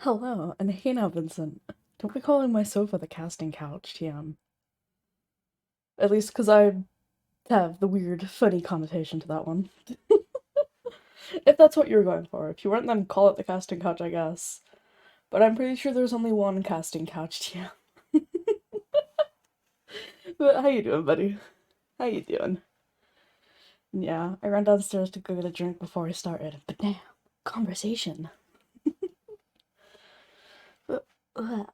Hello, and hey now, Vincent. Don't be calling my sofa the casting couch, TM. At least because I have the weird, funny connotation to that one. If that's what you were going for. If you weren't, then call it the casting couch, I guess. But I'm pretty sure there's only one casting couch, TM. But how you doing, buddy? How you doing? Yeah, I ran downstairs to go get a drink before I started, but now, conversation. But,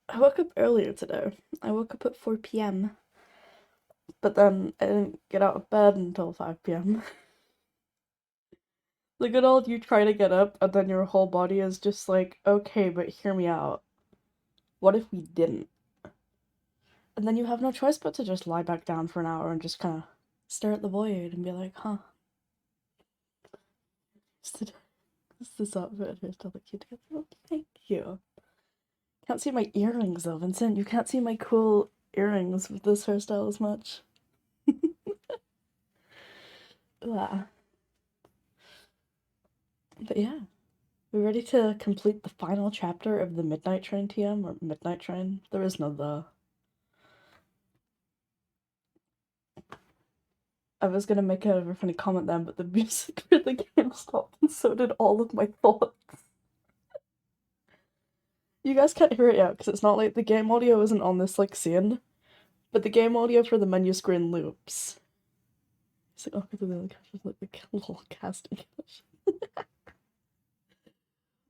I woke up earlier today. I woke up at 4 p.m., but then I didn't get out of bed until 5 p.m. The good old you try to get up and then your whole body is just like, okay, but hear me out. What if we didn't? And then you have no choice but to just lie back down for an hour and just kind of stare at the void and be like, huh, is this outfit here to look cute together? Oh, thank you. Can't see my earrings though, Vincent. You can't see my cool earrings with this hairstyle as much. Ah. But yeah, we're ready to complete the final chapter of the Midnight Train TM, or Midnight Train. There is no the. I was gonna make a funny comment then, but the music for the game stopped, and so did all of my thoughts. You guys can't hear it yet, because it's not like the game audio isn't on this, like, scene, but the game audio for the menu screen loops. It's like, oh, like the little casting couch.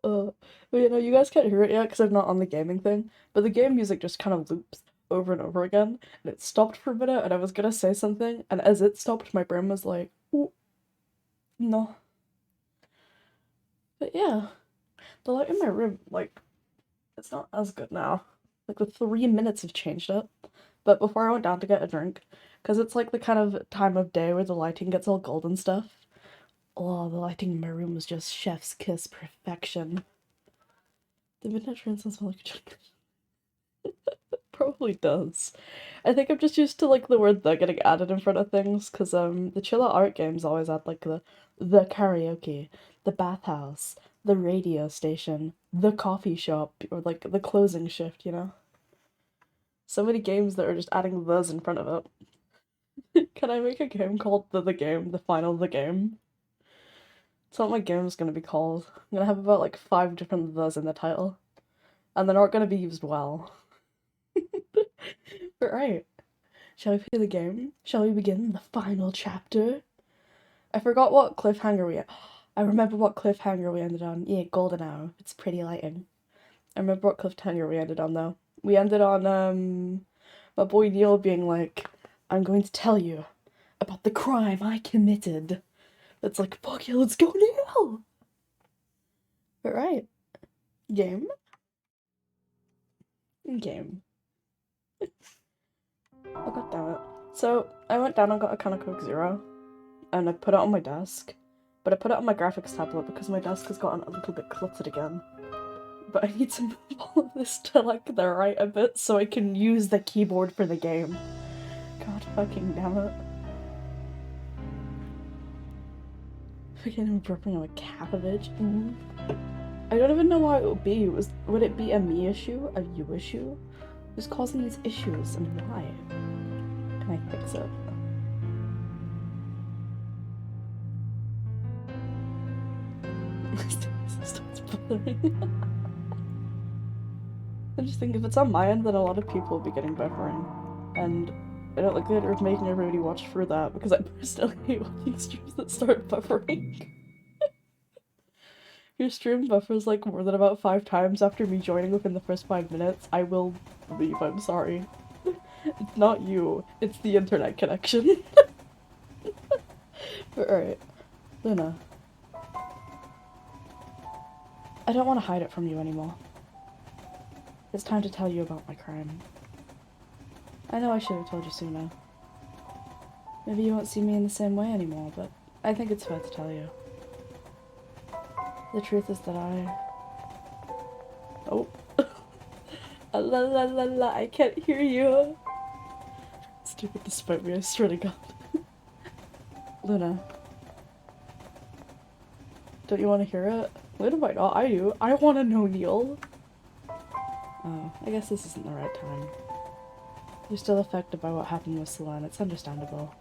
But you know, you guys can't hear it yet, because I'm not on the gaming thing, but the game music just kind of loops over and over again, and it stopped for a minute, and I was gonna say something, and as it stopped, my brain was like, ooh, no. But yeah. The light in my room, like, it's not as good now. Like, the 3 minutes have changed it. But before I went down to get a drink, because it's like the kind of time of day where the lighting gets all gold and stuff. Oh, the lighting in my room was just chef's kiss perfection. The midnight train sounds like a drink. Probably does. I think I'm just used to like the word "the" getting added in front of things, because the Chilla Art games always add like the karaoke, the bathhouse, the radio station, the coffee shop, or like the closing shift, you know? So many games that are just adding "thes" in front of it. Can I make a game called the game, the final the game? That's what my game's gonna be called. I'm gonna have about like 5 different "thes" in the title, and they're not gonna be used well. But right. Shall we play the game? Shall we begin the final chapter? I forgot what cliffhanger we. I remember what cliffhanger we ended on. Yeah, golden hour. It's pretty lighting. I remember what cliffhanger we ended on though. We ended on my boy Neil being like, "I'm going to tell you about the crime I committed." It's like, fuck yeah, let's go Neil. But right, game, game. Oh god damn it. So I went down and got a can of Coke Zero, and I put it on my desk, but I put it on my graphics tablet because my desk has gotten a little bit cluttered again. But I need to move all of this to like the right a bit so I can use the keyboard for the game. God fucking damn it. Fucking burping on a cabbage. I don't even know why it would be. Would it be a me issue? A you issue? Who's causing these issues and why? Can I fix it? Starts buffering. I just think if it's on my end, then a lot of people will be getting buffering. And I don't like that or making everybody watch for that because I personally hate watching streams that start buffering. If your stream buffers like more than about 5 times after me joining within the first 5 minutes, I will leave, I'm sorry. It's not you, it's the internet connection. But alright, Luna. I don't want to hide it from you anymore. It's time to tell you about my crime. I know I should have told you sooner. Maybe you won't see me in the same way anymore, but I think it's fair to tell you. The truth is that Oh. La la la la, I can't hear you. Stupid despite me, I swear to god. Luna. Don't you want to hear it? When am I not? I do. I want to know, Neil. Oh, I guess this isn't the right time. You're still affected by what happened with Selene. It's understandable.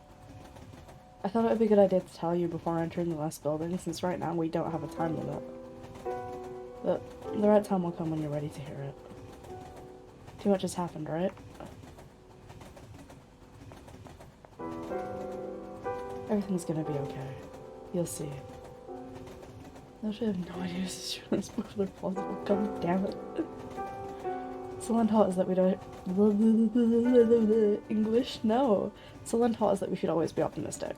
I thought it would be a good idea to tell you before entering the last building, since right now we don't have a time limit. But the right time will come when you're ready to hear it. Too much has happened, right? Everything's gonna be okay. You'll see. I actually have no idea this is really spoiler plausible. God damn it. Selene taught us that we don't. English? No. Selene taught us that we should always be optimistic.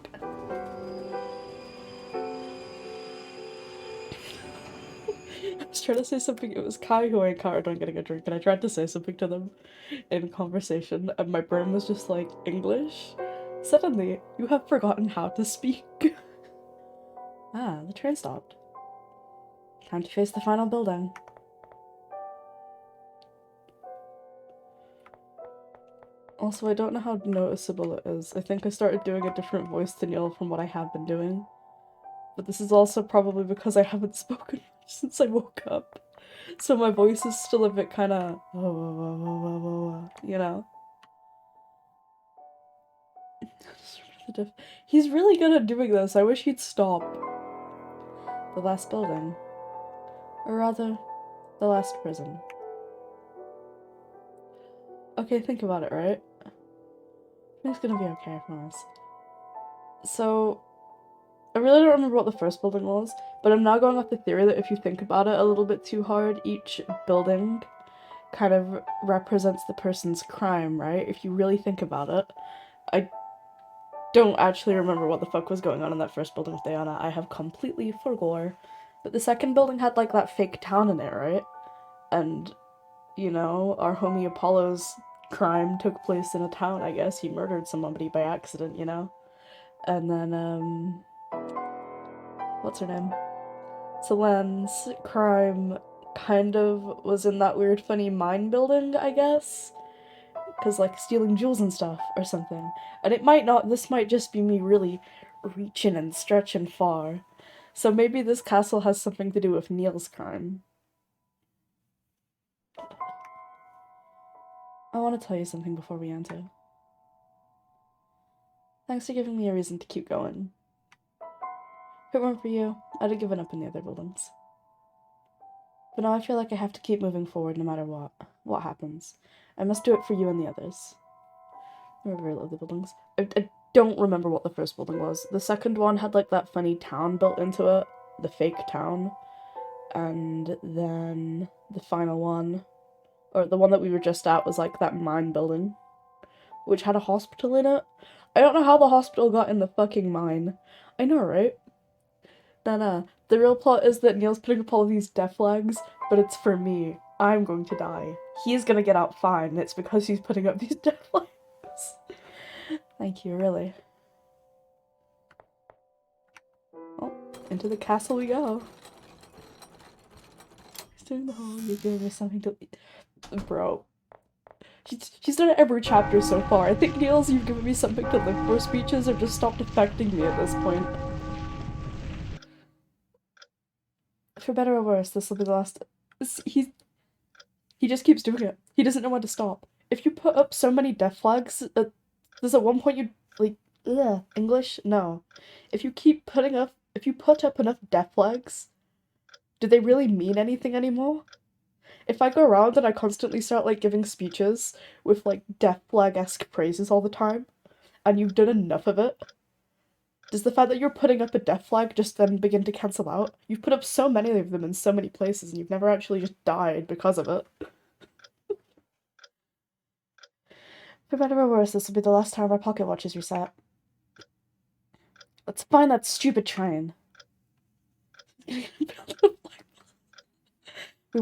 I was trying to say something. It was Kai who I encountered on getting a drink, and I tried to say something to them in conversation, and my brain was just like, English? Suddenly, you have forgotten how to speak. Ah, the train stopped. Time to face the final building. Also, I don't know how noticeable it is. I think I started doing a different voice to Neil from what I have been doing. But this is also probably because I haven't spoken since I woke up. So my voice is still a bit kinda... you know? He's really good at doing this. I wish he'd stop. The last building. Or rather, the last prison. Okay, think about it, right? It's gonna be okay, I promise. So, I really don't remember what the first building was, but I'm now going off the theory that if you think about it a little bit too hard, each building kind of represents the person's crime, right? If you really think about it. I don't actually remember what the fuck was going on in that first building with Diana. I have completely forgot. But the second building had like that fake town in it, right? And, you know, our homie Apollo's crime took place in a town, I guess. He murdered somebody by accident, you know? And then, what's her name? Selene's crime kind of was in that weird funny mine building, I guess? Because, like, stealing jewels and stuff or something. And it might not, this might just be me really reaching and stretching far. So maybe this castle has something to do with Neil's crime. I want to tell you something before we enter. Thanks for giving me a reason to keep going. If it weren't for you, I'd have given up in the other buildings. But now I feel like I have to keep moving forward no matter what happens. I must do it for you and the others. I really love the buildings. I don't remember what the first building was. The second one had like that funny town built into it. The fake town. And then the final one, or the one that we were just at, was like that mine building, which had a hospital in it. I don't know how the hospital got in the fucking mine. I know, right? Nah. The real plot is that Neil's putting up all of these death flags, but it's for me. I'm going to die. He's gonna get out fine, and it's because he's putting up these death flags. Thank you, really. Well, into the castle we go. Stay in the hall, you're giving me something to eat. Bro. She's done it every chapter so far. I think, Niels, you've given me something to live for speeches have just stopped affecting me at this point. For better or worse, this will be the last... He just keeps doing it. He doesn't know when to stop. If you put up so many death flags, there's at one point you, like, ugh, English? No. If you put up enough death flags, do they really mean anything anymore? If I go around and I constantly start, like, giving speeches with, like, death flag-esque praises all the time, and you've done enough of it, does the fact that you're putting up a death flag just then begin to cancel out? You've put up so many of them in so many places, and you've never actually just died because of it. For better or worse, this will be the last time our pocket watch is reset. Let's find that stupid train. We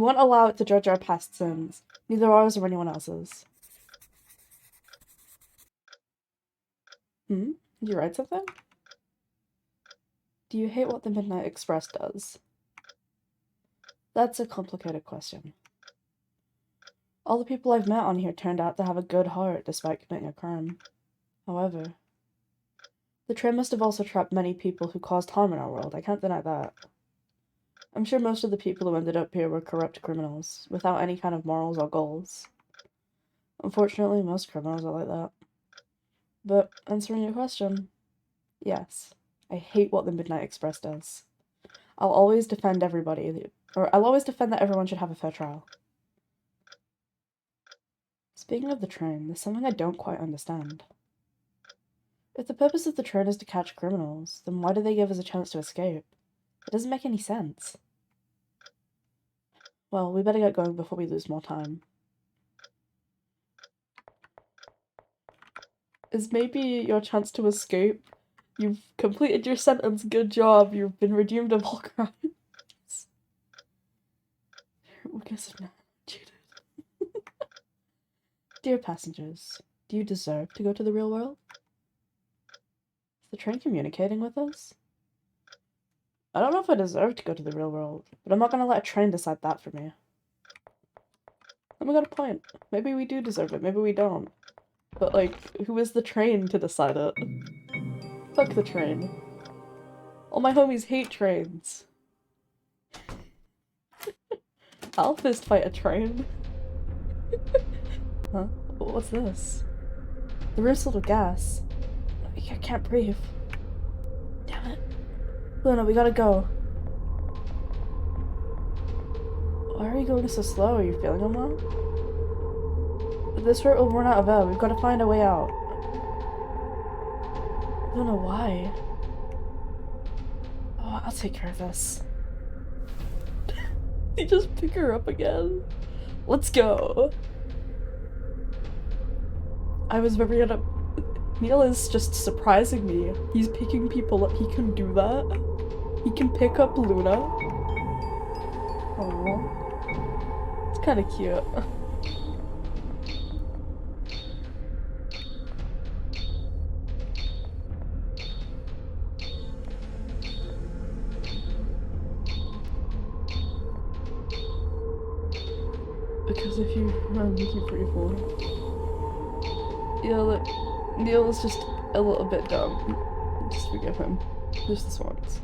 won't allow it to judge our past sins, neither ours or anyone else's. Did you write something? Do you hate what the Midnight Express does? That's a complicated question. All the people I've met on here turned out to have a good heart despite committing a crime. However, the train must have also trapped many people who caused harm in our world. I can't deny that. I'm sure most of the people who ended up here were corrupt criminals, without any kind of morals or goals. Unfortunately, most criminals are like that. But, answering your question, yes. I hate what the Midnight Express does. I'll always defend everybody, or I'll always defend that everyone should have a fair trial. Speaking of the train, there's something I don't quite understand. If the purpose of the train is to catch criminals, then why do they give us a chance to escape? It doesn't make any sense. Well, we better get going before we lose more time. Is maybe your chance to escape? You've completed your sentence, good job, you've been redeemed of all crimes. I guess I've not cheated. Dear passengers, do you deserve to go to the real world? Is the train communicating with us? I don't know if I deserve to go to the real world, but I'm not gonna let a train decide that for me. And we got a point. Maybe we do deserve it, maybe we don't. But, like, who is the train to decide it? Fuck the train. All my homies hate trains. I'll fist fight a train. Huh? What's this? The room's full of gas. I can't breathe. Damn it. Luna, we gotta go. Why are you going so slow? Are you feeling unwell? This route will run out of air. We've got to find a way out. I don't know why. Oh, I'll take care of this. You just pick her up again. Let's go. I was very Neil is just surprising me. He's picking people up. He can do that. He can pick up Luna. Aww. It's kind of cute. Because if you run, you keep free falling. Yeah, look, Neil is just a little bit dumb. Just forgive him. Just this once.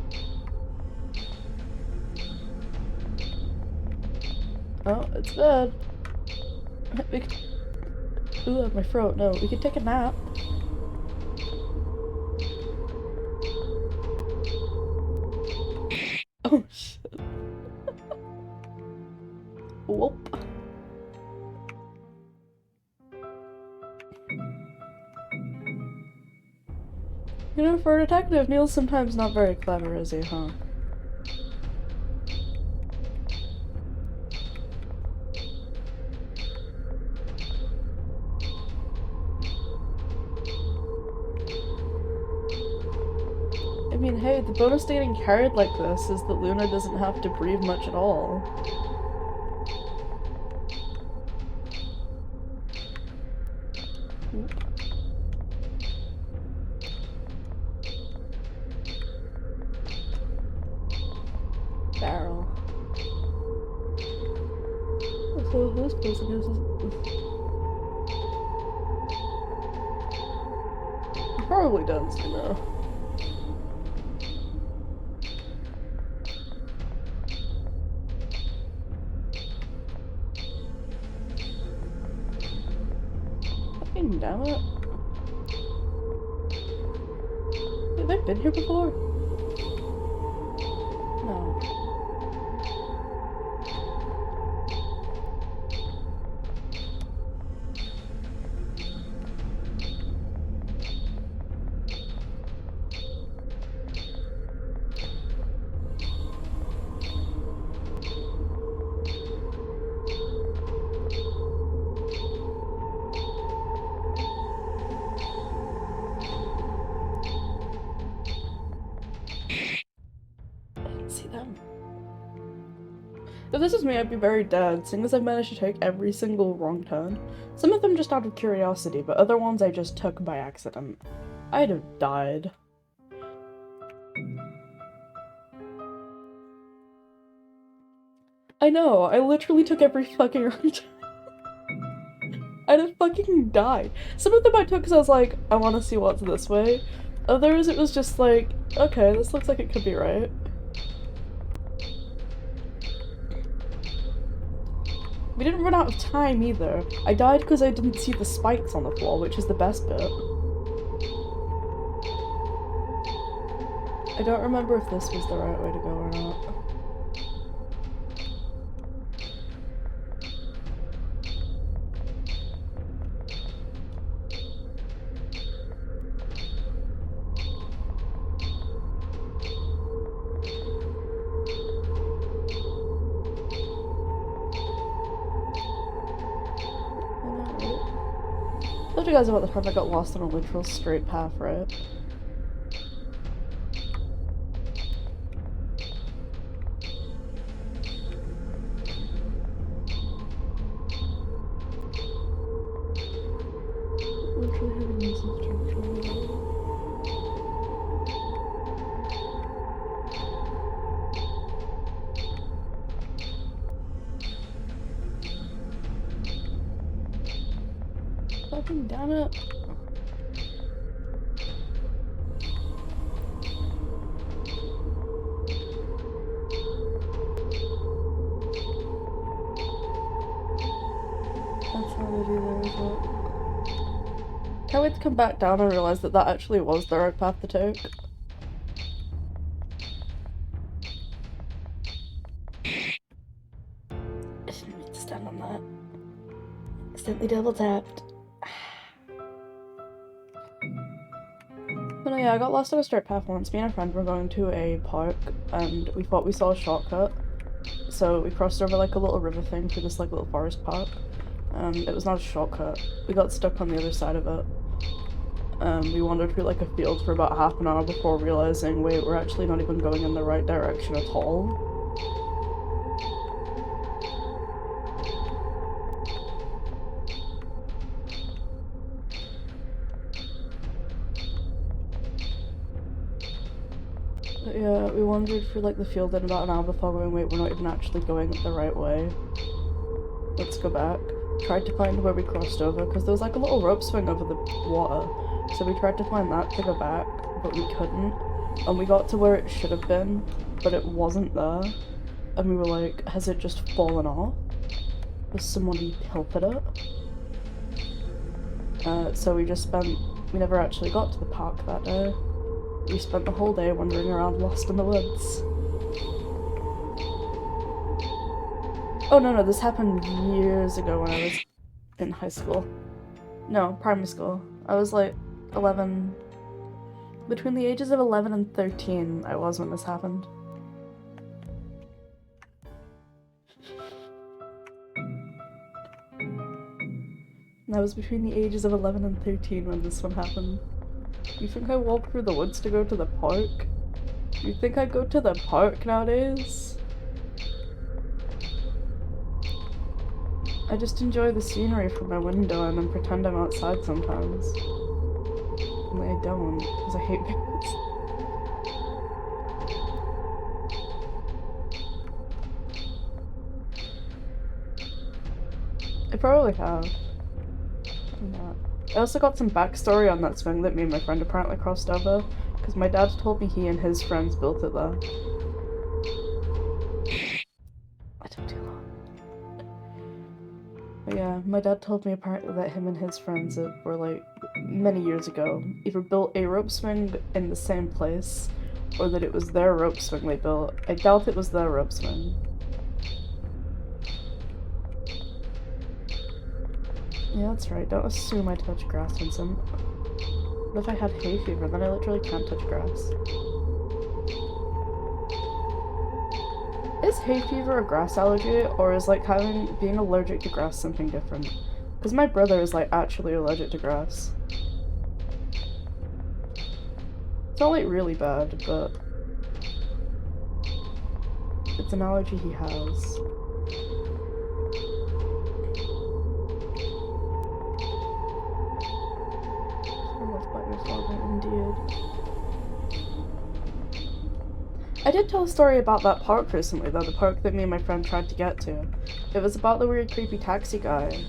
Oh, it's bad. We could... Ooh, my throat. No, we could take a nap. Oh, shit. Whoop. You know, for a detective, Neil's sometimes not very clever, is he, huh? I mean, hey, the bonus to getting carried like this is that Luna doesn't have to breathe much at all. Oop. Barrel. So this person is... He probably does, you know. Fucking damn it. Have I been here before? No. See them. If this is me, I'd be very dead, seeing as I've managed to take every single wrong turn. Some of them just out of curiosity, but other ones I just took by accident. I'd have died. I know, I literally took every fucking wrong turn. I'd have fucking died. Some of them I took because I was like, I want to see what's this way. Others, it was just like, okay, this looks like it could be right. We didn't run out of time either. I died because I didn't see the spikes on the floor, which is the best bit. I don't remember if this was the right way to go or not. I told you guys about the time I got lost on a literal straight path, right? Literally having this instruction. Fucking damn it. That's how they do there as well. Can't wait to come back down and realize that that actually was the right path to take. I didn't mean to stand on that. Accidentally double tapped. But no, yeah, I got lost on a straight path once. Me and a friend were going to a park and we thought we saw a shortcut. So we crossed over like a little river thing through this like little forest park. It was not a shortcut. We got stuck on the other side of it. We wandered through like a field for about half an hour before realizing, wait, we're actually not even going in the right direction at all. But yeah, we wandered through like the field in about an hour before going, wait, we're not even actually going the right way. Let's go back. Tried to find where we crossed over, because there was like a little rope swing over the water. So we tried to find that to go back, but we couldn't. And we got to where it should have been, but it wasn't there. And we were like, has it just fallen off? Has somebody tilted it? So we never actually got to the park that day. We spent the whole day wandering around lost in the woods. Oh no, this happened years ago when I was in high school. No, primary school. I was like 11. Between the ages of 11 and 13 I was when this happened. And I was between the ages of 11 and 13 when this one happened. You think I walked through the woods to go to the park? You think I go to the park nowadays? I just enjoy the scenery from my window and then pretend I'm outside sometimes. Only I don't, because I hate parrots. I probably have. I also got some backstory on that swing that me and my friend apparently crossed over, because my dad told me he and his friends built it there. I took too long. But yeah, my dad told me apparently that him and his friends were like, many years ago, either built a rope swing in the same place, or that it was their rope swing they built. I doubt it was their rope swing. Yeah, that's right. Don't assume I touch grass, Vincent. What if I had hay fever? Then I literally can't touch grass. Is hay fever a grass allergy, or is like being allergic to grass something different? Because my brother is like actually allergic to grass. It's not like really bad, but it's an allergy he has. Indeed. I did tell a story about that park recently, though, the park that me and my friend tried to get to. It was about the weird creepy taxi guy.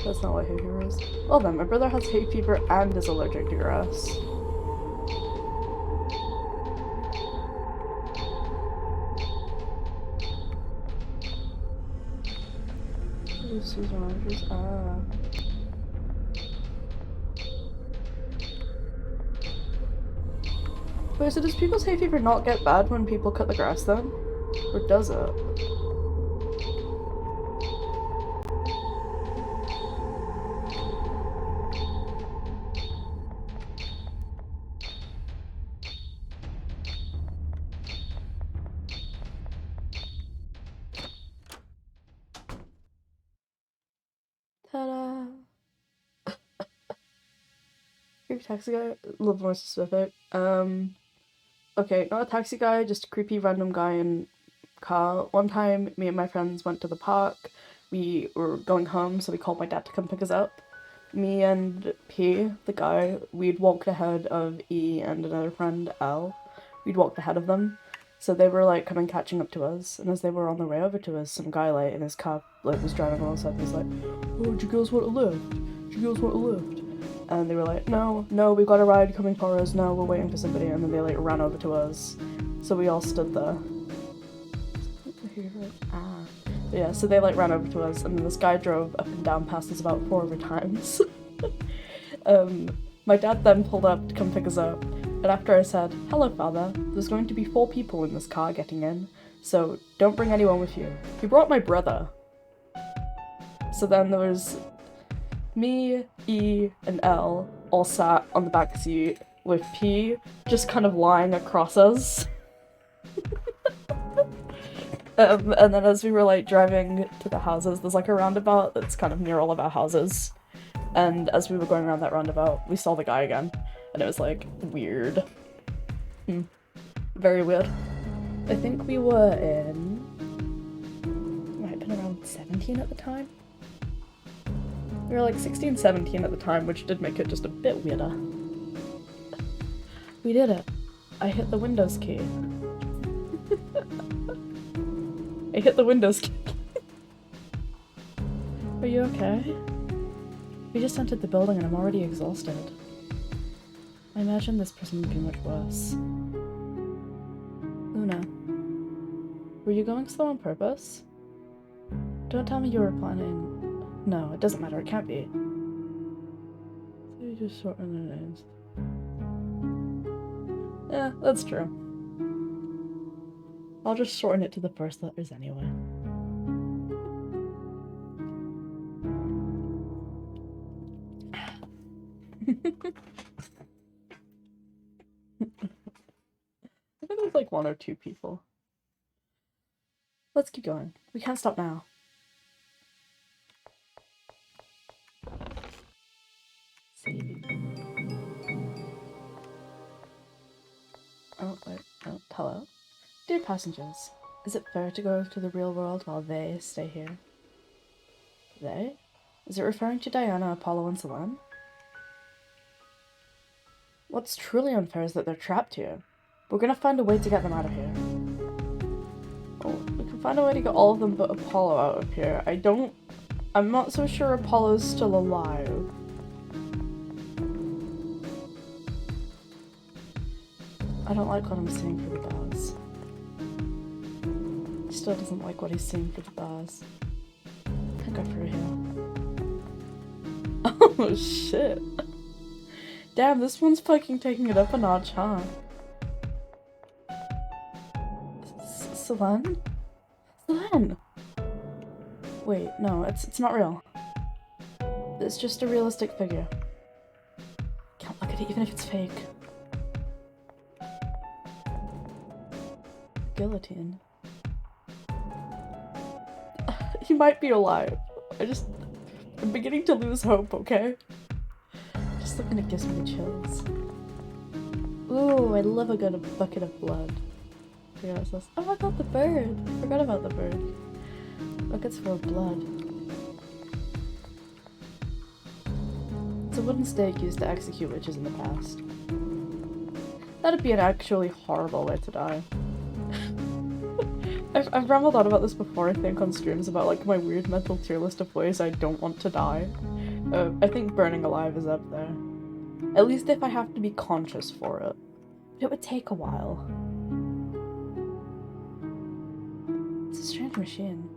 That's not what hay fever is. Well then, my brother has hay fever and is allergic to grass. Lucy's oranges. Ah. Wait, so does people's hay fever not get bad when people cut the grass then? Or does it? Ta-da! Creepy taxi guy? A little more specific. Okay, not a taxi guy, just a creepy random guy in car. One time, me and my friends went to the park. We were going home, so we called my dad to come pick us up. Me and P, the guy, we'd walked ahead of E and another friend, L. We'd walked ahead of them. So they were like coming catching up to us, and as they were on their way over to us, some guy like in his car like was driving alongside and was like, "Oh, do you girls want a lift? Do you girls want a lift?" And they were like, no, we got a ride coming for us, no, we're waiting for somebody, and then they like ran over to us. So we all stood there. Ah. But yeah, so they like ran over to us, and then this guy drove up and down past us about 4 other times. My dad then pulled up to come pick us up, and after I said, "Hello, father, there's going to be 4 people in this car getting in, so don't bring anyone with you." He brought my brother. So then there was me, E, and L all sat on the back seat with P just kind of lying across us. And then as we were like driving to the houses, there's like a roundabout that's kind of near all of our houses. And as we were going around that roundabout, we saw the guy again. And it was like weird. Very weird. I think we were in... might have been around 17 at the time. We were like 16, 17 at the time, which did make it just a bit weirder. We did it. I hit the Windows key. I hit the Windows key. Are you okay? We just entered the building and I'm already exhausted. I imagine this person would be much worse. Una. Were you going slow on purpose? Don't tell me you were planning... No, it doesn't matter, it can't be. So you just sort their names. Yeah, that's true. I'll just shorten it to the first letters anyway. I think there's like 1 or 2 people. Let's keep going. We can't stop now. Oh, wait. Oh, hello. Dear passengers, is it fair to go to the real world while they stay here? They? Is it referring to Diana, Apollo, and Selene? What's truly unfair is that they're trapped here. We're gonna find a way to get them out of here. Oh, we can find a way to get all of them but Apollo out of here. I'm not so sure Apollo's still alive. I don't like what I'm seeing for the bars. He still doesn't like what he's seeing for the bars. Can't go through here. Oh shit. Damn, this one's fucking taking it up a notch, huh? Selene? Selene! Wait, no, it's not real. It's just a realistic figure. Can't look at it even if it's fake. Guillotine. He might be alive. I'm beginning to lose hope, okay? Just looking at gives me the chills. Ooh, I love a good bucket of blood. Oh, I got the bird! Forgot about the bird. Buckets full of blood. It's a wooden stake used to execute witches in the past. That'd be an actually horrible way to die. I've rambled on about this before, I think, on streams about like my weird mental tier list of ways I don't want to die. I think burning alive is up there. At least if I have to be conscious for it. But it would take a while. It's a strange machine.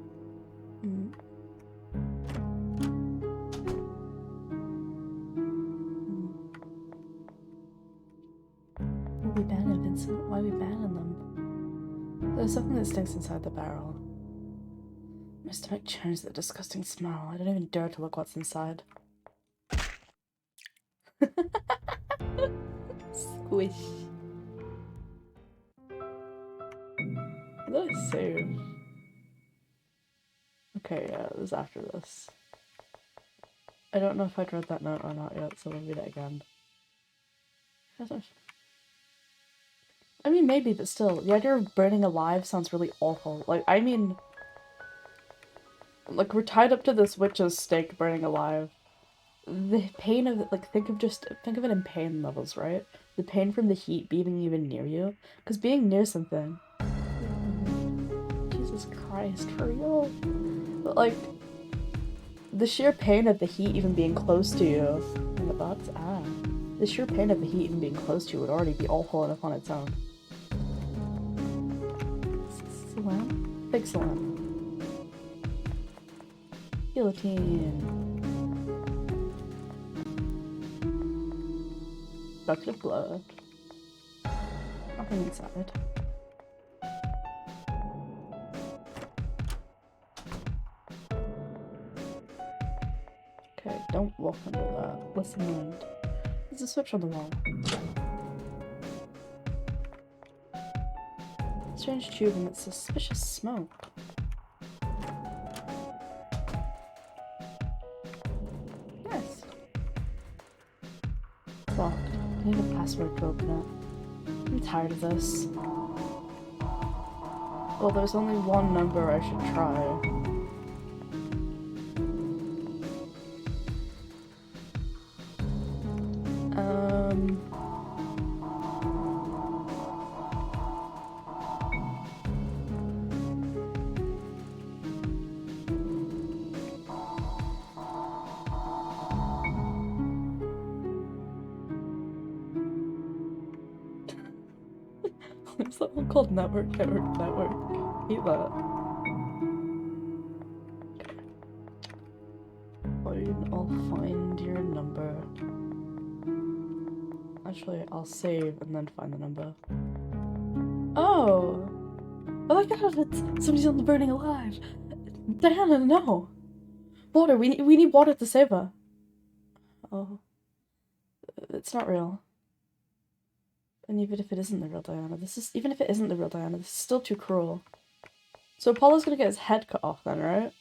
There's something that stinks inside the barrel. My stomach churns the disgusting smell. I don't even dare to look what's inside. Squish. Did I save? Okay, yeah, it was after this. I don't know if I'd read that note or not yet, so we'll read it again. I mean, maybe, but still, the idea of burning alive sounds really awful. Like, I mean, like, we're tied up to this witch's stake burning alive. The pain of it, like, think of it in pain levels, right? The pain from the heat being even near you. Because being near something... Jesus Christ, for real? But, like, the sheer pain of the heat even being close to you... In the box? Ah. The sheer pain of the heat even being close to you would already be awful enough on its own. Salam? Big salam. Guillotine. Bucket of blood. Nothing inside. Okay, don't walk under that. Listen and... There's a switch on the wall. Strange tube emits suspicious smoke. Nice. It's locked. I need a password to open it. I'm tired of this. Well, there's only one number I should try. There's that one called Network. Hate that. I'll find your number. Actually, I'll save and then find the number. Oh! Oh my god, it's somebody's on the burning alive! Diana, no! Water, we need water to save her. Oh. It's not real. And even if it isn't the real Diana, even if it isn't the real Diana, this is still too cruel. So Apollo's gonna get his head cut off then, right?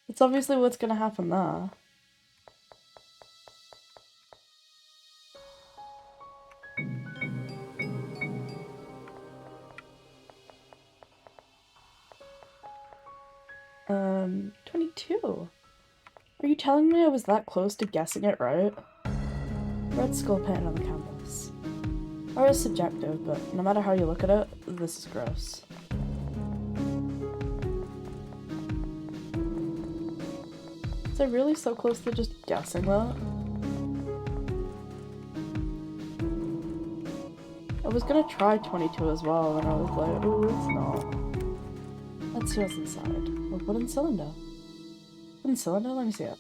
It's obviously what's gonna happen there. Um, 22. Are you telling me I was that close to guessing it right? Red skull painted on the canvas. Art is subjective, but no matter how you look at it, this is gross. Is I really so close to just guessing that? I was gonna try 22 as well, and I was like, ooh, it's not. Let's see what's inside. A wooden cylinder. Wooden cylinder? Let me see it.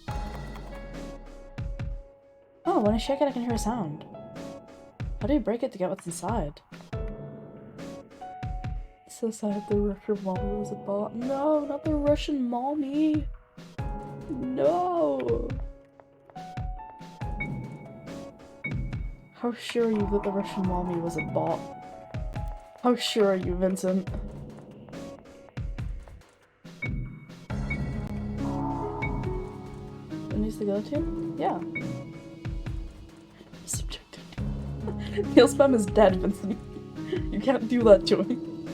Oh, when I shake it, I can hear a sound. How do you break it to get what's inside? So sad the Russian mommy was a bot. No, not the Russian mommy! No! How sure are you that the Russian mommy was a bot? How sure are you, Vincent? And use the guillotine? Yeah. Subjective. Neil Spam is dead, Vincent. You can't do that to him.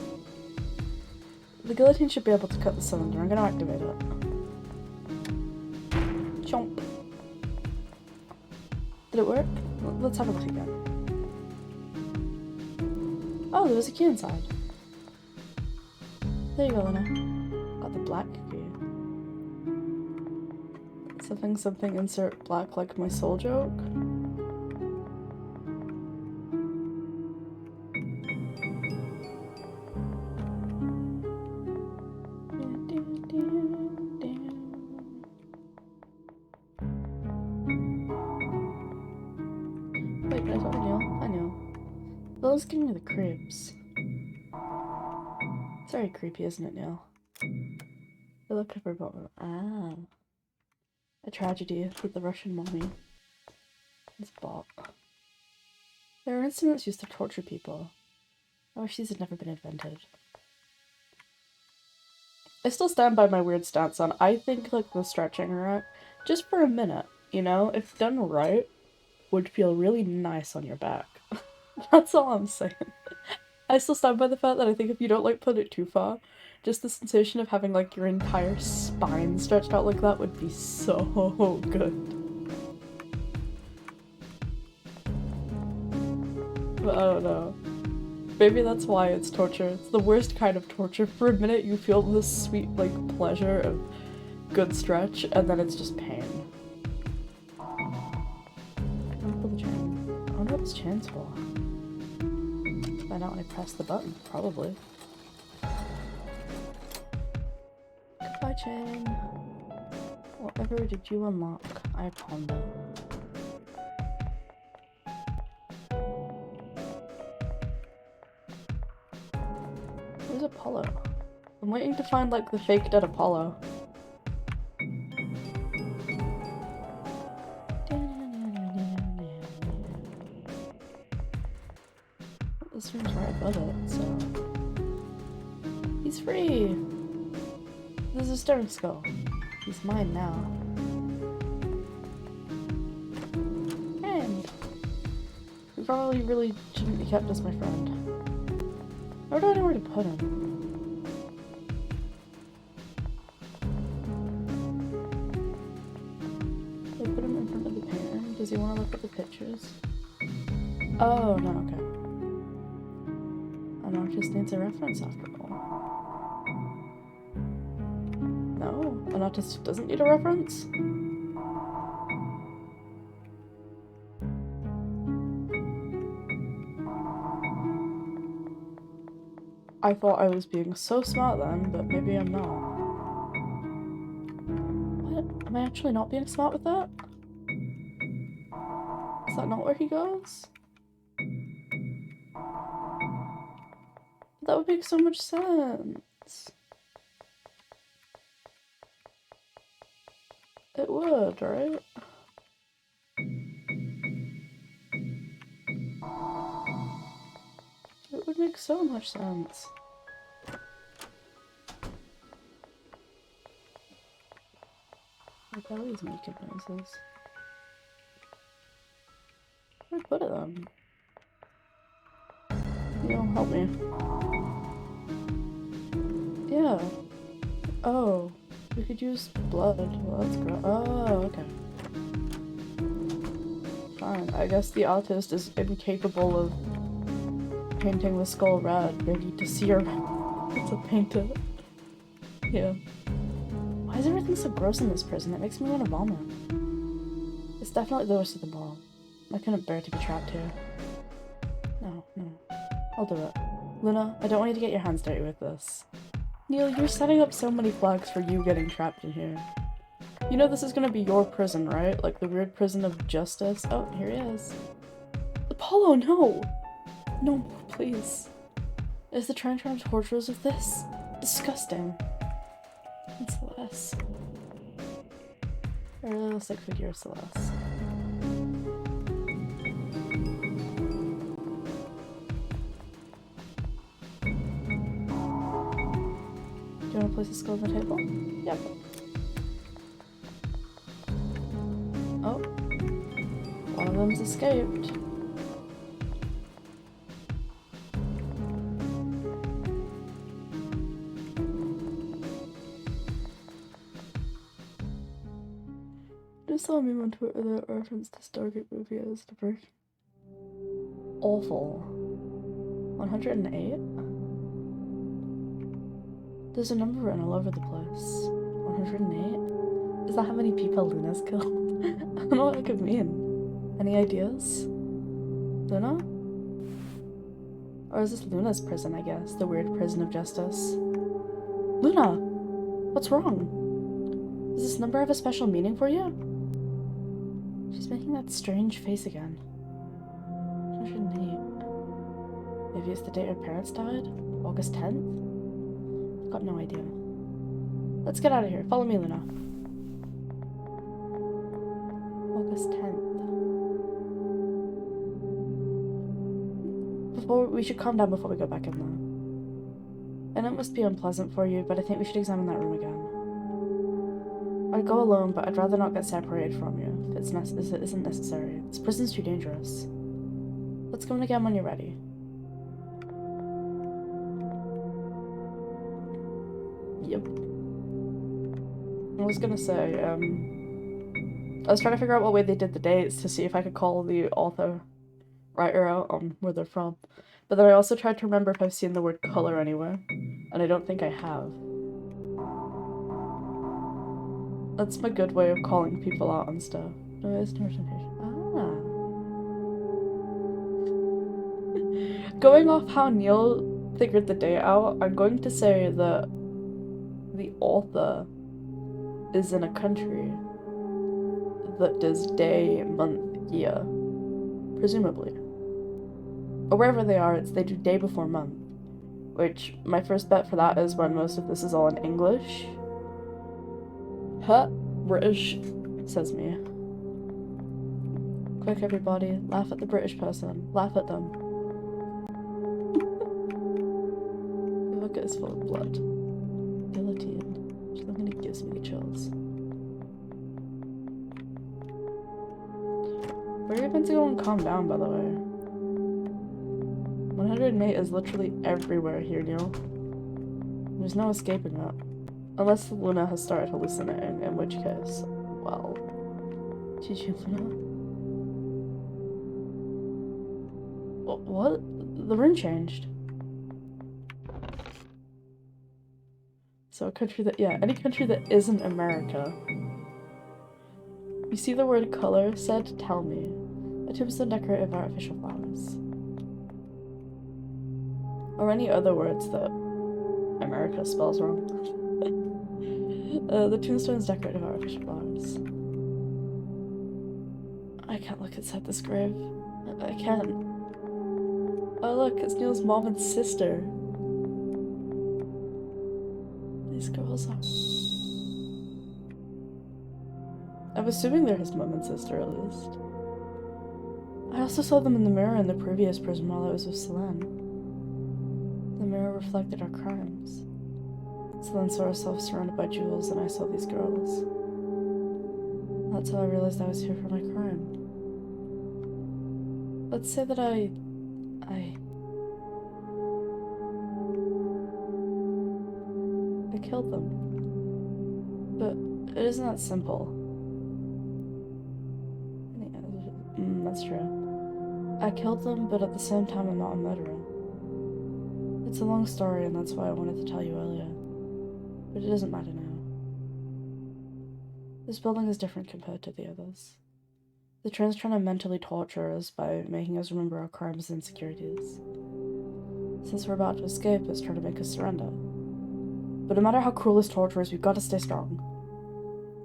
The guillotine should be able to cut the cylinder. I'm gonna activate it. Chomp. Did it work? Let's have a look again. Oh, there was a key inside. There you go, Lena. Got the black key. Something, insert black like my soul joke. Wait, I told Neil. I know. Bella's giving me the creeps. very creepy, isn't it, Neil? They look up about a tragedy with the Russian mummy. It's bought. There are instruments used to torture people. I wish these had never been invented. I still stand by my weird stance on I think like the stretching rack, just for a minute, you know, if done right, would feel really nice on your back. That's all I'm saying. I still stand by the fact that I think if you don't like put it too far, just the sensation of having like your entire spine stretched out like that would be so good. But I don't know. Maybe that's why it's torture. It's the worst kind of torture. For a minute you feel this sweet like pleasure of good stretch, and then it's just pain. I wonder what this chain's for. Find out when I press the button, probably. Goodbye, chain. Whatever did you unlock? I ponder. Where's Apollo? I'm waiting to find like the fake dead Apollo. This room's right above it, so... He's free! There's a stone skull. He's mine now. Friend! We probably really shouldn't be kept as my friend. Where do I know where to put him? Do I put him in front of the painter? Does he want to look at the pictures? Oh, no, okay. Just needs a reference after all. No? An artist doesn't need a reference? I thought I was being so smart then, but maybe I'm not. What? Am I actually not being smart with that? Is that not where he goes? That would make so much sense. It would, right? It would make so much sense. My belly's making noises. Where'd I put it then? Neil, help me. Yeah. Oh. We could use blood. Well, that's gross. Oh, okay. Fine. I guess the artist is incapable of painting the skull red. They need to see her to paint it. Yeah. Why is everything so gross in this prison? It makes me want to vomit. It's definitely the worst of them all. I couldn't bear to be trapped here. No. I'll do it. Luna, I don't want you to get your hands dirty with this. Neil, you're setting up so many flags for you getting trapped in here. You know this is gonna be your prison, right? Like the weird prison of justice. Oh, here he is. Apollo, no! No, please. Is the trying torturers of this? Disgusting. And Celeste. I really looks like figure of Celeste. Do you want to place the skull on the table? Yep. Oh. One of them's escaped. Just saw a meme on Twitter that referenced the Stargate movie as the break. Awful. 108? There's a number written all over the place. 108? Is that how many people Luna's killed? I don't know what it could mean. Any ideas? Luna? Or is this Luna's prison, I guess? The weird prison of justice? Luna! What's wrong? Does this number have a special meaning for you? She's making that strange face again. 108. Maybe it's the date her parents died? August 10th? got no idea. Let's get out of here. Follow me, Luna. August 10th. We should calm down before we go back in there. I know it must be unpleasant for you, but I think we should examine that room again. I'd go alone, but I'd rather not get separated from you, if it isn't necessary. This prison's too dangerous. Let's go in again when you're ready. Yep. I was gonna say, I was trying to figure out what way they did the dates to see if I could call the writer out on where they're from. But then I also tried to remember if I've seen the word color anywhere, and I don't think I have. That's my good way of calling people out on stuff. No, it's no representation. Ah. Going off how Neil figured the day out, I'm going to say that the author is in a country that does day, month, year. Presumably. Or wherever they are, they do day before month. Which, my first bet for that is when most of this is all in English. Huh? British, says me. Quick, everybody, laugh at the British person. Laugh at them. The bucket is full of blood. Guillotine. Just looking at it gives me the chills. Where are you meant to go and calm down, by the way? 108 is literally everywhere here, Neil. There's no escaping that. Unless Luna has started hallucinating, in which case, well... GG, Luna. What? The room changed. So a country that, yeah, any country that isn't America. You see the word color said, tell me. A tombstone decorated with artificial flowers. Or any other words that America spells wrong. The tombstone is decorated with artificial flowers. I can't look inside this grave. I can't. Oh look, it's Neil's mom and sister. These girls are... I'm assuming they're his mom and sister, at least. I also saw them in the mirror in the previous prison while I was with Selene. The mirror reflected our crimes. Selene saw herself surrounded by jewels, and I saw these girls. That's how I realized I was here for my crime. Let's say that I killed them. But it isn't that simple. That's true. I killed them, but at the same time I'm not a murderer. It's a long story, and that's why I wanted to tell you earlier. But it doesn't matter now. This building is different compared to the others. The train's trying to mentally torture us by making us remember our crimes and insecurities. Since we're about to escape, it's trying to make us surrender. But no matter how cruel this torture is, we've got to stay strong.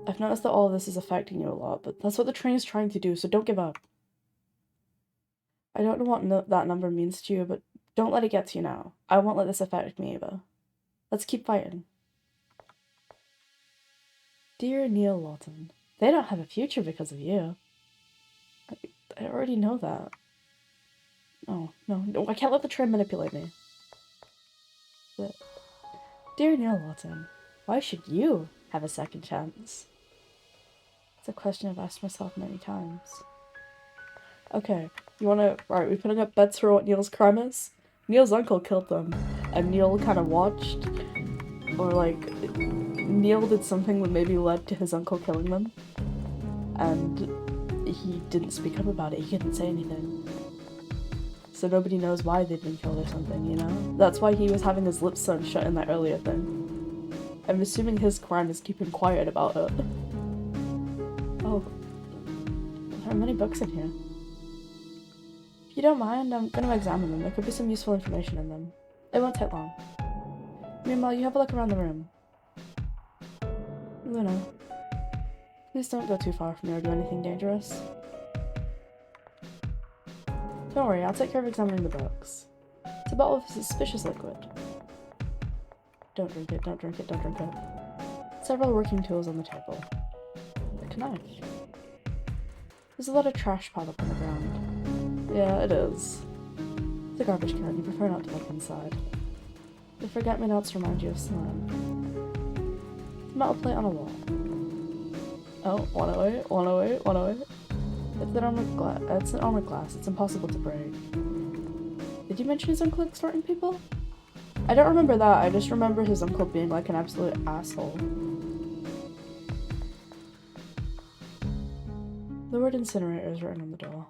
I've noticed that all of this is affecting you a lot, but that's what the train is trying to do, so don't give up. I don't know what that number means to you, but don't let it get to you now. I won't let this affect me either. Let's keep fighting. Dear Neil Lawton, they don't have a future because of you. I already know that. No, I can't let the train manipulate me. But, dear Neil Lawton, why should you have a second chance? It's a question I've asked myself many times. Okay, you wanna... Right, we're putting up bets for what Neil's crime is? Neil's uncle killed them, and Neil kind of watched, or like, Neil did something that maybe led to his uncle killing them, and he didn't speak up about it, he couldn't say anything. So nobody knows why they've been killed or something, you know? That's why he was having his lips sewn shut in that earlier thing. I'm assuming his crime is keeping quiet about it. Oh, there are many books in here. If you don't mind, I'm gonna examine them. There could be some useful information in them. It won't take long. Meanwhile, you have a look around the room. Luna, please don't go too far from here or do anything dangerous. Don't worry, I'll take care of examining the books. It's a bottle of suspicious liquid. Don't drink it, don't drink it, don't drink it. Several working tools on the table. A knife. There's a lot of trash piled up on the ground. Yeah, it is. It's a garbage can. You prefer not to look inside. The forget-me-nots remind you of slime. Metal plate on a wall. Oh, 108, 108, 108. It's an armored glass. It's impossible to break. Did you mention his uncle extorting people? I don't remember that. I just remember his uncle being like an absolute asshole. The word incinerator is written on the door.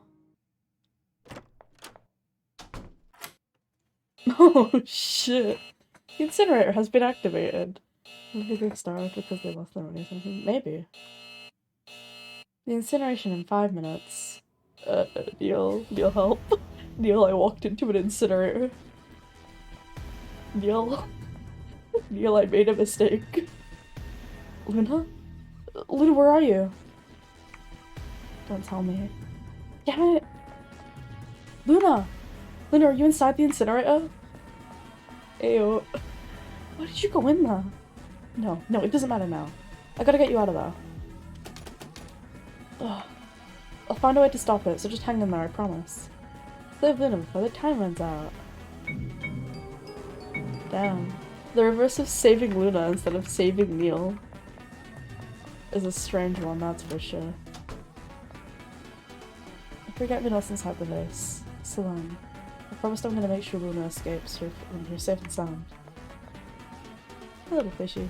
Oh shit. The incinerator has been activated. Maybe they starved because they lost their money or something. Maybe. The incineration in 5 minutes. Neil help. Neil, I walked into an incinerator. Neil, I made a mistake. Luna? Luna, where are you? Don't tell me. Damn it! Luna! Luna, are you inside the incinerator? Ayo. Why did you go in there? No, it doesn't matter now. I gotta get you out of there. Ugh. I'll find a way to stop it, so just hang in there, I promise. Save Luna before the time runs out. Damn. The reverse of saving Luna instead of saving Neil is a strange one, that's for sure. Forget-me-nots inside the vase. Salon. I promised I'm gonna make sure Luna escapes when you're safe and sound. A little fishy.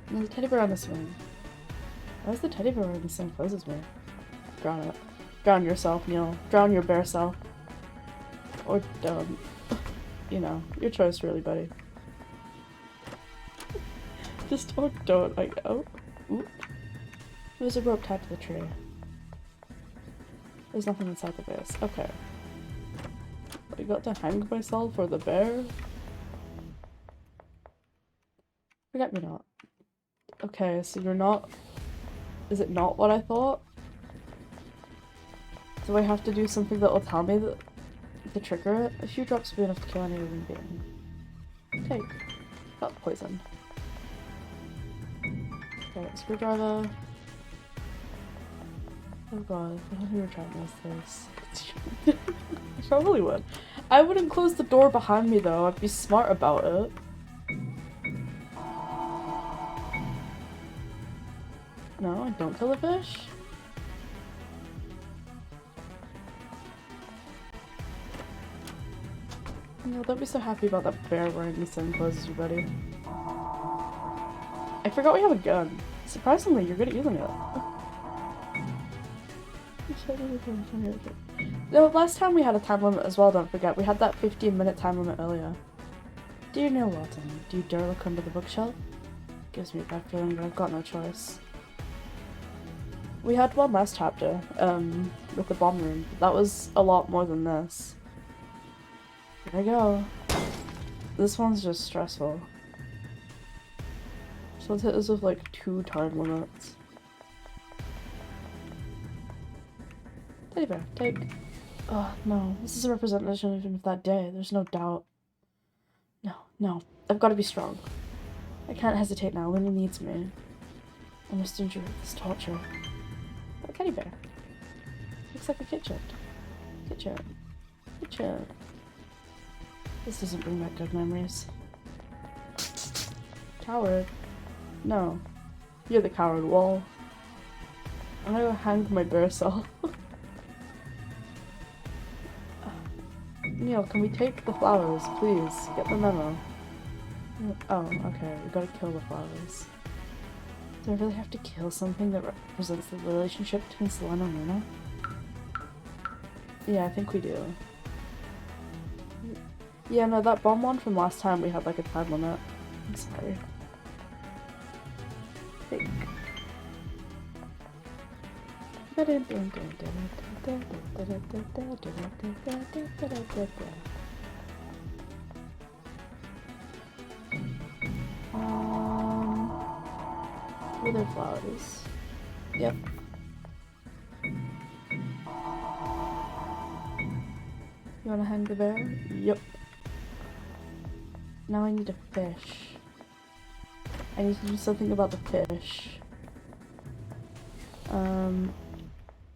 And there's a teddy bear on the swing. Why is the teddy bear wearing the same clothes as me? Drown it. Drown yourself, Neil. Drown your bear self. Or don't. You know, your choice really, buddy. Just or don't, like, oh. Oop. There's a rope tied to the tree. There's nothing inside the vase. Okay. I got to hang myself for the bear? Forget-me-not. Okay, so you're not... Is it not what I thought? Do I have to do something that will tell me that to trigger it? A few drops will be enough to kill any living being. Take. Got poison. Okay, screwdriver. Oh god, I don't think we're trying this. I probably would. I wouldn't close the door behind me though, I'd be smart about it. No, don't kill the fish. No, don't be so happy about that bear wearing the same clothes as you, buddy. I forgot we have a gun. Surprisingly, you're good at using it. No, last time we had a time limit as well, don't forget. We had that 15-minute time limit earlier. Dear Neil Walton, do you dare look under the bookshelf? Gives me a bad feeling, but I've got no choice. We had one last chapter, with the bomb room. That was a lot more than this. Here I go. This one's just stressful. So let's hit this with like 2 time limits. Teddy bear, take. Oh no, this is a representation even of that day. There's no doubt. No, I've got to be strong. I can't hesitate now. Luna needs me. I must endure this torture. A teddy bear. Looks like a kitchen. Kitchen. This doesn't bring back good memories. Coward. No. You're the coward, Wall. I'm gonna go hang my bear self. Neil, can we take the flowers, please? Get the memo. Oh, okay. We gotta kill the flowers. Do I really have to kill something that represents the relationship between Selena and Luna? Yeah, I think we do. Yeah, no, that bomb one from last time we had like a time limit. I'm sorry. Fake. Withered flowers. Yep. You wanna hang the bear? Yep. Now I need a fish. I need to do something about the fish.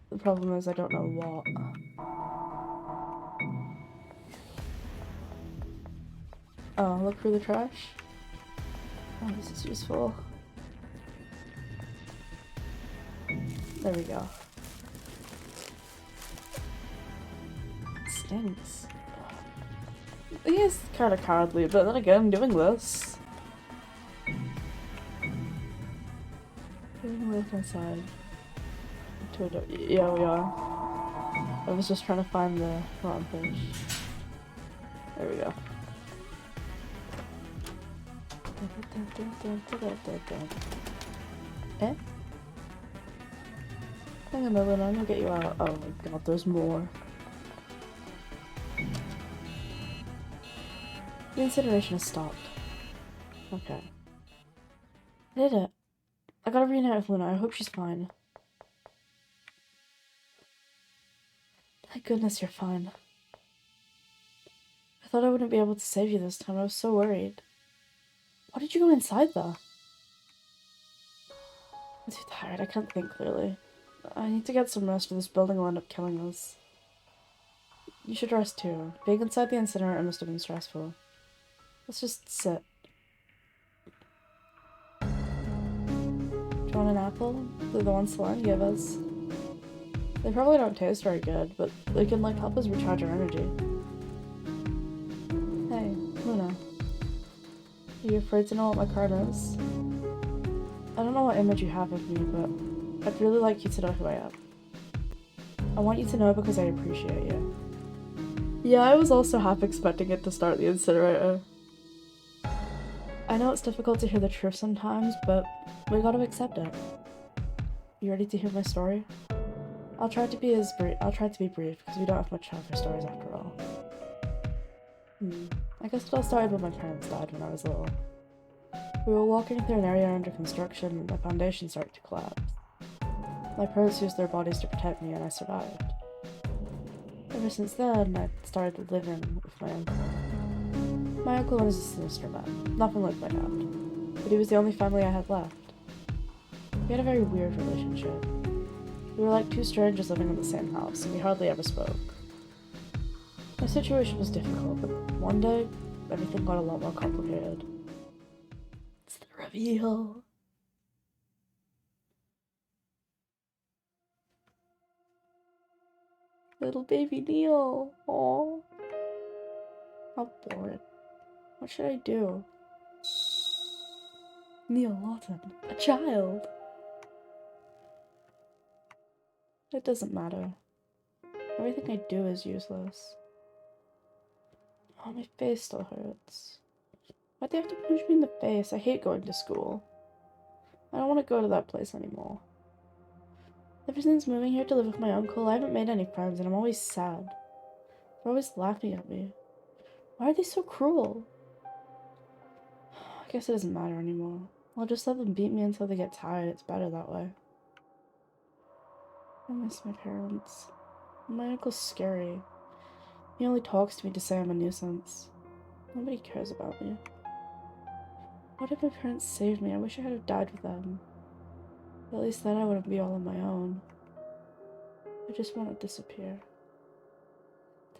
The problem is I don't know what. Oh, look through the trash? Oh, this is useful. There we go. It stinks. He is kind of cowardly, but then again, doing this. Getting away from inside. Yeah, we are. I was just trying to find the rotten fish. There we go. Eh? Hang on, Lillian, I'm gonna get you out. Oh my god, there's more. The incineration has stopped. Okay. I did it. I gotta reunite with Luna. I hope she's fine. Thank goodness you're fine. I thought I wouldn't be able to save you this time. I was so worried. Why did you go inside, though? I'm too tired. I can't think clearly. I need to get some rest or this building will end up killing us. You should rest too. Being inside the incinerator must have been stressful. Let's just sit. Do you want an apple? They're the ones Soren gave us. They probably don't taste very good, but they can like help us recharge our energy. Hey, Luna. Are you afraid to know what my card is? I don't know what image you have of me, but I'd really like you to know who I am. I want you to know because I appreciate you. Yeah, I was also half expecting it to start the incinerator. I know it's difficult to hear the truth sometimes, but we gotta accept it. You ready to hear my story? I'll try to be brief because we don't have much time for stories after all. I guess it all started when my parents died when I was little. We were walking through an area under construction and the foundation started to collapse. My parents used their bodies to protect me and I survived. Ever since then, I started living with my uncle. My uncle was a sinister man, nothing like my dad, but he was the only family I had left. We had a very weird relationship. We were like two strangers living in the same house, and we hardly ever spoke. My situation was difficult, but one day, everything got a lot more complicated. It's the reveal. Little baby Neil. Aww. How bored. What should I do? Neil Lawton. A child. It doesn't matter. Everything I do is useless. Oh, my face still hurts. Why'd they have to punch me in the face? I hate going to school. I don't want to go to that place anymore. Ever since moving here to live with my uncle, I haven't made any friends and I'm always sad. They're always laughing at me. Why are they so cruel? I guess it doesn't matter anymore. I'll just let them beat me until they get tired. It's better that way. I miss my parents. My uncle's scary. He only talks to me to say I'm a nuisance. Nobody cares about me. Why did my parents save me? I wish I had died with them. But at least then I wouldn't be all on my own. I just want to disappear.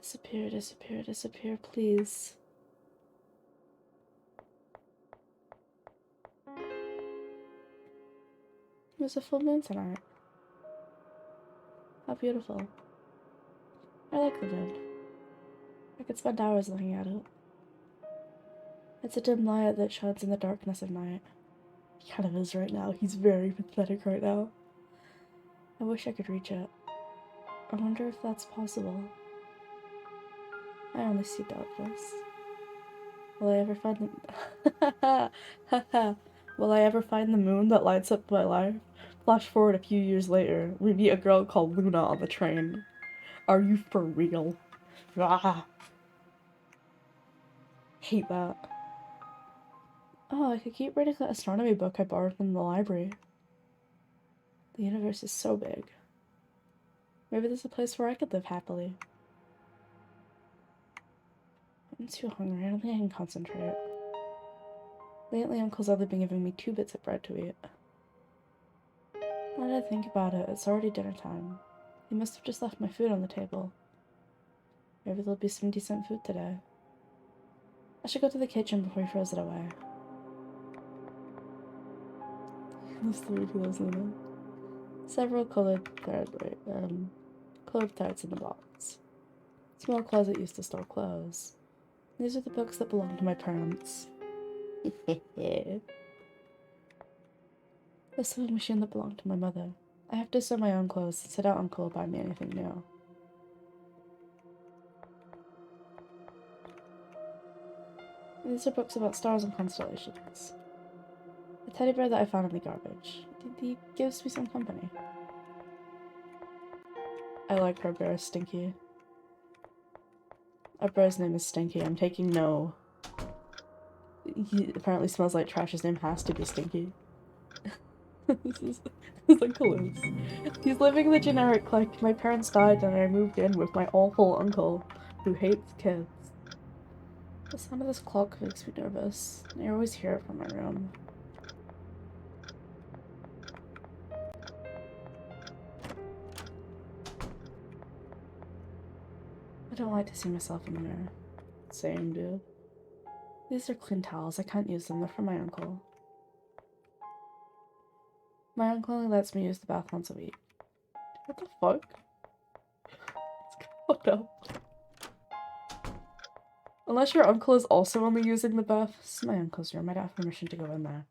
Disappear, disappear, disappear, please. There's a full moon tonight. How beautiful. I like the moon. I could spend hours looking at it. It's a dim light that shines in the darkness of night. He kind of is right now. He's very pathetic right now. I wish I could reach it. I wonder if that's possible. I only see darkness. Will I ever find the... Will I ever find the moon that lights up my life? Flash forward a few years later, we meet a girl called Luna on the train. Are you for real? Ah. Hate that. Oh, I could keep reading that astronomy book I borrowed from the library. The universe is so big. Maybe there's a place where I could live happily. I'm too hungry. I don't think I can concentrate. Lately, Uncle's only been giving me 2 bits of bread to eat. Now that I think about it, it's already dinner time. He must have just left my food on the table. Maybe there'll be some decent food today. I should go to the kitchen before he throws it away. This 2009. Several colored threads in the box. Small closet used to store clothes. These are the books that belong to my parents. The sewing machine that belonged to my mother. I have to sew my own clothes and I doubt Uncle will buy me anything new. These are books about stars and constellations. The teddy bear that I found in the garbage. He gives me some company. I like her bear, Stinky. Our bear's name is Stinky. I'm taking no. He apparently smells like trash. His name has to be Stinky. This is Uncle is. He's living the generic, like, my parents died and I moved in with my awful uncle who hates kids. The sound of this clock makes me nervous. I always hear it from my room. I don't like to see myself in the mirror. Same, dude. These are clean towels. I can't use them. They're from my uncle. My uncle only lets me use the bath once a week. What the fuck? It's fucked up. Unless your uncle is also only using the bath. This is my uncle's room. I'd have permission to go in there.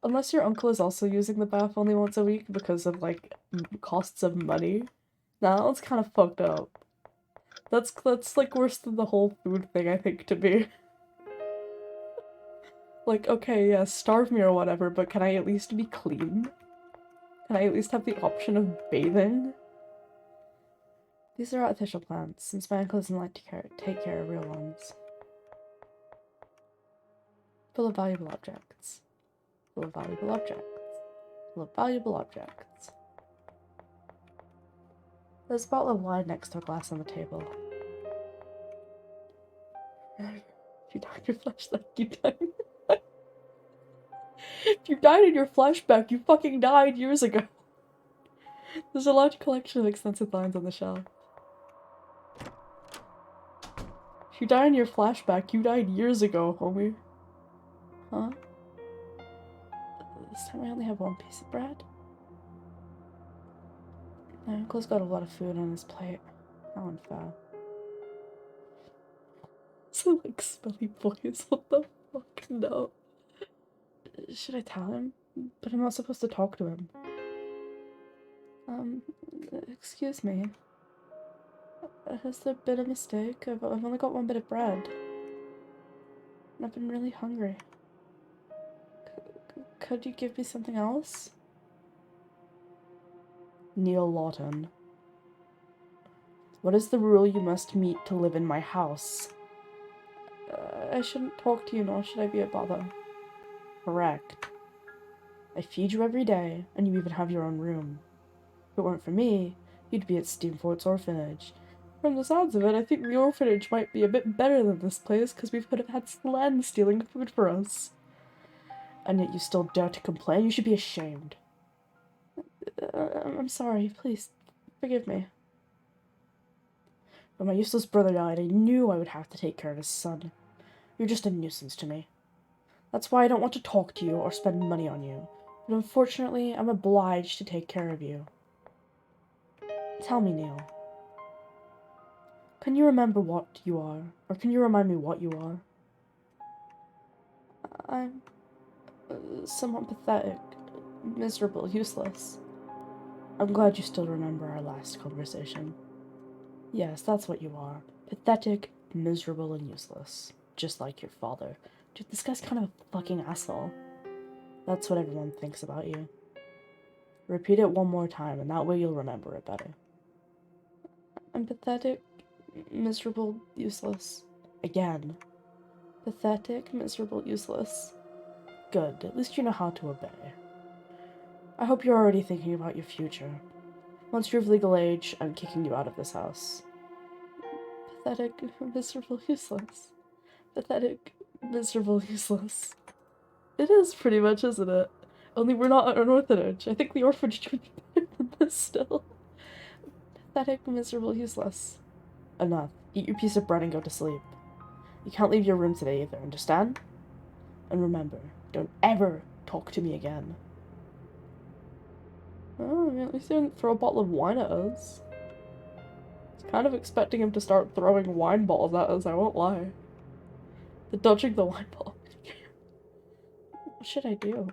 Unless your uncle is also using the bath only once a week because of, like, costs of money. Now that one's kind of fucked up. That's like worse than the whole food thing, I think, to be. Like, okay, yeah, starve me or whatever, but can I at least be clean? Can I at least have the option of bathing? These are artificial plants, since my uncle doesn't like to take care of real ones. Full of valuable objects. Full of valuable objects. Full of valuable objects. There's a bottle of wine next to a glass on the table. If you died in your flashback, you died. If you died in your flashback, you fucking died years ago. There's a large collection of extensive lines on the shelf. If you died in your flashback, you died years ago, homie. Huh? This time I only have 1 piece of bread. My uncle's got a lot of food on his plate. How unfair. So like smelly boys, what the fuck? No. Should I tell him? But I'm not supposed to talk to him. Excuse me. Has there been a mistake? I've only got 1 bit of bread. And I've been really hungry. Could you give me something else? Neil Lawton. What is the rule you must meet to live in my house? I shouldn't talk to you, nor should I be a bother. Correct. I feed you every day, and you even have your own room. If it weren't for me, you'd be at Steamfort's orphanage. From the sounds of it, I think the orphanage might be a bit better than this place, because we could have had Slen stealing food for us. And yet you still dare to complain? You should be ashamed. I'm sorry, please, forgive me. When my useless brother died, I knew I would have to take care of his son. You're just a nuisance to me. That's why I don't want to talk to you or spend money on you. But unfortunately, I'm obliged to take care of you. Tell me, Neil. Can you remember what you are? Or can you remind me what you are? I'm somewhat pathetic, miserable, useless. I'm glad you still remember our last conversation. Yes, that's what you are. Pathetic, miserable, and useless. Just like your father. Dude, this guy's kind of a fucking asshole. That's what everyone thinks about you. Repeat it 1 more time, and that way you'll remember it better. I'm pathetic, miserable, useless. Again. Pathetic, miserable, useless. Good, at least you know how to obey. I hope you're already thinking about your future. Once you're of legal age, I'm kicking you out of this house. Pathetic, miserable, useless. Pathetic, miserable, useless. It is pretty much, isn't it? Only we're not an orphanage. I think the orphanage would be better than this still. Pathetic, miserable, useless. Enough. Eat your piece of bread and go to sleep. You can't leave your room today either, understand? And remember, don't ever talk to me again. Oh, I mean, at least he didn't throw a bottle of wine at us. I was kind of expecting him to start throwing wine bottles at us, I won't lie. The dodging the wine ball. What should I do?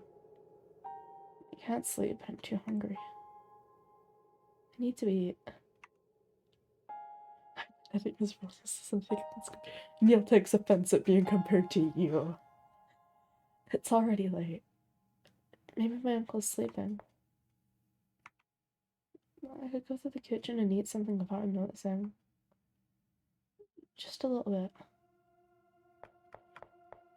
I can't sleep, I'm too hungry. I need to eat. I think his process doesn't think that's good. Neil takes offense at being compared to you. It's already late. Maybe my uncle's sleeping. I could go to the kitchen and eat something without him noticing. Just a little bit.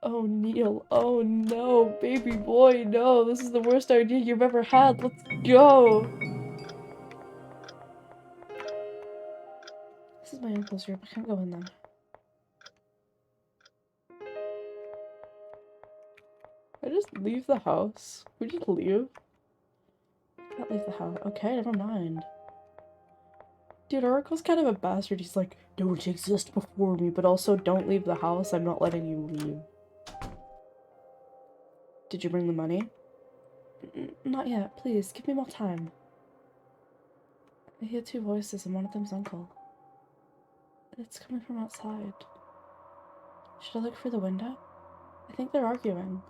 Oh, Neil. Oh, no. Baby boy, no. This is the worst idea you've ever had. Let's go. This is my uncle's room. I can't go in there. I just leave the house. We just leave. Can't leave the house. Okay, never mind. Dude, Oracle's kind of a bastard. He's like, don't exist before me, but also don't leave the house. I'm not letting you leave. Did you bring the money? Not yet. Please, give me more time. I hear two voices and one of them's Uncle. It's coming from outside. Should I look through the window? I think they're arguing.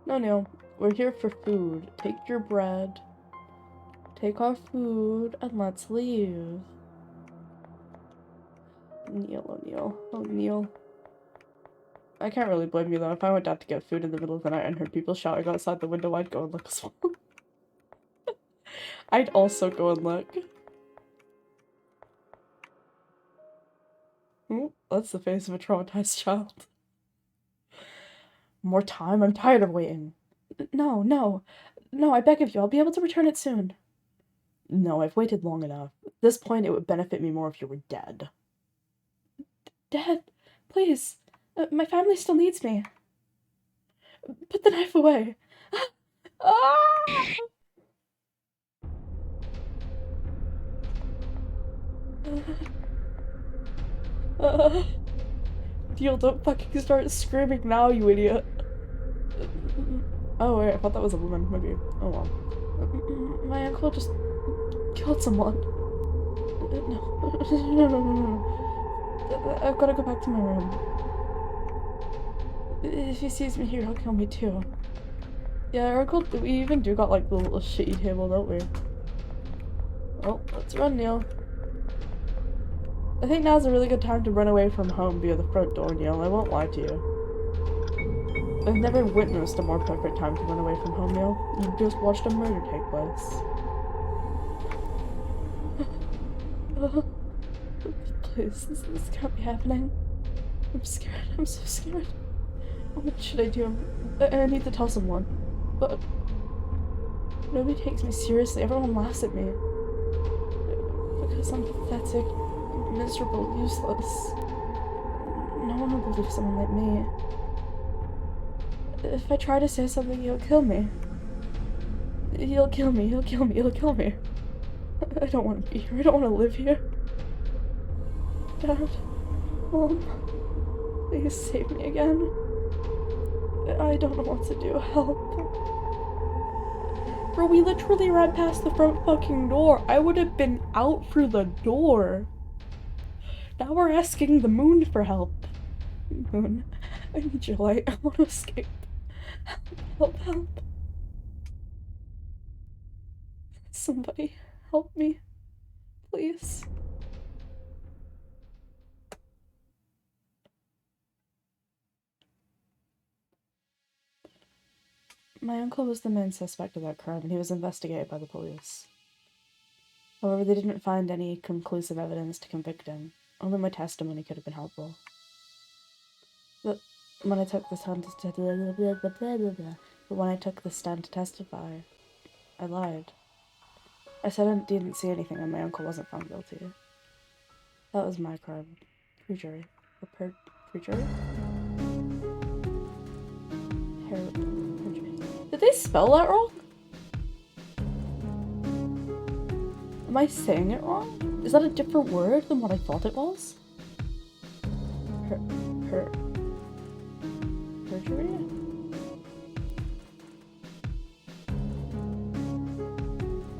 No, Neil. We're here for food. Take your bread. Take our food and let's leave. Neil, oh Neil. Oh Neil. I can't really blame you though. If I went out to get food in the middle of the night and heard people shouting outside the window, I'd go and look as well. I'd also go and look. Ooh, that's the face of a traumatized child. More time? I'm tired of waiting. No, no. No, I beg of you. I'll be able to return it soon. No, I've waited long enough. At this point, it would benefit me more if you were dead. Dead? Please. My family still needs me. Put the knife away. Ah! Deal, don't fucking start screaming now, you idiot. Oh, wait, I thought that was a woman. Maybe. Oh well. My uncle just killed someone. No. No. I've gotta go back to my room. If he sees me here, he'll kill me too. Yeah, our uncle, we even do got like the little shitty table, don't we? Well, let's run, Neil. I think now's a really good time to run away from home via the front door, Neil. I won't lie to you. I've never witnessed a more perfect time to run away from home, Neil. You've just watched a murder take place. Please, this can't be happening. I'm scared. I'm so scared. What should I do? I need to tell someone. But nobody takes me seriously. Everyone laughs at me. Because I'm pathetic, miserable, useless. No one will believe someone like me. If I try to say something, he'll kill me. He'll kill me, he'll kill me, he'll kill me. I don't want to be here. I don't want to live here. Dad, Mom, please save me again. I don't know what to do. Help. Bro, we literally ran past the front fucking door. I would have been out through the door. Now we're asking the moon for help. Moon, I need your light. I want to escape. Help, help. Somebody, help me. Please. My uncle was the main suspect of that crime, and he was investigated by the police. However, they didn't find any conclusive evidence to convict him. Only my testimony could have been helpful. But when I took the stand to testify, I lied. I said I didn't see anything and my uncle wasn't found guilty. That was my crime. Perjury. Perjury? Did they spell that wrong? Am I saying it wrong? Is that a different word than what I thought it was? Perjury?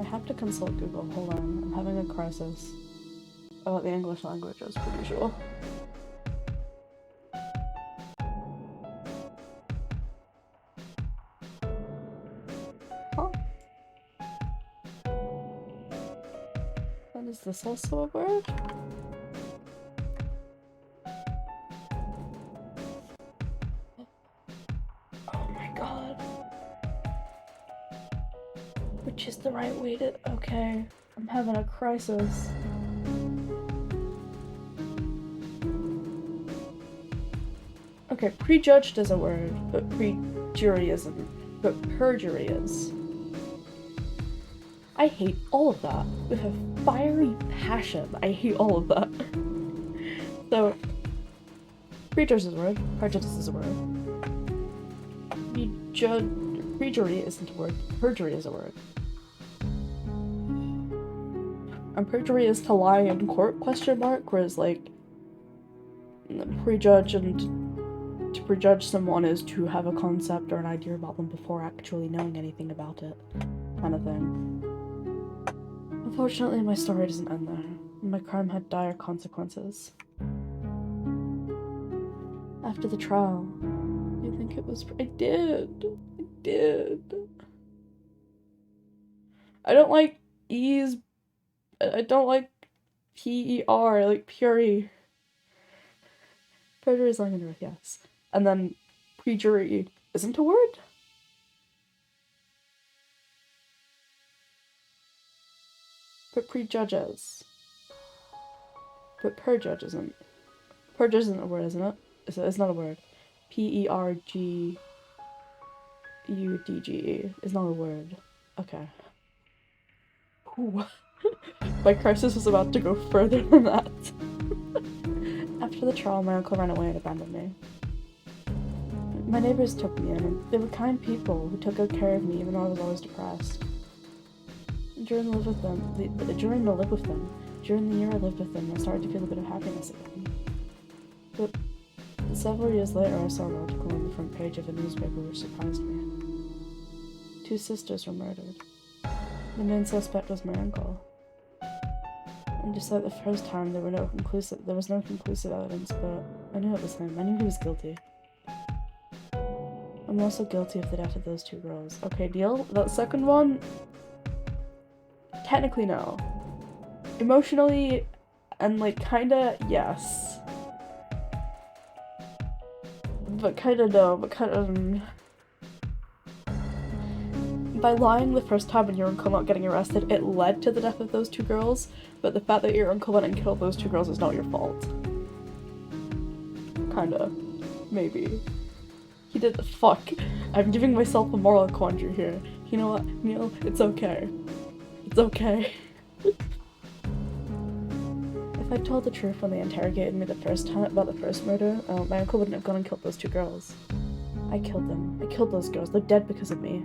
I have to consult Google. Hold on. I'm having a crisis about the English language, I was pretty sure. Huh? And is this also a word? Oh my god. Which is the right way to... Okay. I'm having a crisis. Okay, prejudged is a word, but pre-jury isn't. But perjury is. I hate all of that. With a fiery passion, I hate all of that. So, prejudged is a word, prejudice is a word. Perjury isn't a word, perjury is a word. And perjury is to lie in court, question mark, whereas like, prejudge and to prejudge someone is to have a concept or an idea about them before actually knowing anything about it, kind of thing. Unfortunately, my story doesn't end there. My crime had dire consequences. After the trial, you think it was... I did. I don't like E's. I don't like P-E-R, I like Puri. Perjury is lying under oath, yes. And then perjury isn't a word? But prejudges. But perjudge isn't. Perjudge isn't a word, isn't it? It's not a word. P-E-R-G-U-D-G-E is not a word. Okay. Ooh. My crisis was about to go further than that. After the trial, my uncle ran away and abandoned me. My neighbors took me in, and they were kind people who took good care of me even though I was always depressed. During the year I lived with them, I started to feel a bit of happiness again. But several years later, I saw an article on the front page of a newspaper which surprised me. 2 sisters were murdered. The main suspect was my uncle. And just like the first time, there was no conclusive evidence, but I knew it was him. I knew he was guilty. I'm also guilty of the death of those 2 girls. Okay, deal? That second one? Technically, no. Emotionally, and like, kinda, yes. But kinda no, but kinda... By lying the first time and your uncle not getting arrested, it led to the death of those 2 girls, but the fact that your uncle went and killed those 2 girls is not your fault. Kinda. Maybe. He did the fuck. I'm giving myself a moral quandary here. You know what, Neil? It's okay. It's okay. If I told the truth when they interrogated me the first time about the first murder, my uncle wouldn't have gone and killed those 2 girls. I killed them. I killed those girls. They're dead because of me.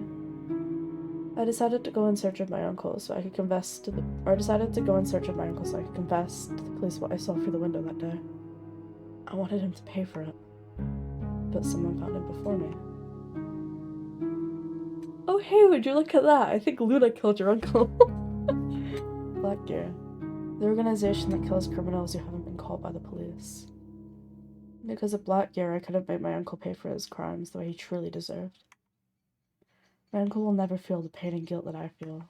I decided to go in search of my uncle so I could confess to the police what I saw through the window that day. I wanted him to pay for it, but someone found him before me. Oh hey, would you look at that? I think Luna killed your uncle. Black Gear. The organization that kills criminals who haven't been caught by the police. Because of Black Gear, I could have made my uncle pay for his crimes the way he truly deserved. My uncle will never feel the pain and guilt that I feel.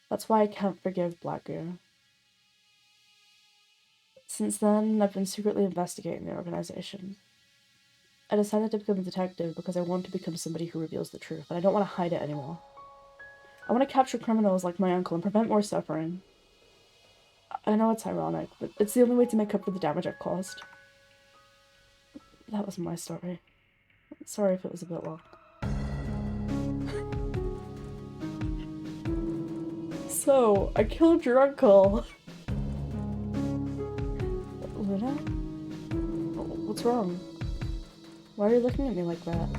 That's why I can't forgive Black Gear. Since then, I've been secretly investigating the organization. I decided to become a detective because I want to become somebody who reveals the truth, and I don't want to hide it anymore. I want to capture criminals like my uncle and prevent more suffering. I know it's ironic, but it's the only way to make up for the damage I've caused. That was my story. Sorry if it was a bit long. So, I killed your uncle. Luna? What's wrong? Why are you looking at me like that?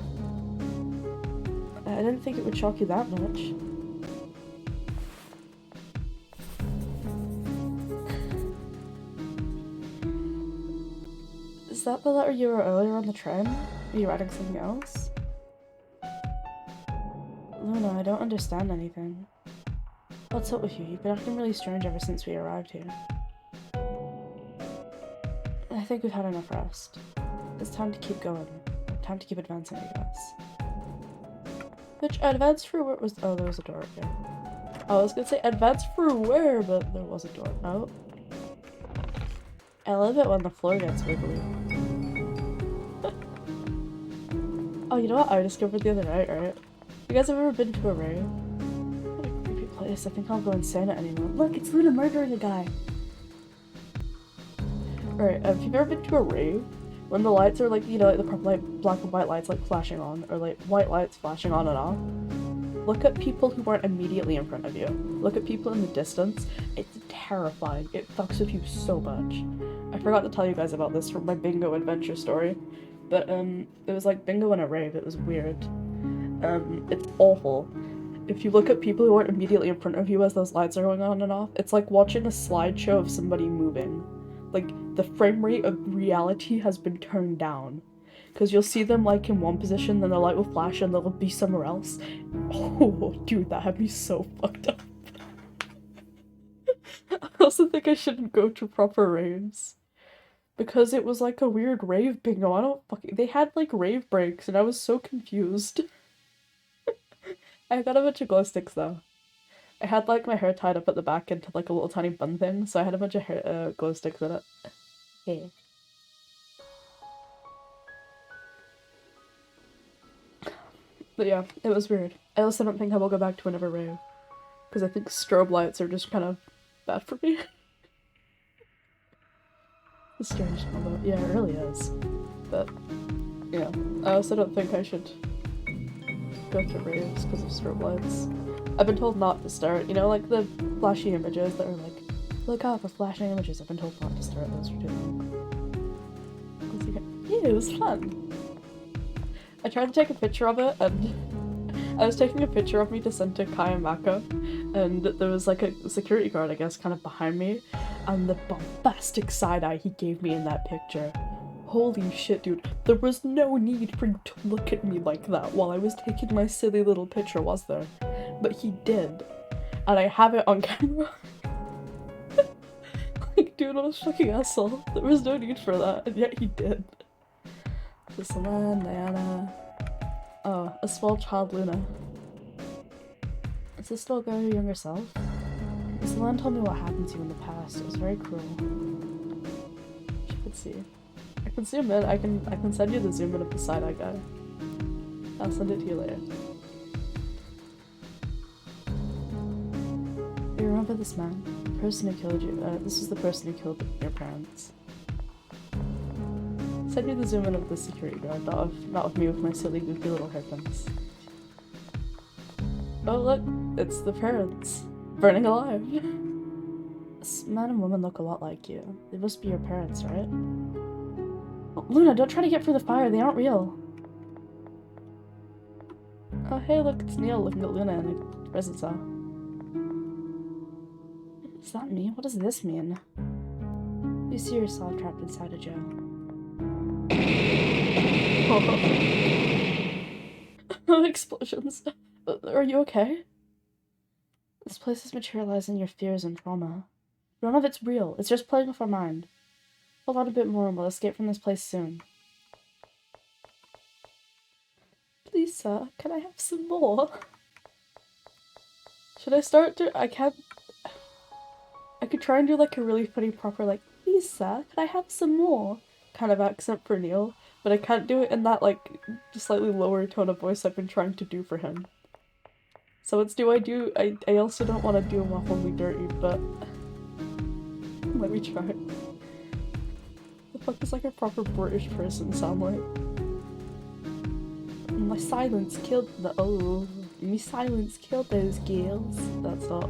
I didn't think it would shock you that much. Is that the letter you wrote earlier on the train? Are you writing something else? Luna, I don't understand anything. What's up with you? You've been acting really strange ever since we arrived here. I think we've had enough rest. It's time to keep going. Time to keep advancing, I guess. Which, advance for where was- oh, there was a door here. I was gonna say advance for where, but there was a door. Oh. I love it when the floor gets wiggly. Oh, you know what I discovered the other night, right? You guys have ever been to a rave? What a creepy place. I think I'll go insane at any moment. Look, it's Luna murdering a guy! Alright, if you've ever been to a rave, when the lights are like, you know, like the proper like black and white lights like flashing on, or like white lights flashing on and off, look at people who aren't immediately in front of you. Look at people in the distance. It's terrifying. It fucks with you so much. I forgot to tell you guys about this from my bingo adventure story, but it was like bingo in a rave. It was weird. It's awful. If you look at people who aren't immediately in front of you as those lights are going on and off, it's like watching a slideshow of somebody moving. Like, the frame rate of reality has been turned down. Because you'll see them, like, in one position, then the light will flash and they'll be somewhere else. Oh, dude, that had me so fucked up. I also think I shouldn't go to proper raves. Because it was like a weird rave bingo. I don't fucking- they had, like, rave breaks, and I was so confused. I got a bunch of glow sticks, though. I had, like, my hair tied up at the back into, like, a little tiny bun thing, so I had a bunch of hair, glow sticks in it. Hey. But yeah, it was weird. I also don't think I will go back to another rave. Because I think strobe lights are just kind of bad for me. It's strange, although, yeah, it really is. But, yeah, I also don't think I should go to raves because of strobe lights. I've been told not to start, you know, like the flashy images that are like, look out for flashing images. I've been told not to start those for too long. Yeah, it was fun. I tried to take a picture of it, and I was taking a picture of me to send to Kai and Mako, and there was like a security guard, I guess, kind of behind me, and the bombastic side-eye he gave me in that picture. Holy shit, dude. There was no need for you to look at me like that while I was taking my silly little picture, was there? But he did. And I have it on camera. Like, dude, what a fucking asshole. There was no need for that, and yet he did. This land, Diana. Oh, a small child Luna. Is this little girl your younger self? This land told me what happened to you in the past. It was very cruel. She could see. I can zoom in. I can send you the zoom in of the side-eye guy. I'll send it to you later. You remember this man? The person who killed you. This was the person who killed your parents. Send you the zoom in of the security guard, not of me with my silly goofy little hairpins. Oh look, it's the parents. Burning alive. This man and woman look a lot like you. They must be your parents, right? Oh, Luna, don't try to get through the fire, they aren't real. Oh hey, look, it's Neil looking at Luna in the prison cell. Is that me? What does this mean? You see yourself trapped inside a jail. Oh. Explosions. Are you okay? This place is materializing your fears and trauma. None of it's real. It's just playing with our mind. Hold on a bit more and we'll escape from this place soon. Please, sir, can I have some more? Should I start to- I can't- I could try and do like a really funny proper like, please, sir, can I have some more? Kind of accent for Neil, but I can't do it in that like slightly lower tone of voice I've been trying to do for him. So it's I also don't want to do him awfully dirty, but let me try. The fuck does like a proper British person sound like? My silence killed the- oh, my silence killed those girls. That's not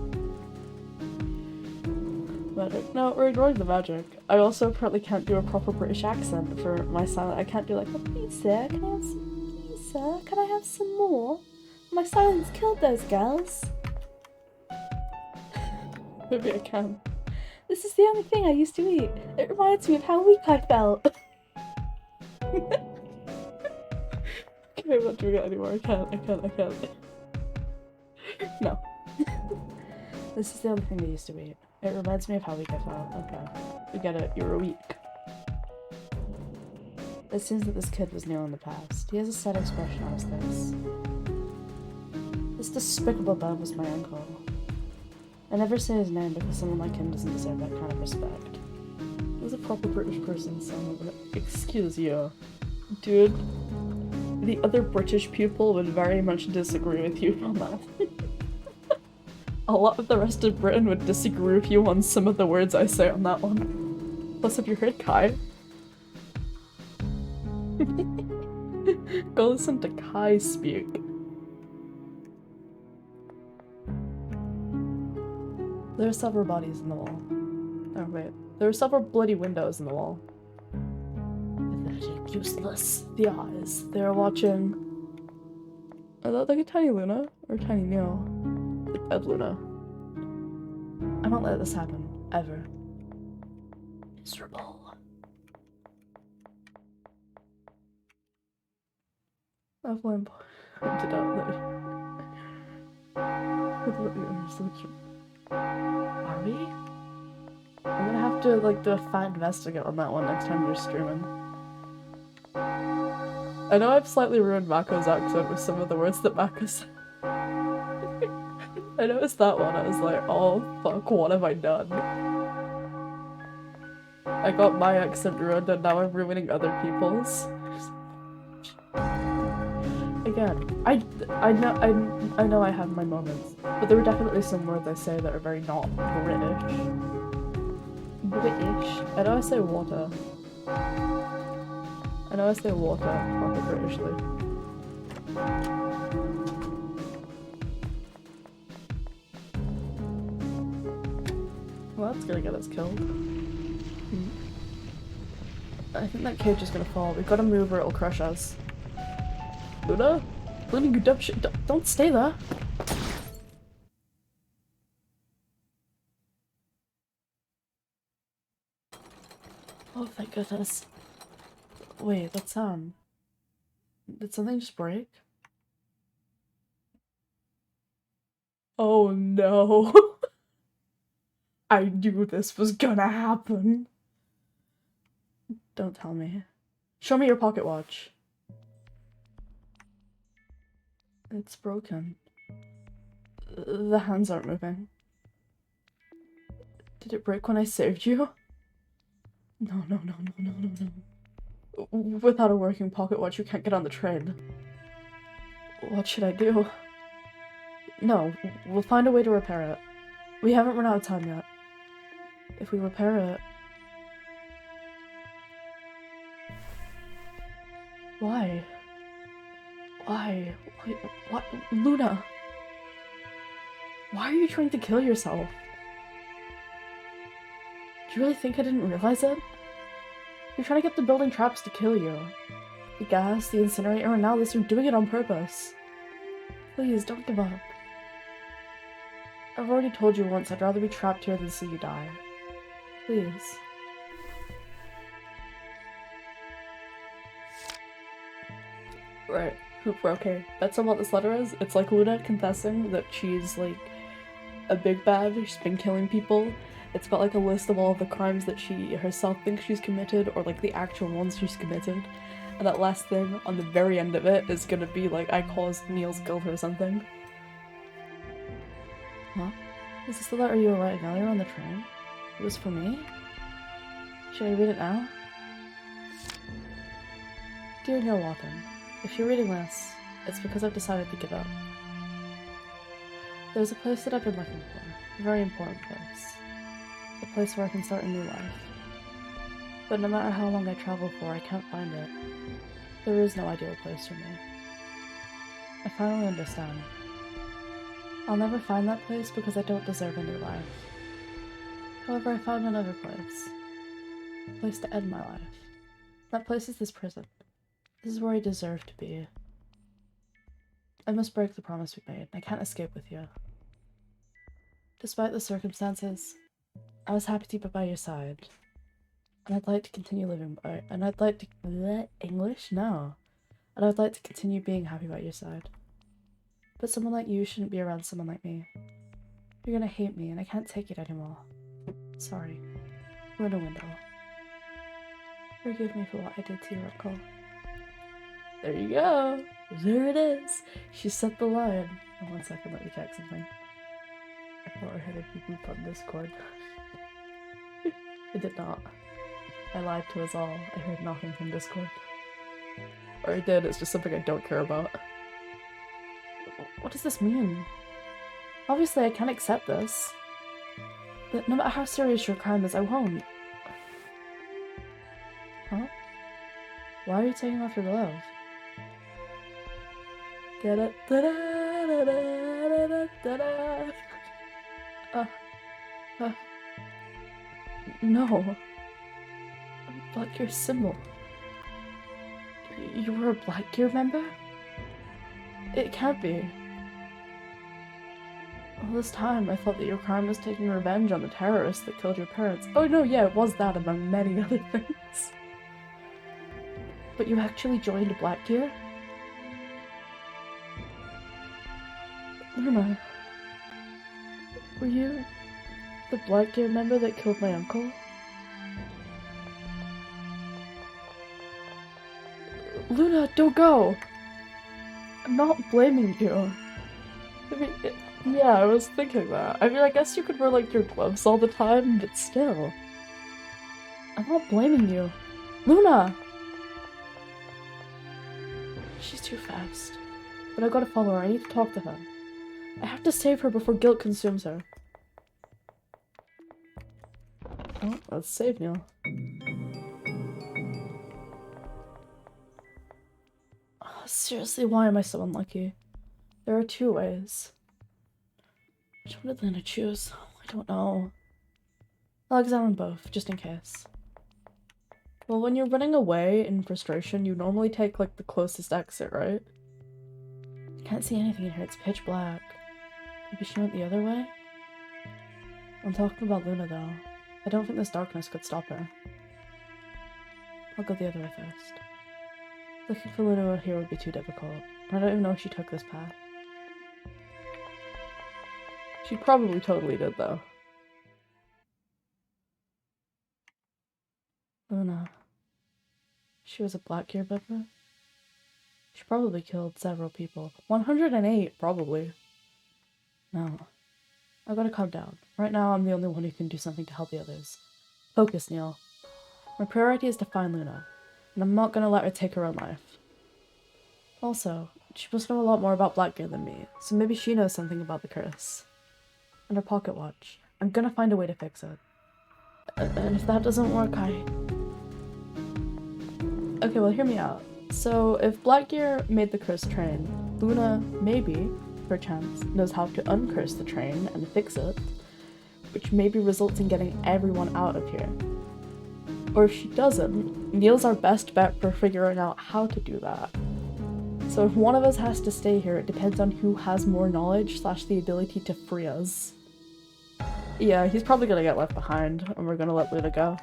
magic. No, we're ignoring the magic. I also apparently can't do a proper British accent for my silent. I can't do like, oh, please sir, can I have some, please sir, can I have some more? My silence killed those girls. Maybe I can. This is the only thing I used to eat. It reminds me of how weak I felt. Okay, I'm not doing it anymore. I can't. No. This is the only thing I used to eat. It reminds me of how weak I felt. Okay. We get it. You were weak. It seems that this kid was Neil in the past. He has a sad expression on his face. This despicable bum was my uncle. I never say his name because someone like him doesn't deserve that kind of respect. He was a proper British person, so I'm gonna excuse you. Dude, the other British people would very much disagree with you on that. A lot of the rest of Britain would disagree with you on some of the words I say on that one. Plus, have you heard Kai? Go listen to Kai speak. There are several bodies in the wall. Oh wait, there are several bloody windows in the wall. Pathetic, useless. The eyes. They are watching. Are that like a tiny Luna or a tiny Neil? The dead Luna. I won't let this happen ever. Miserable. Evelyn pointed out that are we? I'm gonna have to like do a fat investigate on that one next time you're streaming. I know I've slightly ruined Mako's accent with some of the words that Mako said. I noticed that one, I was like, oh fuck, what have I done? I got my accent ruined and now I'm ruining other people's. Again, I know I have my moments, but there are definitely some words I say that are very not British. I know I say water. I know I say water proper Britishly. Well, that's gonna get us killed. I think that cage is gonna fall. We've gotta move or it'll crush us. Luna? Luna, you dumb shit. Don't stay there. Oh, thank goodness. Wait, that sound. Did something just break? Oh no. I knew this was gonna happen. Don't tell me. Show me your pocket watch. It's broken. The hands aren't moving. Did it break when I saved you? No. Without a working pocket watch, you can't get on the train. What should I do? No, we'll find a way to repair it. We haven't run out of time yet. If we repair it... Why? Why? What? Luna! Why are you trying to kill yourself? Do you really think I didn't realize it? You're trying to get the building traps to kill you. The gas, the incinerator, and now this, you're doing it on purpose. Please, don't give up. I've already told you once I'd rather be trapped here than see you die. Please. Right. Hooper, okay. That's not what this letter is. It's like Luna confessing that she's like a big bad, she's been killing people. It's got like a list of all of the crimes that she herself thinks she's committed, or like the actual ones she's committed. And that last thing on the very end of it is gonna be like, I caused Neil's guilt or something. Huh? Is this the letter you were writing earlier on the train? It was for me? Should I read it now? Dear Neil Wathen, if you're reading this, it's because I've decided to give up. There's a place that I've been looking for. A very important place. A place where I can start a new life. But no matter how long I travel for, I can't find it. There is no ideal place for me. I finally understand. I'll never find that place because I don't deserve a new life. However, I found another place. A place to end my life. That place is this prison. This is where I deserve to be. I must break the promise we made. I can't escape with you. Despite the circumstances, I was happy to be by your side. And I'd like to continue living by, and I'd like to, English? No. And I'd like to continue being happy by your side. But someone like you shouldn't be around someone like me. You're gonna hate me, and I can't take it anymore. Sorry. Luna Wendell. Forgive me for what I did to your uncle. There you go. There it is. She set the line. Oh, 1 second, let me check something. I thought I heard a beep boop on Discord. I did not. I lied to us all. I heard nothing from Discord. Or I did, it's just something I don't care about. What does this mean? Obviously I can't accept this. But no matter how serious your crime is, I won't. Huh? Why are you taking off your glove? No. Black Gear symbol. You were a Black Gear member? It can't be. All this time, I thought that your crime was taking revenge on the terrorists that killed your parents. Oh no, yeah, it was that among many other things. But you actually joined Black Gear? Luna, were you the Black Gear member that killed my uncle? Luna, don't go! I'm not blaming you. I mean, yeah, I was thinking that. I mean, I guess you could wear, like, your gloves all the time, but still. I'm not blaming you. Luna! She's too fast. But I gotta follow her. I need to talk to her. I have to save her before guilt consumes her. Oh, let's save Neil. Oh, seriously, why am I so unlucky? There are 2 ways. Which one did Luna choose? I don't know. I'll examine both, just in case. Well, when you're running away in frustration, you normally take, like, the closest exit, right? I can't see anything in here, it's pitch black. Maybe she went the other way? I'm talking about Luna, though. I don't think this darkness could stop her. I'll go the other way first. Looking for Luna out here would be too difficult. I don't even know if she took this path. She probably totally did, though. Luna. She was a Black Gear member? She probably killed several people. 108, probably. No. I gotta calm down. Right now, I'm the only one who can do something to help the others. Focus, Neil. My priority is to find Luna, and I'm not gonna let her take her own life. Also, she must know a lot more about Black Gear than me, so maybe she knows something about the curse. And her pocket watch. I'm gonna find a way to fix it. And if that doesn't work, Okay, well, hear me out. So, if Black Gear made the cursed train, Luna, maybe, perchance, knows how to uncurse the train and fix it, which maybe results in getting everyone out of here. Or if she doesn't, Neil's our best bet for figuring out how to do that. So if one of us has to stay here, it depends on who has more knowledge / the ability to free us. Yeah, he's probably gonna get left behind, and we're gonna let Luna go.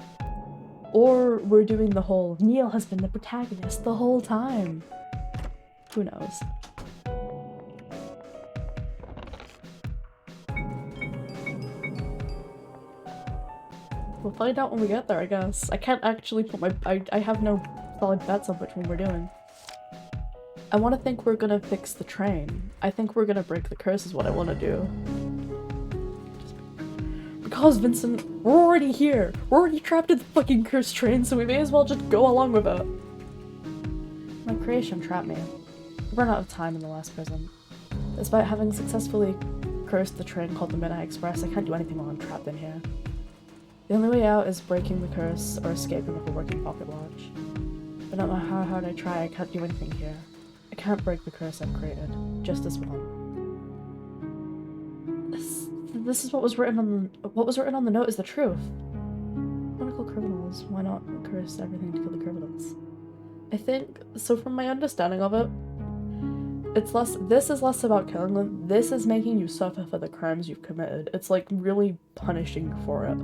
Or we're doing the whole, Neil has been the protagonist the whole time. Who knows? We'll find out when we get there, I guess. I can't actually put my- I have no solid bets on which one we're doing. I want to think we're gonna fix the train. I think we're gonna break the curse is what I want to do. Because, Vincent, we're already here. We're already trapped in the fucking cursed train, so we may as well just go along with it. My creation trapped me. I ran out of time in the last prison. Despite having successfully cursed the train called the Midnight Express, I can't do anything while I'm trapped in here. The only way out is breaking the curse or escaping with a working pocket watch. But no matter how hard I try, I can't do anything here. I can't break the curse I've created. Just this one. This is what was written on the note is the truth. Chronicle criminals. Why not curse everything to kill the criminals? I think, so from my understanding of it, this is less about killing them, this is making you suffer for the crimes you've committed. It's like really punishing you for it.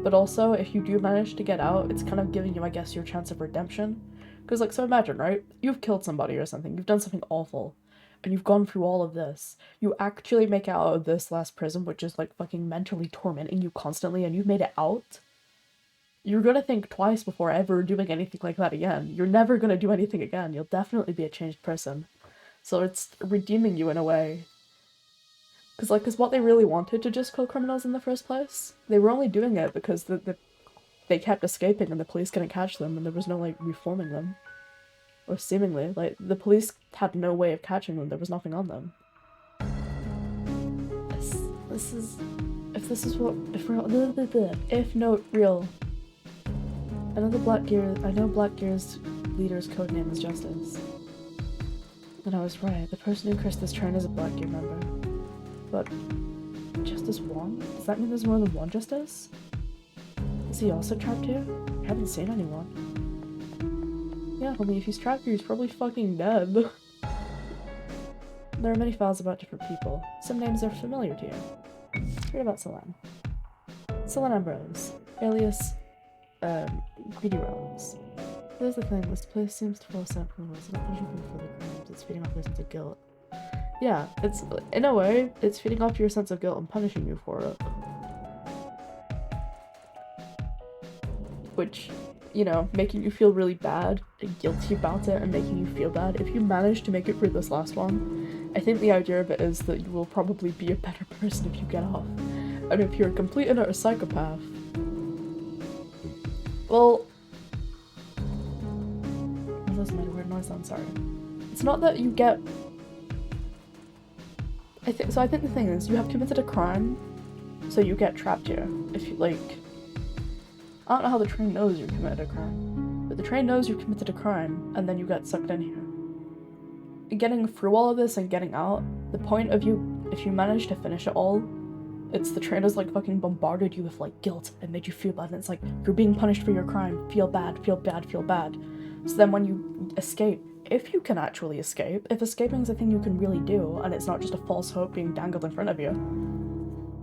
But also, if you do manage to get out, it's kind of giving you, I guess, your chance of redemption. Because, like, so imagine, right? You've killed somebody or something, you've done something awful, and you've gone through all of this. You actually make it out of this last prison, which is, like, fucking mentally tormenting you constantly, and you've made it out. You're gonna think twice before ever doing anything like that again. You're never gonna do anything again. You'll definitely be a changed person. So it's redeeming you in a way. Because what they really wanted to just kill criminals in the first place. They were only doing it because they kept escaping and the police couldn't catch them and there was no, like, reforming them. Or seemingly. Like, the police had no way of catching them. There was nothing on them. This is... If this is what... If no real... I know Blackgear's leader's codename is Justice. And I was right. The person who cursed this train is a Blackgear member. But Justice Wong? Does that mean there's more than one Justice? Is he also trapped here? I haven't seen anyone. Yeah, homie, if he's trapped here, he's probably fucking dead. There are many files about different people. Some names are familiar to you. Read about Selen. Selen Ambrose, alias, Greedy Realms. Here's the thing, this place seems to fall sent from the world, not punishing people for their crimes, it's feeding off their sense of guilt. Yeah, it's, in a way, it's feeding off your sense of guilt and punishing you for it. Which, you know, making you feel really bad and guilty about it and making you feel bad. If you manage to make it through this last one, I think the idea of it is that you will probably be a better person if you get off. And if you're a complete and utter psychopath, well... Oh, that's made a weird noise, I'm sorry. It's not that you get... I think the thing is, you have committed a crime, so you get trapped here. If you, like... I don't know how the train knows you committed a crime, but the train knows you committed a crime, and then you get sucked in here. Getting through all of this and getting out, the point of you, if you manage to finish it all, it's the train has, like, fucking bombarded you with, like, guilt and made you feel bad, and it's like, you're being punished for your crime, feel bad, feel bad, feel bad. So then when you escape, if you can actually escape, if escaping is a thing you can really do, and it's not just a false hope being dangled in front of you,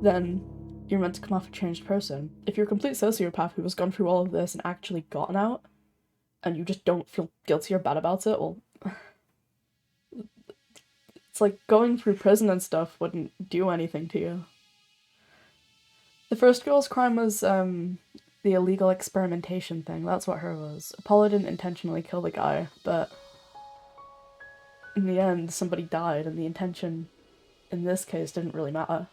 then you're meant to come off a changed person. If you're a complete sociopath who has gone through all of this and actually gotten out, and you just don't feel guilty or bad about it, well... It's like going through prison and stuff wouldn't do anything to you. The first girl's crime was, the illegal experimentation thing. That's what her was. Apollo didn't intentionally kill the guy, but... in the end, somebody died, and the intention, in this case, didn't really matter.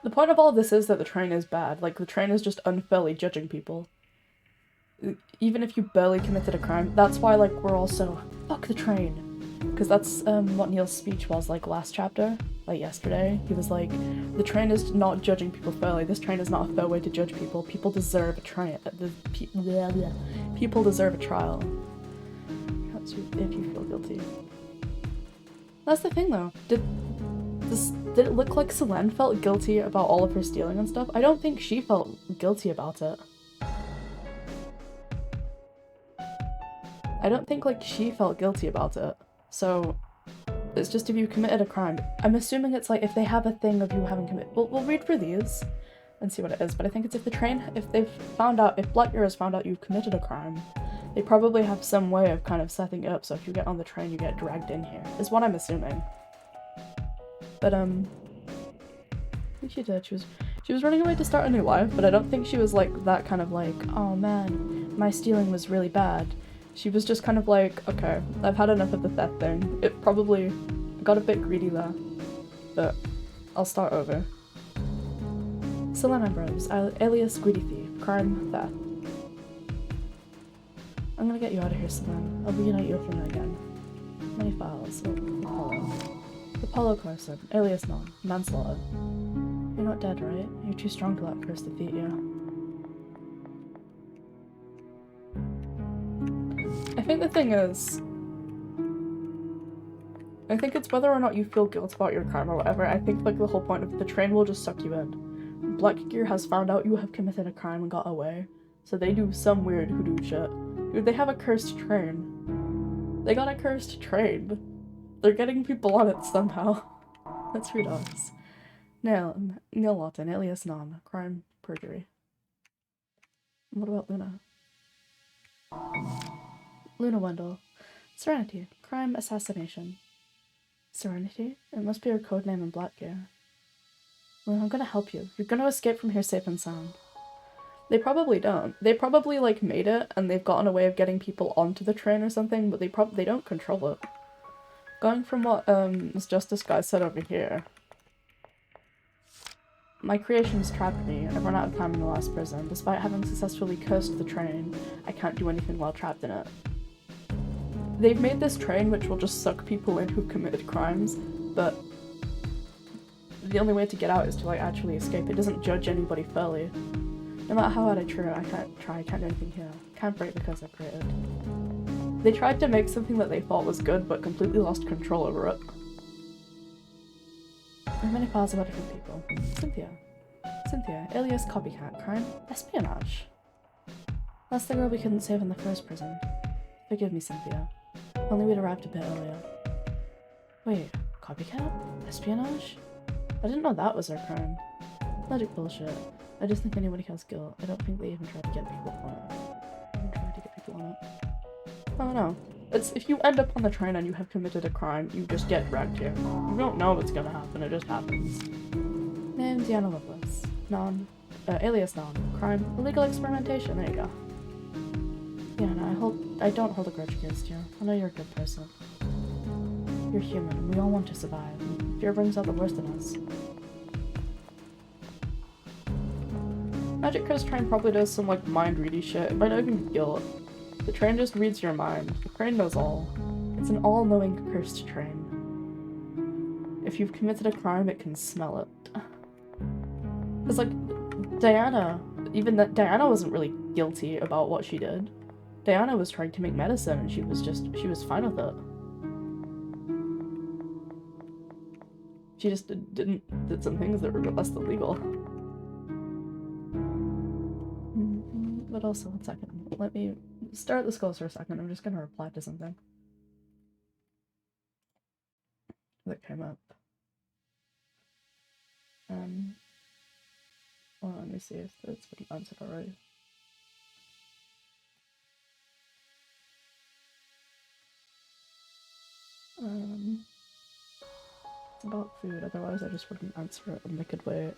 The point of all this is that the train is bad. Like, the train is just unfairly judging people. Even if you barely committed a crime, that's why, like, we're all so, fuck the train. Because that's, what Neil's speech was, like, last chapter, like, yesterday. He was like, the train is not judging people fairly. This train is not a fair way to judge people. People deserve a trial. People deserve a trial. If you feel guilty. That's the thing, though. Did it look like Selen felt guilty about all of her stealing and stuff? I don't think she felt guilty about it. I don't think, like, she felt guilty about it. So, it's just if you committed a crime. I'm assuming it's like if they have a thing of you having committed... We'll read through these and see what it is, but I think it's if Blackgear has found out you've committed a crime, they probably have some way of kind of setting it up so if you get on the train you get dragged in here, is what I'm assuming. But, I think she did. She was running away to start a new life, but I don't think she was like that kind of like, oh man, my stealing was really bad. She was just kind of like, okay, I've had enough of the theft thing. It probably got a bit greedy there, but I'll start over. Selen Ambrose, alias Greedy Thief, crime, theft. I'm gonna get you out of here, Selen. I'll reunite you with me again. Many files. Apollo. Apollo Carson, alias Non, manslaughter. You're not dead, right? You're too strong to let Curse defeat you. I think the thing is, I think it's whether or not you feel guilt about your crime or whatever. I think, like, the whole point of the train will just suck you in. Blackgear has found out you have committed a crime and got away, so they do some weird hoodoo shit. Dude, they have a cursed train. They got a cursed train. They're getting people on it somehow. That's three dogs. Neil Lawton, alias Non. Crime, perjury. What about Luna? Luna Wendell. Serenity. Crime, assassination. Serenity? It must be her codename in Blackgear. Well, I'm gonna help you. You're gonna escape from here safe and sound. They probably don't. They probably, like, made it, and they've gotten a way of getting people onto the train or something, but they don't control it. Going from what, this Justice guy said over here. My creations trapped me. I've run out of time in the last prison. Despite having successfully cursed the train, I can't do anything while trapped in it. They've made this train which will just suck people in who've committed crimes, but the only way to get out is to, like, actually escape. It doesn't judge anybody fairly. No matter how hard I try, I can't do anything here. Can't break the curse I've created. They tried to make something that they thought was good, but completely lost control over it. There are many files about different people. Cynthia, alias Copycat. Crime, espionage. That's the girl we couldn't save in the first prison. Forgive me, Cynthia. Only we'd arrived a bit earlier. Wait, Copycat? Espionage? I didn't know that was our crime. Logic bullshit. I just think anybody has guilt. I don't think they even tried to get people on it. Oh no. It's if you end up on the train and you have committed a crime, you just get dragged here. You don't know what's gonna happen, it just happens. Name Deanna Lovelace. Alias Non. Crime, illegal experimentation, there you go. Deanna, I don't hold a grudge against you. I know you're a good person. You're human, we all want to survive. Fear brings out the worst in us. Magic Curse Train probably does some, like, mind-ready shit. It might not even be guilt. The train just reads your mind. The train knows all. It's an all-knowing cursed train. If you've committed a crime, it can smell it. It's like, Diana wasn't really guilty about what she did. Diana was trying to make medicine, and she was fine with it. She just did some things that were less than legal. But also, 1 second. Let me start the skulls for a second. I'm just gonna reply to something that came up. Well, let me see if that's been answered already. It's about food, otherwise I just wouldn't answer it and they could wait.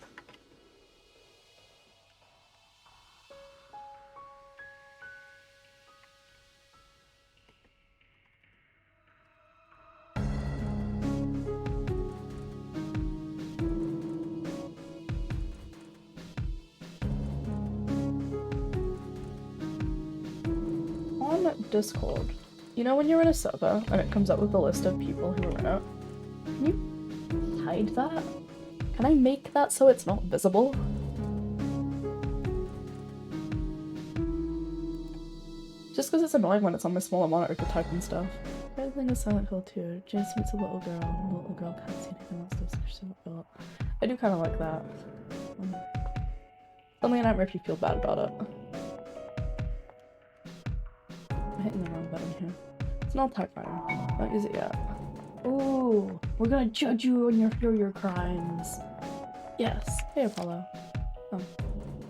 On Discord, you know when you're in a server and it comes up with a list of people who are in it? Can you hide that? Can I make that so it's not visible? Just because it's annoying when it's on my smaller monitor to type and stuff. Everything is Silent Hill 2. James meets a little girl, and the little girl can't see anything else to search so Philip. I do kind of like that. Only a nightmare if you feel bad about it. I'm hitting the wrong button here. It's not typewriter. Don't use it yet. Ooh, we're gonna judge you on your crimes. Yes. Hey, Apollo.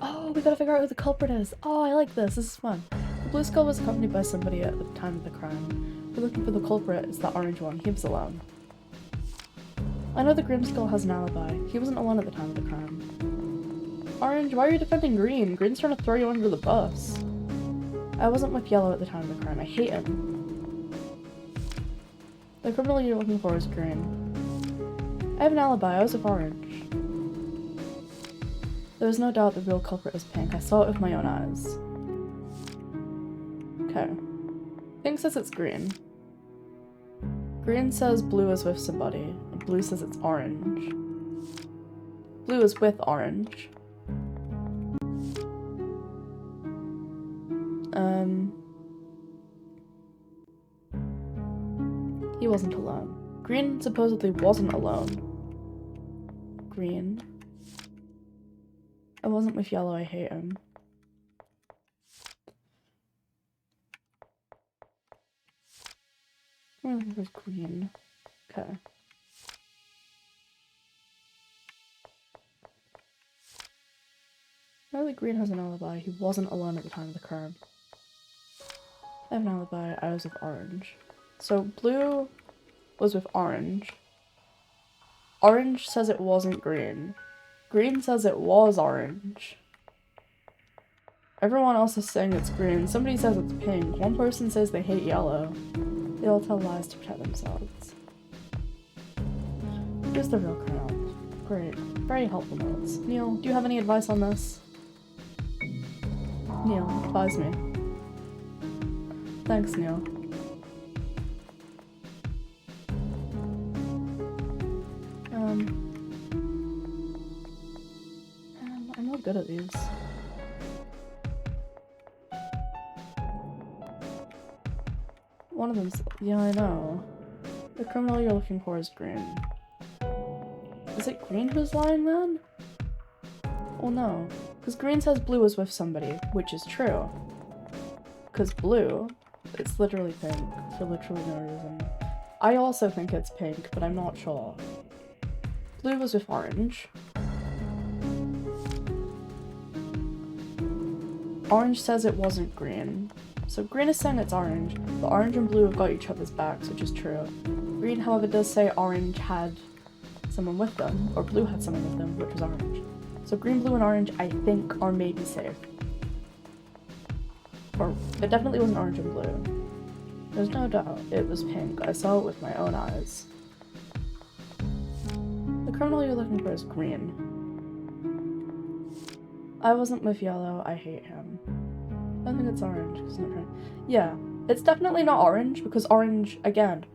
Oh, we gotta figure out who the culprit is. Oh, I like this. This is fun. The blue skull was accompanied by somebody at the time of the crime. We're looking for the culprit. It's the orange one. He was alone. I know the green skull has an alibi. He wasn't alone at the time of the crime. Orange, why are you defending green? Green's trying to throw you under the bus. I wasn't with yellow at the time of the crime. I hate him. The criminal you're looking for is green. I have an alibi. I was with orange. There was no doubt the real culprit was pink. I saw it with my own eyes. Okay. Pink says it's green. Green says blue is with somebody. And blue says it's orange. Blue is with orange. He wasn't alone. Green supposedly wasn't alone. Green. I wasn't with yellow, I hate him. I'm looking for green. Okay. Now that Green has an alibi, he wasn't alone at the time of the crime. I have an alibi, I was with Orange. So Blue was with Orange. Orange says it wasn't Green. Green says it was Orange. Everyone else is saying it's green. Somebody says it's pink. One person says they hate yellow. They all tell lies to protect themselves. Who's the real criminal? Great. Very helpful notes. Neil, do you have any advice on this? Neil, advise me. Thanks, Neil. I'm not good at these. One of them's... yeah, I know. The criminal you're looking for is Green. Is it Green who's lying then? Well, no. Because Green says Blue was with somebody, which is true. Because Blue, it's literally pink, for literally no reason. I also think it's pink, but I'm not sure. Blue was with Orange. Orange says it wasn't Green. So Green is saying it's Orange, but Orange and Blue have got each other's backs, which is true. Green, however, does say Orange had someone with them, or Blue had someone with them, which was Orange. So Green, Blue, and Orange, I think, are maybe safe. Or, it definitely wasn't Orange and Blue. There's no doubt it was pink. I saw it with my own eyes. The criminal you're looking for is Green. I wasn't with Yellow, I hate him. I don't think it's Orange, because it's not Green. Yeah, it's definitely not Orange, because Orange, again,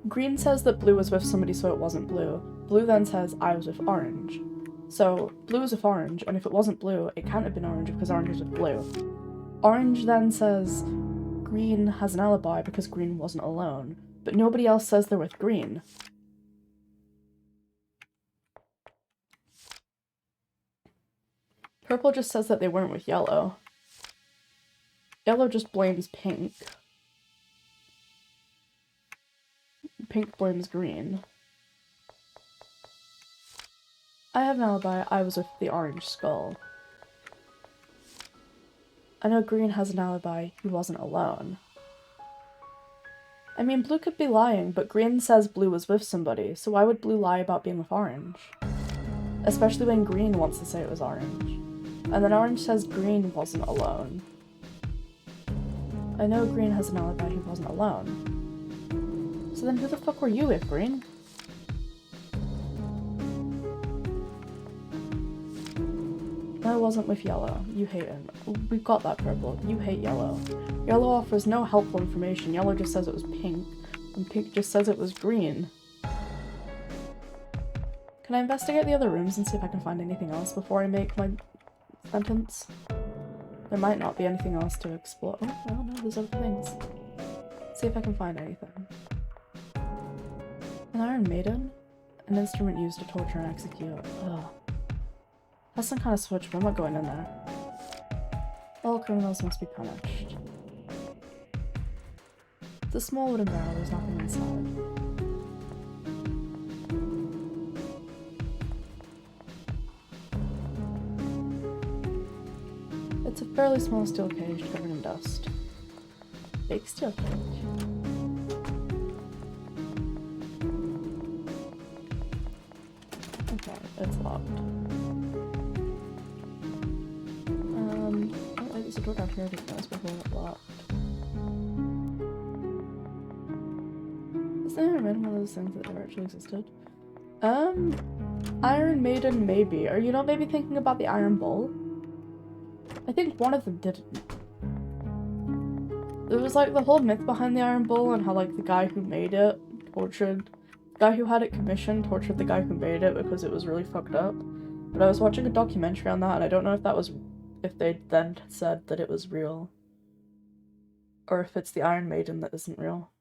Green says that Blue was with somebody, so it wasn't Blue. Blue then says, I was with Orange. So, Blue was with Orange, and if it wasn't Blue, it can't have been Orange because Orange was with Blue. Orange then says Green has an alibi because Green wasn't alone, but nobody else says they're with Green. Purple just says that they weren't with Yellow. Yellow just blames Pink. Pink blames Green. I have an alibi, I was with the Orange Skull. I know Green has an alibi, he wasn't alone. I mean, Blue could be lying, but Green says Blue was with somebody, so why would Blue lie about being with Orange? Especially when Green wants to say it was Orange. And then Orange says Green wasn't alone. I know Green has an alibi, he wasn't alone. So then who the fuck were you with, Green? I wasn't with Yellow. You hate him. We've got that, Purple. You hate Yellow. Yellow offers no helpful information. Yellow just says it was pink, and Pink just says it was green. Can I investigate the other rooms and see if I can find anything else before I make my sentence? There might not be anything else to explore. Oh, well, no, there's other things. Let's see if I can find anything. An Iron Maiden? An instrument used to torture and execute. Ugh. That's some kind of switch, but I'm not going in there. All criminals must be punished. It's a small wooden barrel, there's nothing inside. It's a fairly small steel cage covered in dust. Big steel cage. Okay, it's locked. Oh, there's a door down here I didn't notice before it locked. Is Iron Maiden one of those things that ever actually existed? Iron Maiden maybe. Are you not maybe thinking about the Iron Bull? I think one of them didn't. There was like the whole myth behind the Iron Bull and how like the guy who made it tortured, the guy who had it commissioned tortured the guy who made it because it was really fucked up. But I was watching a documentary on that and I don't know if that was, if they then said that it was real. Or if it's the Iron Maiden that isn't real.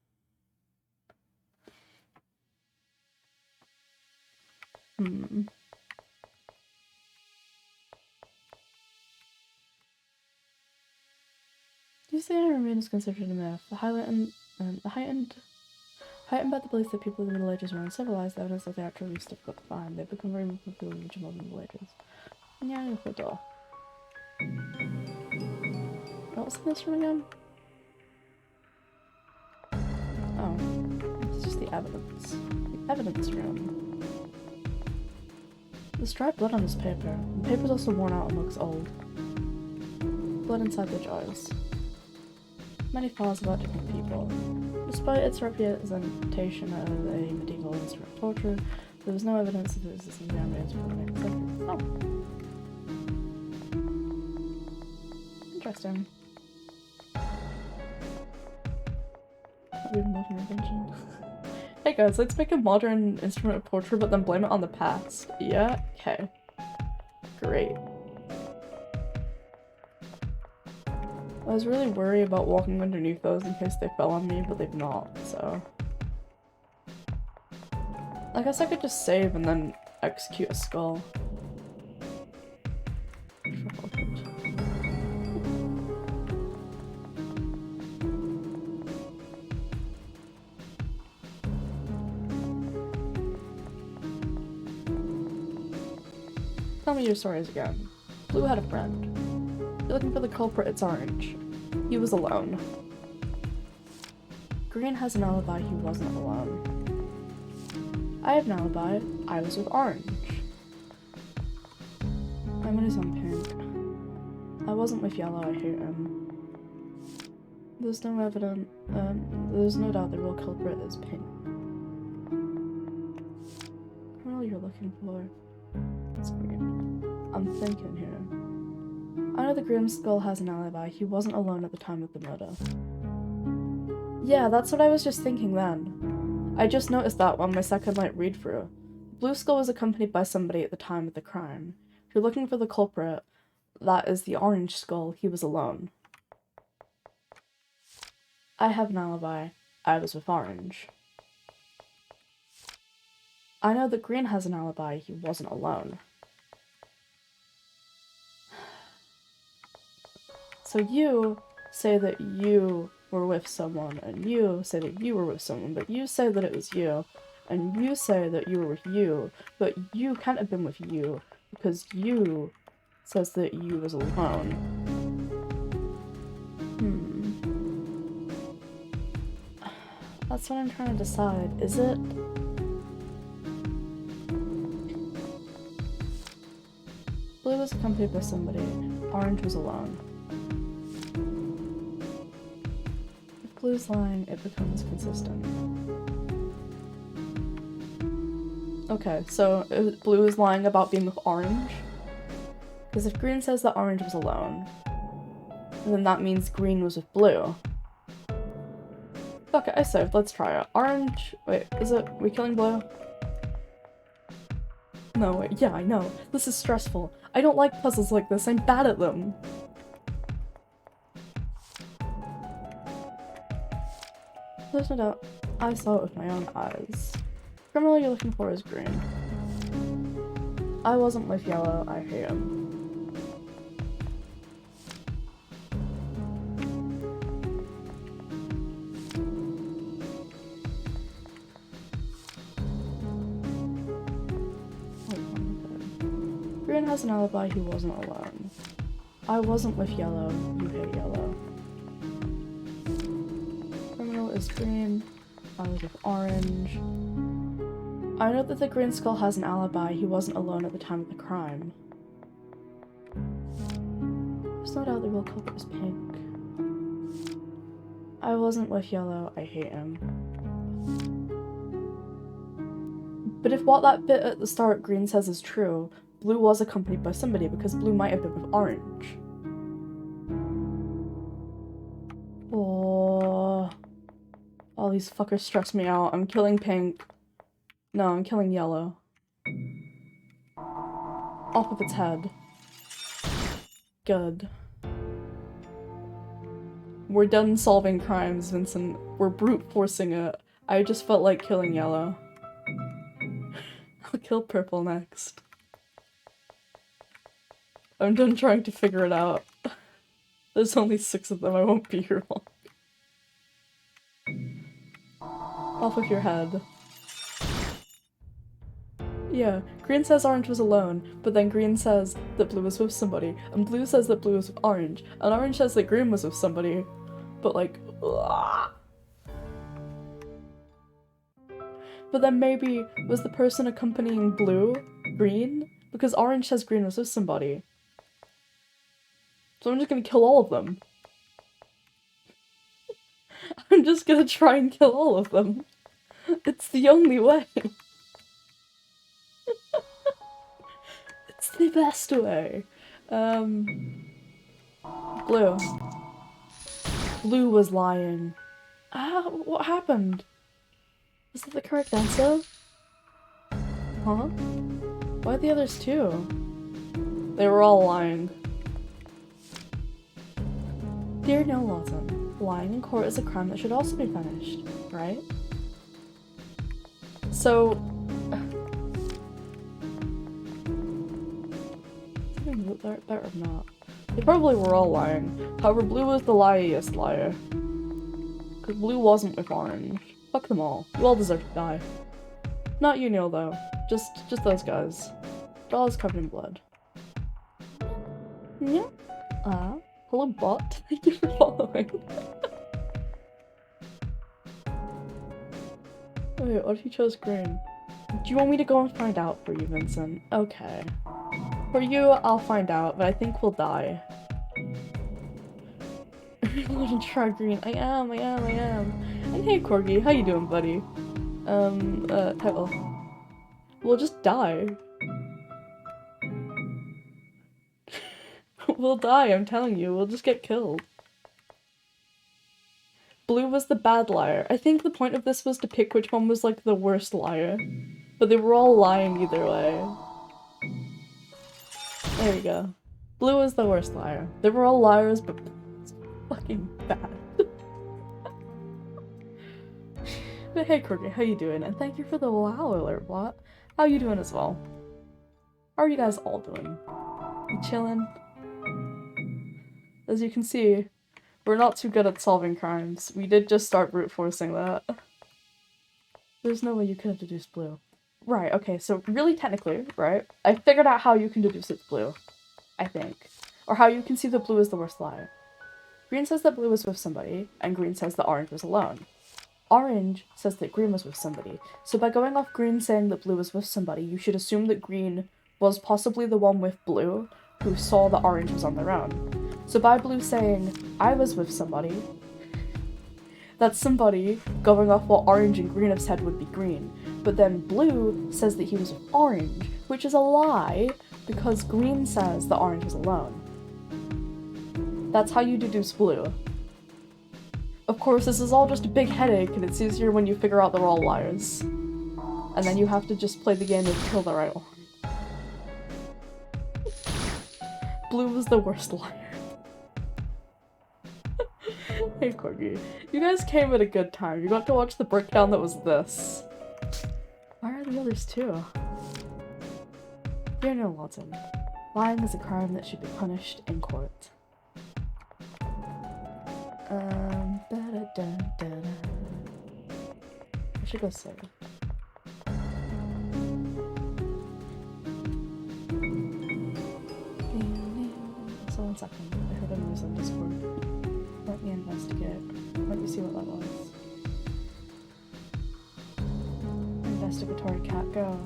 You say Iron Maiden is considered a myth. The heightened Heightened by the belief that people in the Middle Ages were uncivilized, the evidence that they actually is difficult to find. They become very popular in the Middle Ages. Yeah, you could do. What was this room again? Oh, it's just the evidence. The evidence room. There's dried blood on this paper. The paper's also worn out and looks old. Blood inside the jars. Many files about different people. Despite its representation of a medieval instrument of torture, there was no evidence of its existence in the Americans before the 19th century. Oh. Interesting. That'd be a modern invention. Hey guys, let's make a modern instrument of torture but then blame it on the past. Yeah? Okay. Great. I was really worried about walking underneath those in case they fell on me, but they've not, so... I guess I could just save and then execute a skull. Tell me your stories again. Blue had a friend. You're looking for the culprit, it's Orange. He was alone. Green has an alibi, he wasn't alone. I have an alibi, I was with Orange. Emily's on Pink. I wasn't with Yellow, I hate him. There's no evidence, there's no doubt the real culprit is Pink. What are you looking for? It's Green. I'm thinking here. I know the Grim Skull has an alibi. He wasn't alone at the time of the murder. Yeah, that's what I was just thinking then. I just noticed that on my second light read through. Blue Skull was accompanied by somebody at the time of the crime. If you're looking for the culprit, that is the Orange Skull. He was alone. I have an alibi. I was with Orange. I know that Green has an alibi. He wasn't alone. So you say that you were with someone, and you say that you were with someone, but you say that it was you, and you say that you were with you, but you can't have been with you, because you says that you was alone. That's what I'm trying to decide. Is it? Blue was accompanied by somebody. Orange was alone. If Blue's lying, it becomes consistent. Okay, so Blue is lying about being with Orange? Because if Green says that Orange was alone, then that means Green was with Blue. Okay, I saved. Let's try it. Orange... Wait, is it... we killing Blue? No, wait. Yeah, I know. This is stressful. I don't like puzzles like this. I'm bad at them. There's no doubt. I saw it with my own eyes. The criminal you're looking for is Green. I wasn't with Yellow. I hate him. Green has an alibi, he wasn't alone. I wasn't with Yellow, you hate Yellow. Criminal is Green, I was with Orange. I know that the Green Skull has an alibi, he wasn't alone at the time of the crime. There's no doubt the real culprit is Pink. I wasn't with Yellow, I hate him. But if what that bit at the start Green says is true, Blue was accompanied by somebody because Blue might have been with Orange. Oh, all these fuckers stress me out. I'm killing Pink. No, I'm killing Yellow. Off of its head. Good. We're done solving crimes, Vincent. We're brute forcing it. I just felt like killing Yellow. I'll kill Purple next. I'm done trying to figure it out. There's only 6 of them, I won't be here long. Off of your head. Yeah, green says orange was alone, but then green says that blue was with somebody, and blue says that blue was with orange, and orange says that green was with somebody, but like, ugh. But then maybe was the person accompanying blue green? Because orange says green was with somebody. So I'm just gonna kill all of them. I'm just gonna try and kill all of them. It's the only way. It's the best way. Blue. Blue was lying. Ah, what happened? Is that the correct answer? Huh? Why are the others too? They were all lying. Dear Neil Lawton, lying in court is a crime that should also be punished, right? So... Better or not. They probably were all lying. However, blue was the liest liar. Because blue wasn't with orange. Fuck them all. You all deserve to die. Not you, Neil, though. Just those guys. Doll is covered in blood. Yeah. Hello bot. Thank you for following. Wait, what if you chose green? Do you want me to go and find out for you, Vincent? Okay. For you, I'll find out, but I think we'll die. I'm gonna try green. I am. And hey, Corgi, how you doing, buddy? Title. We'll just die. We'll die, I'm telling you. We'll just get killed. Blue was the bad liar. I think the point of this was to pick which one was, like, the worst liar. But they were all lying either way. There you go. Blue is the worst liar. They were all liars, but it's fucking bad. But hey, Corgi, how you doing? And thank you for the WoW alert, bot. How you doing as well? How are you guys all doing? You chilling? As you can see, we're not too good at solving crimes. We did just start brute forcing that. There's no way you could have deduced blue. Right, okay, so really technically, right, I figured out how you can deduce it's blue. I think. Or how you can see that blue is the worst liar. Green says that blue was with somebody, and green says that orange was alone. Orange says that green was with somebody. So by going off green saying that blue was with somebody, you should assume that green was possibly the one with blue who saw that orange was on their own. So by blue saying, I was with somebody, that's somebody going off what orange and green have said would be green. But then blue says that he was with orange, which is a lie, because green says that orange was alone. That's how you deduce blue. Of course, this is all just a big headache, and it's easier when you figure out they're all liars. And then you have to just play the game and kill the right one. Blue was the worst liar. Hey Corgi, you guys came at a good time. You got to watch the breakdown that was this. Why are the others too? Dear Neil Lawton, lying is a crime that should be punished in court. I should go save. So 1 second, I heard a noise on Discord. Let me investigate. Let me see what that was. Investigatory cat, go.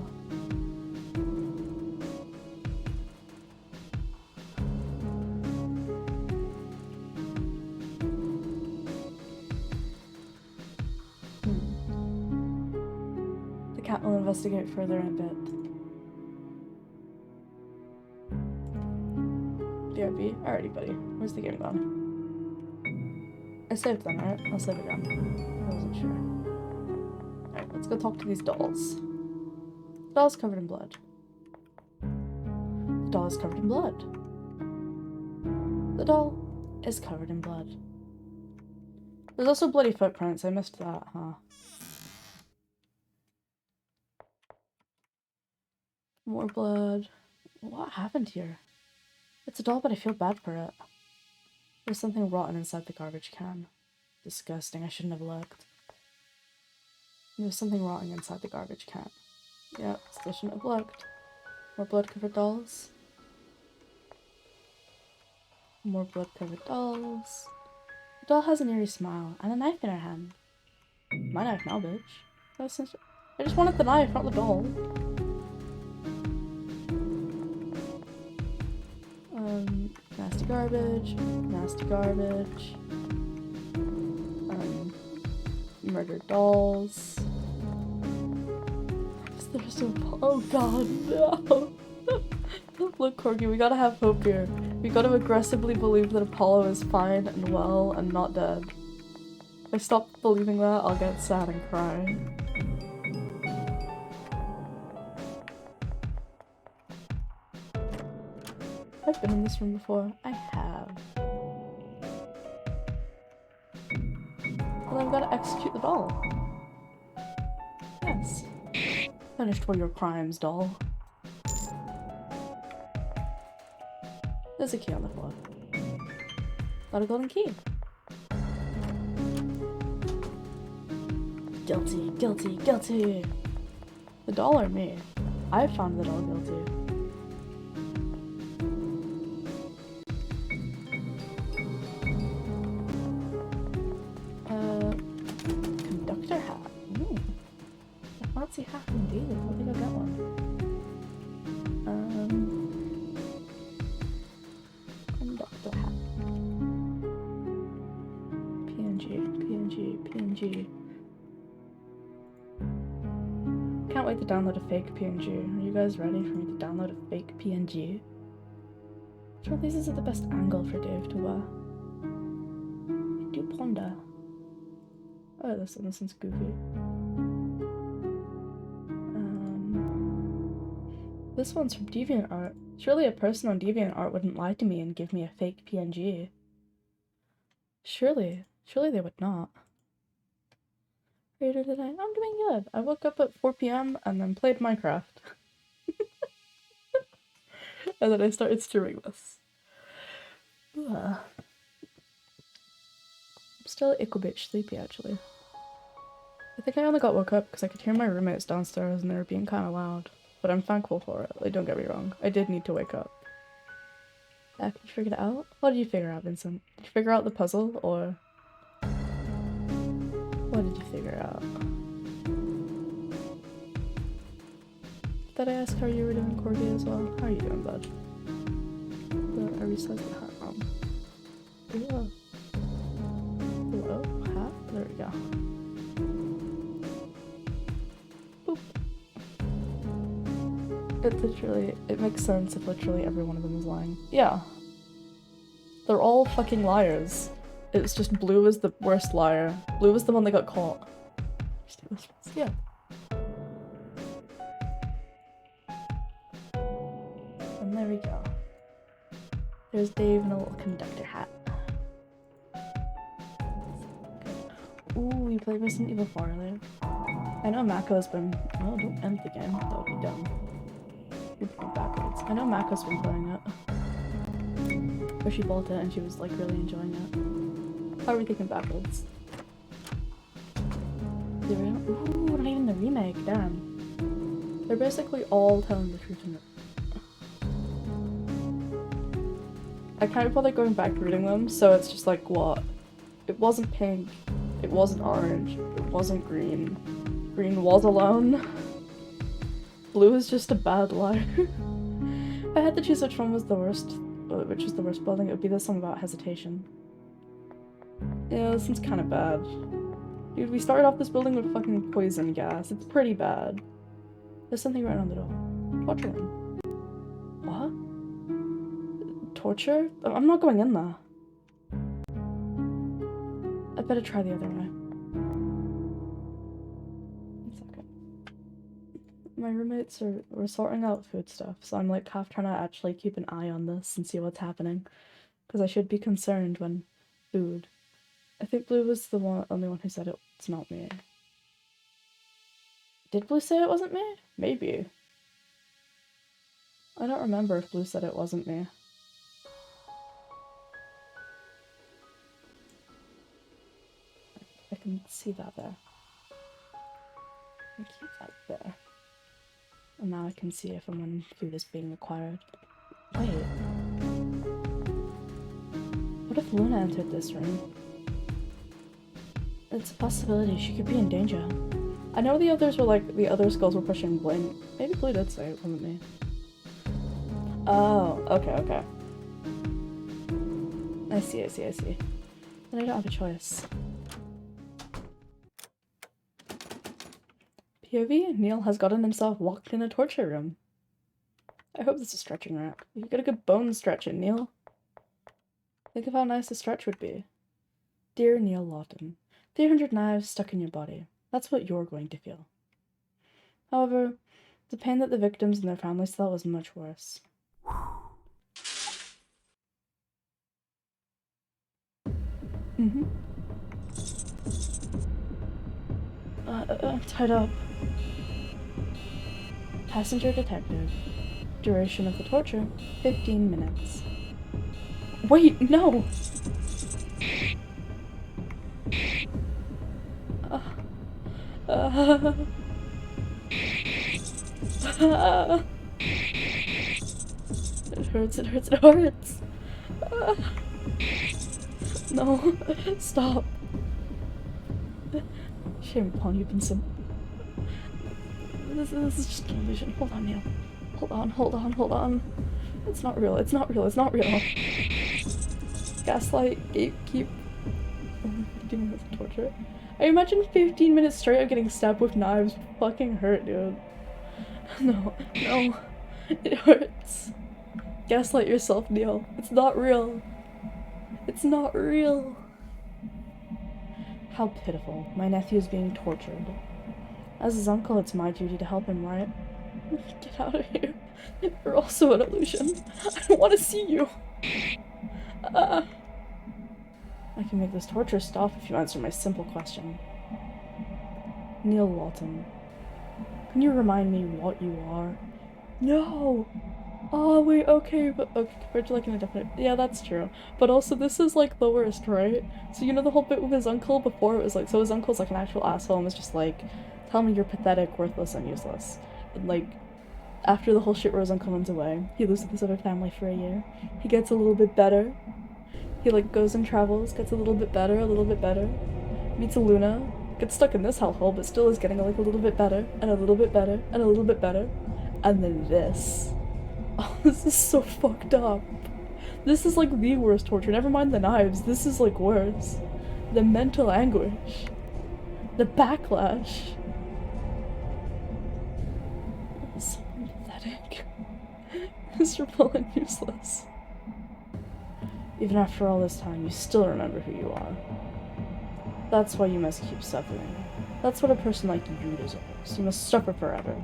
The cat will investigate further in a bit. BRB? Alrighty, buddy. Where's the game gone? I saved them, right? I'll save again. I wasn't sure. Alright, let's go talk to these dolls. The doll is covered in blood. The doll is covered in blood. The doll is covered in blood. There's also bloody footprints. I missed that, huh? More blood. What happened here? It's a doll, but I feel bad for it. There's something rotten inside the garbage can. Disgusting. I shouldn't have looked. There's something rotting inside the garbage can. Yeah, still shouldn't have looked. More blood-covered dolls. More blood-covered dolls. The doll has an eerie smile and a knife in her hand. My knife now, bitch. I just wanted the knife, not the doll. Nasty garbage. Nasty garbage. Murdered dolls. There's so. Oh god, no! Look, Corgi, we gotta have hope here. We gotta aggressively believe that Apollo is fine and well and not dead. If I stop believing that, I'll get sad and cry. I've been in this room before. I have. Well, I've gotta execute the doll. Yes. Finished for your crimes, doll. There's a key on the floor. Got a golden key. Guilty, guilty, guilty. The doll or me? I found the doll guilty. Conductor hat. Ooh. A fancy hat indeed. I think I'll get one. Conductor hat. PNG. Can't wait to download a fake PNG. Are you guys ready for me to download a fake PNG? Which one of these is the best angle for Dave to wear? I do ponder. Oh, this one's goofy. This one's from DeviantArt. Surely a person on DeviantArt wouldn't lie to me and give me a fake PNG. Surely they would not. Later today, I'm doing good. I woke up at 4 p.m. and then played Minecraft. And then I started streaming this. I'm still a bit sleepy, actually. I think I only got woke up because I could hear my roommates downstairs and they were being kind of loud. But I'm thankful for it. Like, don't get me wrong. I did need to wake up. Did you figure it out? What did you figure out, Vincent? Did you figure out the puzzle, or... what did you figure out? Did I ask how you were doing, Corgi, as well? How are you doing, bud? I resized the hat wrong. Hello? Hat? There we go. Boop. It makes sense if literally every one of them is lying. Yeah. They're all fucking liars. It's just Blue is the worst liar. Blue was the one that got caught. Yeah. And there we go. There's Dave in a little conductor hat. Ooh, we played Resident Evil 4 earlier. I know Mako's been... oh, don't end the game. That would be dumb. You'd go backwards. I know Mako's been playing it. But she bought it and she was like really enjoying it. How are we thinking backwards? Ooh, not even the remake, damn. They're basically all telling the truth in it. I can't bother going back reading them, so it's just like, what? It wasn't pink, it wasn't orange, it wasn't green. Green was alone. Blue is just a bad liar. If I had to choose which one was the worst, which is the worst building, it would be this one about hesitation. Yeah, this one's kind of bad. Dude, we started off this building with fucking poison gas. It's pretty bad. There's something right on the door. Torture room. What? Torture? I'm not going in there. I better try the other way. One second. My roommates we're sorting out food stuff, so I'm like half trying to actually keep an eye on this and see what's happening. Because I should be concerned when food. I think Blue was the only one who said it's not me. Did Blue say it wasn't me? Maybe. I don't remember if Blue said it wasn't me. I can see that there. And keep that there. And now I can see if and when food is being acquired. Wait. What if Luna entered this room? It's a possibility she could be in danger. I know the others were like, the other skulls were pushing blame. Maybe Blue did say it wasn't me. Oh, okay. I see. Then I don't have a choice. POV, Neil has gotten himself locked in a torture room. I hope this is a stretching rack. You get a good bone stretching, Neil. Think of how nice a stretch would be. Dear Neil Lawton, 300 knives stuck in your body. That's what you're going to feel. However, the pain that the victims and their families felt was much worse. Tied up. Passenger detective. Duration of the torture, 15 minutes. Wait, no! It hurts. No, stop. Shame upon you, Vincent. This is just an illusion. Hold on, Neil. Hold on. It's not real. Gaslight, gatekeep. Dealing with torture. I imagine 15 minutes straight of getting stabbed with knives fucking hurt, dude. No. It hurts. Gaslight yourself, Neil. It's not real. How pitiful. My nephew is being tortured. As his uncle, it's my duty to help him, right? Get out of here. You're also an illusion. I don't want to see you. I can make this torture stop if you answer my simple question. Neil Lawton. Can you remind me what you are? No! Oh, wait, okay, but okay, compared to like an indefinite. Yeah, that's true. But also, this is like the worst, right? So, you know the whole bit with his uncle before? It was like, so his uncle's like an actual asshole and was just like, tell me you're pathetic, worthless, and useless. And like, after the whole shit where his uncle runs away, he lives with his other family for a year. He gets a little bit better. He like goes and travels, gets a little bit better. Meets a Luna, gets stuck in this hellhole, but still is getting like a little bit better, and a little bit better. And then this. Oh, this is so fucked up. This is like the worst torture. Never mind the knives, this is like worse. The mental anguish. The backlash. So pathetic. Miserable and useless. Even after all this time, you still remember who you are. That's why you must keep suffering. That's what a person like you deserves. You must suffer forever.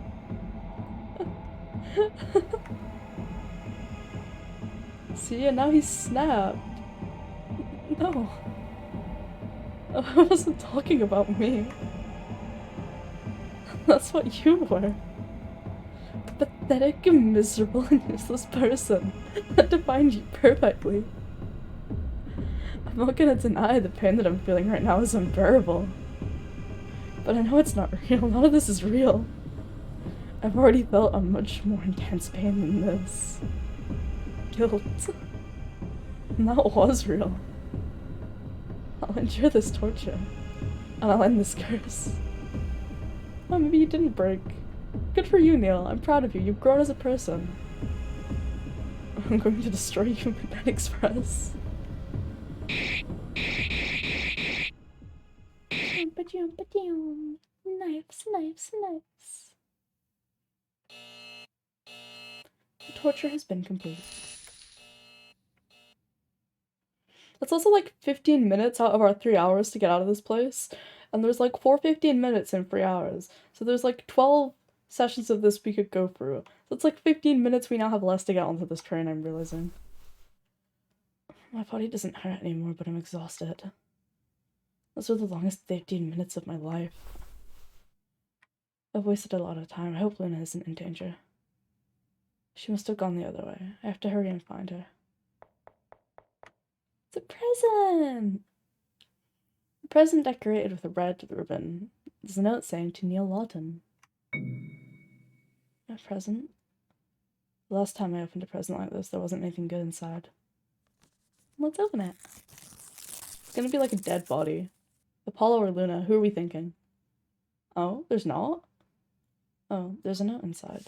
See, and now he's snapped. No. I wasn't talking about me. That's what you were. A pathetic, miserable, and useless person. That defined you perfectly. I'm not gonna deny the pain that I'm feeling right now is unbearable. But I know it's not real. None of this is real. I've already felt a much more intense pain than this. Guilt. And that was real. I'll endure this torture. And I'll end this curse. Oh, maybe you didn't break. Good for you, Neil. I'm proud of you. You've grown as a person. I'm going to destroy you, Midnight Express. Knives. The torture has been complete. That's also like 15 minutes out of our 3 hours to get out of this place. And there's like 15 minutes in 3 hours. So there's like 12 sessions of this we could go through. So it's like 15 minutes we now have less to get onto this train, I'm realizing. My body doesn't hurt anymore, but I'm exhausted. Those were the longest 15 minutes of my life. I've wasted a lot of time. I hope Luna isn't in danger. She must have gone the other way. I have to hurry and find her. It's a present! A present decorated with a red ribbon. There's a note saying to Neil Lawton. a present? The last time I opened a present like this, there wasn't anything good inside. Let's open it. It's gonna be like a dead body. Apollo or Luna, who are we thinking? Oh, there's not? Oh, there's a note inside.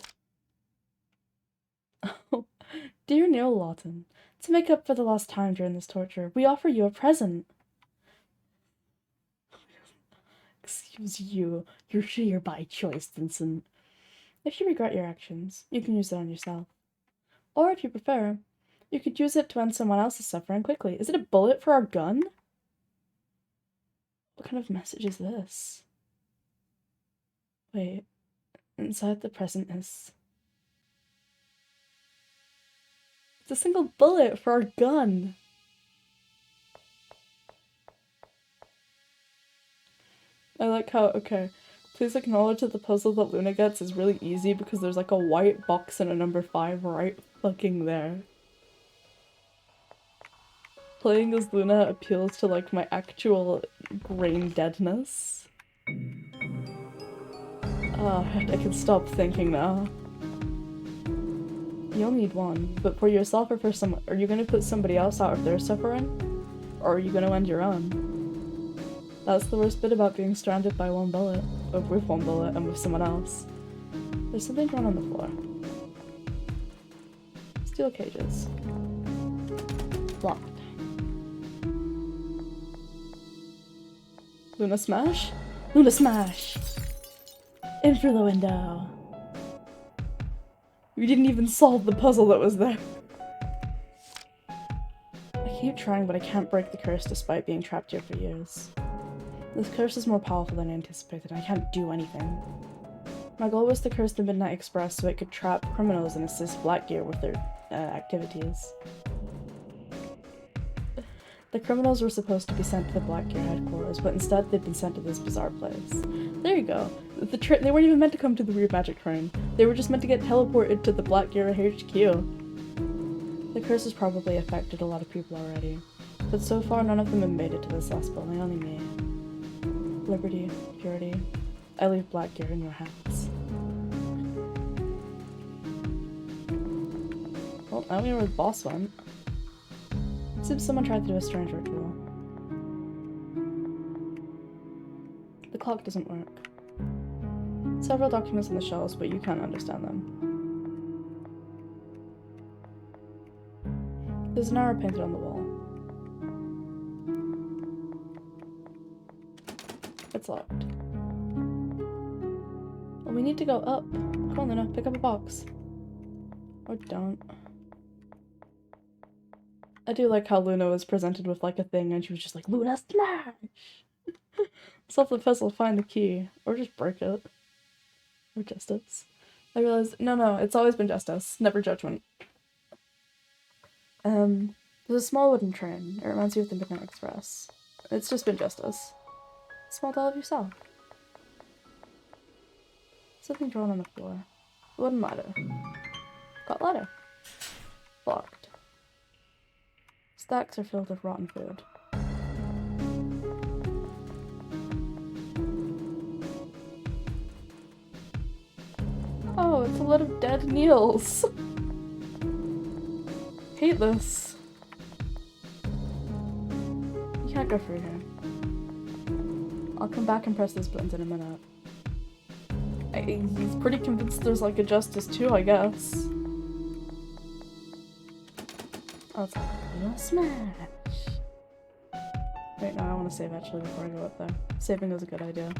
Oh, dear Neil Lawton, to make up for the lost time during this torture, we offer you a present. Excuse you, you're here by choice, Vincent. If you regret your actions, you can use it on yourself. Or if you prefer, you could use it to end someone else's suffering quickly. Is it a bullet for our gun? What kind of message is this? Wait, inside the present is... It's a single bullet for our gun! I like how, okay, please acknowledge that the puzzle that Luna gets is really easy because there's like a white box and a number 5 right fucking there. Playing as Luna appeals to like my actual brain deadness. I can stop thinking now. You'll need one, but for yourself or for someone, are you gonna put somebody else out of their suffering? Or are you gonna end your own? That's the worst bit about being stranded by one bullet, or with one bullet and with someone else. There's something drawn on the floor. Steel cages. Locked. Luna smash? Luna smash! In through the window. We didn't even solve the puzzle that was there. I keep trying, but I can't break the curse despite being trapped here for years. This curse is more powerful than I anticipated, and I can't do anything. My goal was to curse the Midnight Express so it could trap criminals and assist Blackgear with their activities. The criminals were supposed to be sent to the Blackgear headquarters, but instead they've been sent to this bizarre place. There you go. They weren't even meant to come to the Weird Magic Train. They were just meant to get teleported to the Blackgear HQ. The curse has probably affected a lot of people already, but so far none of them have made it to this last building, only me. Liberty, purity, I leave Blackgear in your hands. Well, now we know where the boss went. Seems someone tried to do a strange ritual. The clock doesn't work. Several documents on the shelves, but you can't understand them. There's an arrow painted on the wall. It's locked. Well, we need to go up. Come on, Luna, pick up a box. Or don't. I do like how Luna was presented with like a thing and she was just like, Luna smash! Solve the puzzle, find the key. Or just break it. Or justice. I realized, no, it's always been justice, never judgment. There's a small wooden train. It reminds you of the Midnight Express. It's just been justice. Small doll of yourself. Something drawn on the floor. Wooden ladder. Got ladder. Blocked. Stacks are filled with rotten food. Oh, it's a lot of dead Neils. Hate this. You can't go through here. I'll come back and press those buttons in a minute. He's pretty convinced there's like a justice too, I guess. Oh, it's like a little smash. Wait, no, I want to save actually before I go up there. Saving is a good idea.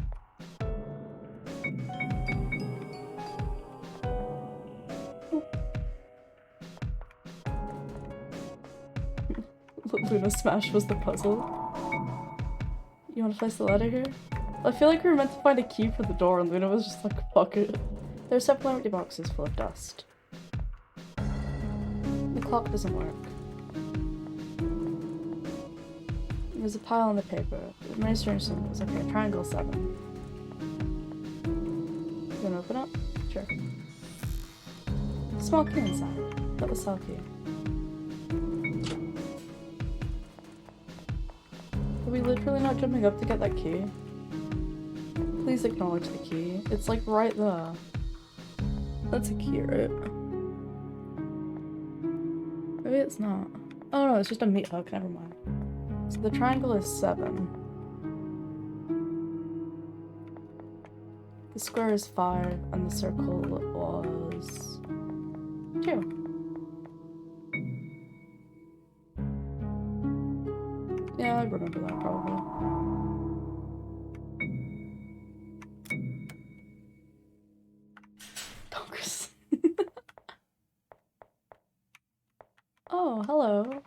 Luna Smash was the puzzle. You want to place the ladder here? I feel like we were meant to find a key for the door and Luna was just like, fuck it. There's several empty boxes full of dust. The clock doesn't work. There's a pile on the paper. There's many strange symbols. Okay, triangle 7. You wanna open it? Sure. Small key inside. That was cell key. Are we literally not jumping up to get that key? Please acknowledge the key. It's like right there. That's a key, right? Maybe it's not. Oh no, it's just a meat hook, never mind. So the triangle is 7. The square is 5, and the circle was 2. Yeah, I remember that probably. Donkers. Oh, hello.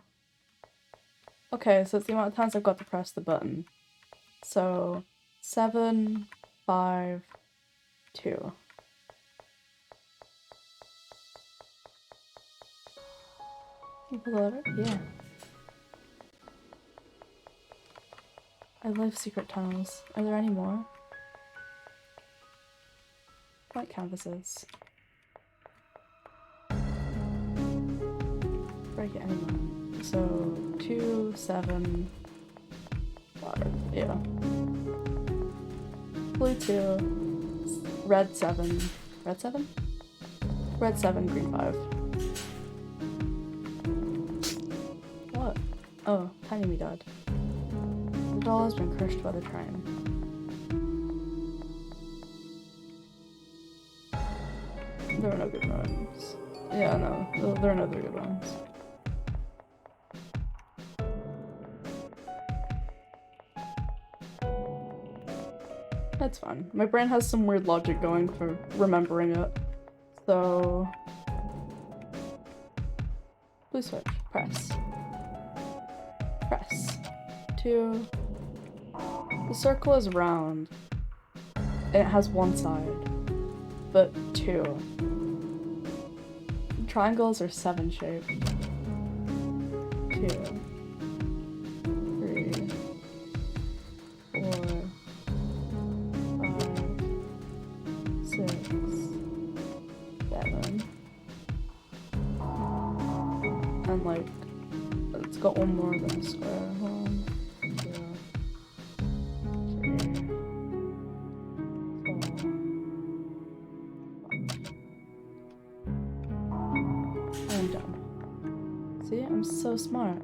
Okay, so it's the amount of times I've got to press the button. So 7, 5, 2. Can you pull the lever? Yeah. I love secret tunnels. Are there any more? Blank canvases. Break it anymore. So 2, 7, 5. Yeah. Blue 2. Red 7. Red 7? Red 7, green 5. What? Oh, Tiny Me died. The doll has been crushed by the train. There are no good ones. Yeah, no. There are no other good ones. That's fine. My brain has some weird logic going for remembering it. So... blue switch. Press. Press. 2. The circle is round. And it has one side. But 2. Triangles are 7 shaped. 2. 3. 4. 5. 6. 7. And like, it's got one more than a square. 1, 2, 3, 4, 5. I'm done. See, I'm so smart.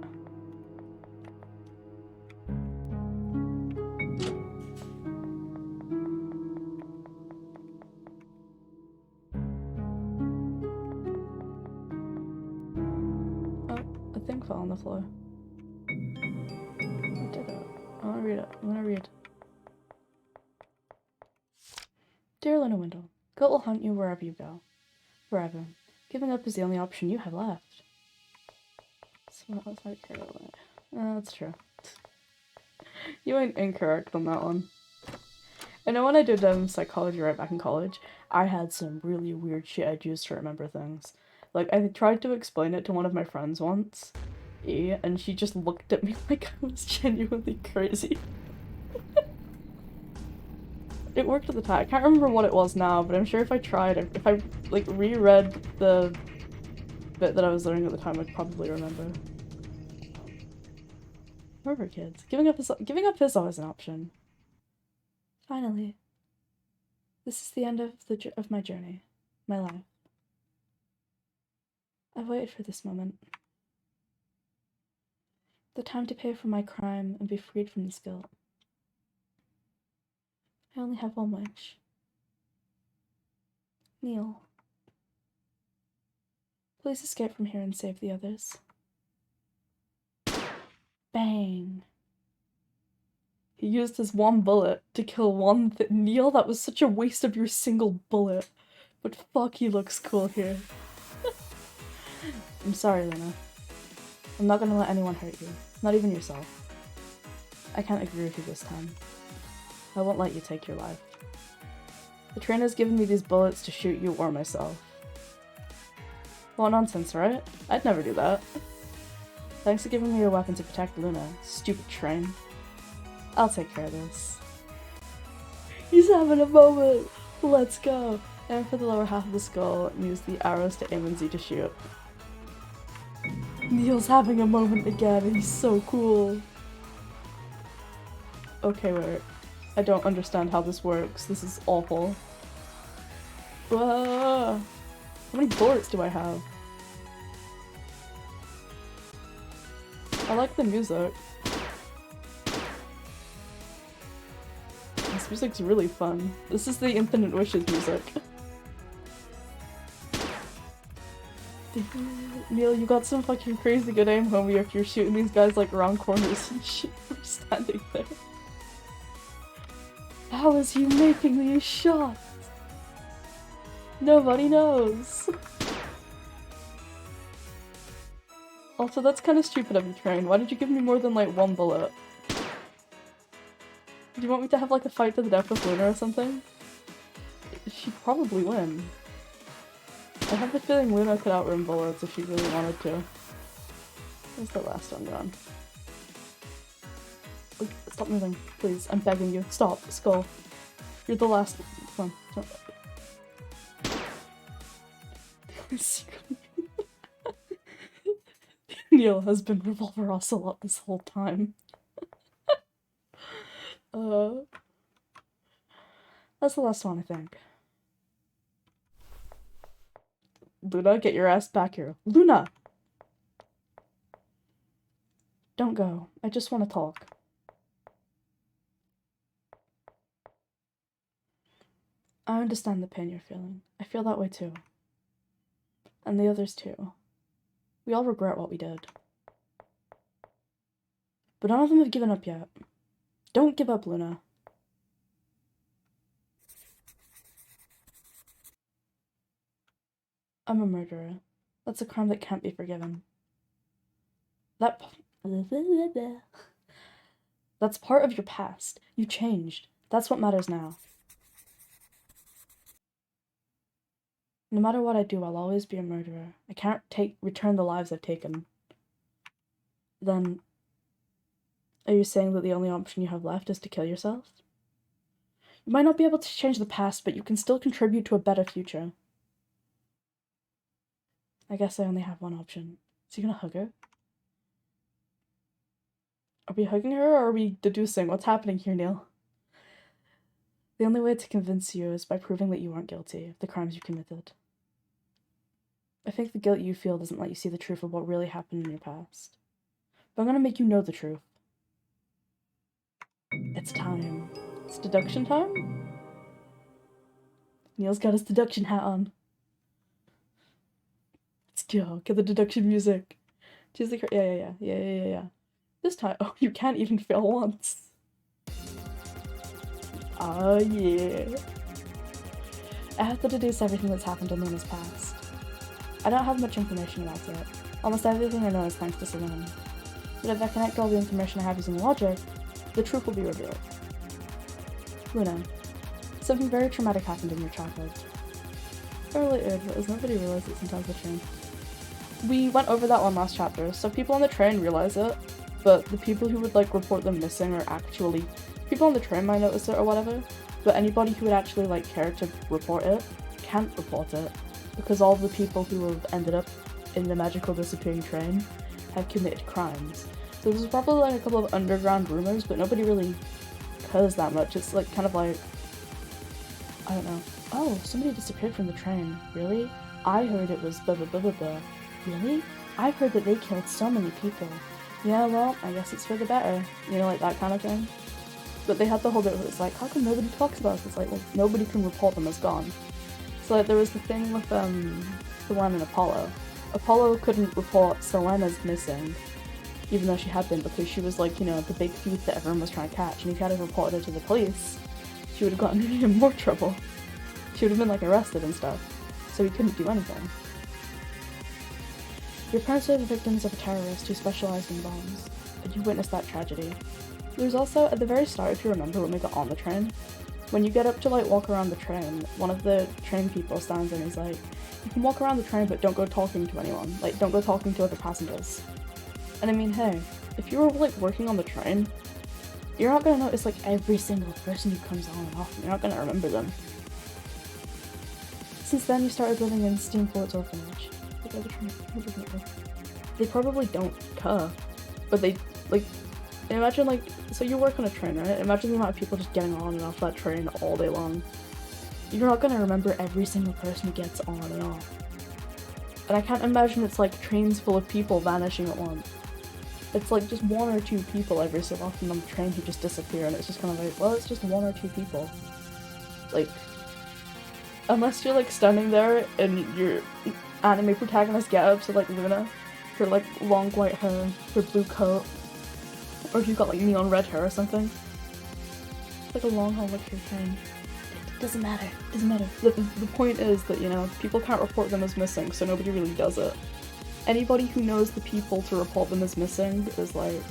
A thing fell on the floor. I did it. I want to read it. I'm gonna read. Dear Luna Windle, Goat will hunt you wherever you go. Forever. Giving up is the only option you have left. So that's how I carry away. That's true. You ain't incorrect on that one. I know when I did psychology right back in college, I had some really weird shit I'd use to remember things. Like, I tried to explain it to one of my friends once, and she just looked at me like I was genuinely crazy. It worked at the time. I can't remember what it was now, but I'm sure if I tried, if I, like, reread the bit that I was learning at the time, I'd probably remember. Remember, kids. Giving up is always an option. Finally. This is the end of my journey. My life. I've waited for this moment. The time to pay for my crime and be freed from this guilt. I only have one wish. Neil. Please escape from here and save the others. Bang. He used his one bullet to kill one Neil, that was such a waste of your single bullet. But fuck, he looks cool here. I'm sorry, Luna. I'm not gonna let anyone hurt you. Not even yourself. I can't agree with you this time. I won't let you take your life. The trainer's given me these bullets to shoot you or myself. What nonsense, right? I'd never do that. Thanks for giving me a weapon to protect Luna, stupid train. I'll take care of this. He's having a moment! Let's go! Aim for the lower half of the skull and use the arrows to aim and Z to shoot. Neil's having a moment again, he's so cool! Okay, wait. I don't understand how this works. This is awful. Whoa! How many bullets do I have? I like the music. This music's really fun. This is the Infinite Wishes music. Neil, you got some fucking crazy good aim, homie, if you're shooting these guys like round corners and shit from standing there. How is he making these shots? Nobody knows. Also, that's kind of stupid of you, Train. Why did you give me more than like one bullet? Do you want me to have like a fight to the death with Luna or something? She'd probably win. I have the feeling Luna could outrun bullets if she really wanted to. Where's the last one gone? Oh, stop moving, please. I'm begging you. Stop, Skull. You're the last one. Come on. Neil has been Revolver Ocelot this whole time. That's the last one, I think. Luna, get your ass back here. Luna! Don't go. I just want to talk. I understand the pain you're feeling. I feel that way too. And the others too. We all regret what we did. But none of them have given up yet. Don't give up, Luna. I'm a murderer. That's a crime that can't be forgiven. That's part of your past. You changed. That's what matters now. No matter what I do, I'll always be a murderer. I can't return the lives I've taken. Then, are you saying that the only option you have left is to kill yourself? You might not be able to change the past, but you can still contribute to a better future. I guess I only have one option. Is he gonna hug her? Are we hugging her, or are we deducing? What's happening here, Neil? The only way to convince you is by proving that you aren't guilty of the crimes you committed. I think the guilt you feel doesn't let you see the truth of what really happened in your past. But I'm gonna make you know the truth. It's time. It's deduction time? Neil's got his deduction hat on. Let's go. Get the deduction music. Choose the yeah. This time, oh, you can't even fail once. Oh yeah. I have to deduce everything that's happened in Luna's past. I don't have much information about it. Almost everything I know is thanks to Selene. But if I connect all the information I have using logic, the truth will be revealed. Luna, something very traumatic happened in your childhood. Related, but as nobody realizes sometimes the train. We went over that one last chapter, so people on the train realize it, but the people who would like report them missing are actually people on the train might notice it or whatever, but anybody who would actually like care to report it can't report it because all the people who have ended up in the magical disappearing train have committed crimes. So there's probably like a couple of underground rumors, but nobody really cares that much. It's like kind of like, I don't know. Oh, somebody disappeared from the train. Really? I heard it was blah blah blah blah blah. Really? I've heard that they killed so many people. Yeah, well, I guess it's for the better. You know, like that kind of thing. But they had the whole bit where it's like, how come nobody talks about it? It's like, well, nobody can report them as gone. So like, there was the thing with Selene and Apollo. Apollo couldn't report Selene as missing, even though she had been, because she was like, you know, the big thief that everyone was trying to catch. And if he had reported her to the police, she would have gotten in even more trouble. She would have been like arrested and stuff. So he couldn't do anything. Your parents were the victims of a terrorist who specialized in bombs, and you witnessed that tragedy. There's also, at the very start, if you remember when we got on the train, when you get up to like walk around the train, one of the train people stands and he's like, you can walk around the train but don't go talking to anyone, like don't go talking to other passengers. And I mean, hey, if you were like working on the train, you're not gonna notice like every single person who comes on and off, you're not gonna remember them. Since then you started living in Steamfort's orphanage. They probably don't care, but they, like, imagine, like, so you work on a train, right? Imagine the amount of people just getting on and off that train all day long. You're not gonna remember every single person who gets on and off. And I can't imagine it's like trains full of people vanishing at once. It's like just one or two people every so often on the train who just disappear, and it's just kind of like, well, it's just one or two people. Like, unless you're like standing there and your anime protagonist get up to like Luna, her like long white hair, her blue coat, or if you've got like neon red hair or something. It's like a long haul lecture train. It doesn't matter. It doesn't matter. The point is that, you know, people can't report them as missing, so nobody really does it. Anybody who knows the people to report them as missing is like,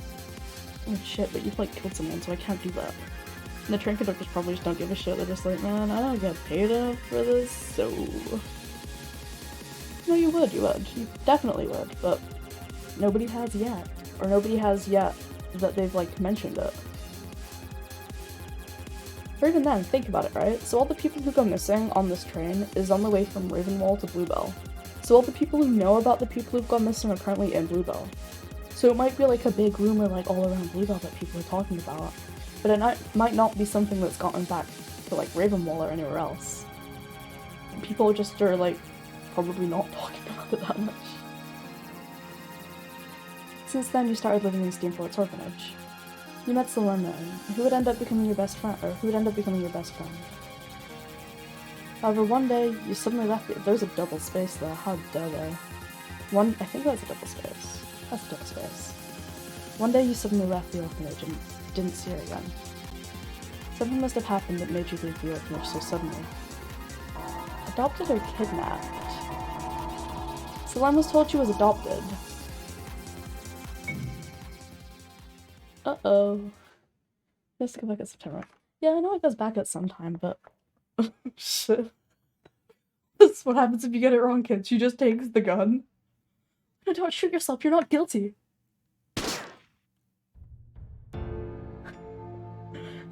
oh shit, but you've like killed someone, so I can't do that. And the train conductors probably just don't give a shit. They're just like, man, I don't get paid enough for this, so... No, you would. You definitely would, but nobody has yet. Or nobody has yet that they've like mentioned it. Or even then, think about it, right? So all the people who go missing on this train is on the way from Ravenwall to Bluebell. So all the people who know about the people who've gone missing are currently in Bluebell. So it might be like a big rumor like all around Bluebell that people are talking about, but it might not be something that's gotten back to like Ravenwall or anywhere else. People just are like probably not talking about it that much. Since then you started living in Steamfort's orphanage. You met Selena, who would end up becoming your best friend, However, one day, you suddenly left it. There's a double space there, how dare they. I think that's a double space. That's a double space. One day you suddenly left the orphanage and didn't see her again. Something must have happened that made you leave the orphanage so suddenly. Adopted or kidnapped? Selene was told she was adopted. Uh-oh. Let's go back at September. Yeah, I know it goes back at some time, but... Shit. That's what happens if you get it wrong, kids. She just takes the gun. No, don't shoot yourself. You're not guilty.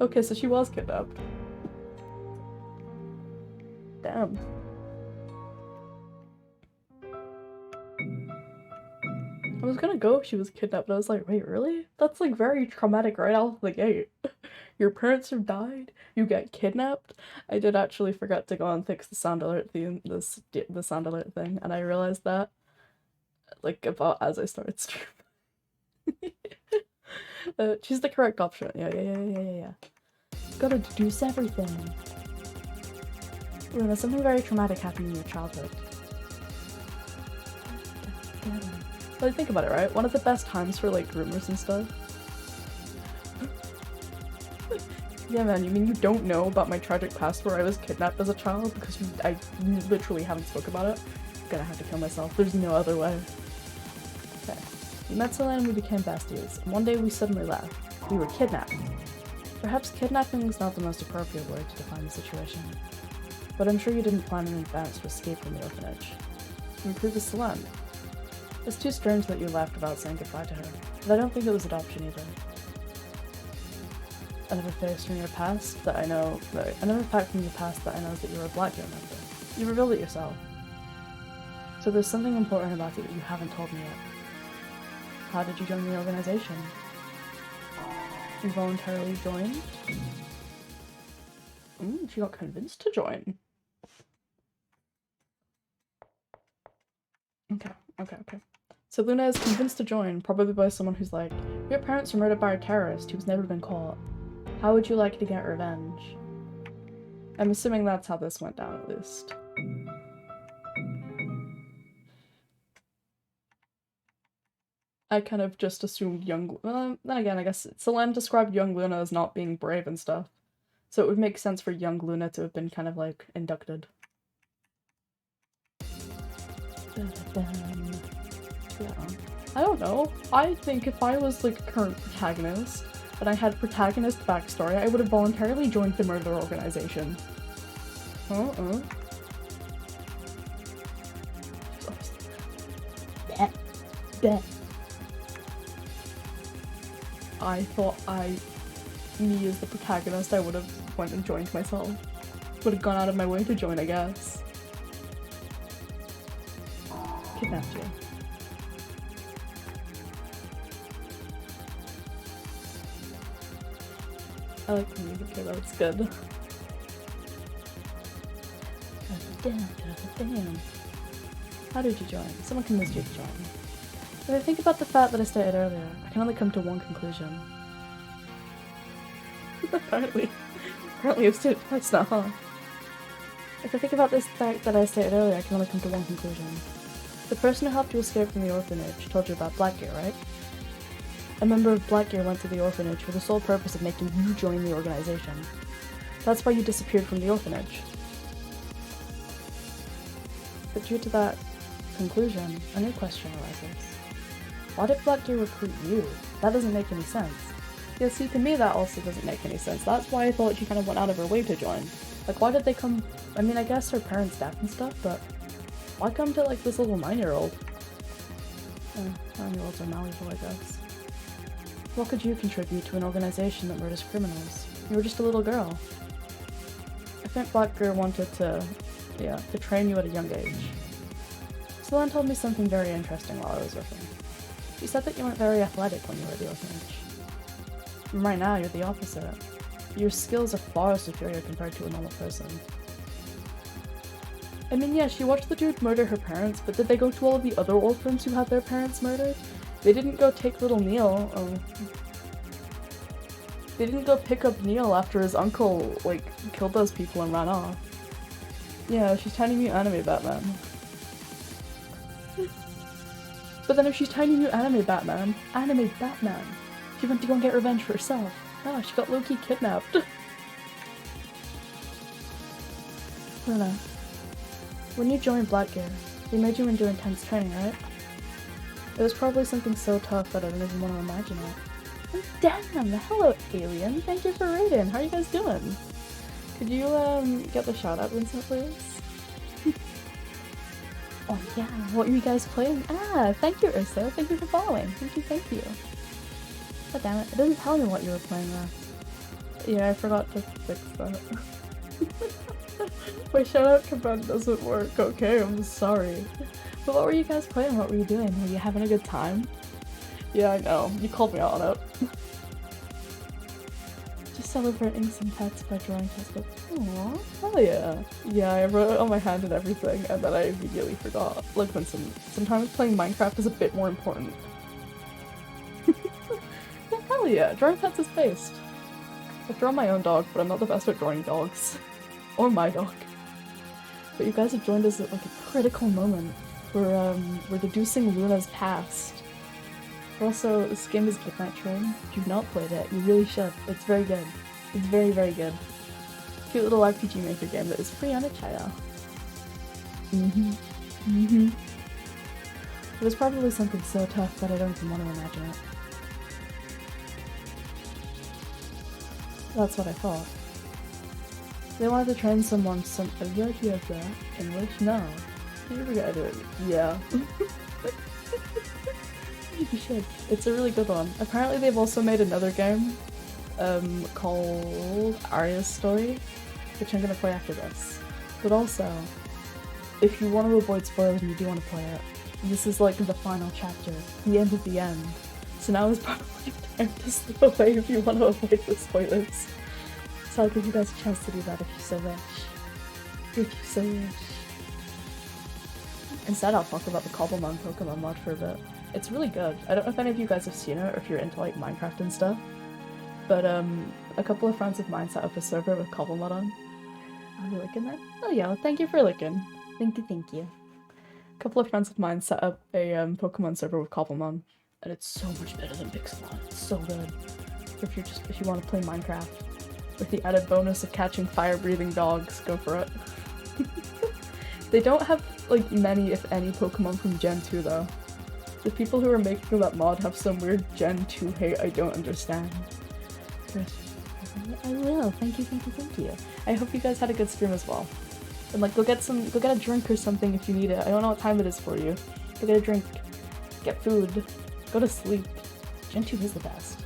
Okay, so she was kidnapped. Damn. I was gonna go if she was kidnapped, but I was like, wait, really? That's like very traumatic right off the gate. Your parents have died, you get kidnapped. I did actually forget to go and fix the sound alert the sound alert thing, and I realized that like about as I started streaming. Choose the correct option. Yeah. Gotta deduce everything. Luna, something very traumatic happened in your childhood. But think about it, right? One of the best times for like rumors and stuff. Yeah, man, you mean you don't know about my tragic past where I was kidnapped as a child? Because I literally haven't spoke about it? I'm gonna have to kill myself. There's no other way. Okay. We met Selene and we became besties. And one day we suddenly left. We were kidnapped. Perhaps kidnapping is not the most appropriate word to define the situation. But I'm sure you didn't plan in advance to escape from the orphanage. Improve with Selene. It's too strange that you left without saying goodbye to her. But I don't think it was adoption either. Another fact from your past that I know that you were a Black Girl member. You revealed it yourself. So there's something important about it that you haven't told me yet. How did you join the organization? You voluntarily joined? She got convinced to join. Okay. So Luna is convinced to join, probably by someone who's like, your parents were murdered by a terrorist who's never been caught. How would you like to get revenge? I'm assuming that's how this went down, at least. I kind of just assumed then again, I guess Selene described young Luna as not being brave and stuff. So it would make sense for young Luna to have been kind of, like, inducted. Yeah. I don't know. I think if I was, like, a current protagonist, and I had protagonist backstory, I would have voluntarily joined the murder organization. I thought me as the protagonist, I would have went and joined myself. Would have gone out of my way to join, I guess. Kidnapped you. I like the music here though, it's good. Damn. How did you join? Someone convinced you to join. If I think about the fact that I stated earlier, I can only come to one conclusion. Apparently I've stated twice now, huh? If I think about this fact that I stated earlier, I can only come to one conclusion. The person who helped you escape from the orphanage told you about Blackgear, right? A member of Blackgear went to the orphanage for the sole purpose of making you join the organization. That's why you disappeared from the orphanage. But due to that conclusion, a new question arises. Why did Blackgear recruit you? That doesn't make any sense. Yeah, see, to me that also doesn't make any sense. That's why I thought she kind of went out of her way to join. Like, why did they come? I mean, I guess her parents' death and stuff, but why come to, like, this little 9-year-old? 9-year-olds are malleable, I guess. What could you contribute to an organization that murders criminals? You were just a little girl. I think Blackgear wanted to train you at a young age. Celine told me something very interesting while I was with her. She said that you weren't very athletic when you were at the orphanage. And right now, you're the opposite. Your skills are far superior compared to a normal person. I mean, yeah, she watched the dude murder her parents, but did they go to all of the other orphans who had their parents murdered? They didn't go take little Neil, they didn't go pick up Neil after his uncle, like, killed those people and ran off. Yeah, she's Tiny Mutant Anime Batman. But then if she's Tiny Mutant Anime Batman, she went to go and get revenge for herself. Oh, she got low-key kidnapped. I don't know. When you joined Blackgear, they made you endure intense training, right? It was probably something so tough that I don't even want to imagine it. Oh, damn! Hello, alien! Thank you for raiding! How are you guys doing? Could you, get the shout-out, Vincent, please? Oh yeah, what were you guys playing? Ah, thank you, Urso. Thank you for following. Thank you. God damn it, it doesn't tell me what you were playing there. Yeah, I forgot to fix that. My shout-out command doesn't work. Okay, I'm sorry. But what were you guys playing? What were you doing? Were you having a good time? Yeah, I know. You called me out on it. Just celebrating some pets by drawing textbook. Aww, hell yeah. Yeah, I wrote it on my hand and everything, and then I immediately forgot. Like, when sometimes playing Minecraft is a bit more important. Hell yeah, drawing pets is based. I've drawn my own dog, but I'm not the best at drawing dogs. Or my dog. But you guys have joined us at, like, a critical moment. We're deducing Luna's past. Also, this game is Midnight Train. If you've not played it, you really should. It's very good. It's very, very good. Cute little RPG Maker game that is free on itch.io. It was probably something so tough that I don't even want to imagine it. That's what I thought. They wanted to train someone English? No. You forgot it. Yeah. You should. It's a really good one. Apparently they've also made another game called Arya's Story, which I'm gonna play after this. But also, if you want to avoid spoilers and you do want to play it, this is like the final chapter, the end of the end. So now is probably the time to slip away if you want to avoid the spoilers. So I'll give you guys a chance to do that if you so wish. If you so wish. Instead, I'll talk about the Cobblemon Pokemon mod for a bit. It's really good. I don't know if any of you guys have seen it or if you're into like Minecraft and stuff, but a couple of friends of mine set up a server with Cobblemon on. Are you looking there? Oh yeah, well, thank you for looking. Thank you. A couple of friends of mine set up a Pokemon server with Cobblemon, and it's so much better than Pixelmon. It's so good. If you want to play Minecraft with the added bonus of catching fire-breathing dogs, go for it. They don't have like many, if any, Pokemon from Gen 2 though. The people who are making that mod have some weird Gen 2 hate I don't understand. I will. Thank you. I hope you guys had a good stream as well. And like, go get a drink or something if you need it. I don't know what time it is for you. Go get a drink. Get food. Go to sleep. Gen 2 is the best.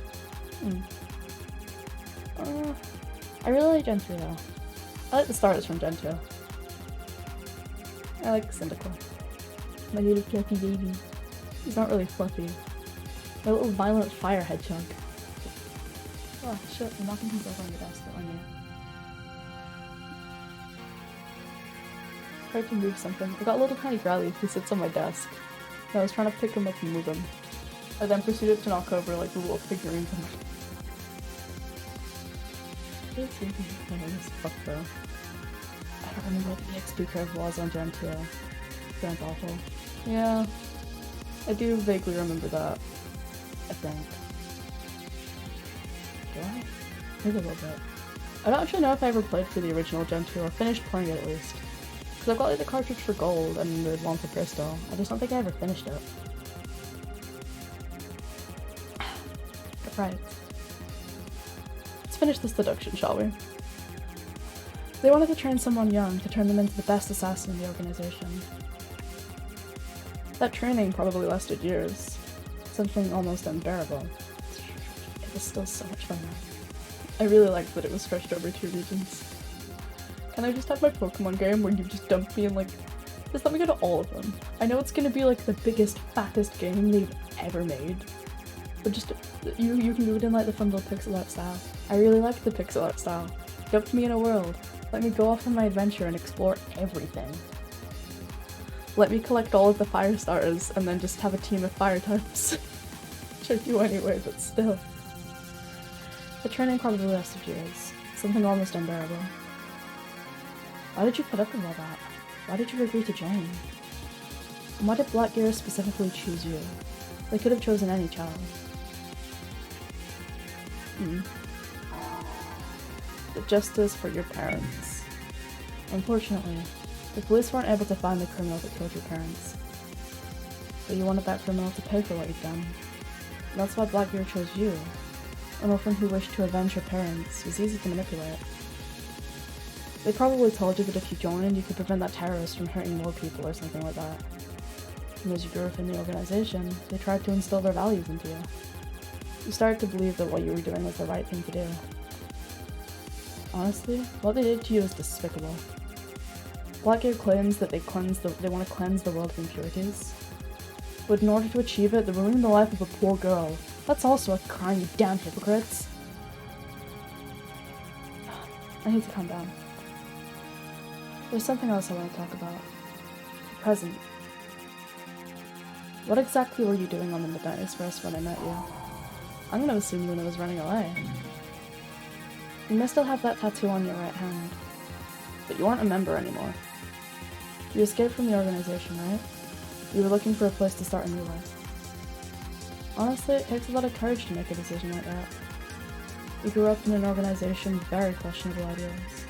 I really like Gen 3 though. I like the starters from Gen 2. I like Cyndaquil. My little fluffy baby. He's not really fluffy. My little violent fire hedgehog. Oh shit, I'm knocking things over on your desk, don't you? tried to move something. I got a little tiny growly who sits on my desk. And I was trying to pick him up and move him. I then proceeded to knock over like the little figurines and this fuck though. I don't remember what the EXP curve was on Gen 2. Grand awful. Yeah. I do vaguely remember that. I think. Do I? Maybe a little bit. I don't actually know if I ever played through the original Gen 2 or finished playing it at least. Because I've got like the cartridge for gold and the one for crystal. I just don't think I ever finished it. Right. Let's finish this deduction, shall we? They wanted to train someone young to turn them into the best assassin in the organization. That training probably lasted years. Something almost unbearable. It was still so much fun though. I really liked that it was stretched over 2 regions. Can I just have my Pokemon game where you just dump me and like, just let me go to all of them? I know it's gonna be like the biggest, fattest game they've ever made. But just, you can do it in like the fun little pixel art style. I really like the pixel art style. Dump me in a world. Let me go off on my adventure and explore everything. Let me collect all of the fire stars and then just have a team of fire types. Which I do anyway, but still. The training probably lasted years. Something almost unbearable. Why did you put up with all that? Why did you agree to join? And why did Black Gear specifically choose you? They could have chosen any child. The justice for your parents. Unfortunately, the police weren't able to find the criminal that killed your parents. But you wanted that criminal to pay for what you've done. That's why Black Gear chose you. An orphan who wished to avenge her parents was easy to manipulate. They probably told you that if you joined, you could prevent that terrorist from hurting more people or something like that. And as you grew within the organization, they tried to instill their values into you. You started to believe that what you were doing was the right thing to do. Honestly, what they did to you is despicable. Black Gear claims that they want to cleanse the world of impurities. But in order to achieve it, they're ruining the life of a poor girl. That's also a crime, you damn hypocrites! I need to calm down. There's something else I want to talk about. The present. What exactly were you doing on the Midnight Express when I met you? I'm gonna assume Luna was running away. You may still have that tattoo on your right hand, but you aren't a member anymore. You escaped from the organization, right? You were looking for a place to start a new life. Honestly, it takes a lot of courage to make a decision like that. You grew up in an organization with very questionable ideas.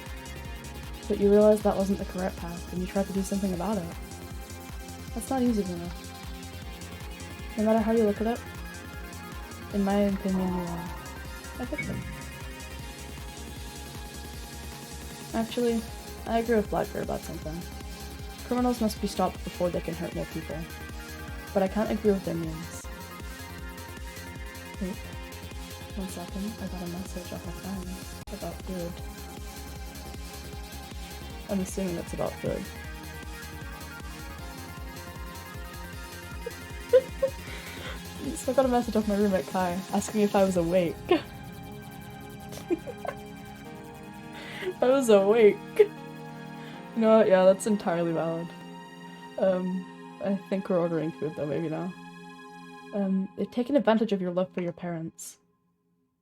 But you realized that wasn't the correct path, and you tried to do something about it. That's not easy, Luna. No matter how you look at it, in my opinion, you are a victim. Actually, I agree with Black Bear about something. Criminals must be stopped before they can hurt more people. But I can't agree with their means. Wait. 1 second, I got a message off my phone about food. I'm assuming it's about food. So I got a message off my roommate Kai asking if I was awake. I was awake. You know what? Yeah, that's entirely valid. I think we're ordering food though, maybe now. They've taken advantage of your love for your parents.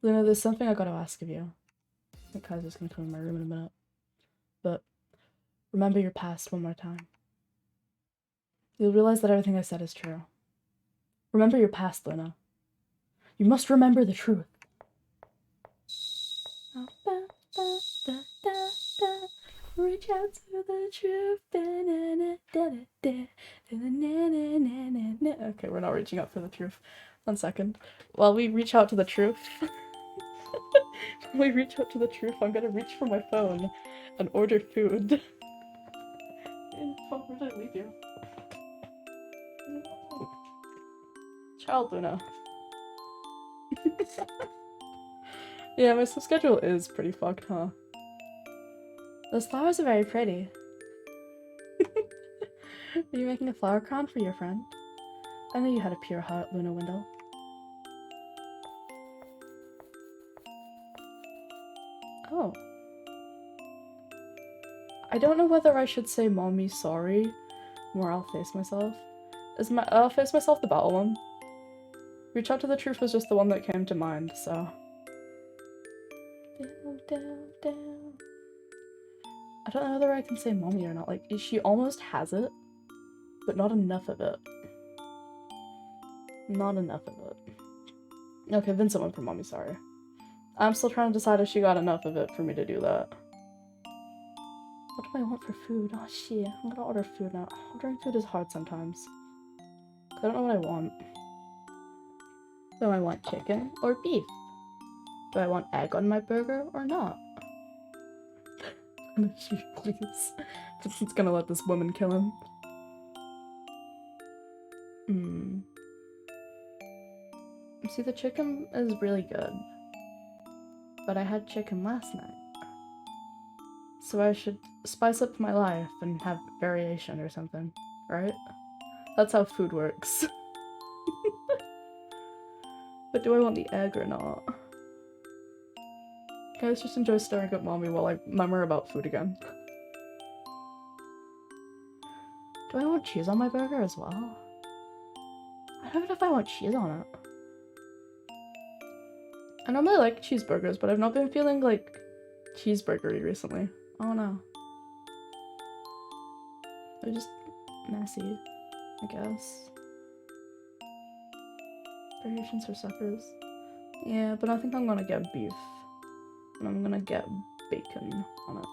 Luna, there's something I gotta ask of you. I think Kai's just gonna come in my room in a minute. But remember your past one more time. You'll realize that everything I said is true. Remember your past, Luna. You must remember the truth. Reach out to the truth. Okay, we're not reaching out for the truth. 1 second. While we reach out to the truth, I'm gonna reach for my phone and order food. Fuck, where did I leave you? Child Luna. Yeah, my sleep schedule is pretty fucked, huh? Those flowers are very pretty. Are you making a flower crown for your friend? I knew you had a pure heart, Luna Wendell. Oh. I don't know whether I should say mommy sorry or I'll face myself. I'll face myself the battle one. Reach out to the truth was just the one that came to mind, so. Down, down, down. I don't know whether I can say mommy or not. Like, she almost has it, but not enough of it. Not enough of it. Okay, Vincent went for mommy, sorry. I'm still trying to decide if she got enough of it for me to do that. What do I want for food? Oh shit, I'm gonna order food now. Ordering food is hard sometimes. I don't know what I want. Do I want chicken or beef? Do I want egg on my burger or not? Please. Vincent's gonna let this woman kill him. See, the chicken is really good. But I had chicken last night. So I should spice up my life and have variation or something, right? That's how food works. But do I want the egg or not? Guys, just enjoy staring at mommy while I murmur about food again. Do I want cheese on my burger as well? I don't know if I want cheese on it. I normally like cheeseburgers, but I've not been feeling like cheeseburgery recently. Oh no. They're just messy, I guess. Variations for suckers. Yeah, but I think I'm gonna get beef. And I'm gonna get bacon on it.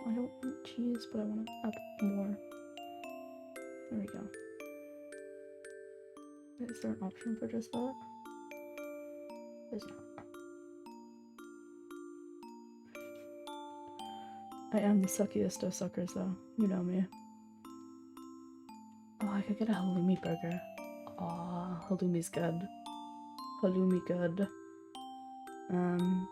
I don't want cheese, but I want to add more. There we go. Is there an option for just that? There's not. I am the suckiest of suckers, though. You know me. Oh, I could get a halloumi burger. Aw, halloumi's good. Halloumi good. Am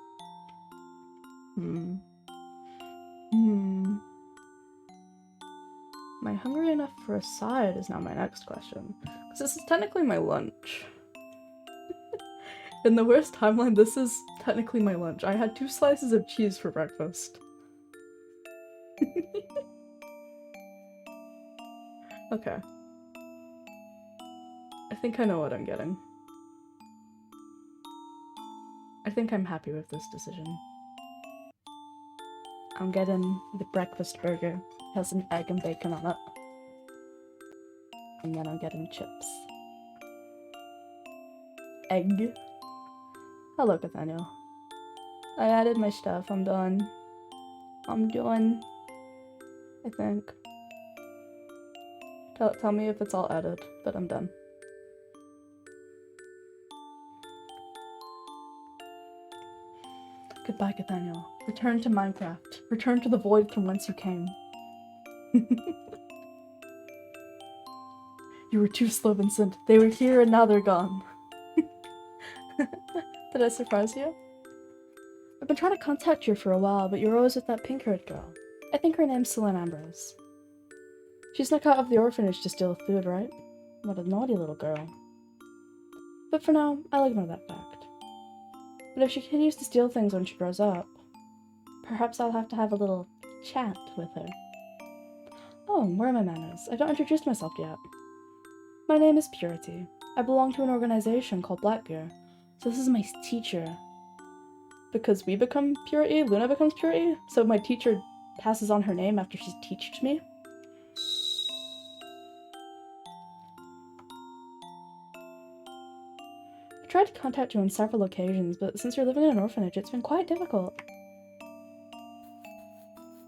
I hungry enough for a side is now my next question. Because this is technically my lunch. In the worst timeline, this is technically my lunch. I had 2 slices of cheese for breakfast. Okay. I think I know what I'm getting. I think I'm happy with this decision. I'm getting the breakfast burger. It has an egg and bacon on it. And then I'm getting chips. Egg. Hello, Nathaniel. I added my stuff. I'm done. I'm done. I think. Tell me if it's all added, but I'm done. Goodbye, Nathaniel. Return to Minecraft. Return to the void from whence you came. You were too slow, Vincent. They were here and now they're gone. Did I surprise you? I've been trying to contact you for a while, but you're always with that pink-haired girl. I think her name's Celine Ambrose. She snuck out of the orphanage to steal food, right? What a naughty little girl. But for now, I'll ignore that fact. But if she continues to steal things when she grows up, perhaps I'll have to have a little chat with her. Oh, where are my manners? I've not introduced myself yet. My name is Purity. I belong to an organization called Blackbeard, so this is my teacher. Because we become Purity, Luna becomes Purity, so my teacher passes on her name after she's teached me. I tried to contact you on several occasions, but since you're living in an orphanage, it's been quite difficult.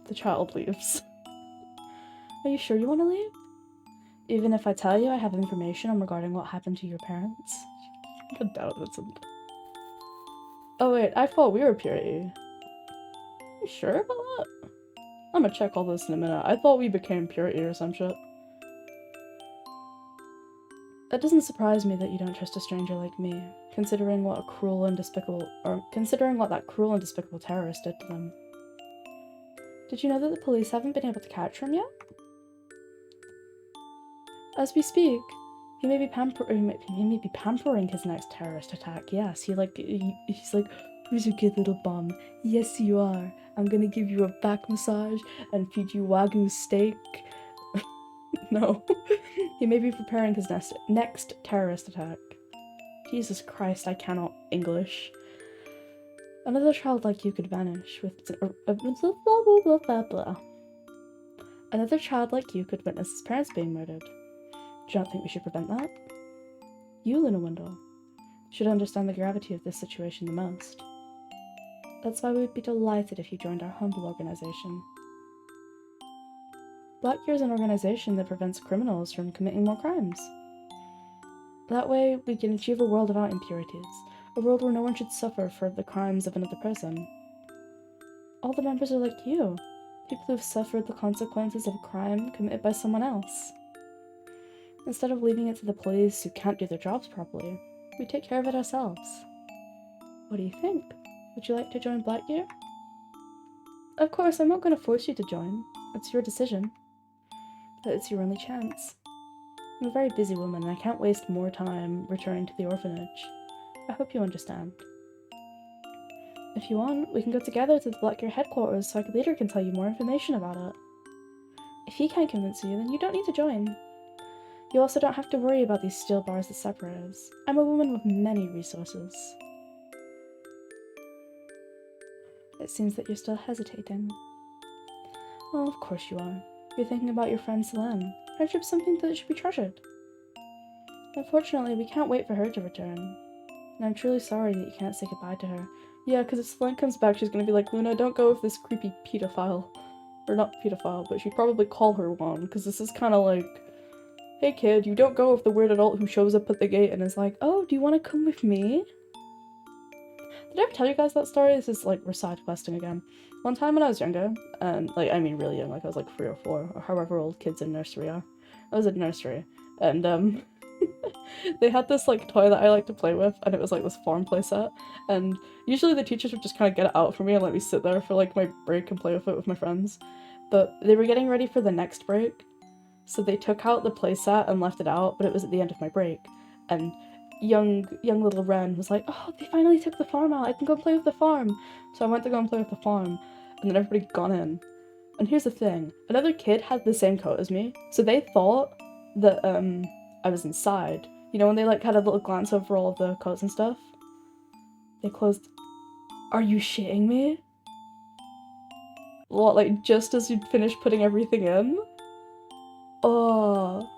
The child leaves. Are you sure you want to leave? Even if I tell you I have information regarding what happened to your parents? I doubt it's a... Oh wait, I thought we were Purity. You sure about that? I'm gonna check all this in a minute. I thought we became Purity or some shit. That doesn't surprise me that you don't trust a stranger like me, considering what that cruel and despicable terrorist did to them. Did you know that the police haven't been able to catch him yet? As we speak, he may be pampering his next terrorist attack. Yes, he's like Who's your good little bum? Yes, you are. I'm gonna give you a back massage and feed you Wagyu steak. No. He may be preparing his next terrorist attack. Jesus Christ, I cannot English. Another child like you could vanish with blah blah blah blah. Another child like you could witness his parents being murdered. Do you not think we should prevent that? You, Luna Wendell, should understand the gravity of this situation the most. That's why we'd be delighted if you joined our humble organization. Blackgear is an organization that prevents criminals from committing more crimes. That way, we can achieve a world without impurities, a world where no one should suffer for the crimes of another person. All the members are like you, people who've suffered the consequences of a crime committed by someone else. Instead of leaving it to the police who can't do their jobs properly, we take care of it ourselves. What do you think? Would you like to join Blackgear? Of course, I'm not going to force you to join. It's your decision. But it's your only chance. I'm a very busy woman and I can't waste more time returning to the orphanage. I hope you understand. If you want, we can go together to the Blackgear headquarters so our leader can tell you more information about it. If he can't convince you, then you don't need to join. You also don't have to worry about these steel bars that separate us. I'm a woman with many resources. It seems that you're still hesitating. Well, of course you are. You're thinking about your friend Selene. Friendship's something that should be treasured. Unfortunately, we can't wait for her to return. And I'm truly sorry that you can't say goodbye to her. Yeah, because if Selene comes back, she's gonna be like, Luna, don't go with this creepy pedophile. Or not pedophile, but she'd probably call her one, because this is kind of like, hey kid, you don't go with the weird adult who shows up at the gate and is like, oh, do you want to come with me? Did I ever tell you guys that story? This is like, we're side questing again. One time when I was younger, and like, I mean really young, like I was like 3 or 4, or however old kids in nursery are. I was in nursery, and they had this like toy that I like to play with, and it was like this farm playset, and usually the teachers would just kind of get it out for me and let me sit there for like my break and play with it with my friends. But they were getting ready for the next break, so they took out the playset and left it out, but it was at the end of my break, and young little Ren was like, oh, they finally took the farm out, I can go play with the farm. So I went to go and play with the farm, and then everybody gone in. And here's the thing, another kid had the same coat as me, so they thought that I was inside. You know when they like had a little glance over all of the coats and stuff? They closed. Are you shitting me? What, like just as you'd finished putting everything in? Oh.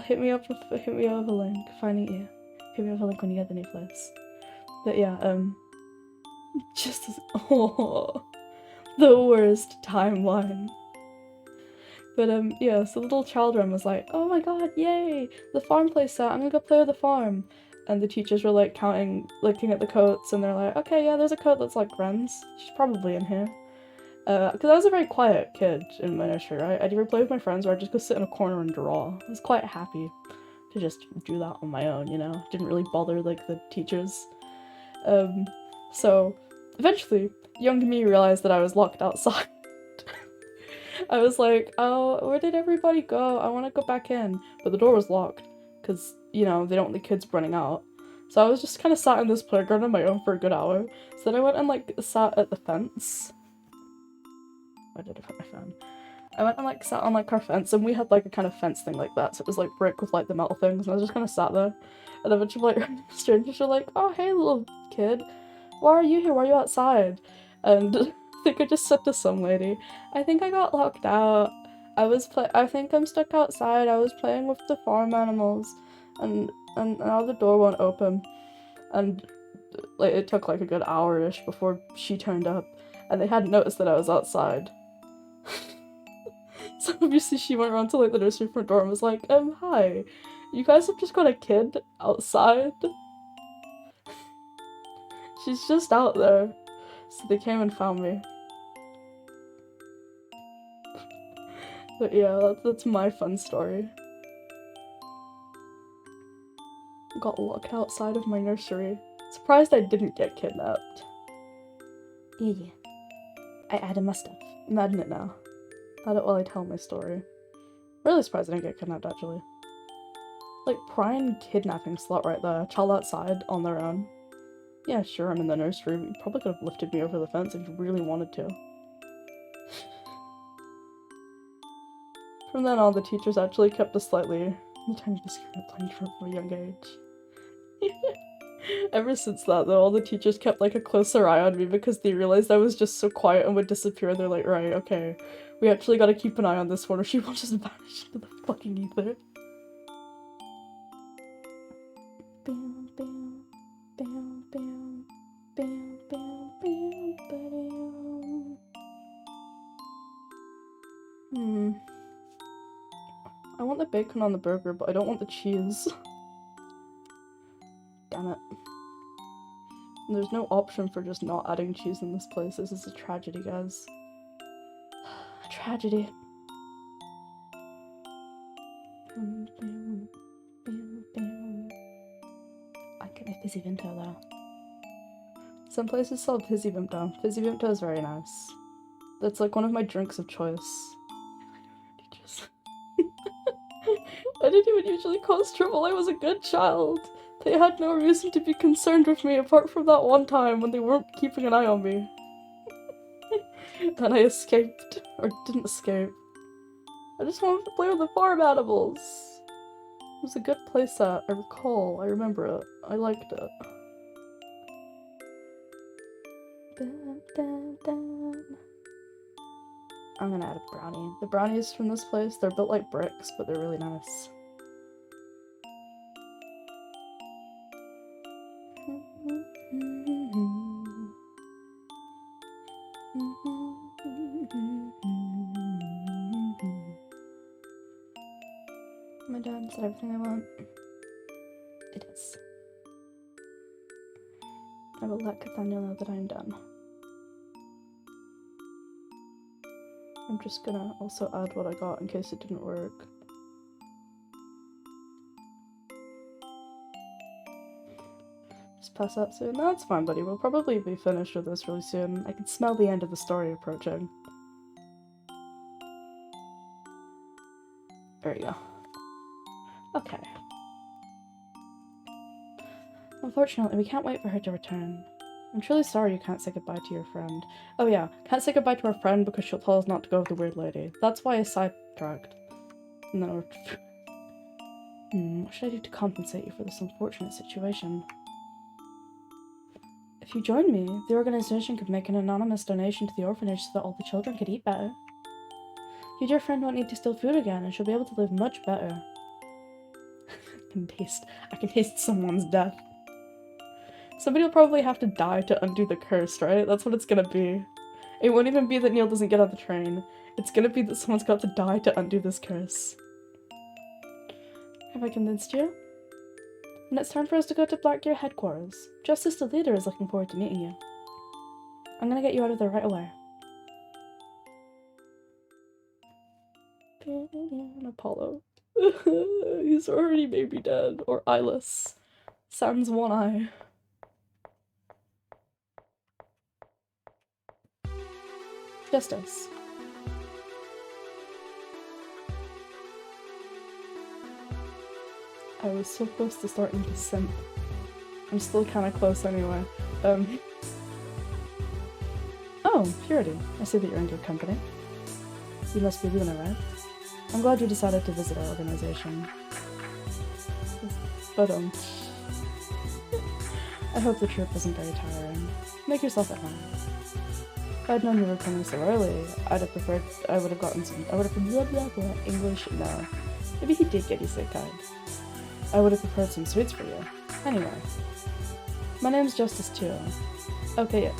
Hit me up with a link, finding you. Hit me up with a link when you get the new place. But yeah, just as oh, the worst timeline. But yeah, so little child Ren was like, oh my god, yay, the farm play set, I'm gonna go play with the farm. And the teachers were like counting, looking at the coats, and they're like, okay, yeah, there's a coat that's like Ren's. She's probably in here. Because I was a very quiet kid in my nursery, right? I'd either play with my friends or I'd just go sit in a corner and draw. I was quite happy to just do that on my own, you know? Didn't really bother, like, the teachers. So, eventually, young me realized that I was locked outside. I was like, oh, where did everybody go? I want to go back in. But the door was locked, because, you know, they don't want the kids running out. So I was just kind of sat in this playground on my own for a good hour. So then I went and, like, sat at the fence. Where did I put my phone? I went and like sat on like our fence, and we had like a kind of fence thing like that, so it was like brick with like the metal things, and I was just kind of sat there. And eventually like strangers were like, oh hey little kid, why are you here, why are you outside? And I think I just said to some lady, I think I got locked out. I think I'm stuck outside, I was playing with the farm animals, and now the door won't open. And like it took like a good hour-ish before she turned up, and they hadn't noticed that I was outside. So obviously she went around to like the nursery front door and was like, hi, you guys have just got a kid outside? She's just out there. So they came and found me. But yeah, that's my fun story. Got locked outside of my nursery. Surprised I didn't get kidnapped. Yeah. I added my stuff. I'm adding it now. Add it while I tell my story. Really surprised I didn't get kidnapped, actually. Like, prime kidnapping slot right there. Child outside on their own. Yeah, sure, I'm in the nursery, but you probably could have lifted me over the fence if you really wanted to. From then on, the teachers actually kept a slightly tiny discreet playing from a young age. Ever since that, though, all the teachers kept like a closer eye on me because they realized I was just so quiet and would disappear. They're like, right, okay, we actually gotta keep an eye on this one or she will just vanish into the fucking ether. Bam, bam, bam, bam, bam, bam, bam, bam. I want the bacon on the burger, but I don't want the cheese. Damn it. And there's no option for just not adding cheese in this place. This is a tragedy, guys. A tragedy. I get my Fizzy Vimto though. Some places sell Fizzy Vimto. Fizzy Vimto is very nice. That's like one of my drinks of choice. I didn't even usually cause trouble. I was a good child. They had no reason to be concerned with me apart from that one time when they weren't keeping an eye on me. And I escaped. Or didn't escape. I just wanted to play with the farm animals. It was a good playset. I recall. I remember it. I liked it. Dun, dun, dun. I'm gonna add a brownie. The brownies from this place, they're built like bricks, but they're really nice. My dad said everything I want. It is. I will let Cathania know that I am done. I'm just gonna also add what I got in case it didn't work. Just pass out soon? No, that's fine, buddy. We'll probably be finished with this really soon. I can smell the end of the story approaching. There you go. Okay. Unfortunately, we can't wait for her to return. I'm truly sorry you can't say goodbye to your friend. Oh yeah, can't say goodbye to our friend because she'll tell us not to go with the weird lady. That's why I sidetracked. No. What should I do to compensate you for this unfortunate situation? If you join me, the organization could make an anonymous donation to the orphanage so that all the children could eat better. You and your friend won't need to steal food again and she'll be able to live much better. I can taste someone's death. Somebody will probably have to die to undo the curse, right? That's what it's gonna be. It won't even be that Neil doesn't get on the train. It's gonna be that someone's got to die to undo this curse. Have I convinced you? And it's time for us to go to Blackgear headquarters. Justice the leader is looking forward to meeting you. I'm gonna get you out of there right away. Apollo. He's already maybe dead. Or eyeless. Sans one eye. Justice. I was so close to starting to simp. I'm still kinda close anyway. Oh, Purity. I see that you're in good company. You must be Luna, right? I'm glad you decided to visit our organization. But, I hope the trip wasn't very tiring. Make yourself at home. If I'd known you were coming so early, I would have gotten blah blah blah English, no. Maybe he did get you so kind. I would have prepared some sweets for you. Anyway. My name's Justice too. Okay, yeah.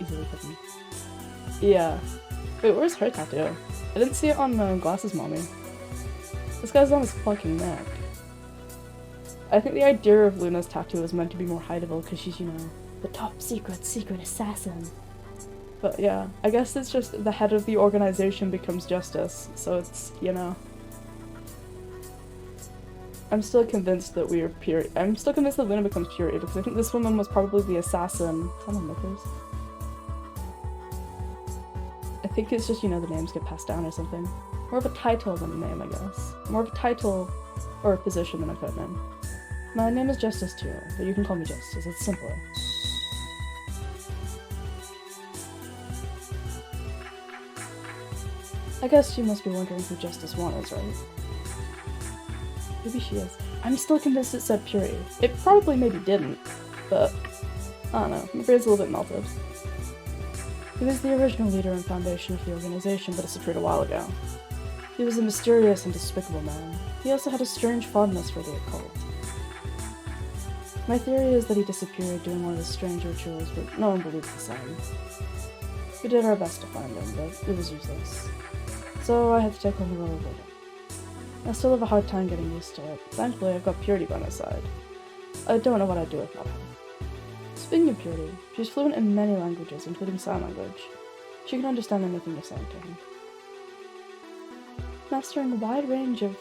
Easily hidden. Yeah. Wait, where's her tattoo? I didn't see it on Glasses Mommy. This guy's on his fucking neck. I think the idea of Luna's tattoo is meant to be more hideable because she's, you know, the top secret assassin. But yeah, I guess it's just the head of the organization becomes Justice, so it's, you know. I'm still convinced that we are Purity. I'm still convinced that Luna becomes Purity because I think this woman was probably the assassin. Someone knickers. I think it's just, you know, the names get passed down or something. More of a title than a name, I guess. More of a title or a position than a code name. My name is Justice too, but you can call me Justice, it's simpler. I guess you must be wondering who Justice 1 is, right? Maybe she is. I'm still convinced it said Purity. It probably maybe didn't, but I don't know, my brain's a little bit melted. He was the original leader and foundation of the organization, but disappeared a while ago. He was a mysterious and despicable man. He also had a strange fondness for the occult. My theory is that he disappeared during one of his strange rituals, but no one believed the same. We did our best to find him, but it was useless. So I had to take on the role of leader. I still have a hard time getting used to it. Thankfully, I've got Purity by my side. I don't know what I'd do without her. Speaking of Purity, she's fluent in many languages, including sign language. She can understand anything you're saying to her. Mastering a wide range of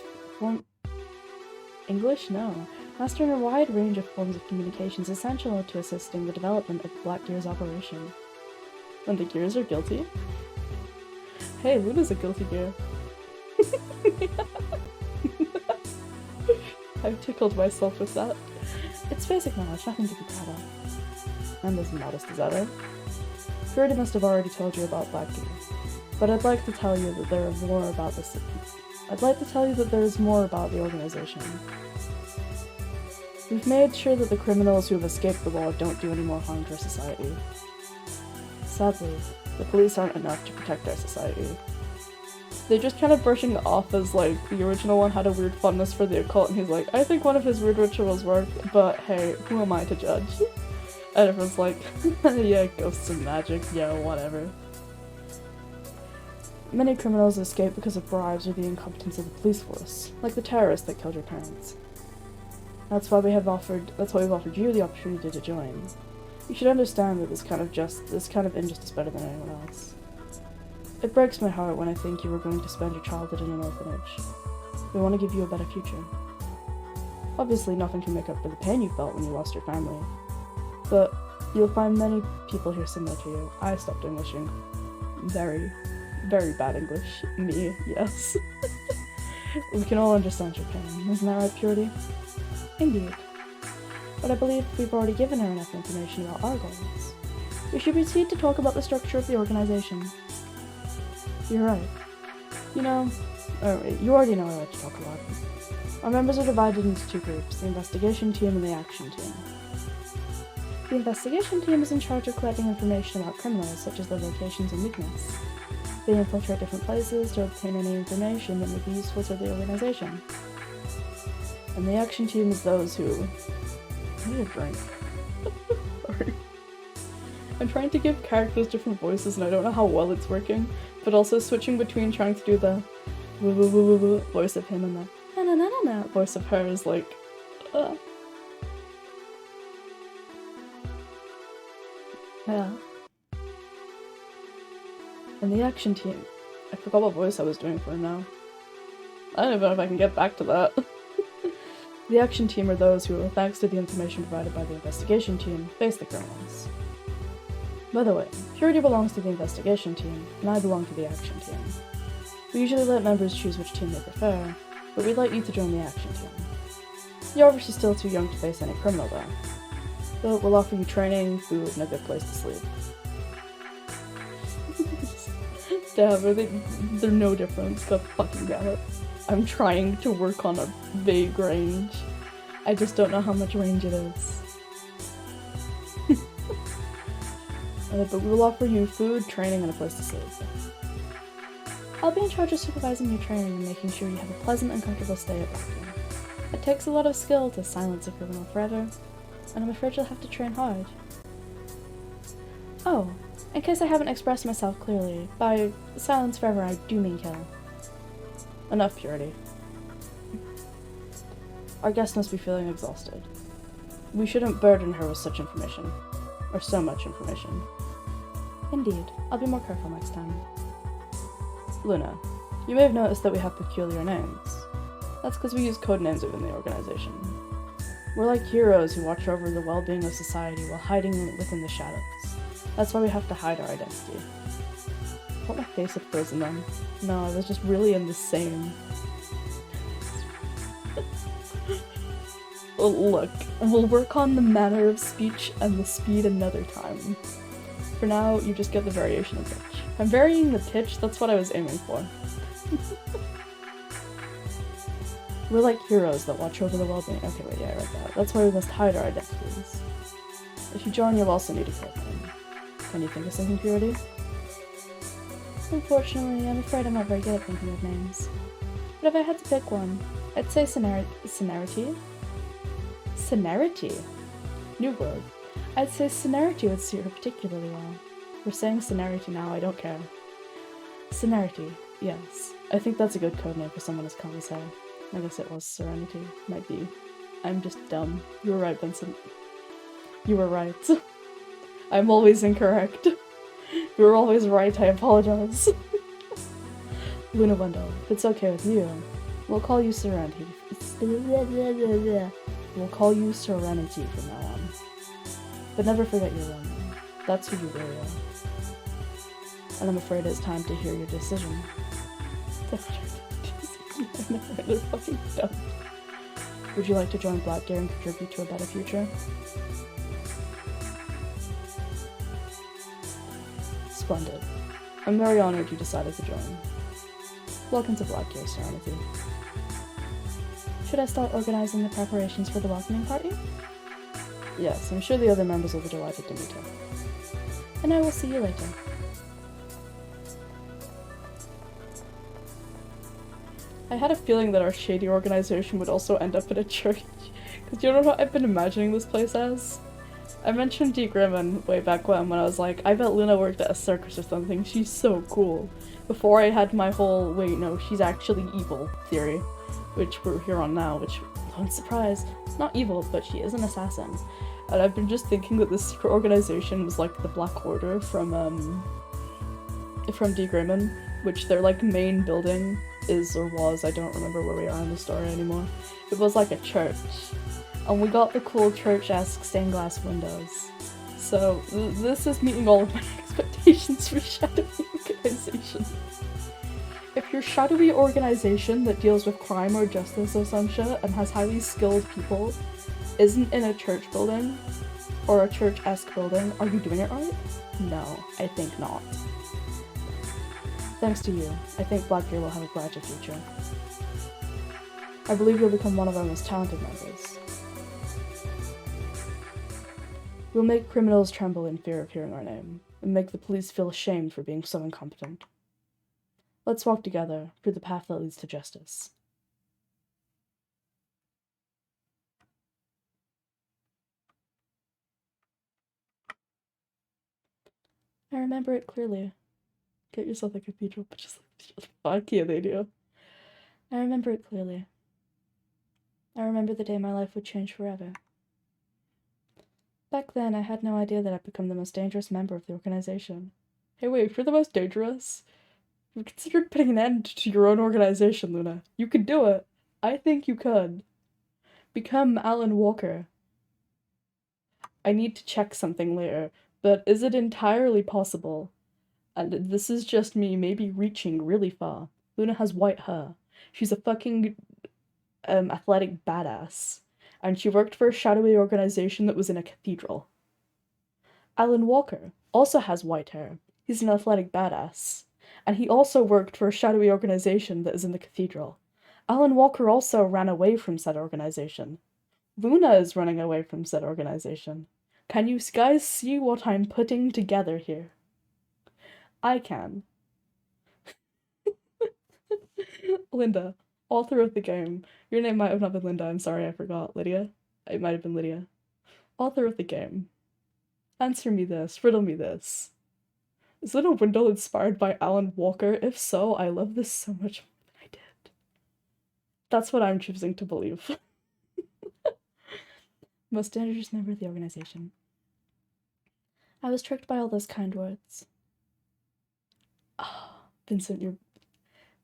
English? No. Mastering a wide range of forms of communication is essential to assisting the development of Black Gear's operation. When the Gears are guilty? Hey, Luna's a guilty gear. I've tickled myself with that. It's basic knowledge, nothing to be proud of. I'm as modest as ever. Purity must have already told you about Black Gear, but I'd like to tell you that there is more about this. I'd like to tell you that there is more about the organization. We've made sure that the criminals who have escaped the law don't do any more harm to our society. Sadly, the police aren't enough to protect our society. They're just kind of brushing it off as, like, the original one had a weird fondness for the occult, and he's like, I think one of his weird rituals worked, but hey, who am I to judge? And everyone's like, yeah, ghosts and magic, yeah, whatever. Many criminals escape because of bribes or the incompetence of the police force, like the terrorist that killed your parents. That's why we've offered you the opportunity to join. You should understand that this kind of injustice is better than anyone else. It breaks my heart when I think you were going to spend your childhood in an orphanage. We want to give you a better future. Obviously, nothing can make up for the pain you felt when you lost your family. But you'll find many people here similar to you. I stopped Englishing. Very, very bad English. Me, yes. We can all understand your pain. Isn't that right, Purity? Indeed. But I believe we've already given her enough information about our goals. We should proceed to talk about the structure of the organization. You're right. You already know I like to talk a lot. Our members are divided into two groups, the investigation team and the action team. The investigation team is in charge of collecting information about criminals, such as their locations and weakness. They infiltrate different places to obtain any information that may be useful to the organization. And the action team is those who... I need a drink. Sorry. I'm trying to give characters different voices and I don't know how well it's working, but also switching between trying to do the voice of him and the na-na-na-na voice of her is like... Yeah. And the action team. I forgot what voice I was doing for now. I don't even know if I can get back to that. The action team are those who, thanks to the information provided by the investigation team, face the criminals. By the way, Purity belongs to the investigation team, and I belong to the action team. We usually let members choose which team they prefer, but we'd like you to join the action team. You're obviously still too young to face any criminal though. But we'll offer you training, food, and a good place to sleep. Damn, they're no different, god fucking damn it. I'm trying to work on a vague range. I just don't know how much range it is. But we will offer you food, training, and a place to sleep. I'll be in charge of supervising your training and making sure you have a pleasant and comfortable stay at Blackgate. It takes a lot of skill to silence a criminal forever, and I'm afraid you'll have to train hard. Oh, in case I haven't expressed myself clearly, by silence forever I do mean kill. Enough, Purity. Our guest must be feeling exhausted. We shouldn't burden her with such information. Or so much information. Indeed, I'll be more careful next time. Luna, you may have noticed that we have peculiar names. That's because we use code names within the organization. We're like heroes who watch over the well-being of society while hiding within the shadows. That's why we have to hide our identity. I thought my face had frozen then. No, I was just really in the same... Look, we'll work on the manner of speech and the speed another time. For now, you just get the variation of pitch. I'm varying the pitch, that's what I was aiming for. We're like heroes that watch over the well-being. Okay, wait, yeah, I read that. That's why we must hide our identities. If you join, you'll also need a code name. Can you think of something, Purity? Unfortunately, I'm afraid I'm not very good at thinking of names. But if I had to pick one, I'd say Cenerity? Cenerity? New word. I'd say Cenerity would suit her particularly well. We're saying Cenerity now, I don't care. Cenerity, yes. I think that's a good codename for someone as calm as hell. I guess it was Serenity. Might be. I'm just dumb. You were right, Vincent. You were right. I'm always incorrect. You were always right, I apologize. Luna Wendell, if it's okay with you, we'll call you Serenity. We'll call you Serenity from now on. But never forget your real name. That's who you really are. And I'm afraid it's time to hear your decision. They're fucking dumb. Would you like to join Blackgear and contribute to a better future? Splendid. I'm very honored you decided to join. Welcome to Blackgear, Serenity. Should I start organizing the preparations for the welcoming party? Yes, I'm sure the other members will be delighted to meet her. And I will see you later. I had a feeling that our shady organization would also end up in a church. Because you know what I've been imagining this place as? I mentioned Dee Grimman way back when I was like, I bet Luna worked at a circus or something, she's so cool. Before I had my whole, wait no, she's actually evil theory. Which we're here on now, which, don't surprise, not evil, but she is an assassin. And I've been just thinking that this secret organization was like the Black Order from Dee Grimman, which their like main building is or was, I don't remember where we are in the story anymore. It was like a church. And we got the cool church-esque stained glass windows. So this is meeting all of my expectations for Shadowy Organization. If your shadowy organization that deals with crime or justice or some shit and has highly skilled people isn't in a church building, or a church-esque building, are you doing it right? No, I think not. Thanks to you, I think Blackgear will have a brighter future. I believe you'll become one of our most talented members. We'll make criminals tremble in fear of hearing our name, and make the police feel ashamed for being so incompetent. Let's walk together through the path that leads to justice. I remember it clearly. Get yourself a cathedral, but just fuck yeah, they do. I remember it clearly. I remember the day my life would change forever. Back then, I had no idea that I'd become the most dangerous member of the organization. Hey wait, if you're the most dangerous, you've considered putting an end to your own organization, Luna. You could do it. I think you could. Become Alan Walker. I need to check something later, but is it entirely possible? And this is just me maybe reaching really far. Luna has white hair. She's a fucking athletic badass. And she worked for a shadowy organization that was in a cathedral. Alan Walker also has white hair. He's an athletic badass. And he also worked for a shadowy organization that is in the cathedral. Alan Walker also ran away from said organization. Luna is running away from said organization. Can you guys see what I'm putting together here? I can. Linda, author of the game. Your name might have not been Linda, I'm sorry, I forgot. Lydia? It might have been Lydia. Author of the game. Answer me this, riddle me this. Is Luna Wendell inspired by Alan Walker? If so, I love this so much more than I did. That's what I'm choosing to believe. Most dangerous member of the organization. I was tricked by all those kind words. Oh, Vincent, you're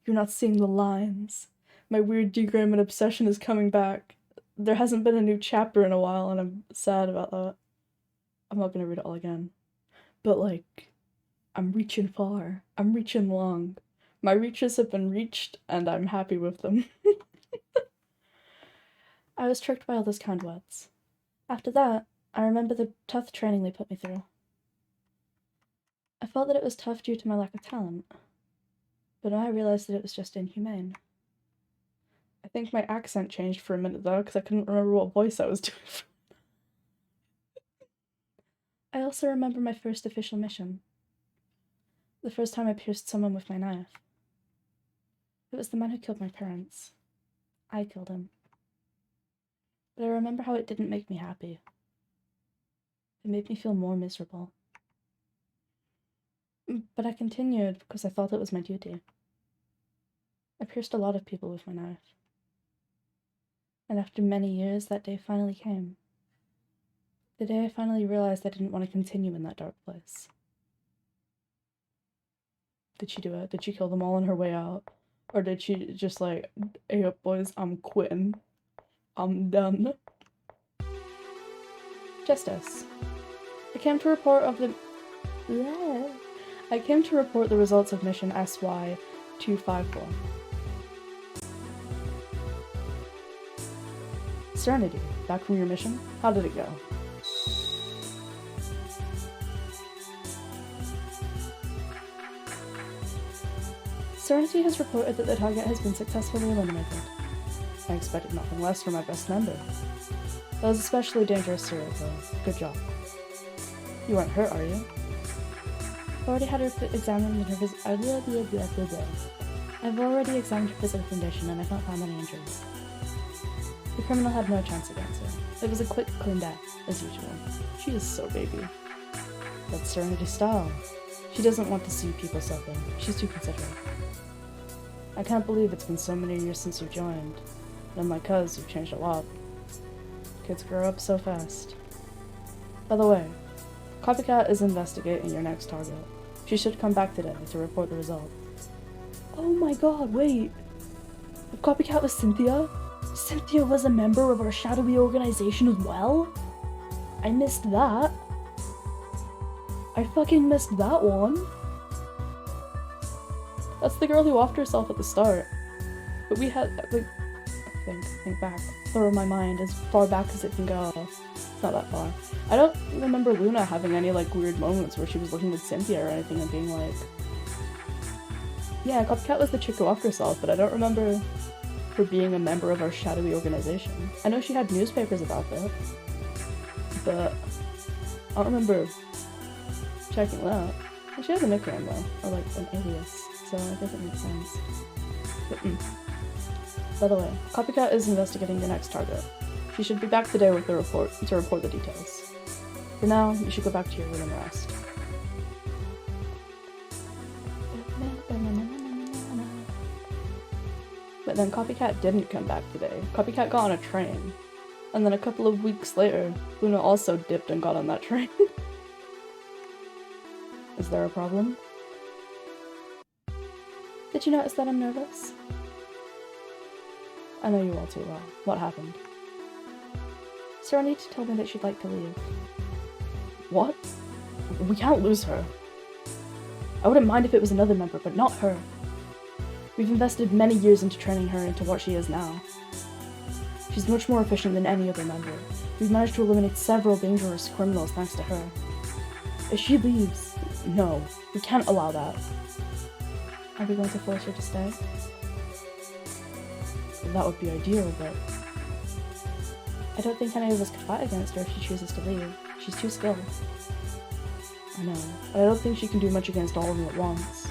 not seeing the lines. My weird Dee Grimman obsession is coming back. There hasn't been a new chapter in a while, and I'm sad about that. I'm not gonna read it all again. But, like, I'm reaching far. I'm reaching long. My reaches have been reached, and I'm happy with them. I was tricked by all those kind words. After that, I remember the tough training they put me through. I felt that it was tough due to my lack of talent, but now I realized that it was just inhumane. I think my accent changed for a minute though, because I couldn't remember what voice I was doing. I also remember my first official mission. The first time I pierced someone with my knife. It was the man who killed my parents. I killed him. But I remember how it didn't make me happy. It made me feel more miserable. But I continued because I felt it was my duty. I pierced a lot of people with my knife. And after many years, that day finally came. The day I finally realized I didn't want to continue in that dark place. Did she do it? Did she kill them all on her way out? Or did she just like, hey up boys, I'm quitting. I'm done. Justice. I came to report the results of mission SY-254. Serenity, back from your mission? How did it go? Serenity has reported that the target has been successfully eliminated. I expected nothing less from my best member. That was especially dangerous serial killer. Good job. You weren't hurt, are you? I've already had her examined her I've already examined her physical condition and I've not found any injuries. The criminal had no chance against her. It was a quick, clean death, as usual. She is so baby. That's Serenity's style. She doesn't want to see people suffer. She's too considerate. I can't believe it's been so many years since you joined. And like cuz, you've changed a lot. Kids grow up so fast. By the way, Copycat is investigating your next target. She should come back today to report the result. Oh my god, wait! If Copycat was Cynthia? Cynthia was a member of our shadowy organization as well? I missed that. I fucking missed that one. That's the girl who offed herself at the start. But we had, like, think back. Throw my mind as far back as it can go. It's not that far. I don't remember Luna having any, like, weird moments where she was looking at Cynthia or anything and being like... Yeah, Copycat was the chick who offed herself, but I don't remember her being a member of our shadowy organization. I know she had newspapers about that, but I don't remember checking that. Well, she has a nickname though, or like an alias, so I guess it makes sense. But, By the way, Copycat is investigating the next target. She should be back today with the report to report the details. For now, you should go back to your room and rest. But then Copycat didn't come back today. Copycat got on a train. And then a couple of weeks later, Luna also dipped and got on that train. Is there a problem? Did you notice that I'm nervous? I know you all too well. What happened? Serenity told me that she'd like to leave. What? We can't lose her. I wouldn't mind if it was another member, but not her. We've invested many years into training her into what she is now. She's much more efficient than any other member. We've managed to eliminate several dangerous criminals thanks to her. If she leaves, no, we can't allow that. Are we going to force her to stay? That would be ideal, but I don't think any of us could fight against her if she chooses to leave. She's too skilled. I know, but I don't think she can do much against all of them at once.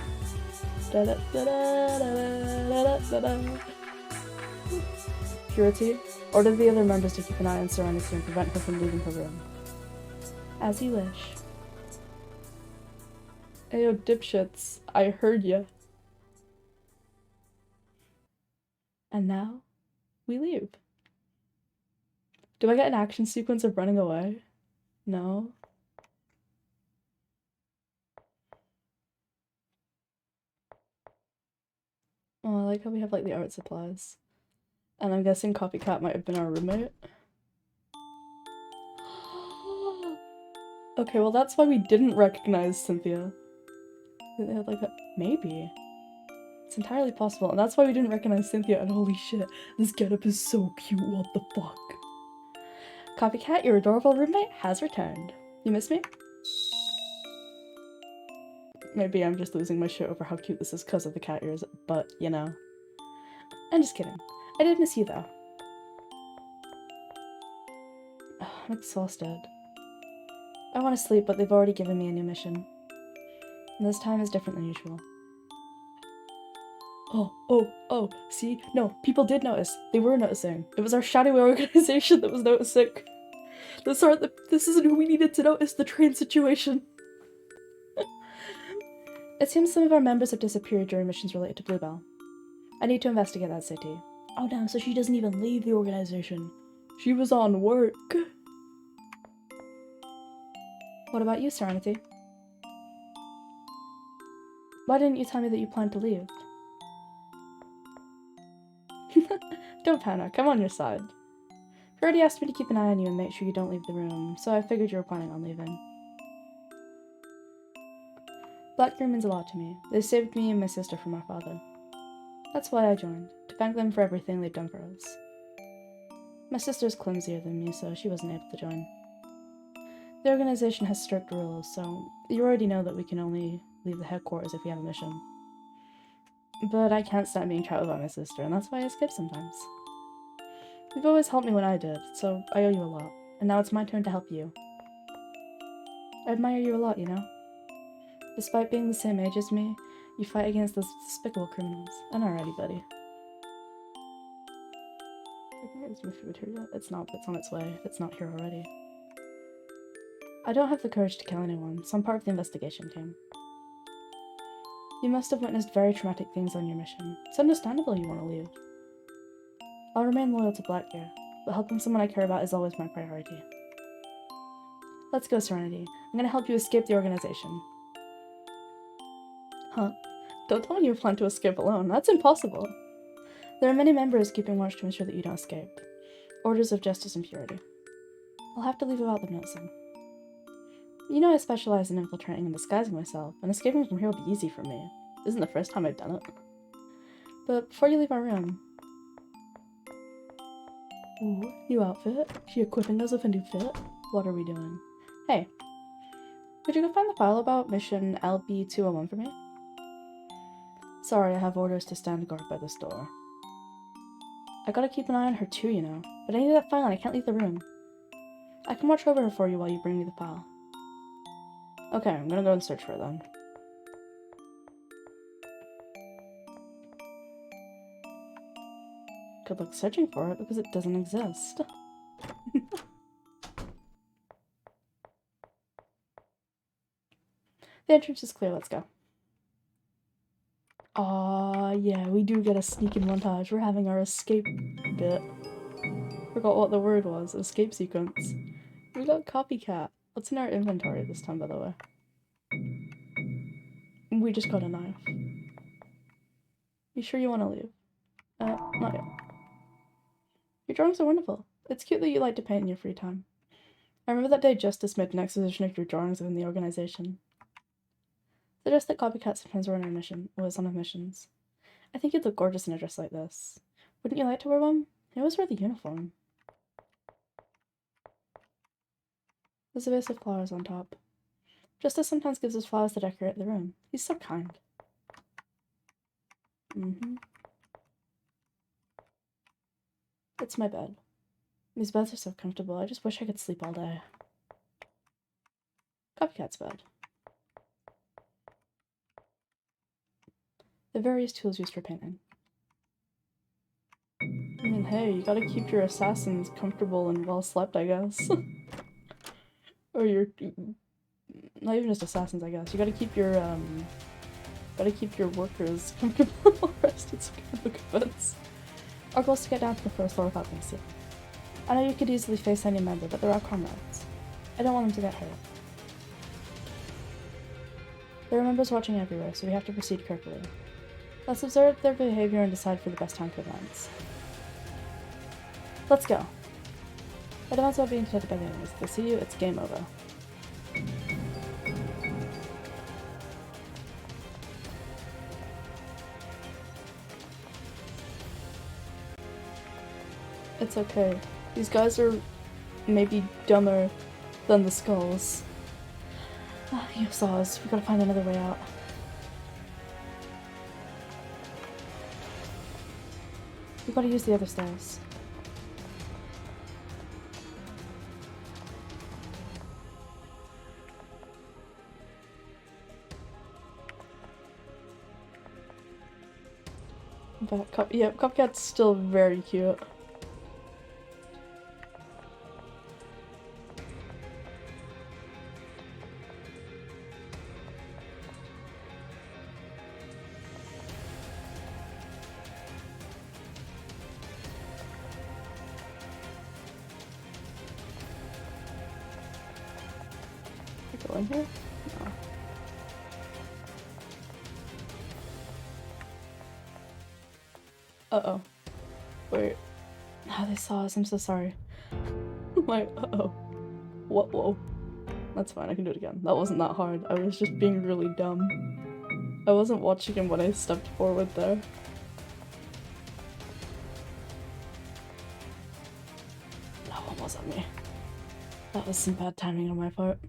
Purity, order the other members to keep an eye on Serenity and prevent her from leaving her room. As you wish. Ayo, dipshits, I heard ya. And now, we leave. Do I get an action sequence of running away? No. Oh, I like how we have like the art supplies. And I'm guessing Copycat might have been our roommate. Okay, well that's why we didn't recognize Cynthia. They had like a... maybe. It's entirely possible, and that's why we didn't recognize Cynthia, and holy shit, this getup is so cute, what the fuck. Copycat, your adorable roommate has returned. You miss me? Maybe I'm just losing my shit over how cute this is because of the cat ears, but, you know. I'm just kidding. I did miss you, though. I'm exhausted. I want to sleep, but they've already given me a new mission. And this time is different than usual. Oh, see? No, people did notice. They were noticing. It was our shadowy organization that was noticing. This isn't who we needed to notice, the train situation. It seems some of our members have disappeared during missions related to Bluebell. I need to investigate that city. Oh damn, so she doesn't even leave the organization. She was on work. What about you, Serenity? Why didn't you tell me that you planned to leave? Don't panic, I'm on your side. You already asked me to keep an eye on you and make sure you don't leave the room, so I figured you were planning on leaving. Blackgear means a lot to me. They saved me and my sister from our father. That's why I joined, to thank them for everything they've done for us. My sister's clumsier than me, so she wasn't able to join. The organization has strict rules, so you already know that we can only leave the headquarters if we have a mission. But I can't stand being trapped by my sister, and that's why I skip sometimes. You've always helped me when I did, so I owe you a lot, and now it's my turn to help you. I admire you a lot, you know? Despite being the same age as me, you fight against those despicable criminals. I know, already, buddy. Is my food here yet? It's not, but it's on its way, if it's not here already. I don't have the courage to kill anyone, so I'm part of the investigation team. You must have witnessed very traumatic things on your mission. It's understandable you want to leave. I'll remain loyal to Blackgear, but helping someone I care about is always my priority. Let's go, Serenity. I'm gonna help you escape the organization. Huh? Don't tell me you plan to escape alone. That's impossible. There are many members keeping watch to ensure that you don't escape. Orders of justice and purity. I'll have to leave without them noticing. You know I specialize in infiltrating and disguising myself, and escaping from here will be easy for me. This isn't the first time I've done it. But before you leave our room... Ooh, new outfit? She equipping us with a new fit? What are we doing? Hey. Could you go find the file about mission LB-201 for me? Sorry, I have orders to stand guard by this door. I gotta keep an eye on her too, you know. But I need that file and I can't leave the room. I can watch over her for you while you bring me the file. Okay, I'm gonna go and search for it then. Good luck searching for it because it doesn't exist. The entrance is clear, let's go. Aw, yeah, we do get a sneaking montage. We're having our escape bit. Forgot what the word was. Escape sequence. We got Copycat. What's in our inventory this time, by the way? We just got a knife. You sure you want to leave? Not yet. Your drawings are wonderful. It's cute that you like to paint in your free time. I remember that day Justice made an exposition of your drawings within the organization. Suggest that Copycat sometimes were on our missions. I think you'd look gorgeous in a dress like this. Wouldn't you like to wear one? You always wear the uniform. There's a vase of flowers on top. Justice sometimes gives us flowers to decorate the room. He's so kind. It's my bed. These beds are so comfortable. I just wish I could sleep all day. Copycat's bed. The various tools used for painting. I mean, hey, you gotta keep your assassins comfortable and well slept, I guess. Or your... not even just assassins, I guess. You gotta keep your workers comfortable and well rested so you can look at beds. Our goal is to get down to the first floor without being seen. I know you could easily face any member, but they're our comrades. I don't want them to get hurt. There are members watching everywhere, so we have to proceed carefully. Let's observe their behavior and decide for the best time to advance. Let's go. Advance without being detected by the enemies. If they see you, it's game over. It's okay. These guys are maybe dumber than the skulls. Ah, you saw us. We gotta find another way out. We gotta use the other stairs. But Cupcat's still very cute. Go in here? No. Uh-oh. Wait. Ah, they saw us. I'm so sorry. Like, uh-oh. What? Whoa. That's fine. I can do it again. That wasn't that hard. I was just being really dumb. I wasn't watching him when I stepped forward there. That one wasn't me. That was some bad timing on my part.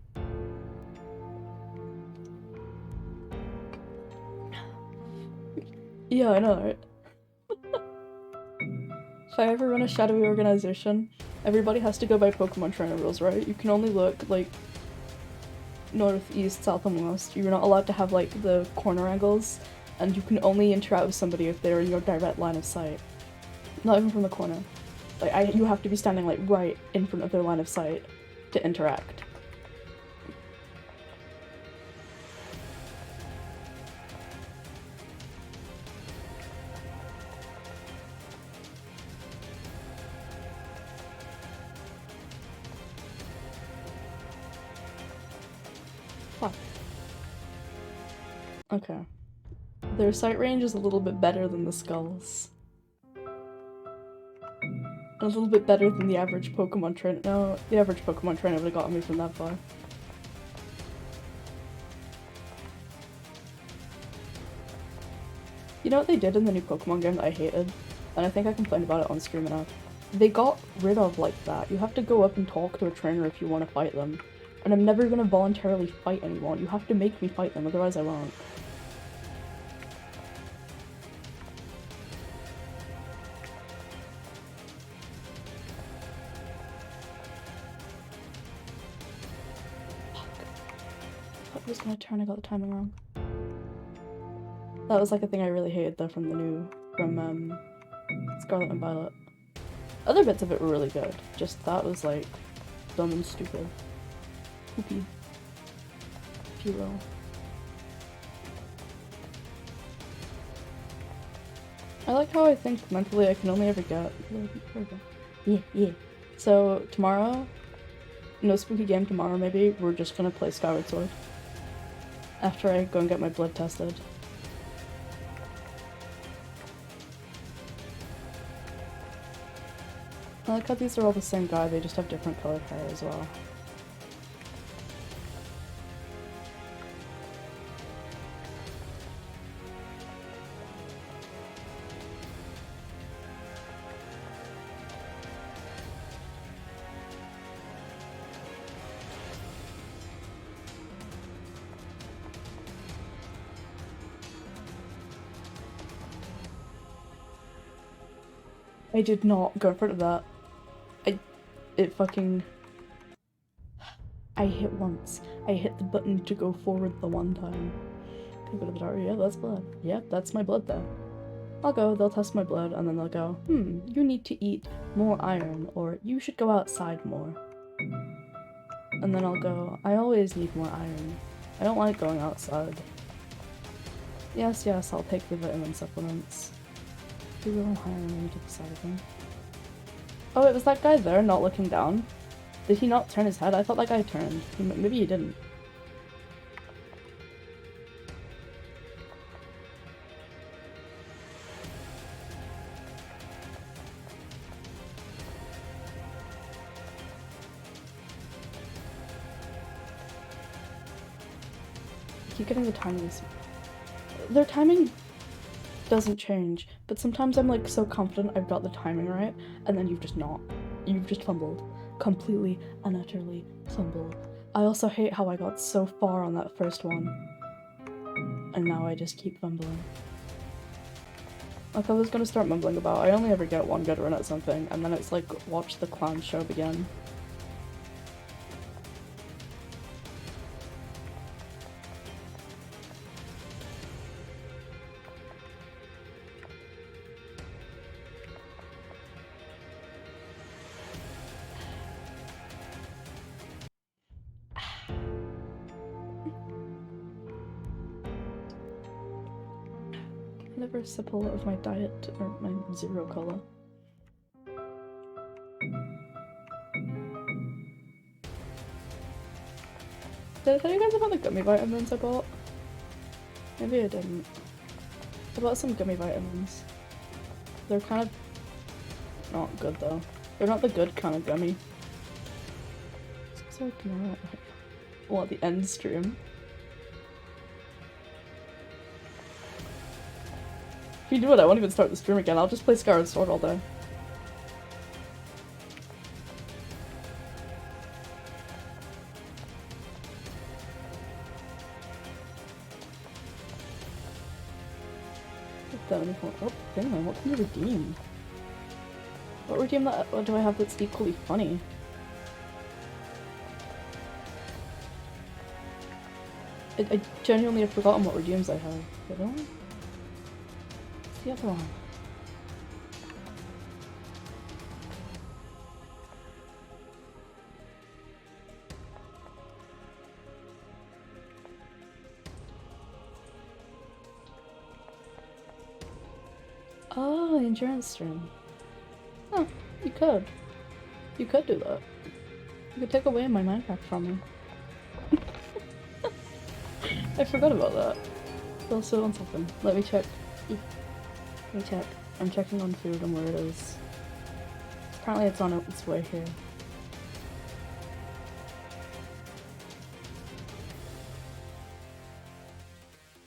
Yeah, I know, right? If I ever run a shadowy organization, everybody has to go by Pokemon trainer rules, right? You can only look, like, north, east, south, and west. You're not allowed to have, like, the corner angles, and you can only interact with somebody if they're in your direct line of sight. Not even from the corner. Like, you have to be standing, like, right in front of their line of sight to interact. Fuck. Okay. Their sight range is a little bit better than the skulls. A little bit better than the average Pokemon trainer. No, the average Pokemon trainer would have gotten me from that far. You know what they did in the new Pokemon game that I hated? And I think I complained about it on stream enough. They got rid of, like, that. You have to go up and talk to a trainer if you want to fight them. And I'm never gonna voluntarily fight anyone. You have to make me fight them, otherwise I won't. I was gonna turn, I got the timing wrong. That was like a thing I really hated though from Scarlet and Violet. Other bits of it were really good, just that was like dumb and stupid. Poopy. If you will. I like how I think mentally I can only ever get... Yeah. So tomorrow, no spooky game tomorrow maybe, we're just gonna play Skyward Sword. After I go and get my blood tested. I like how these are all the same guy, they just have different colored hair as well. I did not go in front of that. I hit once. I hit the button to go forward the one time. Okay, go to the door. Yeah, that's blood. Yep, that's my blood though. I'll go, they'll test my blood, and then they'll go, you need to eat more iron, or you should go outside more. And then I'll go, I always need more iron. I don't like going outside. Yes, I'll take the vitamin supplements. Do go higher and to the side of them. Oh, it was that guy there not looking down? Did he not turn his head? I thought that guy turned. Maybe he didn't. I keep getting the timings. Their timing doesn't change, but sometimes I'm like so confident I've got the timing right, and then you've just not. You've just fumbled. Completely and utterly fumbled. I also hate how I got so far on that first one, and now I just keep fumbling. Like I was gonna start mumbling about, I only ever get one good run at something, and then it's like, watch the clown show begin. Never sip a lot of my diet or my zero cola. Did I tell you guys about the gummy vitamins I bought? Maybe I didn't. I bought some gummy vitamins. They're kind of not good though. They're not the good kind of gummy. So tomorrow, well, at the end stream. If you do it, I won't even start the stream again. I'll just play Skyward Sword all day. Oh, damn, what can you redeem? What redeem that what do I have that's equally funny? I genuinely have forgotten what redeems I have. I don't? What's the other one? Oh, the endurance stream. Huh, you could. You could do that. You could take away my Minecraft from me. I forgot about that. Also, one second. Let me check. Let me check. I'm checking on food and where it is. Apparently it's on its way here.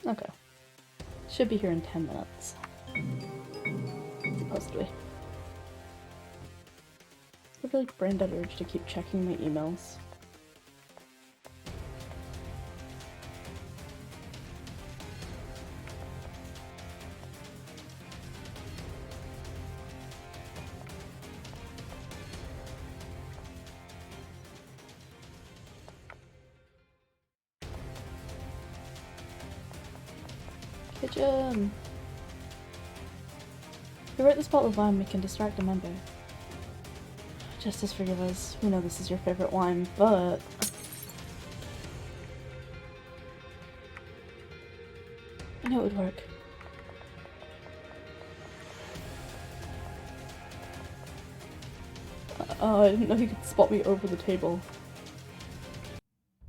Okay. Should be here in 10 minutes. Supposed to be. I have a really brain dead urge to keep checking my emails. Kitchen! If you write this bottle of wine, we can distract a member. Justice forgive us. We know this is your favorite wine, but... I know it would work. Oh, I didn't know you could spot me over the table.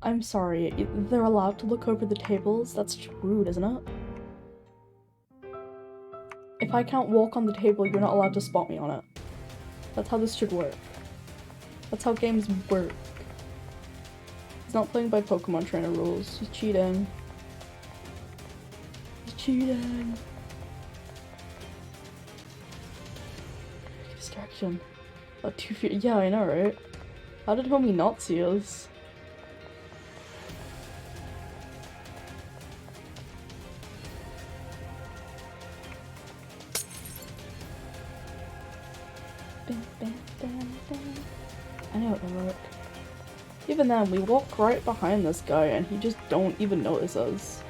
I'm sorry, they're allowed to look over the tables? That's rude, isn't it? If I can't walk on the table, you're not allowed to spot me on it. That's how this should work. That's how games work. He's not playing by Pokemon Trainer rules. He's cheating. He's cheating. Distraction. Oh, 2 feet. Yeah, I know, right? How did homie not see us? I know it will work. Even then, we walk right behind this guy and he just don't even notice us.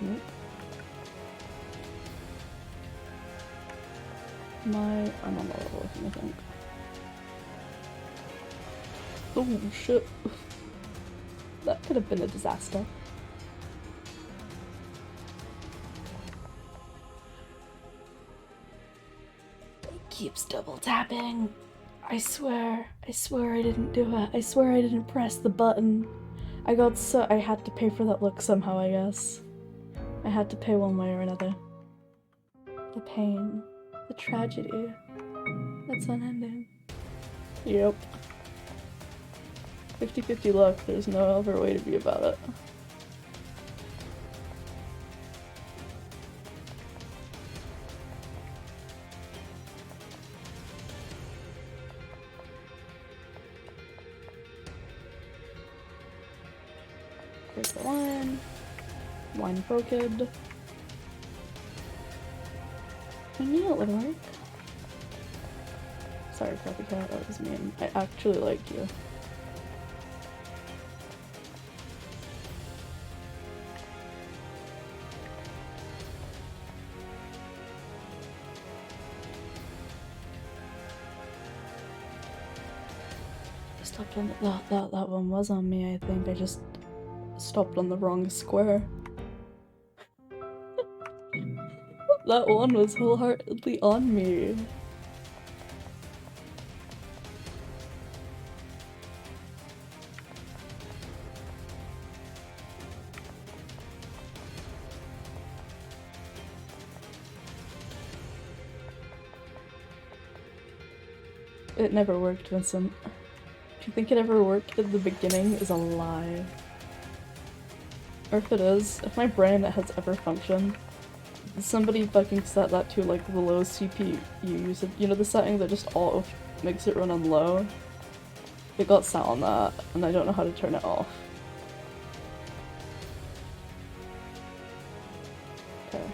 Nope. I'm on the level with him, I think. Oh shit. That could have been a disaster. Keeps double tapping. I swear I didn't do it. I swear I didn't press the button. I had to pay for that look somehow, I guess. I had to pay one way or another. The pain. The tragedy. That's unending. Yep. 50-50 luck, there's no other way to be about it. Here's the wine. Wine brokered. I knew it would work. Sorry, copycat, that was mean. I actually like you. I stopped on that one was on me, I think. I just stopped on the wrong square. That one was wholeheartedly on me. It never worked, Vincent. If you think it ever worked at the beginning is a lie. Or if it is, if my brain has ever functioned, somebody fucking set that to like the low CPU usage. You know the setting that just auto makes it run on low? It got set on that, and I don't know how to turn it off. Okay.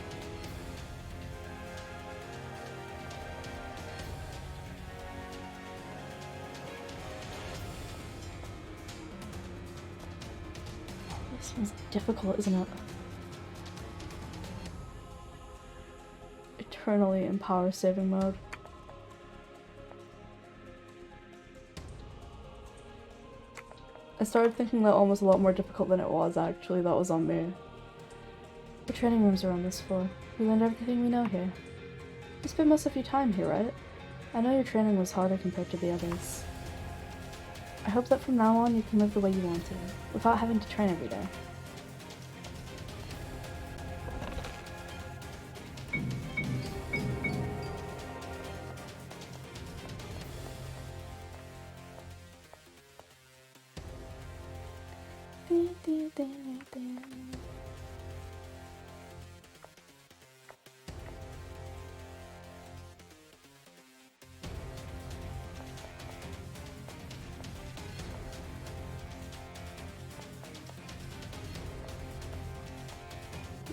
This one's difficult, isn't it? Eternally in power saving mode. I started thinking that one was a lot more difficult than it was, actually. That was on me. The training rooms are on this floor. We learned everything we know here. You spent most of your time here, right? I know your training was harder compared to the others. I hope that from now on you can live the way you want to, without having to train every day.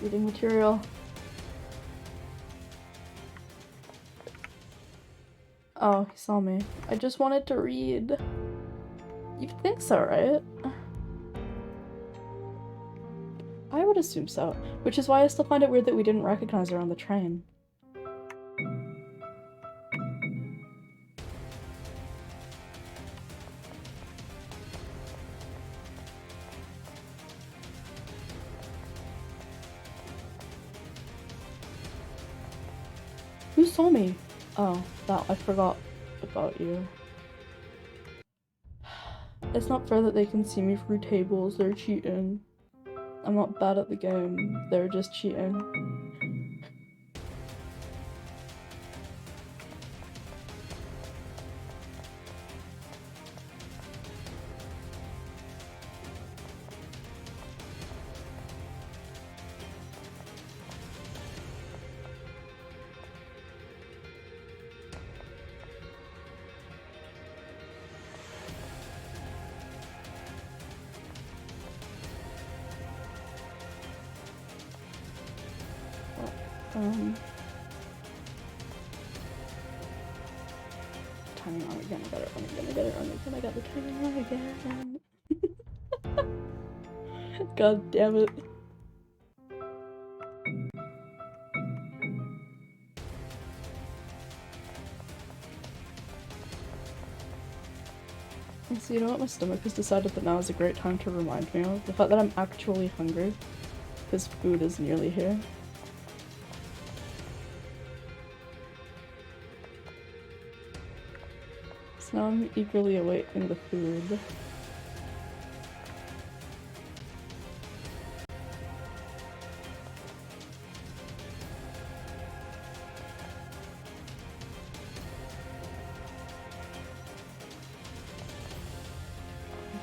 Reading material. Oh, he saw me. I just wanted to read. You'd think so, right? I would assume so, which is why I still find it weird that we didn't recognize her on the train. Who saw me? Oh, that I forgot about you. It's not fair that they can see me through tables, they're cheating. I'm not bad at the game, they're just cheating. Timing on again, I got it wrong again, I got it wrong again, I got the timing wrong again. God damn it. So you know what my stomach has decided that now is a great time to remind me of? The fact that I'm actually hungry. Because food is nearly here. So now I'm eagerly awaiting the food.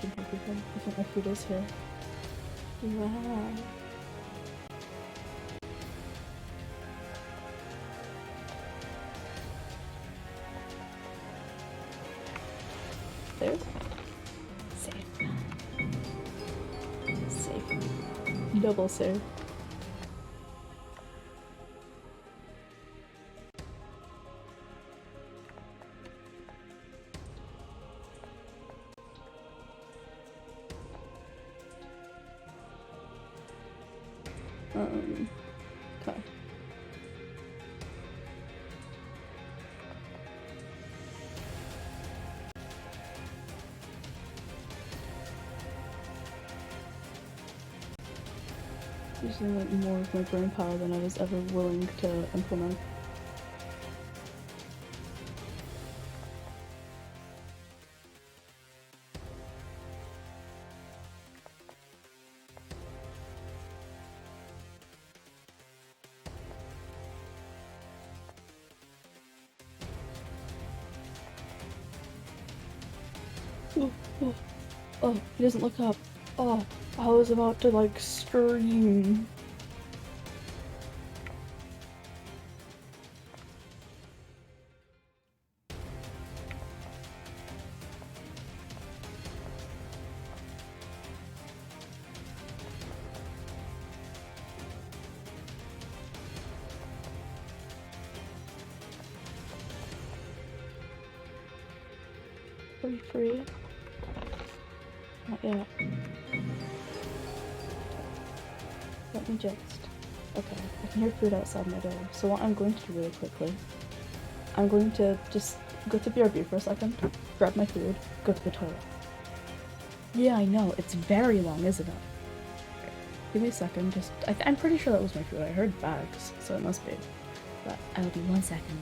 I think my food is here. Wow. There. Safe. Safe. Double save. Okay. Using like more of my brain power than I was ever willing to implement. Oh, oh, oh, he doesn't look up. Oh, I was about to like scream. Are we free? Not yet. Let me just... Okay, I can hear food outside my door. So what I'm going to do really quickly, I'm going to just go to BRB for a second, grab my food, go to the toilet. Yeah, I know, it's very long, isn't it? Give me a second, just... I'm pretty sure that was my food. I heard bags, so it must be. But I'll be 1 second.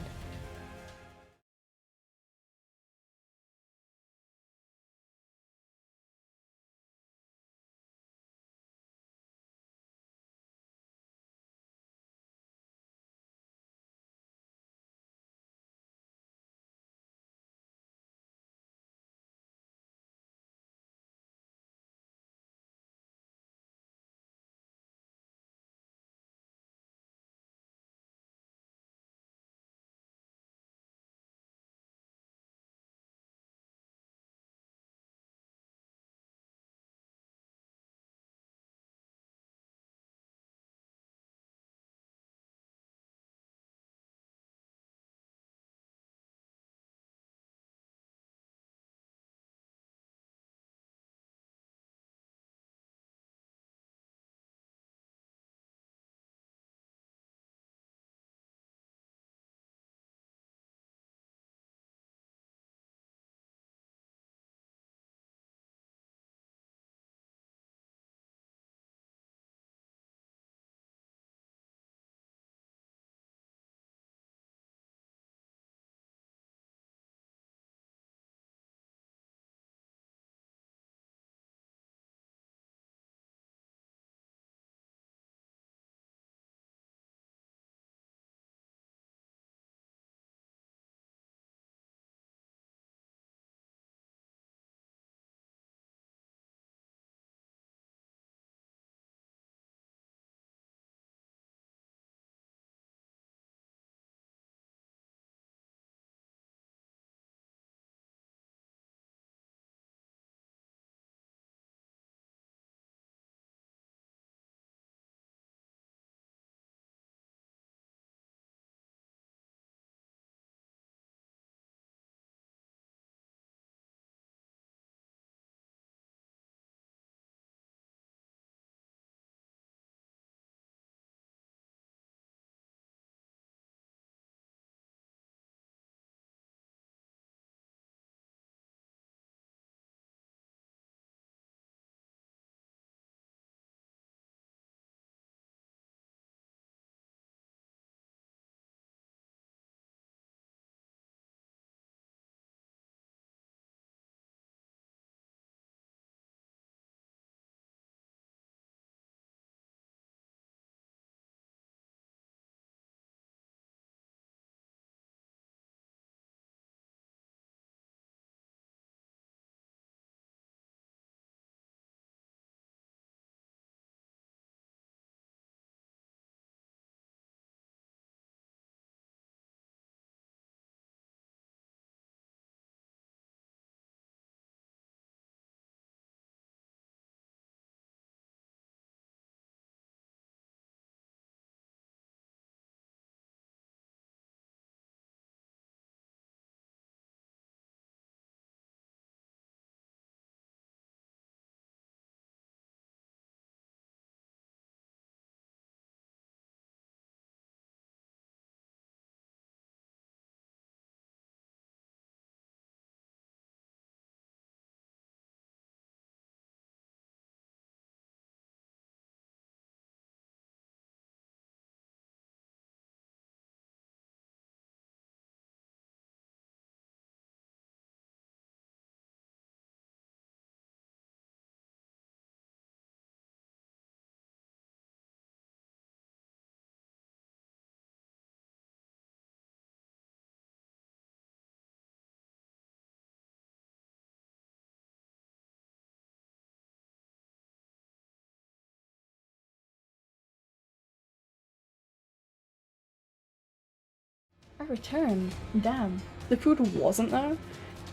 I returned. Damn. The food wasn't there.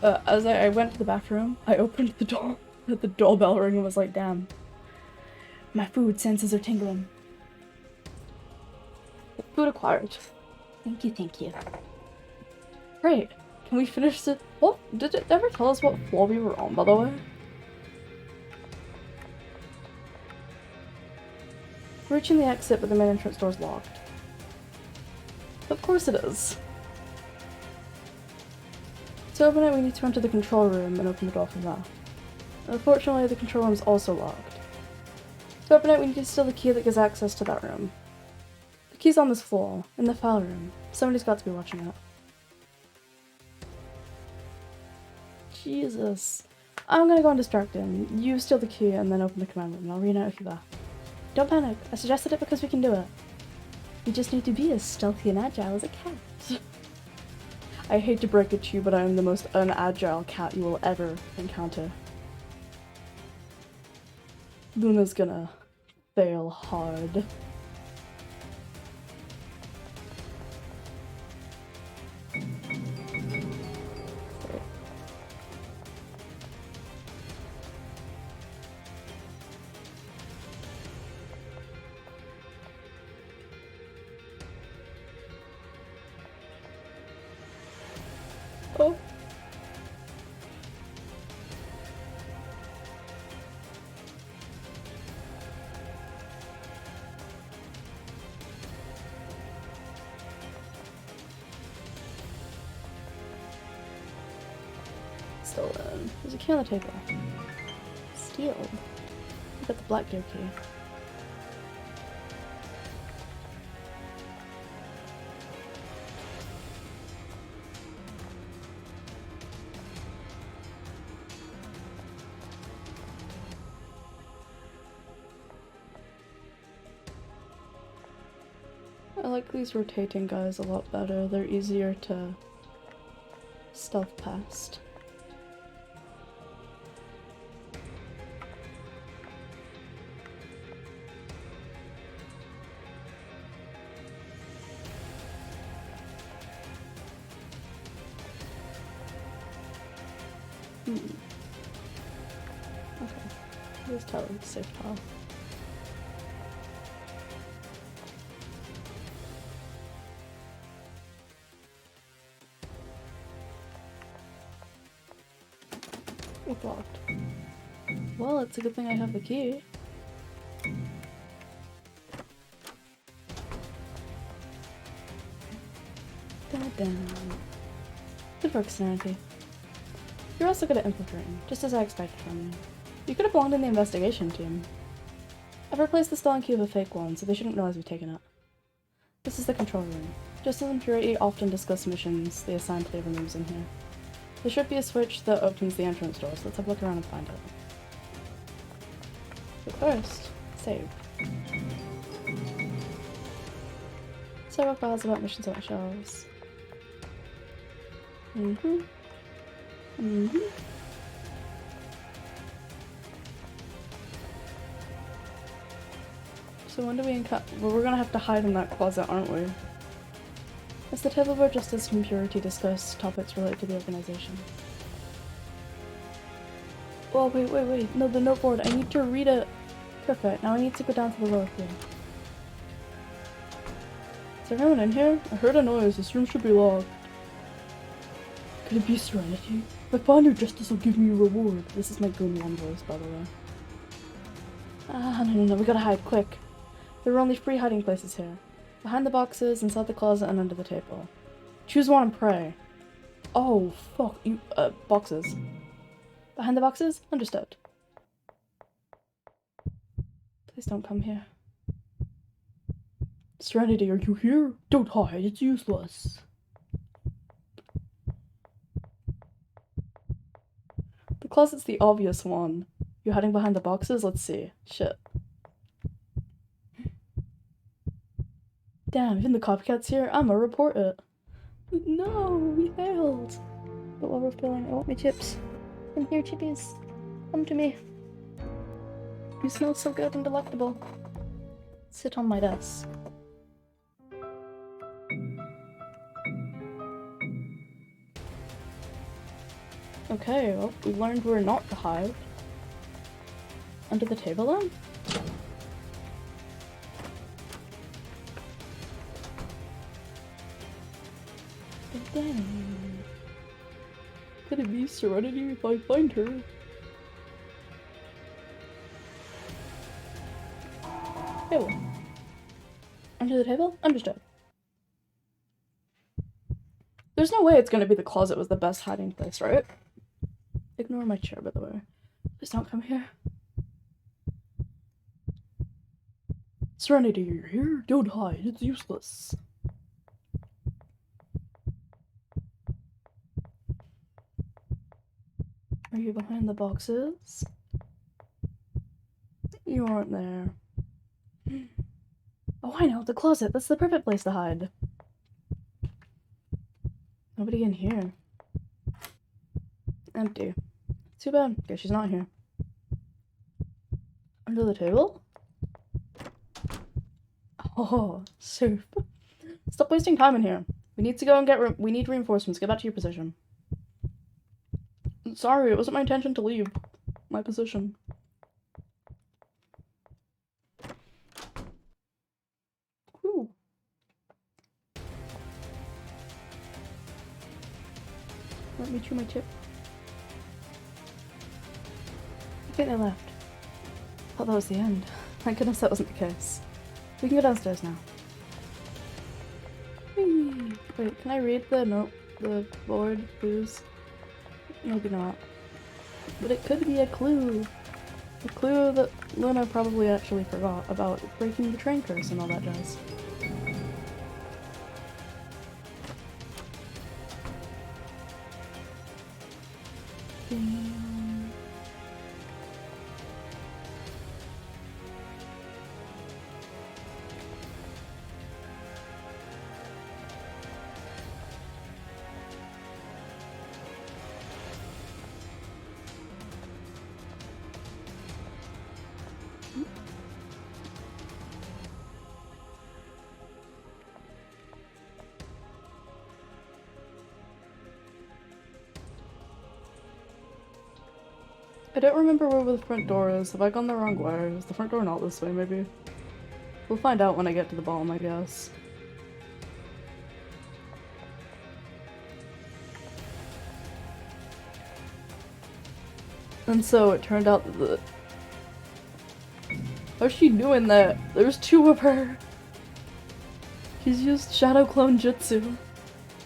As I went to the bathroom, I opened the door. The doorbell rang and was like, damn. My food senses are tingling. Food acquired. Thank you, thank you. Great. Can we finish it? What? Did it ever tell us what floor we were on, by the way? Reaching the exit, but the main entrance door is locked. Of course it is. To open it, we need to enter the control room and open the door from there. Unfortunately, the control room is also locked. To open it, we need to steal the key that gives access to that room. The key's on this floor, in the file room. Somebody's got to be watching it. Jesus. I'm gonna go and distract him. You steal the key and then open the command room, and I'll reunite with you there. Don't panic. I suggested it because we can do it. You just need to be as stealthy and agile as a cat. I hate to break it to you, but I am the most unagile cat you will ever encounter. Luna's gonna fail hard. Oh. Stolen. There's a key on the table. Steal. I got the black gear key. I like these rotating guys a lot better. They're easier to stealth past. Okay. This tower is safe path. It's locked. Well, it's a good thing I have the key. Dun-dun. Good work, Serenity. You're also good at infiltrating, just as I expected from you. You could have belonged in the investigation team. I've replaced the stolen key with a fake one, so they shouldn't realize we've taken it. This is the control room. Just as Impurity often discuss missions they assign to their rooms in here. There should be a switch that opens the entrance door, so let's have a look around and find it. But first, save. Several files about missions on my shelves. So when do we well, we're gonna have to hide in that closet, aren't we? It's the table where Justice and Purity discuss topics related to the organization. Oh, wait. No, the noteboard. I need to read it. Perfect. Now I need to go down to the lower floor. Is there anyone in here? I heard a noise. This room should be locked. Could it be Serenity? If I find her, Justice will give me a reward. This is my Goon 1 voice, by the way. No. We gotta hide, quick. There are only 3 hiding places here. Behind the boxes, inside the closet, and under the table. Choose one and pray. Oh, fuck. You, boxes. Behind the boxes? Understood. Please don't come here. Serenity, are you here? Don't hide, it's useless. The closet's the obvious one. You're hiding behind the boxes? Let's see. Shit. Damn, even the copycat's here? I'ma report it. No, we failed. But while we're failing, I want my chips. Come here, chippies. Come to me. You smell so good and delectable. Sit on my desk. Okay, well, we learned we're not the hive. Under the table then? Dang. Could it be Serenity if I find her? Table. Under the table? Understood. There's no way it's gonna be the closet was the best hiding place, right? Ignore my chair, by the way. Please don't come here. Serenity, you're here? Don't hide, it's useless. Are you behind the boxes? You aren't there. Oh, I know, the closet. That's the perfect place to hide. Nobody in here. Empty. Too bad. Guess she's not here. Under the table? Oh, soup. Stop wasting time in here. We need to go and get we need reinforcements. Get back to your position. Sorry, it wasn't my intention to leave my position. Whew. Let me chew my chip. I think they left. Thought that was the end. Thank goodness that wasn't the case. We can go downstairs now. Whee. Wait, can I read the board, please? Maybe not. But it could be a clue. A clue that Luna probably actually forgot about breaking the train curse and all that jazz. I don't remember where the front door is. Have I gone the wrong way? Is the front door not this way, maybe? We'll find out when I get to the bottom, I guess. And so it turned out that the... How's she doing that? There's two of her! She's used Shadow Clone Jutsu.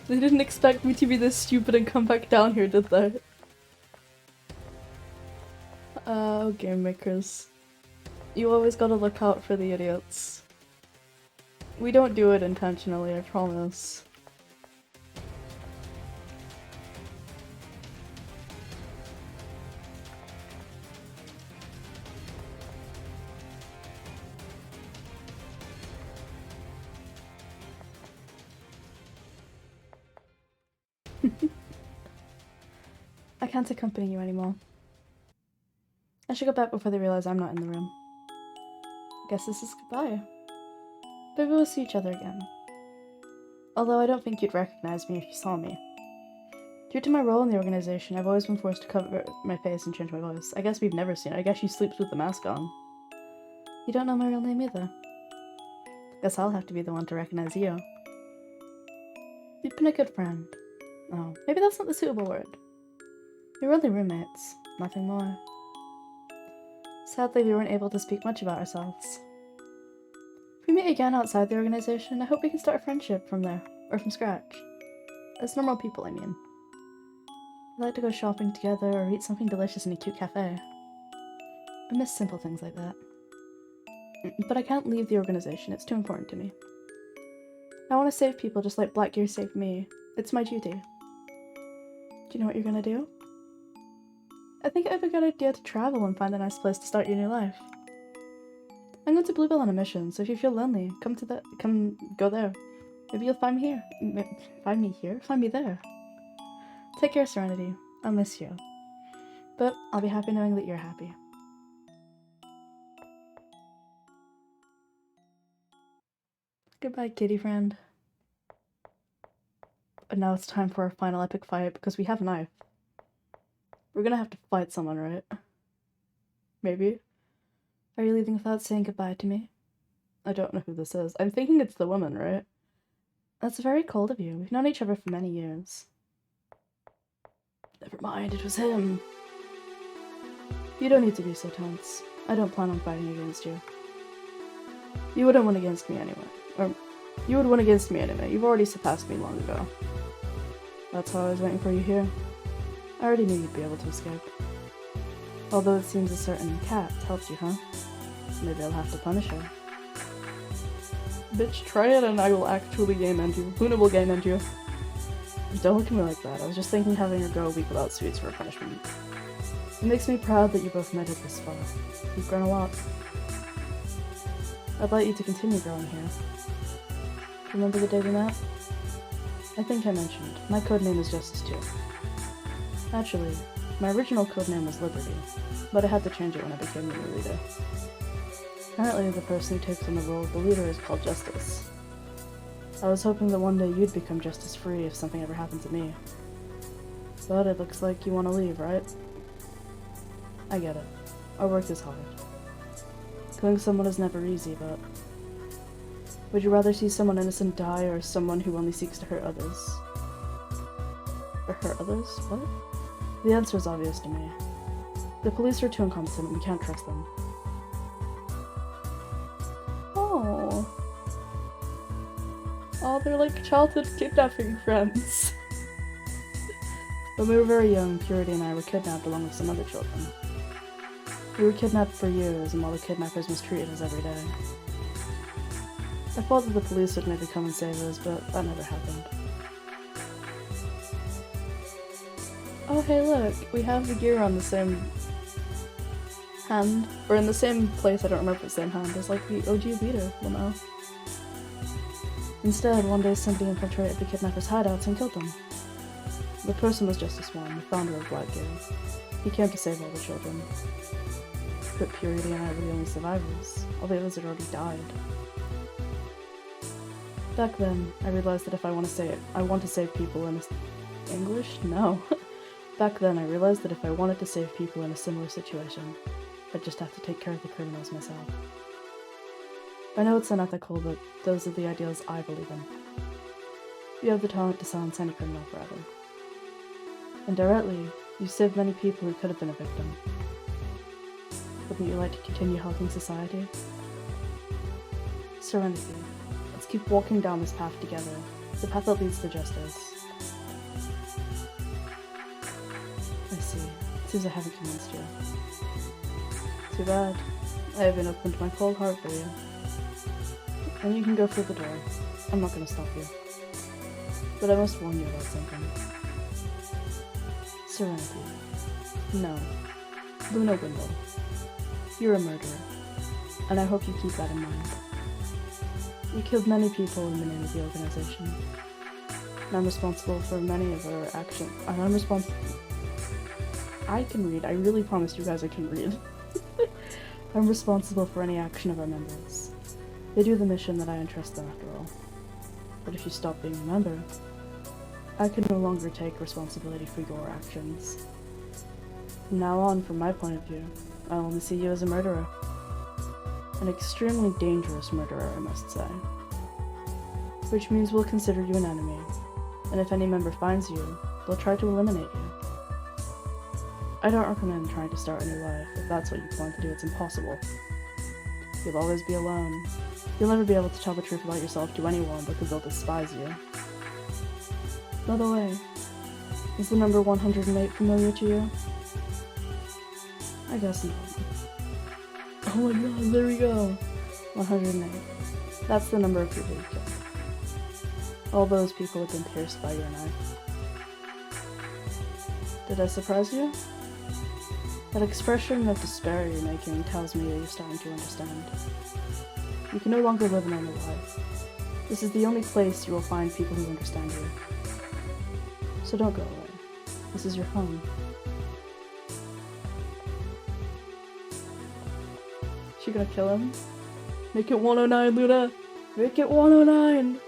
They didn't expect me to be this stupid and come back down here, did they? Game makers. You always gotta look out for the idiots. We don't do it intentionally, I promise. I can't accompany you anymore. I should go back before they realize I'm not in the room. Guess this is goodbye. Maybe we'll see each other again. Although I don't think you'd recognize me if you saw me. Due to my role in the organization, I've always been forced to cover my face and change my voice. I guess we've never seen it. I guess she sleeps with the mask on. You don't know my real name either. Guess I'll have to be the one to recognize you. You've been a good friend. Oh, maybe that's not the suitable word. We're only roommates, nothing more. Sadly, we weren't able to speak much about ourselves. If we meet again outside the organization, I hope we can start a friendship from there, or from scratch. As normal people, I mean. I'd like to go shopping together or eat something delicious in a cute cafe. I miss simple things like that. But I can't leave the organization, it's too important to me. I want to save people just like Blackgear saved me. It's my duty. Do you know what you're gonna do? I think I have a good idea to travel and find a nice place to start your new life. I'm going to Bluebell on a mission, so if you feel lonely, go there. Maybe you'll find me here. Find me here? Find me there. Take care, Serenity. I'll miss you. But I'll be happy knowing that you're happy. Goodbye, kitty friend. And now it's time for our final epic fight, because we have a knife. We're gonna have to fight someone, right? Maybe? Are you leaving without saying goodbye to me? I don't know who this is. I'm thinking it's the woman, right? That's very cold of you. We've known each other for many years. Never mind, it was him. You don't need to be so tense. I don't plan on fighting against you. You wouldn't win against me anyway. Or, you would win against me anyway. You've already surpassed me long ago. That's how I was waiting for you here. I already knew you'd be able to escape. Although it seems a certain cat helped you, huh? Maybe I'll have to punish her. Bitch, try it and I will actually game end you. Luna will game end you. Don't look at me like that. I was just thinking having her go a week without sweets for a punishment. It makes me proud that you both made it this far. You've grown a lot. I'd like you to continue growing here. Remember the day we met? I think I mentioned, my codename is Justice 2. Actually, my original codename was Liberty, but I had to change it when I became the new leader. Apparently, the person who takes on the role of the leader is called Justice. I was hoping that one day you'd become Justice-free if something ever happened to me. But it looks like you want to leave, right? I get it. Our work is hard. Killing someone is never easy, but... Would you rather see someone innocent die or someone who only seeks to hurt others? Or hurt others? What? The answer is obvious to me. The police are too incompetent and we can't trust them. Oh. Oh, they're like childhood kidnapping friends. When we were very young, Purity and I were kidnapped along with some other children. We were kidnapped for years, and while the kidnappers mistreated us every day. I thought that the police would maybe come and save us, but that never happened. Oh hey look, we have the gear on the same hand, or in the same place, I don't remember if it's the same hand, as like the OG leader, you know. Instead, one day somebody infiltrated the kidnappers' hideouts and killed them. The person was Justice 1, the founder of Black Gear. He came to save all the children. But Purity and I were the only survivors. All the others had already died. Back then, I realized that if I want to save people in English? No. Back then, I realized that if I wanted to save people in a similar situation, I'd just have to take care of the criminals myself. I know it's unethical, but those are the ideals I believe in. You have the talent to silence any criminal forever. Indirectly, you've saved many people who could have been a victim. Wouldn't you like to continue helping society? Serenity. Let's keep walking down this path together, the path that leads to justice. I see. Seems I haven't convinced you. Too bad. I haven't opened my cold heart for you. Then you can go through the door. I'm not gonna stop you. But I must warn you about something. Serenity. No. Luna Windle. You're a murderer. And I hope you keep that in mind. You killed many people in the name of the organization. And I'm responsible for many of our actions. And I'm responsible... I can read. I really promise you guys I can read. I'm responsible for any action of our members. They do the mission that I entrust them after all. But if you stop being a member, I can no longer take responsibility for your actions. From now on, from my point of view, I only see you as a murderer. An extremely dangerous murderer, I must say. Which means we'll consider you an enemy, and if any member finds you, they'll try to eliminate you. I don't recommend trying to start a new life. If that's what you plan to do, it's impossible. You'll always be alone. You'll never be able to tell the truth about yourself to anyone because they'll despise you. By the way, is the number 108 familiar to you? I guess not. Oh my god, there we go! 108. That's the number of people you killed. All those people have been pierced by your knife. Did I surprise you? That expression of despair you're making tells me that you're starting to understand. You can no longer live a normal life. This is the only place you will find people who understand you. So don't go away. This is your home. She gonna kill him? Make it 109, Luna! Make it 109!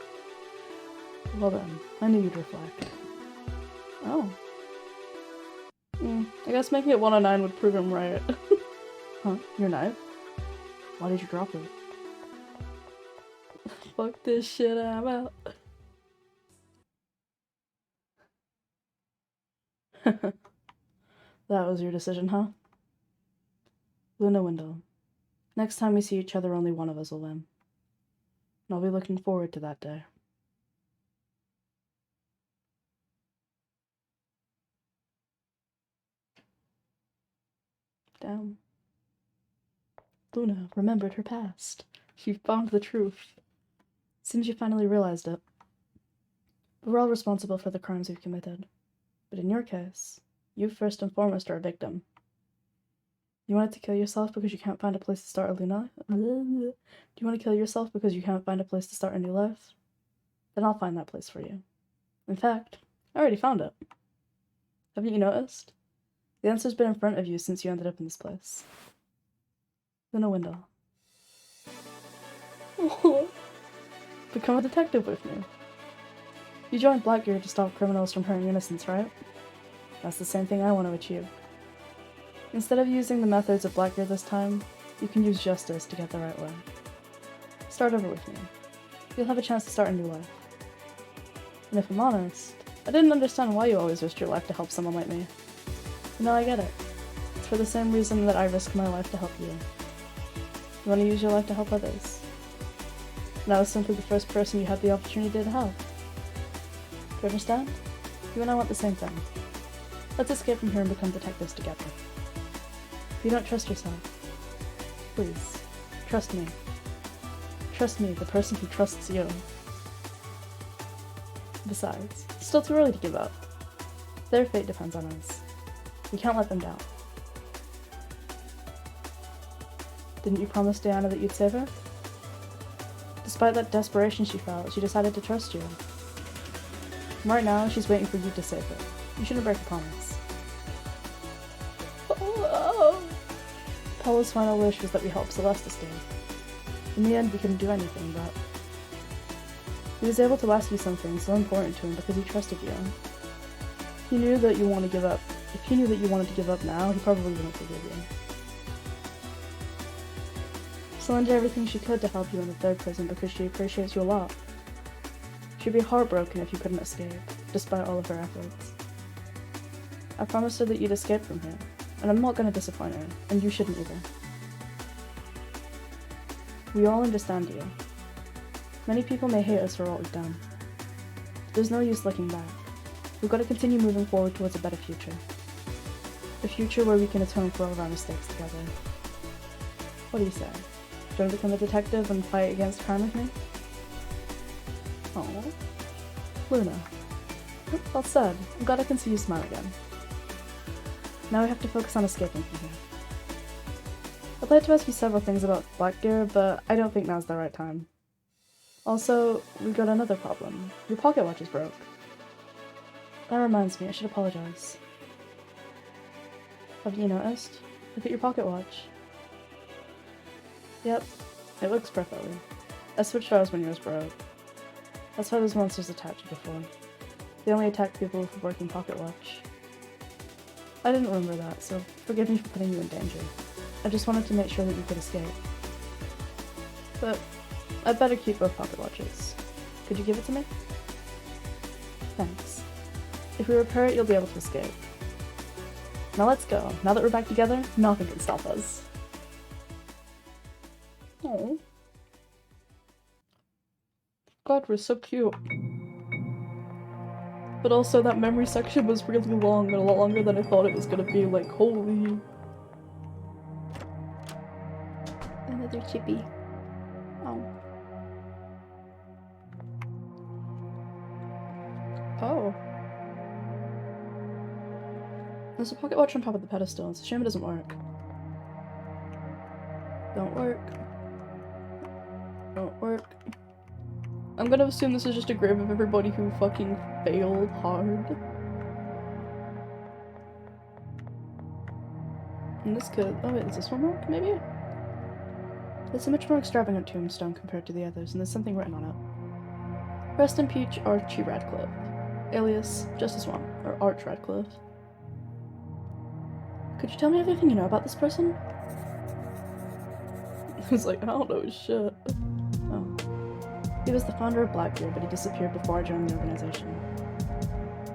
Well then, I knew you'd reflect. Oh. I guess making it 109 would prove him right. Huh? Your knife? Why did you drop it? Fuck this shit, I'm out. That was your decision, huh? Luna Wendell. Next time we see each other, only one of us will win. And I'll be looking forward to that day. Damn. Luna remembered her past. She found the truth. Seems you finally realized it. We're all responsible for the crimes we've committed. But in your case, you first and foremost are a victim. You wanted to kill yourself because you can't find a place to start a Luna? Do you want to kill yourself because you can't find a place to start a new life? Then I'll find that place for you. In fact, I already found it. Haven't you noticed? The answer's been in front of you since you ended up in this place. Luna Wendell. Become a detective with me. You joined Blackgear to stop criminals from hurting innocents, right? That's the same thing I want to achieve. Instead of using the methods of Blackgear this time, you can use justice to get the right way. Start over with me. You'll have a chance to start a new life. And if I'm honest, I didn't understand why you always risked your life to help someone like me. But now I get it. It's for the same reason that I risk my life to help you. You want to use your life to help others. And I was simply the first person you had the opportunity to help. Do you understand? You and I want the same thing. Let's escape from here and become detectives together. If you don't trust yourself, please, trust me. Trust me, the person who trusts you. Besides, it's still too early to give up. Their fate depends on us. We can't let them down. Didn't you promise Diana that you'd save her? Despite that desperation she felt, she decided to trust you. Right now, she's waiting for you to save her. You shouldn't break a promise. Paula's final wish was that we help Celeste escape. In the end, we couldn't do anything, but he was able to ask you something so important to him because he trusted you. He knew that you want to give up. If he knew that you wanted to give up now, he probably wouldn't forgive you. Celine did everything she could to help you in the third prison because she appreciates you a lot. She'd be heartbroken if you couldn't escape, despite all of her efforts. I promised her that you'd escape from here, and I'm not going to disappoint her, and you shouldn't either. We all understand you. Many people may hate us for what we've done. There's no use looking back. We've got to continue moving forward towards a better future. A future where we can atone for all of our mistakes together. What do you say? Do you want to become a detective and fight against crime with me? Oh, Luna. Well said. I'm glad I can see you smile again. Now we have to focus on escaping from here. I'd like to ask you several things about Blackgear, but I don't think now's the right time. Also, we've got another problem. Your pocket watch is broke. That reminds me, I should apologize. Haven't you noticed? Look at your pocket watch. Yep, it works perfectly. I switched ours when yours broke. That's why those monsters attacked you before. They only attack people with a working pocket watch. I didn't remember that, so forgive me for putting you in danger. I just wanted to make sure that you could escape. But I'd better keep both pocket watches. Could you give it to me? Thanks. If we repair it, you'll be able to escape. Now let's go. Now that we're back together, nothing can stop us. Oh. God, we're so cute. But also, that memory section was really long, and a lot longer than I thought it was gonna be. Like, holy. Another chippy. Oh. Oh. There's a pocket watch on top of the pedestal. It's a shame it doesn't work. Don't work. Don't work. I'm gonna assume this is just a grave of everybody who fucking failed hard. And this could— oh wait, does this one work, maybe? It's a much more extravagant tombstone compared to the others, and there's something written on it. Rest in peace, Archie Radcliffe. Alias, Justice One, or Arch Radcliffe. Could you tell me everything you know about this person? I was like, I don't know shit. Oh. He was the founder of Blackbeard, but he disappeared before I joined the organization.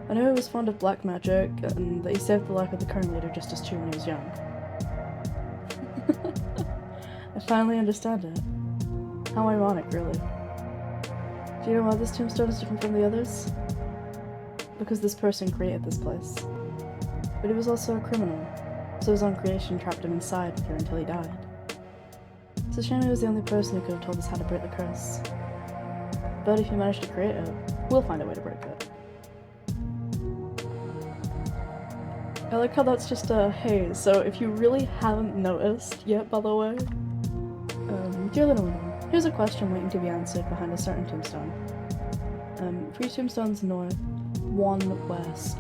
I know he was fond of black magic, and that he saved the life of the current leader, Justice Chu, when he was young. I finally understand it. How ironic, really. Do you know why this tombstone is different from the others? Because this person created this place. But he was also a criminal, so his own creation trapped him inside here until he died. It's a shame he was the only person who could have told us how to break the curse. But if you manage to create it, we'll find a way to break it. I like how that's just a hey, so if you really haven't noticed yet, by the way, dear little one, here's a question waiting to be answered behind a certain tombstone. 3 tombstones north, 1 west,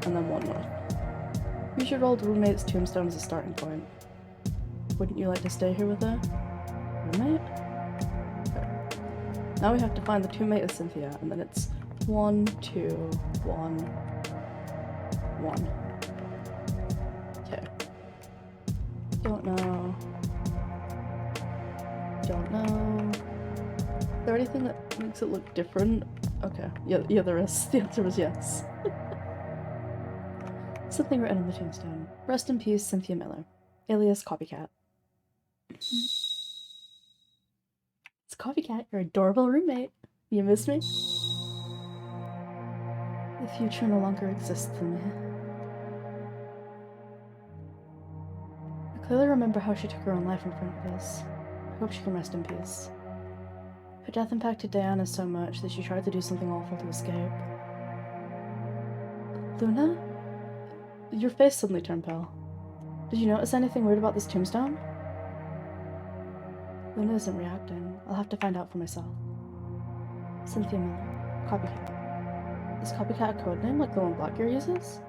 and then 1 north. You should roll the roommate's tombstone as a starting point. Wouldn't you like to stay here with her? Roommate? Okay. Now we have to find the roommate of Cynthia, and then it's 1, 2, 1, 1. Okay. Don't know. Don't know. Is there anything that makes it look different? Okay. Yeah, there is. The answer was yes. Something written on the tombstone. Rest in peace, Cynthia Miller, alias Copycat. It's Copycat, your adorable roommate. You miss me? The future no longer exists in me. I clearly remember how she took her own life in front of us. I hope she can rest in peace. Her death impacted Diana so much that she tried to do something awful to escape. Luna? Your face suddenly turned pale. Did you notice anything weird about this tombstone? Luna isn't reacting. I'll have to find out for myself. Cynthia Miller. Copycat. Is Copycat a codename like the one Blackbeard uses?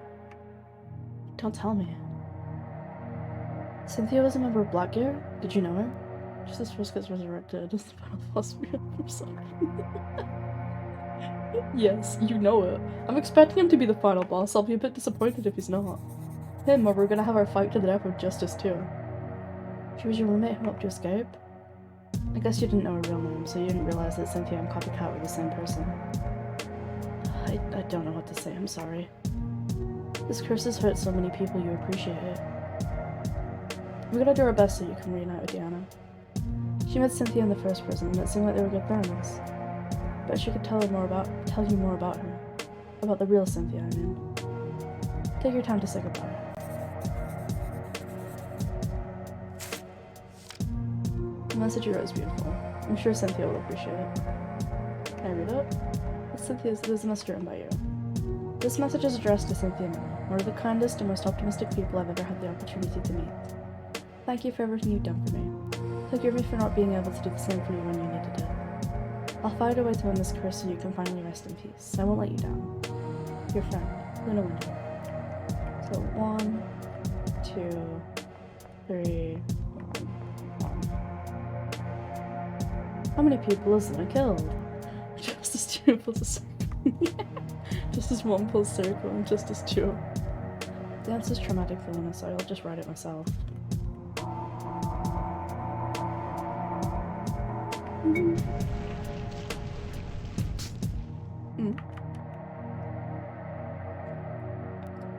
Don't tell me. Cynthia was a member of Blackbeard? Did you know her? Justice first gets resurrected as the final boss for some. Yes, you know it. I'm expecting him to be the final boss. I'll be a bit disappointed if he's not. Him, or we're gonna have our fight to the death with Justice too. She was your roommate who helped you escape? I guess you didn't know her real name, so you didn't realize that Cynthia and Copycat were the same person. I don't know what to say, I'm sorry. This curse has hurt so many people you appreciate it. We're gonna do our best so you can reunite with Diana. She met Cynthia in the first prison, and it seemed like they were good friends. But she could tell you more about her. About the real Cynthia, I mean. Take your time to say goodbye. The message you wrote is beautiful. I'm sure Cynthia will appreciate it. Can I read it? There's a message written by you. This message is addressed to Cynthia Miller, one of the kindest and most optimistic people I've ever had the opportunity to meet. Thank you for everything you've done for me. Forgive me for not being able to do the same for you when you needed it. I'll find a way to end this curse so you can finally rest in peace. I won't let you down. Your friend, Luna Winter. So 1, 2, 3, 1. How many people has Luna killed? Justice 2 pulls a circle. Justice 1 pulls circle and Justice 2. The answer's traumatic for Luna, so I'll just write it myself.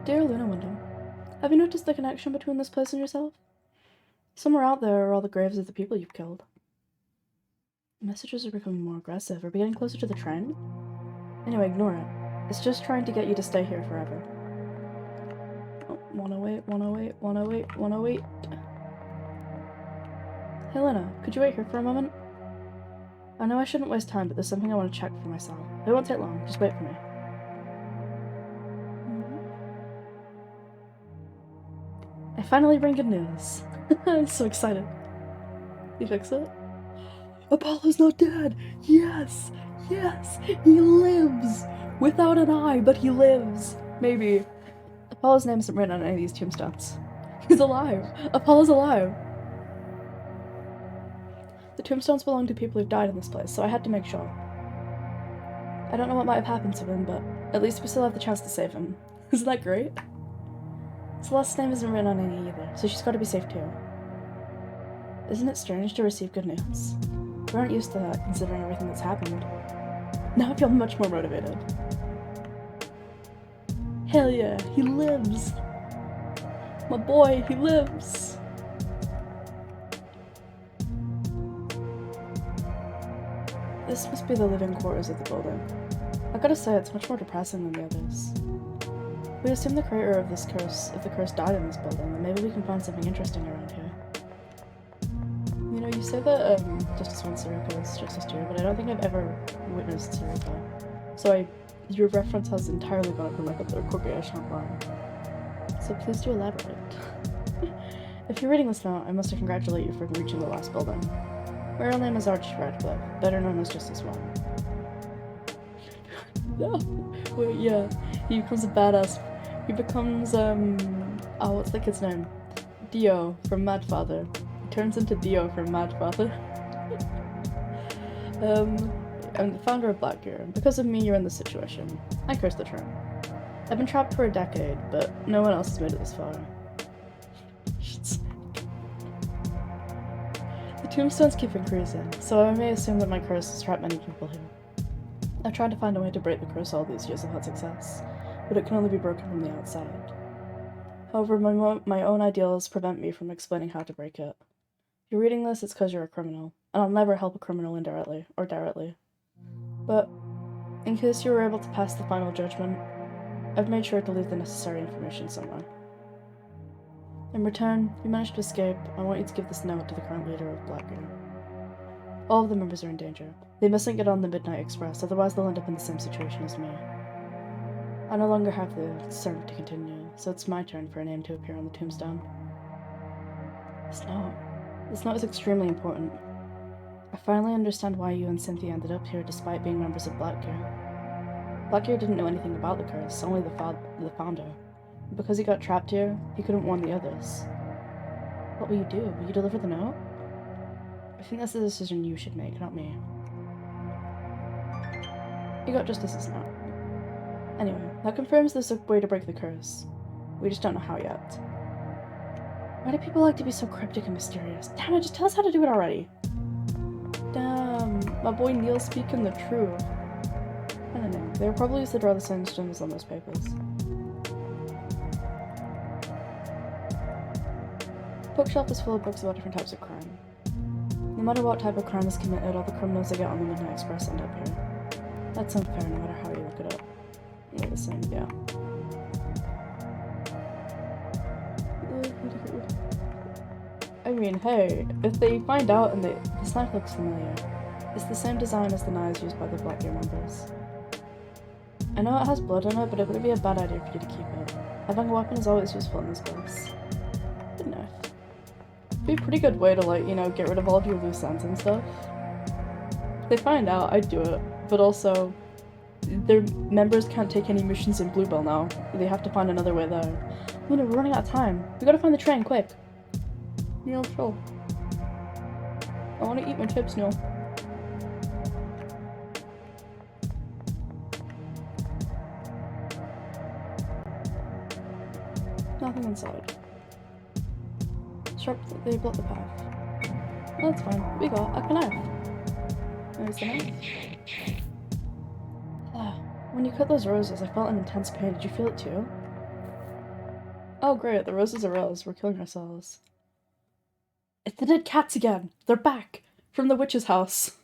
Dear Luna Window, have you noticed the connection between this place and yourself? Somewhere out there are all the graves of the people you've killed. The messages are becoming more aggressive. Are we getting closer to the train? Anyway, ignore it. It's just trying to get you to stay here forever. Oh, 108, 108, 108, 108. Hey Luna, could you wait here for a moment? I know I shouldn't waste time, but there's something I want to check for myself. It won't take long, just wait for me. I finally bring good news. I'm so excited. You fix it? Apollo's not dead! Yes! Yes! He lives! Without an eye, but he lives! Maybe. Apollo's name isn't written on any of these tombstones. He's alive! Apollo's alive! The tombstones belong to people who've died in this place, so I had to make sure. I don't know what might have happened to him, but at least we still have the chance to save him. Isn't that great? Celeste's name isn't written on any either, so she's gotta be safe too. Isn't it strange to receive good news? We aren't used to that, considering everything that's happened. Now I feel much more motivated. Hell yeah, he lives! My boy, he lives! This must be the living quarters of the building. I gotta say, it's much more depressing than the others. We assume the creator of the curse died in this building, and maybe we can find something interesting around here. You know, you say that Justice wants Sarika is Justice Dear, but I don't think I've ever witnessed Sarika. So your reference has entirely gone up from my recreational line. So please do elaborate. If you're reading this now, I must congratulate you for reaching the last building. My real name is Archie Radcliffe, better known as Justice One. No, wait, yeah, he becomes a badass. He becomes, what's the kid's name? Dio from Mad Father. He turns into Dio from Mad Father. I'm the founder of Blackgear, and because of me, you're in this situation. I curse the term. I've been trapped for a decade, but no one else has made it this far. The tombstones keep increasing, so I may assume that my curse has trapped many people here. I've tried to find a way to break the curse all these years. I've had success, but it can only be broken from the outside. However, my own ideals prevent me from explaining how to break it. If you're reading this, it's because you're a criminal, and I'll never help a criminal indirectly, or directly. But, in case you were able to pass the final judgment, I've made sure to leave the necessary information somewhere. In return, if you manage to escape, I want you to give this note to the current leader of Blackgear. All of the members are in danger. They mustn't get on the Midnight Express, otherwise they'll end up in the same situation as me. I no longer have the serve to continue, so it's my turn for a name to appear on the tombstone. This note is extremely important. I finally understand why you and Cynthia ended up here despite being members of Blackgear. Blackgear didn't know anything about the curse, only the founder. And because he got trapped here, he couldn't warn the others. What will you do? Will you deliver the note? I think that's a decision you should make, not me. You got Justice's note. Anyway, that confirms there's a way to break the curse. We just don't know how yet. Why do people like to be so cryptic and mysterious? Damn it, just tell us how to do it already! Damn, my boy Neil's speaking the truth. I don't know, they were probably used to draw the same symbols on those papers. The bookshelf is full of books about different types of crime. No matter what type of crime is committed, all the criminals that get on the Midnight Express end up here. That's unfair no matter how you look it up. They're the same, yeah. I mean, hey, if they find out and this knife looks familiar. It's the same design as the knives used by the Blackgear members. I know it has blood on it, but it wouldn't be a bad idea for you to keep it. Having a weapon is always useful in this place. Good enough. It'd be a pretty good way to, like, you know, get rid of all of your loose ends and stuff. If they find out, I'd do it. But also, their members can't take any missions in Bluebell now. They have to find another way there. Luna, we're running out of time. We gotta find the train, quick. Neil, chill. I wanna eat my chips, Neil. Nothing inside. Sharp, they blocked the path. Oh, that's fine. We got a knife. There's the knife. When you cut those roses, I felt an intense pain. Did you feel it too? Oh great, the roses are rose. We're killing ourselves. It's the dead cats again! They're back! From the witch's house.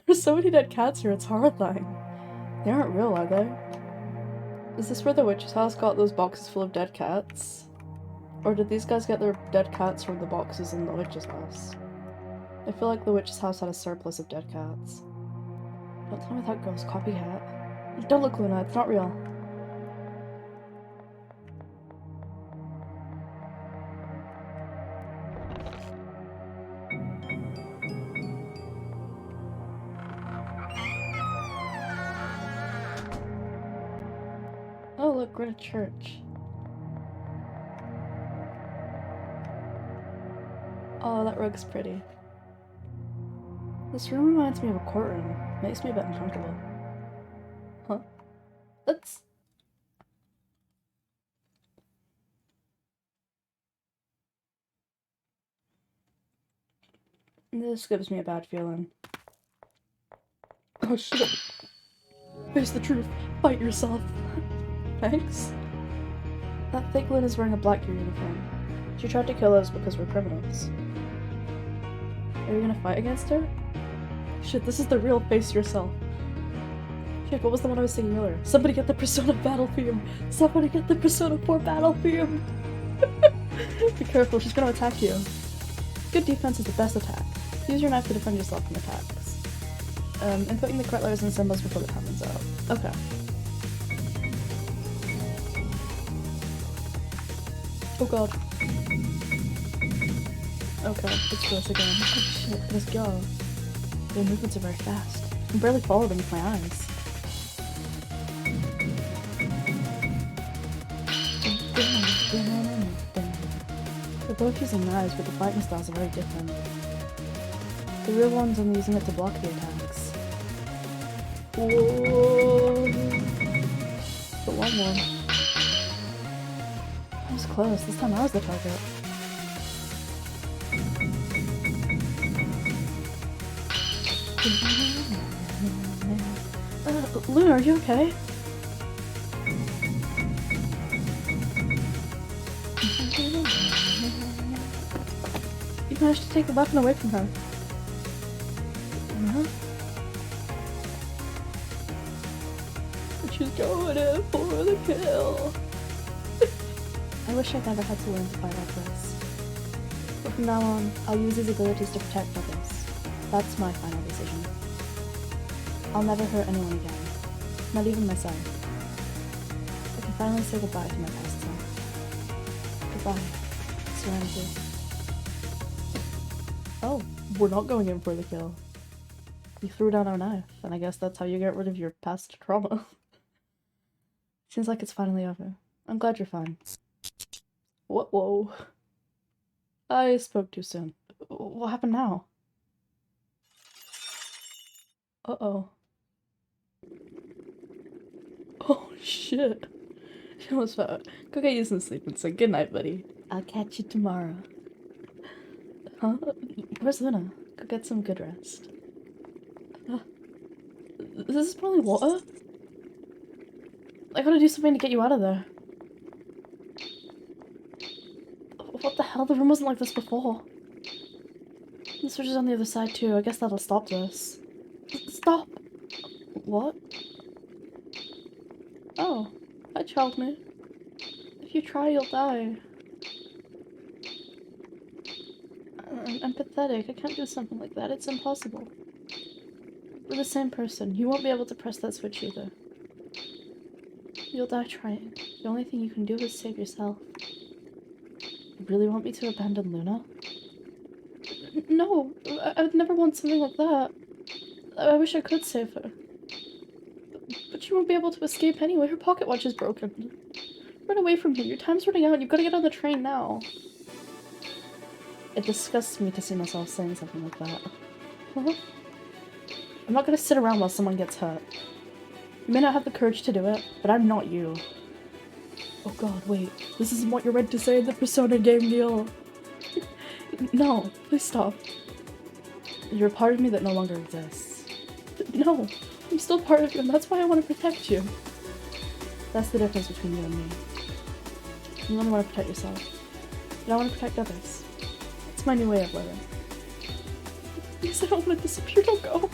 There's so many dead cats here, it's horrifying. They aren't real, are they? Is this where the witch's house got those boxes full of dead cats? Or did these guys get their dead cats from the boxes in the witch's house? I feel like the witch's house had a surplus of dead cats. Don't tell me that girl's copycat. Don't look, Luna, it's not real. Oh look, we're at a church. Oh, that rug's pretty. This room reminds me of a courtroom. Makes me a bit uncomfortable. Huh? Let's... This gives me a bad feeling. Oh shit. Face the truth. Fight yourself. Thanks. That fake Luna is wearing a black gear uniform. She tried to kill us because we're criminals. Are you gonna fight against her? Shit, this is the real face yourself. Shit, what was the one I was singing earlier? Somebody get the Persona battle theme! Somebody get the Persona 4 battle theme! Be careful, she's gonna attack you. Good defense is the best attack. Use your knife to defend yourself from attacks. Inputting the correct letters and symbols before the time runs out. Okay. Oh god. Okay, let's do this again. Oh shit, let's go. Their movements are very fast. I can barely follow them with my eyes. They're both using knives, but the fighting styles are very different. The real one's only using it to block the attacks. Whoa! The one. That was close. This time I was the target. Luna, are you okay? You managed to take the weapon away from her. Huh? She's going in for the kill. I wish I'd never had to learn to fight like this. But from now on, I'll use these abilities to protect others. That's my final decision. I'll never hurt anyone again. Not even myself. I can finally say goodbye to my past self. Goodbye, Serenity. Oh, we're not going in for the kill. You threw down our knife, and I guess that's how you get rid of your past trauma. Seems like it's finally over. I'm glad you're fine. Whoa. I spoke too soon. What happened now? Uh-oh. Oh, shit. She almost fell. Go get you some sleep and say good night, buddy. I'll catch you tomorrow. Huh? Where's Luna? Go get some good rest. This is probably water? I gotta do something to get you out of there. What the hell? The room wasn't like this before. The switch is on the other side too. I guess that'll stop this. Stop! What? Oh. Hi, child me. If you try, you'll die. I'm pathetic. I can't do something like that. It's impossible. We're the same person. You won't be able to press that switch either. You'll die trying. The only thing you can do is save yourself. You really want me to abandon Luna? No! I would never want something like that. I wish I could save her. But she won't be able to escape anyway. Her pocket watch is broken. Run away from here. Your time's running out. You've got to get on the train now. It disgusts me to see myself saying something like that. Huh? I'm not gonna sit around while someone gets hurt. You may not have the courage to do it, but I'm not you. Oh god, wait. This isn't what you're meant to say in the Persona game deal. No, please stop. You're a part of me that no longer exists. No, I'm still part of you, and that's why I want to protect you. That's the difference between you and me. You only want to protect yourself, but I want to protect others. It's my new way of living. Please, I don't want to disappear, don't go.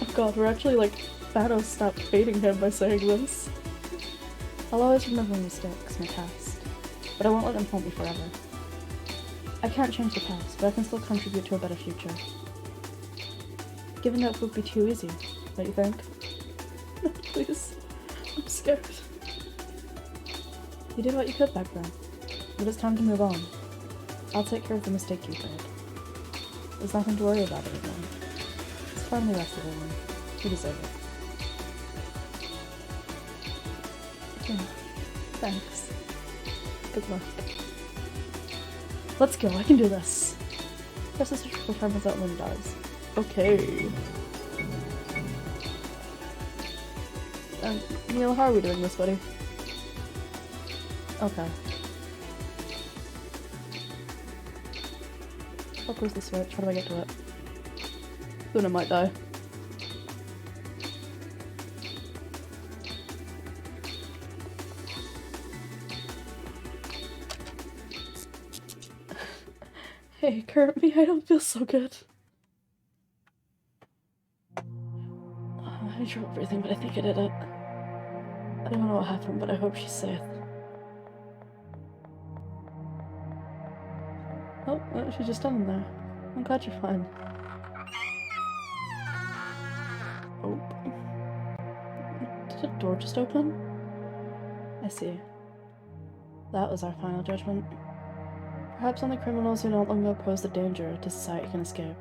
Oh god, we're actually like, Thanos stopped fading him by saying this. I'll always remember my mistakes, my past, but I won't let them haunt me forever. I can't change the past, but I can still contribute to a better future. Giving up would be too easy, don't you think? Please, I'm scared. You did what you could back then, but it's time to move on. I'll take care of the mistake you made. There's nothing to worry about anymore. It's finally rested everyone. You deserve it. Thanks. Good luck. Let's go, I can do this. Press the switch for time without Luna dies. Okay. Neil, how are we doing this, buddy? Okay. I'll close the switch. How do I get to it? Luna might die. Hey, Kirby, I don't feel so good. I drew everything, but I think I did it. I don't know what happened, but I hope she's safe. Oh, she's just standing there. I'm glad you're fine. Oh. Did the door just open? I see. That was our final judgment. Perhaps only criminals who no longer pose a danger to society can escape.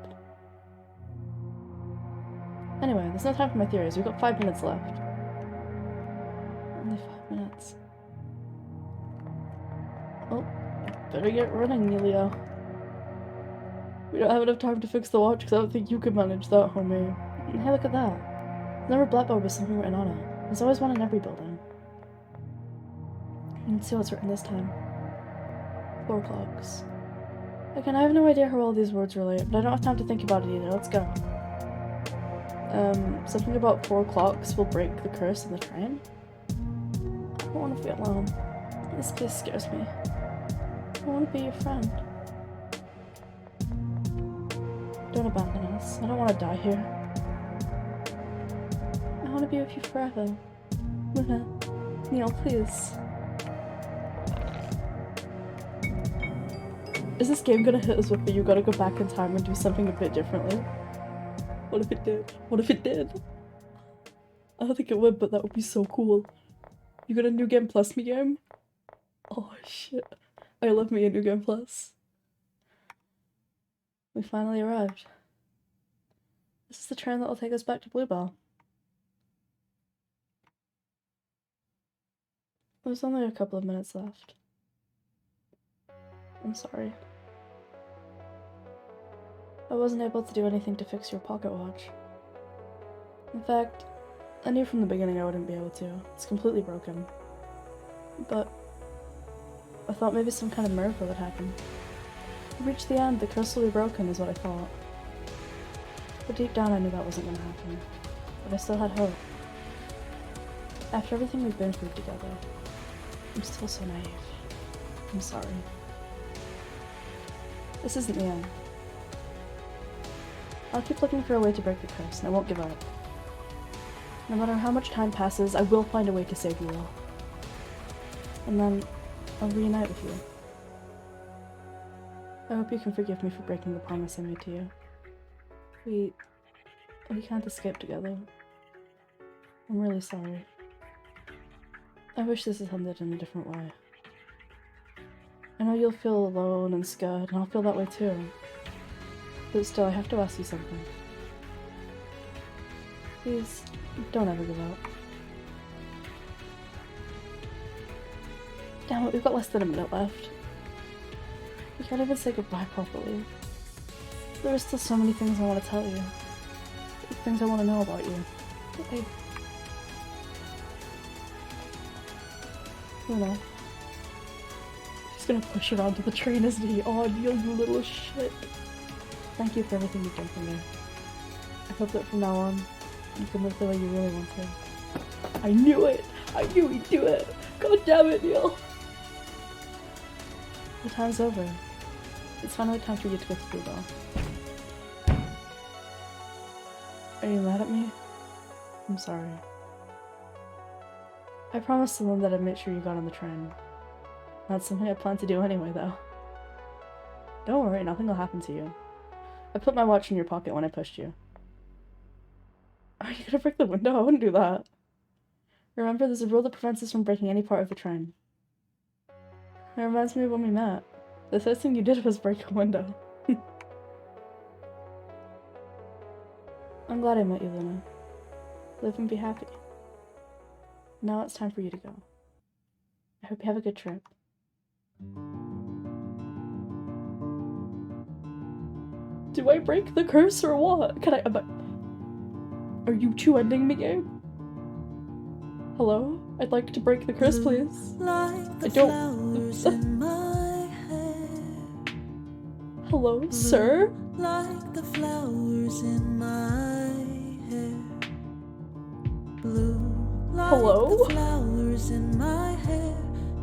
Anyway, there's no time for my theories. We've got 5 minutes left. Only 5 minutes. Oh, better get running, Nelia. We don't have enough time to fix the watch because I don't think you could manage that, homie. Hey, look at that. There's never a blackboard with something written on it. There's always one in every building. Let's see what's written this time. 4 clocks. Again, I have no idea how all these words relate, but I don't have time to think about it either. Let's go. Something about 4 clocks will break the curse in the train? I don't want to be alone. This place scares me. I want to be your friend. Don't abandon us. I don't want to die here. I want to be with you forever. Luna. Neil, please. Is this game gonna hit us with you gotta go back in time and do something a bit differently? What if it did? What if it did? I don't think it would, but that would be so cool. You got a New Game Plus me game? Oh shit. I love me a New Game Plus. We finally arrived. This is the train that will take us back to Bluebell. There's only a couple of minutes left. I'm sorry. I wasn't able to do anything to fix your pocket watch. In fact, I knew from the beginning I wouldn't be able to. It's completely broken. But I thought maybe some kind of miracle would happen. We reached the end, the curse will be broken is what I thought. But deep down I knew that wasn't going to happen. But I still had hope. After everything we've been through together, I'm still so naive. I'm sorry. This isn't the end. I'll keep looking for a way to break the curse, and I won't give up. No matter how much time passes, I will find a way to save you all. And then, I'll reunite with you. I hope you can forgive me for breaking the promise I made to you. We can't escape together. I'm really sorry. I wish this had ended in a different way. I know you'll feel alone and scared, and I'll feel that way too. But still, I have to ask you something. Please, don't ever give up. Damn it, we've got less than a minute left. We can't even say goodbye properly. There are still so many things I want to tell you. Things I want to know about you. Okay. Luna. He's gonna push her onto the train, isn't he? Oh, Neil, you little shit. Thank you for everything you've done for me. I hope that from now on, you can live the way you really want to. I knew it! I knew he'd do it! God damn it, Neil! The time's over. It's finally time for you to go to Bluebell. Are you mad at me? I'm sorry. I promised someone that I'd make sure you got on the train. That's something I plan to do anyway, though. Don't worry, nothing will happen to you. I put my watch in your pocket when I pushed you. Are you gonna break the window? I wouldn't do that. Remember, there's a rule that prevents us from breaking any part of the train. It reminds me of when we met. The first thing you did was break a window. I'm glad I met you, Luna. Live and be happy. Now it's time for you to go. I hope you have a good trip. Do I break the curse or what? Can I? Are you two ending the game? Hello? I'd like to break the curse, please. I don't. Hello? Hello, sir? Like the flowers in my hair. Blue like Hello? the flowers in my hair.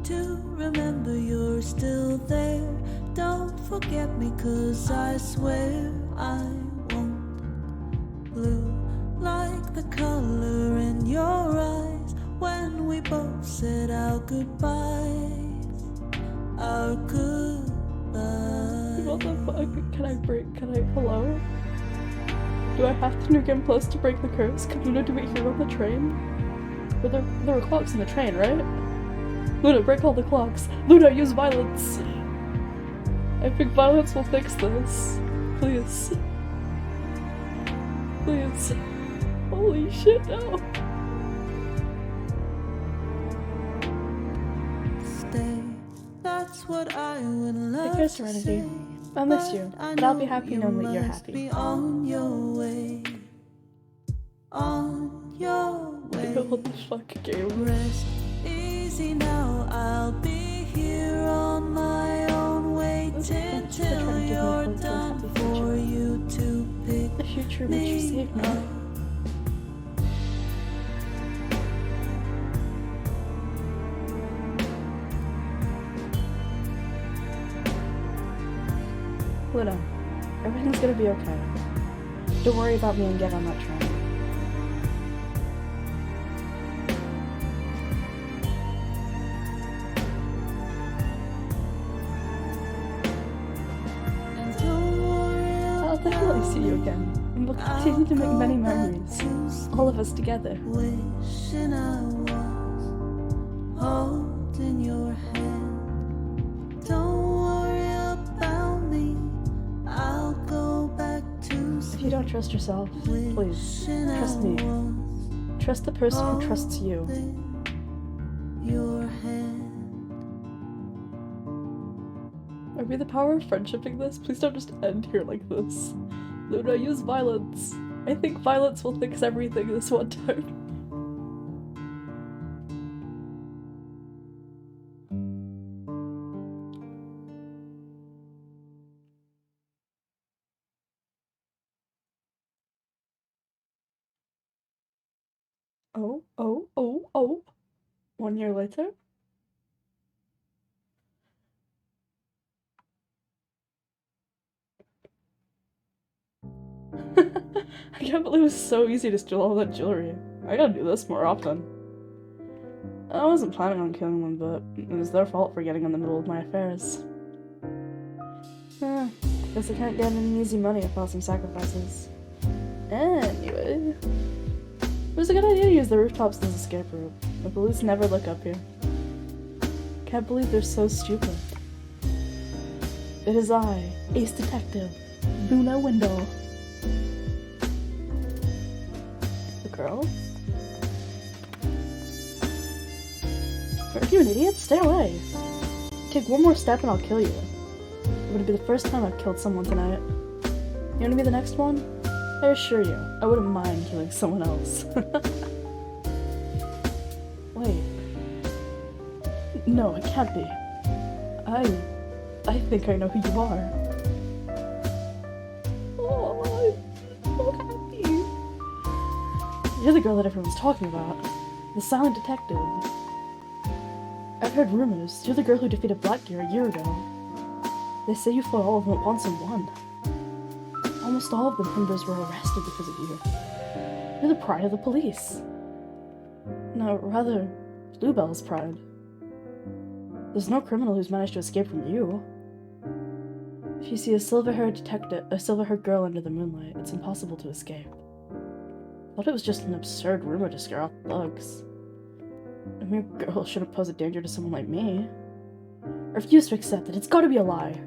To remember you're still there. Don't forget me, 'cause I swear I won't. Blue like the color in your eyes when we both said our goodbyes. Our goodbyes. What the fuck? Hello? Do I have to nuke him plus to break the curse? Can Luna do it here on the train? But there were clocks in the train, right? Luna, break all the clocks. Luna, use violence. I think violence will fix this. Please. Please. Holy shit, no. Stay. That's what I would love Take care, to Serenity. say. I miss you, but I'll be happy knowing that you're must happy. Be on your way. On your way. What the fuck, game? Rest easy now. I'll be here on my own, waiting till you're done for you to pick The future which you me saved me. up. Luna, everything's gonna be okay. Don't worry about me and get on that train. And don't worry I'll definitely see you again, and we'll continue to make many memories. All of us together. wishing I was holding your hand. Don't worry about me. I'll go back to If you don't trust yourself, please, trust me. Trust the person who trusts you. Your hand. Are we the power of friendshiping this? Please don't just end here like this. Luna, use violence. I think violence will fix everything this one time. Oh. 1 year later? I can't believe it was so easy to steal all that jewelry. I gotta do this more often. I wasn't planning on killing them, but it was their fault for getting in the middle of my affairs. Guess I can't get any easy money without some sacrifices. Anyway, it was a good idea to use the rooftops as an escape route. The police never look up here. Can't believe they're so stupid. It is I, Ace Detective, Luna Window. The girl? Are you an idiot? Stay away. Take one more step and I'll kill you. It would be the first time I've killed someone tonight. You wanna be the next one? I assure you, I wouldn't mind killing someone else. Wait. No, it can't be. I think I know who you are. Oh, I'm so happy. You're the girl that everyone's talking about. The silent detective. I've heard rumors. You're the girl who defeated Blackgear a year ago. They say you fought all of them at once and won. Almost all of the members were arrested because of you. You're the pride of the police. No, rather, Bluebell's pride. There's no criminal who's managed to escape from you. If you see a silver-haired girl under the moonlight, it's impossible to escape. Thought it was just an absurd rumor to scare off thugs. A mere girl shouldn't pose a danger to someone like me. I refuse to accept it. It's gotta be a lie.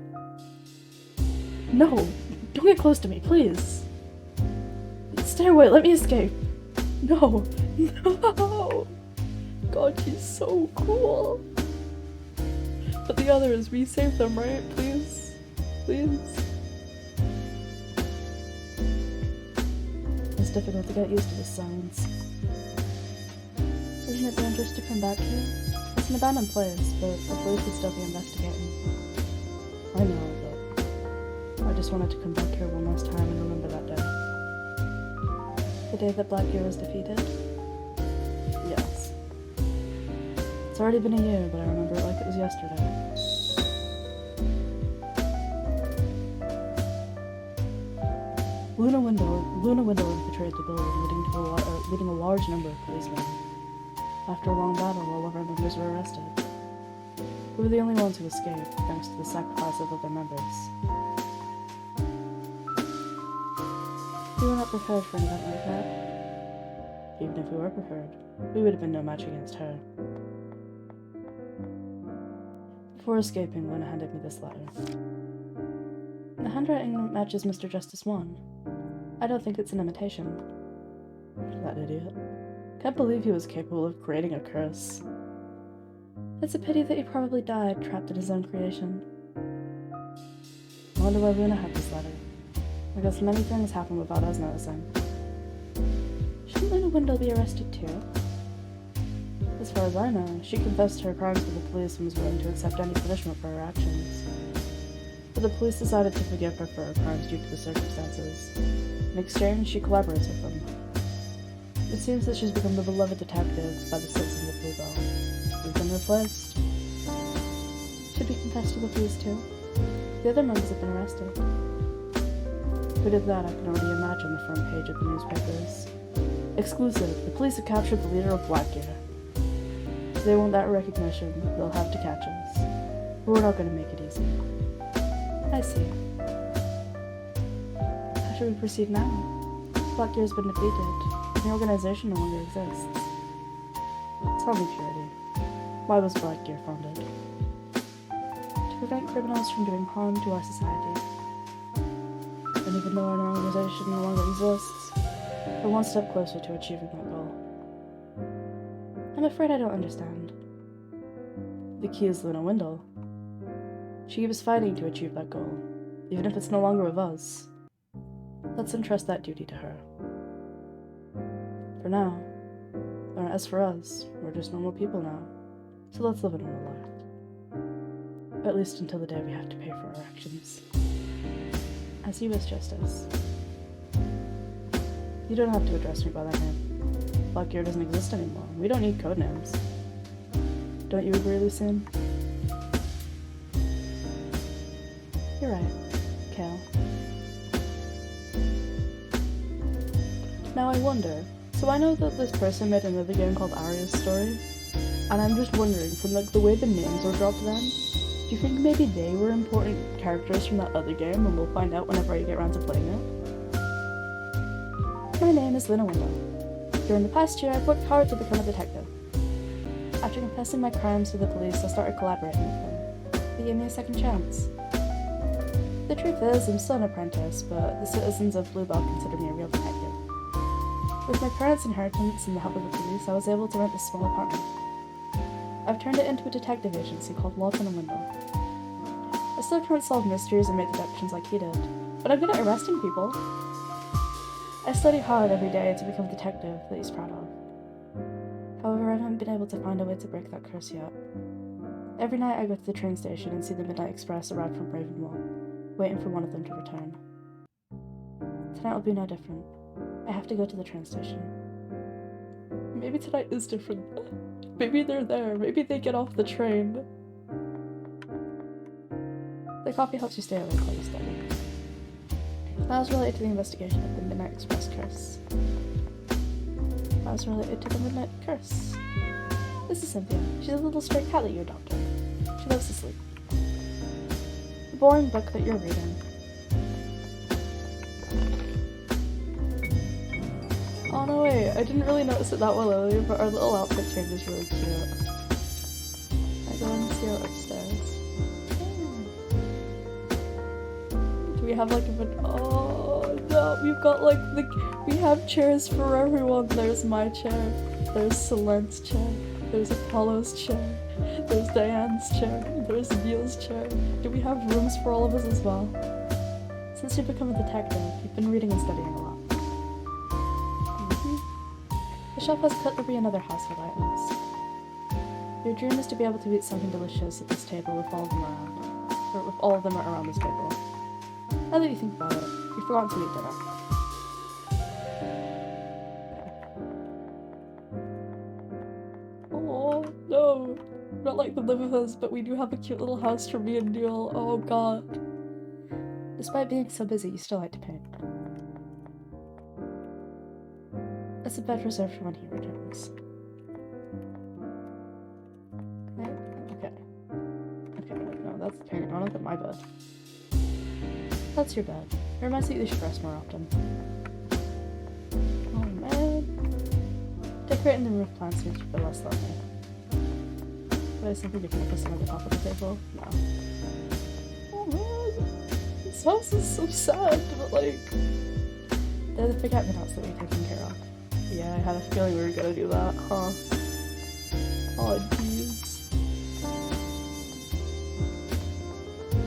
No! Don't get close to me, please! Stay away, let me escape! No! No! God, she's so cool! But the others, we saved them, right? Please? Please? It's difficult to get used to this silence. Isn't it dangerous to come back here? It's an abandoned place, but the police would still be investigating. I know, but I just wanted to come back here one last time and remember that day. The day that Blackgear was defeated? Yes. It's already been a year, but I remember it like it was yesterday. Luna Windle betrayed the building, leading a large number of policemen. After a long battle, all of our members were arrested. We were the only ones who escaped, thanks to the sacrifice of other members. We were not prepared for an event like that. Even if we were prepared, we would have been no match against her. Before escaping, Luna handed me this letter. The handwriting matches Mr. Justice 1. I don't think it's an imitation. That idiot. Can't believe he was capable of creating a curse. It's a pity that he probably died trapped in his own creation. I wonder why Luna had this letter. I guess many things happen without us noticing. Shouldn't Luna Windle be arrested too? As far as I know, she confessed her crimes to the police and was willing to accept any punishment for her actions. But the police decided to forgive her for her crimes due to the circumstances. In exchange, she collaborates with them. It seems that she's become the beloved detective by the citizens of Bluebell. We've been replaced. Should we confess to the police too? The other members have been arrested. If we did that, I can already imagine the front page of the newspapers. Exclusive, the police have captured the leader of Blackgear. If they want that recognition, they'll have to catch us. But we're not going to make it easy. I see. How should we proceed now? Blackgear has been defeated. The organization no longer exists. Tell me, Purity, why was Blackgear founded? To prevent criminals from doing harm to our society. And even though our organization no longer exists, we're one step closer to achieving that goal. I'm afraid I don't understand. The key is Luna Windle. She keeps fighting to achieve that goal, even if it's no longer with us. Let's entrust that duty to her. For now. Or as for us, we're just normal people now. So let's live a normal life. At least until the day we have to pay for our actions. As you wish, Justice. You don't have to address me by that name. Blackgear doesn't exist anymore. We don't need codenames. Don't you agree, Lucien? You're right, Kale. Now I wonder, so I know that this person made another game called Aria's Story, and I'm just wondering, from like the way the names were dropped then, do you think maybe they were important characters from that other game, and we'll find out whenever I get around to playing it? My name is Luna Windle. During the past year, I've worked hard to become a detective. After confessing my crimes to the police, I started collaborating with them. They gave me a second chance. The truth is, I'm still an apprentice, but the citizens of Bluebell consider me a real detective. With my parents' inheritance and the help of the police, I was able to rent a small apartment. I've turned it into a detective agency called Lawton and Windle. I still can't solve mysteries and make deductions like he did, but I'm good at arresting people. I study hard every day to become a detective that he's proud of. However, I haven't been able to find a way to break that curse yet. Every night I go to the train station and see the Midnight Express arrive from Ravenwell, waiting for one of them to return. Tonight will be no different. I have to go to the train station. Maybe tonight is different. Maybe they're there. Maybe they get off the train. The coffee helps you stay awake while you study. Files related to the investigation of the Midnight Express curse. Files related to the Midnight Curse. This is Cynthia. She's a little stray cat that you adopted. She loves to sleep. The boring book that you're reading. Oh no, wait, I didn't really notice it that well earlier, but our little outfit change is really cute. I go and see her upstairs. Do we have like oh no, we've got like we have chairs for everyone. There's my chair, there's Solen's chair, there's Apollo's chair, there's Diane's chair, there's Neil's chair. Do we have rooms for all of us as well? Since you've become a detective, you've been reading and studying a lot. The shelf has cutlery and other household items. Your dream is to be able to eat something delicious at this table with all of them around. Or with all of them around this table. Now that you think about it, you've forgotten to eat dinner. Oh, no. Not like them live with us, but we do have a cute little house for me and Neil. Oh god. Despite being so busy, you still like to paint. It's a bed reserved for when he returns. Okay. Okay, no, that's the painting. I want to look at my bed. That's your bed. It reminds me that you should rest more often. Oh man. Decorating the roof plants makes you feel less lonely. But I simply gonna put some at the top of the table? No. Oh man. This house is so sad, but like... They're the forget-me-nots that we're taking care of. Yeah, I had a feeling we were gonna do that, huh? Oh jeez.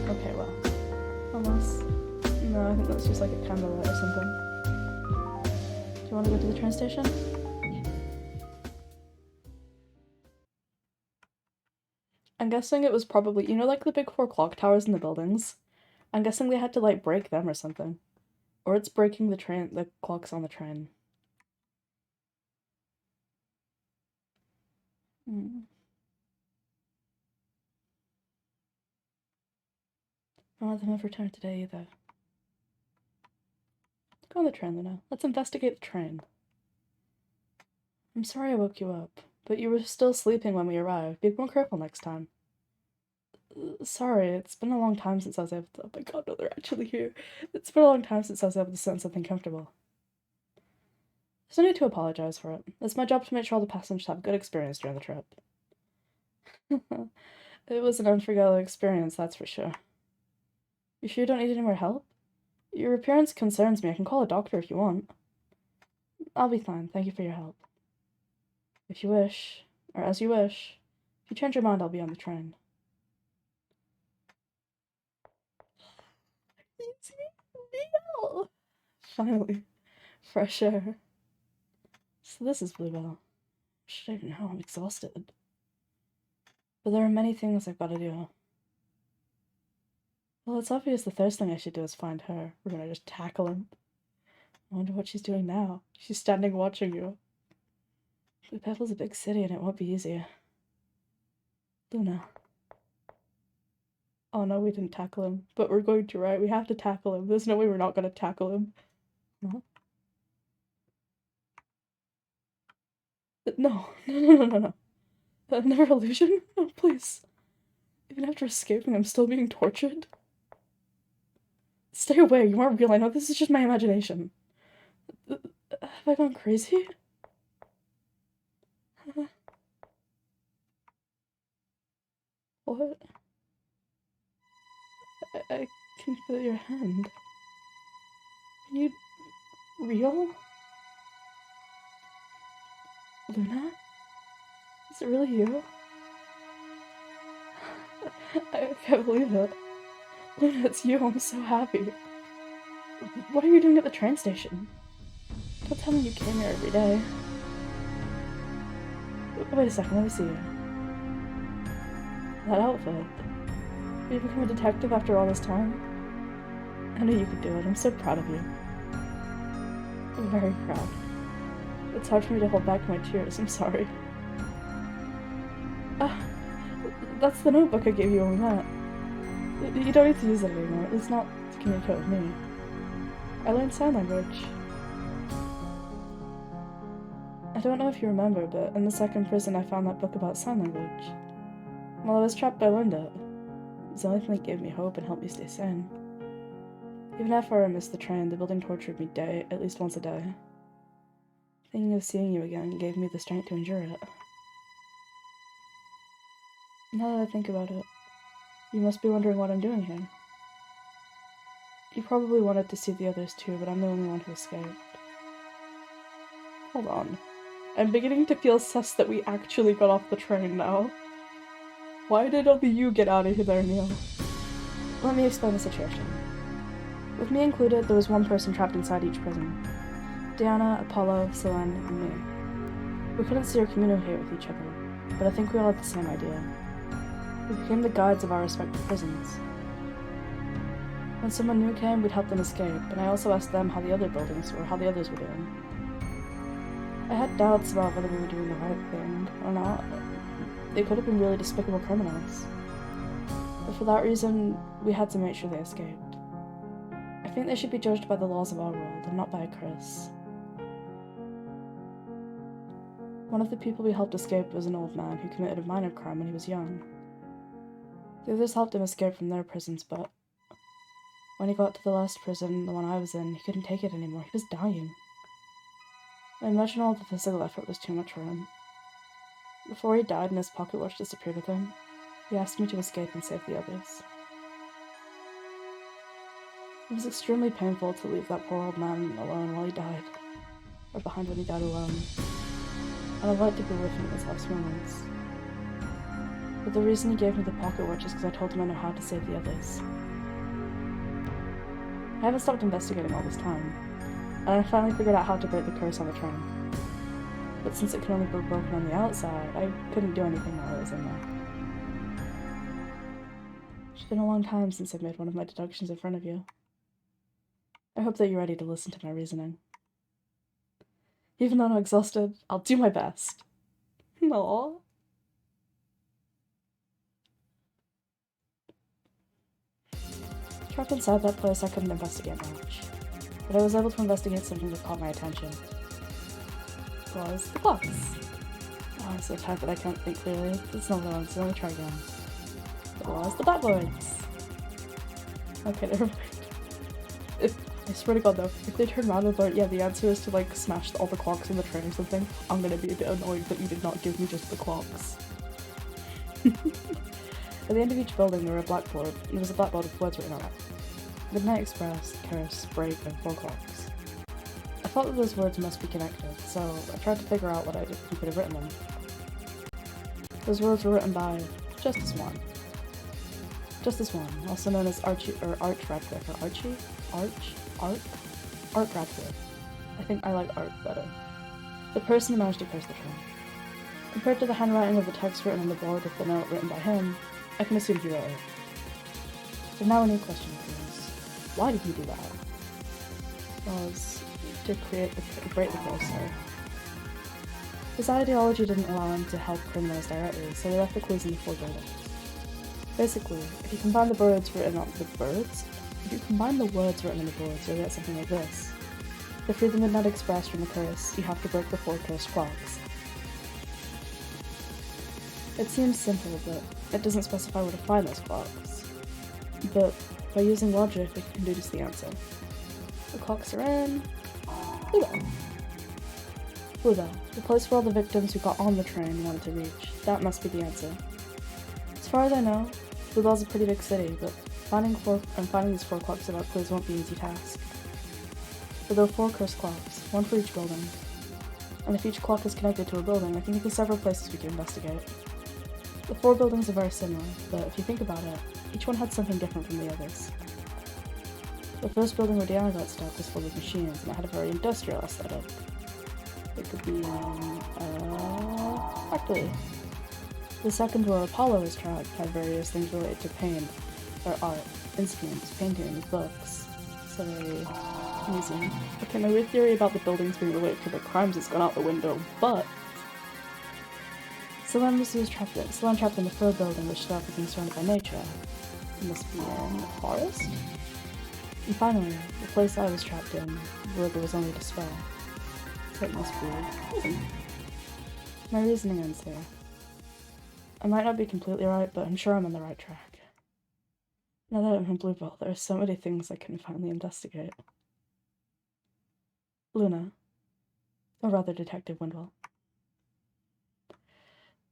Okay, well. Almost. No, I think that's just like a candlelight or something. Do you want to go to the train station? I'm guessing it was probably, you know, like the big 4 clock towers in the buildings? I'm guessing they had to like break them or something. Or it's breaking the clocks on the train. None of them have returned today either. Go on the train, Luna. Let's investigate the train. I'm sorry I woke you up, but you were still sleeping when we arrived. Be more careful next time. Sorry, it's been a long time since I was able to— oh my god, no, they're actually here. It's been a long time since I was able to sit in something comfortable. There's no need to apologize for it. It's my job to make sure all the passengers have a good experience during the trip. It was an unforgettable experience, that's for sure. You sure you don't need any more help? Your appearance concerns me. I can call a doctor if you want. I'll be fine. Thank you for your help. If you wish, or as you wish. If you change your mind, I'll be on the train. Neil! Finally. Fresh air. So this is Bluebell. Should I even know? I'm exhausted. But there are many things I've got to do. Well, it's obvious the first thing I should do is find her. We're gonna just tackle him. I wonder what she's doing now. She's standing watching you. Blue Petal's a big city and it won't be easy. Luna. Oh no, we didn't tackle him. But we're going to, right? We have to tackle him. There's no way we're not gonna tackle him. Huh? No. No. Another illusion? No, please. Even after escaping, I'm still being tortured. Stay away, you aren't real. I know this is just my imagination. Have I gone crazy? What? I can feel your hand. Are you real? Luna? Is it really you? I can't believe it. Luna, it's you. I'm so happy. What are you doing at the train station? Don't tell me you came here every day. Wait a second, let me see you. That outfit. You become a detective after all this time? I knew you could do it. I'm so proud of you. I'm very proud. It's hard for me to hold back my tears. I'm sorry. That's the notebook I gave you when we met. You don't need to use it anymore. It's not to communicate with me. I learned sign language. I don't know if you remember, but in the second prison I found that book about sign language. While I was trapped, I learned it. It was the only thing that gave me hope and helped me stay sane. Even after I missed the train, the building tortured me at least once a day. Thinking of seeing you again gave me the strength to endure it. Now that I think about it, you must be wondering what I'm doing here. You probably wanted to see the others too, but I'm the only one who escaped. Hold on. I'm beginning to feel sus that we actually got off the train now. Why did only you get out of here, Neil? Let me explain the situation. With me included, there was one person trapped inside each prison. Diana, Apollo, Selene, and me. We couldn't see or communicate with each other, but I think we all had the same idea. We became the guides of our respective prisons. When someone new came, we'd help them escape, and I also asked them how the other buildings were, how the others were doing. I had doubts about whether we were doing the right thing or not. They could have been really despicable criminals. But for that reason, we had to make sure they escaped. I think they should be judged by the laws of our world, and not by a curse. One of the people we helped escape was an old man who committed a minor crime when he was young. The others helped him escape from their prisons, but when he got to the last prison, the one I was in, he couldn't take it anymore. He was dying. I imagine all the physical effort was too much for him. Before he died and his pocket watch disappeared with him, he asked me to escape and save the others. It was extremely painful to leave that poor old man alone while he died, or behind when he died alone, and I'd like to be with him in his last moments. But the reason he gave me the pocket watch is because I told him I know how to save the others. I haven't stopped investigating all this time, and I finally figured out how to break the curse on the train. But since it can only be broken on the outside, I couldn't do anything while I was in there. It's been a long time since I've made one of my deductions in front of you. I hope that you're ready to listen to my reasoning. Even though I'm exhausted, I'll do my best. Aww. Trapped inside that place, I couldn't investigate much. But I was able to investigate something that caught my attention. It was the clocks. Oh, I'm so tired that I can't think clearly. It's not long, so let me try again. It was the blackboards. Okay, never mind. I swear to god though, if they turn around and thought, yeah, the answer is to like smash all the clocks in the train or something, I'm gonna be a bit annoyed that you did not give me just the clocks. At the end of each building there were a blackboard, and there was a blackboard with words written on it. Midnight Express, Curse, Break, and 4 clocks. I thought that those words must be connected, so I tried to figure out what who could have written them. Those words were written by Justice One. Justice One, also known as Arch Radcliffe, or Archie? Art Radcliffe. I think I like Art better. The person who managed to curse the train. Compared to the handwriting of the text written on the board with the note written by him, I can assume he wrote it. But now a new question appears. Why did he do that? Was to break the curse, sorry. His ideology didn't allow him to help criminals directly, so he left the clues in the 4 buildings. Basically, if you combine the words written on the boards, you'll get something like this. To free the Midnight Express from the curse, you have to break the 4 cursed clocks. It seems simple, but it doesn't specify where to find those clocks. But by using logic, we can deduce the answer. The clocks are in Buda, the place where all the victims who got on the train wanted to reach. That must be the answer. As far as I know, Buda's a pretty big city, but finding these 4 clocks without clues won't be an easy task. But there are 4 cursed clocks, 1 for each building. And if each clock is connected to a building, I think there's several places we can investigate. The 4 buildings are very similar, but if you think about it, each one had something different from the others. The first building where Diana got stuck was full of machines, and it had a very industrial aesthetic. It could be, factory. The second where Apollo was trapped had various things related to paint, or art, instruments, paintings, books. So very easy. Okay, my weird theory about the buildings being related to the crimes has gone out the window, but Solange was trapped in the 3rd building, which started being surrounded by nature. It must be in the forest? And finally, the place I was trapped in, where there was only despair. So it must be prison. My reasoning ends here. I might not be completely right, but I'm sure I'm on the right track. Now that I'm in Bluebell, there are so many things I can finally investigate. Luna. Or rather, Detective Wendell.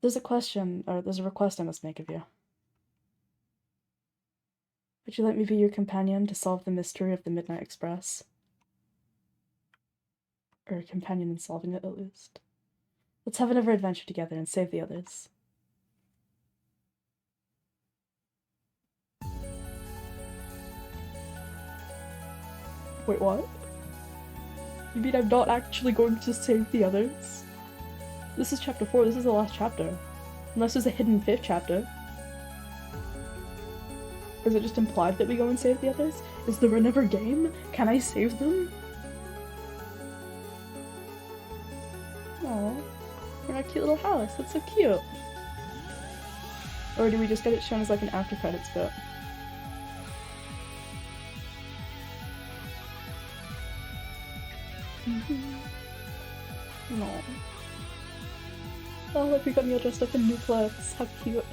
There's a request I must make of you. Would you let me be your companion to solve the mystery of the Midnight Express? Or a companion in solving it, at least. Let's have another adventure together and save the others. Wait, what? You mean I'm not actually going to save the others? This is chapter 4, this is the last chapter. Unless there's a hidden 5th chapter. Is it just implied that we go and save the others? Is there another game? Can I save them? Aww. We're in our cute little house. That's so cute. Or do we just get it shown as like an after credits bit? No. Oh, look, we got Neil dressed up in new clothes. How cute.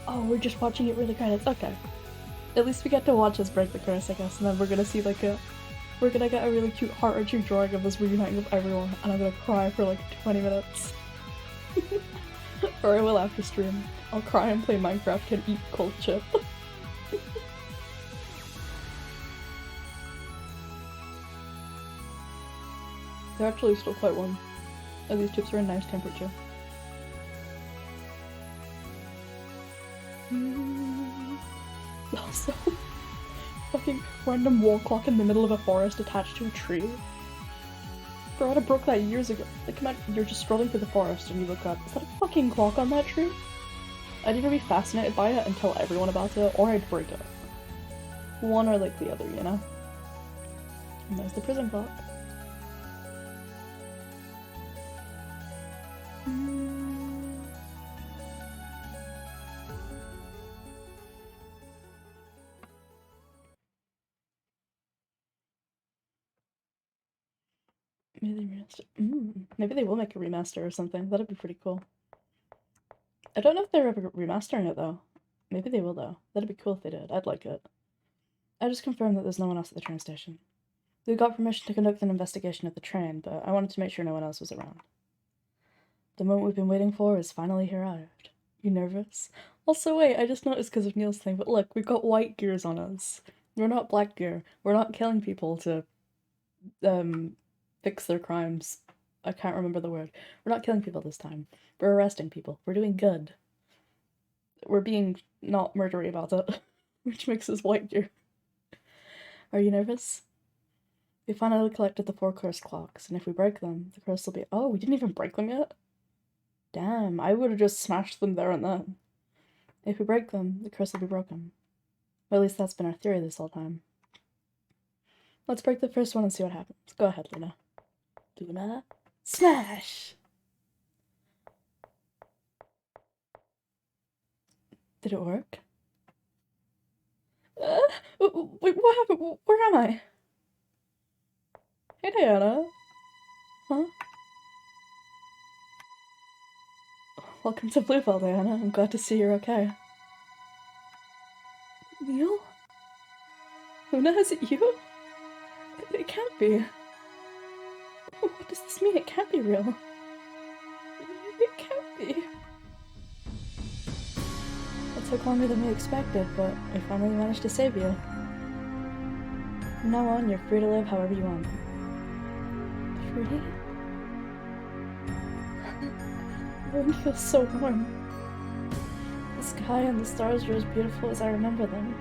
Oh, we're just watching it with the credits. Okay. At least we get to watch us break the curse, I guess, and then we're gonna see like we're gonna get a really cute heart-wrenching drawing of us reuniting with everyone, and I'm gonna cry for like 20 minutes. Or I will after stream. I'll cry and play Minecraft and eat cold chip. They're actually still quite warm. And these chips are in nice temperature. Also, fucking random wall clock in the middle of a forest attached to a tree. Bro, I broke that years ago. Like, imagine you're just scrolling through the forest and you look up. Is that a fucking clock on that tree? I'd either be fascinated by it and tell everyone about it, or I'd break it. One or like the other, you know? And there's the prison clock. Maybe they remaster. Maybe they will make a remaster or something. That'd be pretty cool. I don't know if they're ever remastering it though. Maybe they will though. That'd be cool if they did. I'd like it. I just confirmed that there's no one else at the train station. We got permission to conduct an investigation at the train, but I wanted to make sure no one else was around. The moment we've been waiting for has finally arrived. You nervous? Also, wait, I just noticed because of Neil's thing, but look, we've got white gears on us. We're not black gear. We're not killing people to, fix their crimes. I can't remember the word. We're not killing people this time. We're arresting people. We're doing good. We're being not murdery about it, which makes us white gear. Are you nervous? We finally collected the 4 curse clocks, and if we break them, the curse will be— Oh, we didn't even break them yet? Damn, I would have just smashed them there and then. If we break them, the curse will be broken. Or at least that's been our theory this whole time. Let's break the first one and see what happens. Go ahead, Luna. Luna, smash! Did it work? Wait, what happened? Where am I? Hey, Diana. Huh? Welcome to Bluebell, Diana. I'm glad to see you're okay. Neil? Luna, is it you? It can't be. What does this mean? It can't be real. It can't be. It took longer than we expected, but we finally managed to save you. From now on, you're free to live however you want. Free? The wind feels so warm. The sky and the stars are as beautiful as I remember them.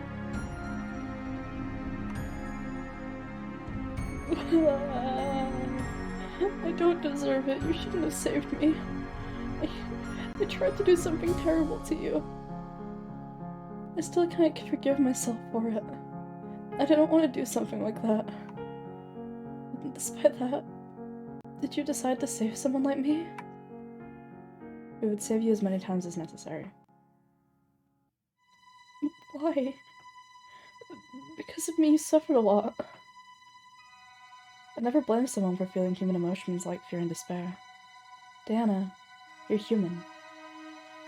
I don't deserve it. You shouldn't have saved me. I tried to do something terrible to you. I still can't forgive myself for it. I didn't want to do something like that. Despite that, did you decide to save someone like me? We would save you as many times as necessary. Why? Because of me, you suffered a lot. I never blame someone for feeling human emotions like fear and despair. Diana, you're human.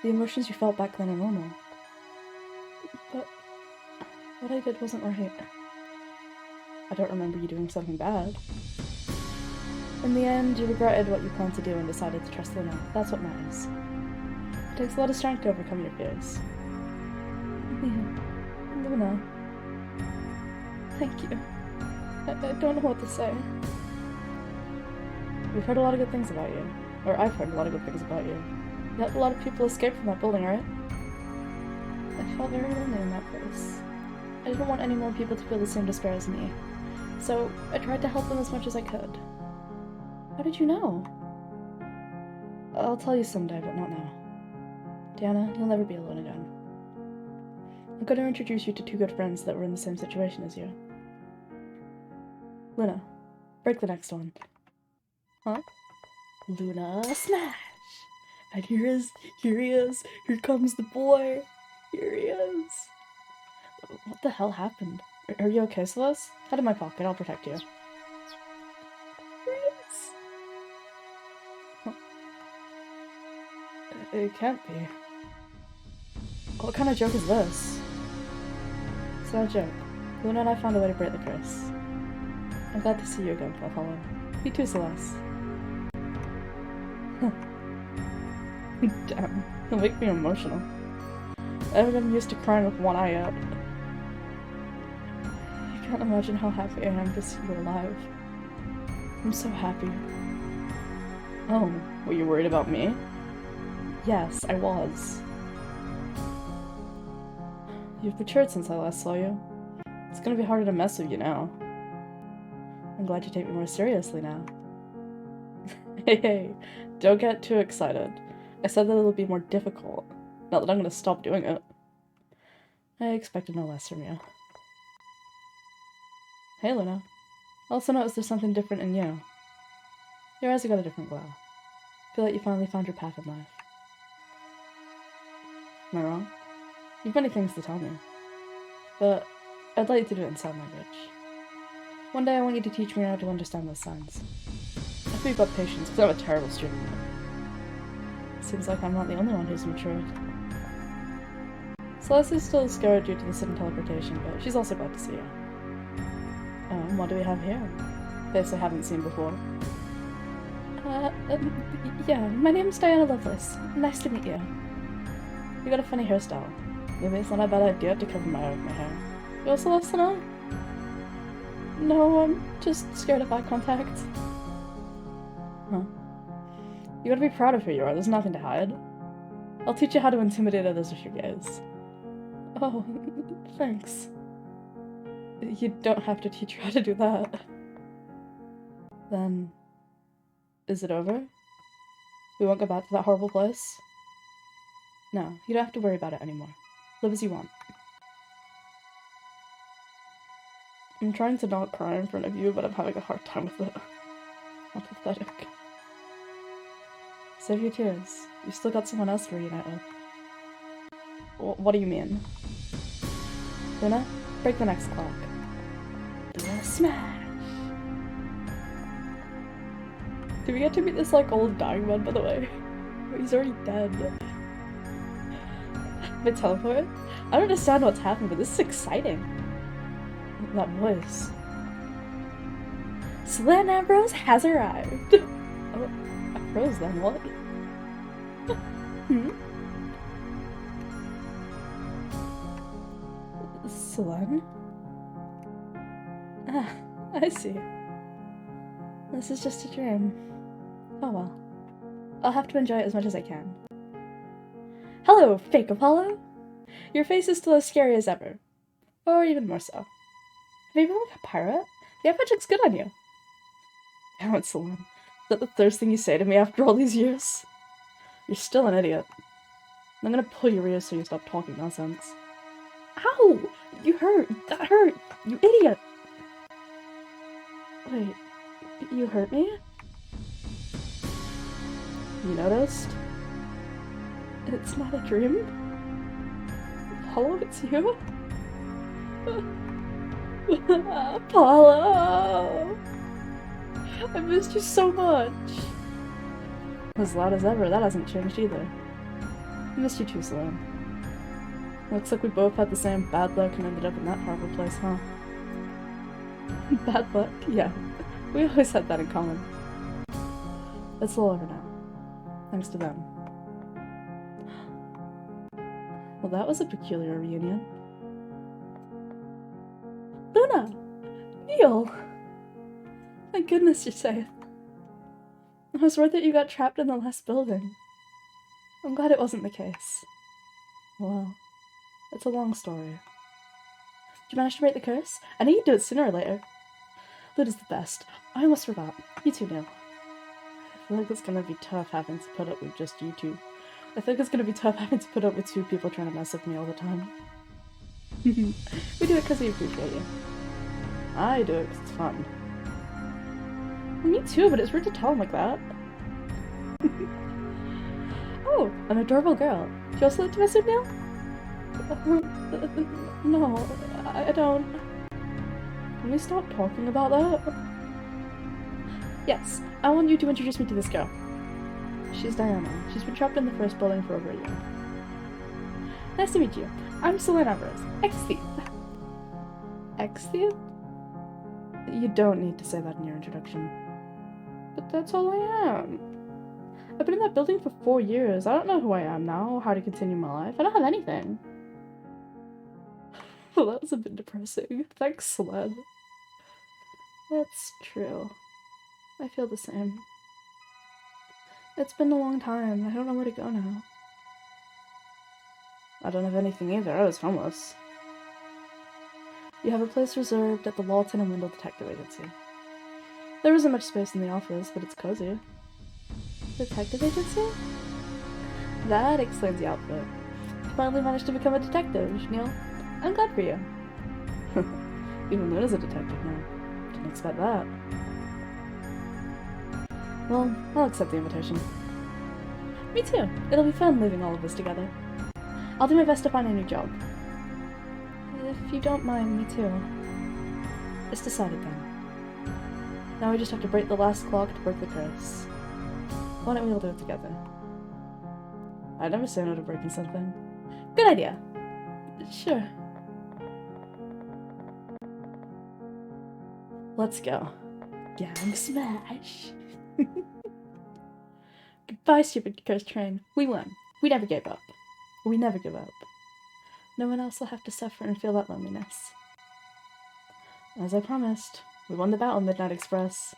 The emotions you felt back then are normal. But what I did wasn't right. I don't remember you doing something bad. In the end, you regretted what you planned to do and decided to trust Luna. That's what matters. It takes a lot of strength to overcome your fears. Yeah. Luna. Thank you. I don't know what to say. We've heard a lot of good things about you. Or I've heard a lot of good things about you. You helped a lot of people escape from that building, right? I felt very lonely in that place. I didn't want any more people to feel the same despair as me. So I tried to help them as much as I could. How did you know? I'll tell you someday, but not now. Diana, you'll never be alone again. I'm going to introduce you to two good friends that were in the same situation as you. Luna, break the next one. Huh? Luna, smash! And here he is, here comes the boy, here he is. What the hell happened? Are you okay, Celeste? Head in my pocket, I'll protect you. Here he is! Huh. It can't be. What kind of joke is this? It's not a joke. Luna and I found a way to break the curse. I'm glad to see you again, Apollo. You too, Celeste. Damn, you'll make me emotional. I haven't been used to crying with one eye out. I can't imagine how happy I am to see you alive. I'm so happy. Oh, were you worried about me? Yes, I was. You've matured since I last saw you. It's gonna be harder to mess with you now. I'm glad you take me more seriously now. Hey, don't get too excited. I said that it'll be more difficult, not that I'm gonna stop doing it. I expected no less from you. Hey, Luna. I also noticed there's something different in you. Your eyes have got a different glow. I feel like you finally found your path in life. Am I wrong? You've many things to tell me, but I'd like you to do it in sign language. One day I want you to teach me how to understand those signs. I hope you've got patience, because I'm a terrible student. Seems like I'm not the only one who's matured. Celeste is still scared due to the sudden teleportation, but she's also glad to see you. What do we have here? Face I haven't seen before. Yeah, my name's Diana Lovelace. Nice to meet you. You got a funny hairstyle. Maybe it's not a bad idea to cover my eye with my hair. You also love Sana? No, I'm just scared of eye contact. Huh. You gotta be proud of who you are, there's nothing to hide. I'll teach you how to intimidate others with your gaze. Oh, thanks. You don't have to teach her how to do that. Then, is it over? We won't go back to that horrible place? No, you don't have to worry about it anymore. Live as you want. I'm trying to not cry in front of you, but I'm having a hard time with it. How pathetic. Save your tears. You still got someone else to reunite with. What do you mean? Luna, break the next clock. Luna, smash! Did we get to meet this, like, old dying man, by the way? He's already dead. But teleport? I don't understand what's happening, but this is exciting. That voice. Celine Ambrose has arrived! Oh, I froze then, what? Celine? Ah, I see. This is just a dream. Oh well. I'll have to enjoy it as much as I can. Hello, fake Apollo! Your face is still as scary as ever. Or even more so. Have you ever looked a pirate? The eye patch looks good on you. Damn it, Celine. Is that the first thing you say to me after all these years? You're still an idiot. I'm gonna pull your ears so you stop talking nonsense. Ow! You hurt! That hurt! You idiot! Wait, you hurt me? You noticed? It's not a dream? Apollo, it's you? Apollo! I missed you so much! As loud as ever, that hasn't changed either. I missed you too, Celine. Looks like we both had the same bad luck and ended up in that horrible place, huh? Bad luck? Yeah. We always had that in common. It's all over now. Thanks to them. Well, that was a peculiar reunion. Luna! Neil! Thank goodness you're safe. I was worried that you got trapped in the last building. I'm glad it wasn't the case. Well, it's a long story. Did you manage to break the curse? I knew you'd do it sooner or later. Luna's the best. I almost forgot. You too, Neil. feel like it's gonna be tough having to put up with just you two. I think it's gonna be tough having to put up with two people trying to mess with me all the time. We do it because we appreciate you. I do it because it's fun. Me too, but it's rude to tell him like that. Oh, an adorable girl. Do you also like to mess with Neil? No, I don't. Can we stop talking about that? Yes, I want you to introduce me to this girl. She's Diana. She's been trapped in the first building for over a year. Nice to meet you. I'm Selene Alvarez, ex-thief. Ex-thief? You don't need to say that in your introduction. But that's all I am. I've been in that building for 4 years. I don't know who I am now, how to continue my life. I don't have anything. Well, that was a bit depressing. Thanks, Selene. That's true. I feel the same. It's been a long time. I don't know where to go now. I don't have anything either. I was homeless. You have a place reserved at the Lawton and Wendell Detective Agency. There isn't much space in the office, but it's cozy. Detective Agency? That explains the outfit. You finally managed to become a detective, Neil. I'm glad for you. Even Luna's a detective now. Didn't expect that. Well, I'll accept the invitation. Me too. It'll be fun living all of this together. I'll do my best to find a new job. If you don't mind, me too. It's decided then. Now we just have to break the last clock to break the curse. Why don't we all do it together? I'd never say no to breaking something. Good idea. Sure. Let's go. Gang smash! Goodbye, stupid cursed train. We won. We never gave up. We never give up. No one else will have to suffer and feel that loneliness. As I promised, we won the battle, Midnight Express.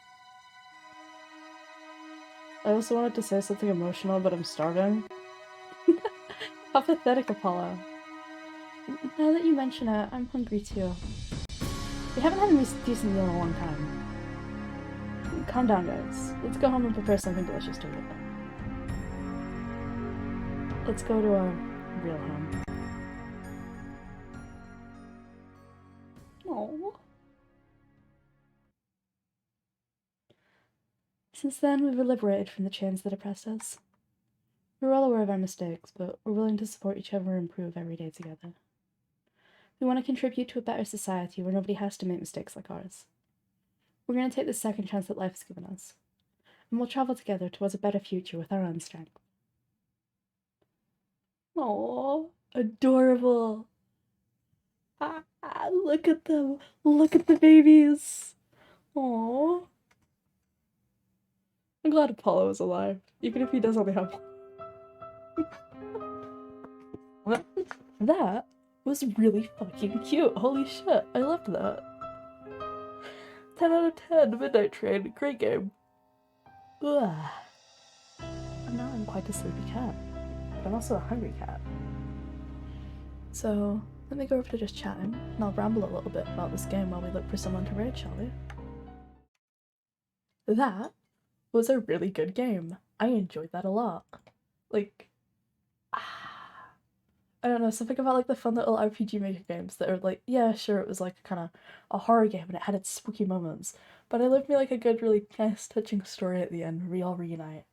I also wanted to say something emotional, but I'm starving. How pathetic, Apollo. Now that you mention it, I'm hungry too. We haven't had a decent meal in a long time. Calm down, guys. Let's go home and prepare something delicious to eat. Let's go to our real home. Aww. Since then, we were liberated from the chains that oppressed us. We're all aware of our mistakes, but we're willing to support each other and improve every day together. We want to contribute to a better society where nobody has to make mistakes like ours. We're going to take the second chance that life has given us, and we'll travel together towards a better future with our own strength. Aww, adorable. Look at them. Look at the babies. Aww. I'm glad Apollo is alive, even if he does only have one. That was really fucking cute. Holy shit, I loved that. 10 out of 10, Midnight Train, great game. Ugh. And now I'm quite a sleepy cat, but I'm also a hungry cat. So, let me go over to just chatting, and I'll ramble a little bit about this game while we look for someone to raid, shall we? That was a really good game. I enjoyed that a lot. Like, I don't know, something about like the fun little RPG Maker games that are like, yeah, sure, it was like kind of a horror game and it had its spooky moments, but I lived me like a good, really nice, touching story at the end where we all reunite.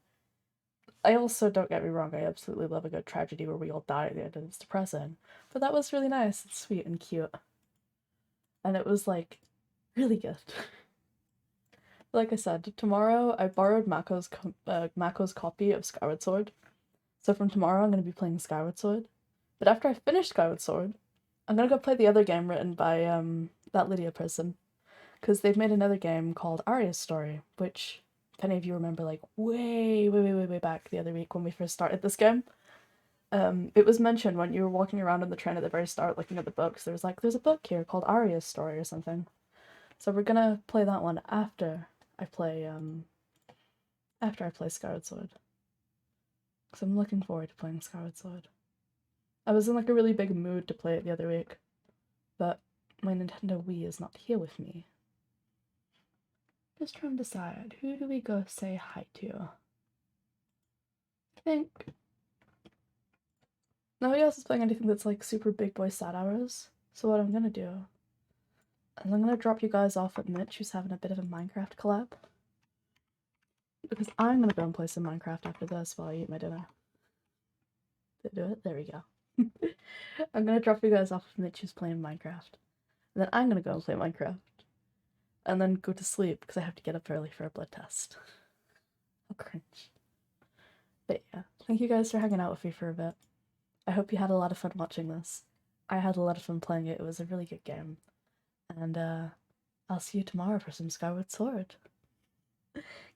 I also, don't get me wrong, I absolutely love a good tragedy where we all die at the end and it's depressing, but that was really nice and sweet and cute. And it was like, really good. Like I said, tomorrow I borrowed Mako's copy of Skyward Sword, so from tomorrow I'm going to be playing Skyward Sword. But after I finish Skyward Sword, I'm gonna go play the other game written by that Lydia person, because they've made another game called Aria's Story, which, if any of you remember, like way back the other week when we first started this game, it was mentioned when you were walking around on the train at the very start looking at the books. There was like, there's a book here called Aria's Story or something. So we're gonna play that one after I play Skyward Sword. Because I'm looking forward to playing Skyward Sword. I was in like a really big mood to play it the other week, but my Nintendo Wii is not here with me. Just trying to decide, who do we go say hi to? think nobody else is playing anything that's like super big boy stat hours. So what I'm gonna do is I'm gonna drop you guys off at Mitch, who's having a bit of a Minecraft collab. Because I'm gonna go and play some Minecraft after this while I eat my dinner. Did I do it? There we go. I'm gonna drop you guys off at Mitch, who's playing Minecraft. And then I'm gonna go and play Minecraft. And then go to sleep because I have to get up early for a blood test. How cringe. But yeah, thank you guys for hanging out with me for a bit. I hope you had a lot of fun watching this. I had a lot of fun playing it. It was a really good game. And I'll see you tomorrow for some Skyward Sword.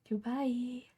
Goodbye.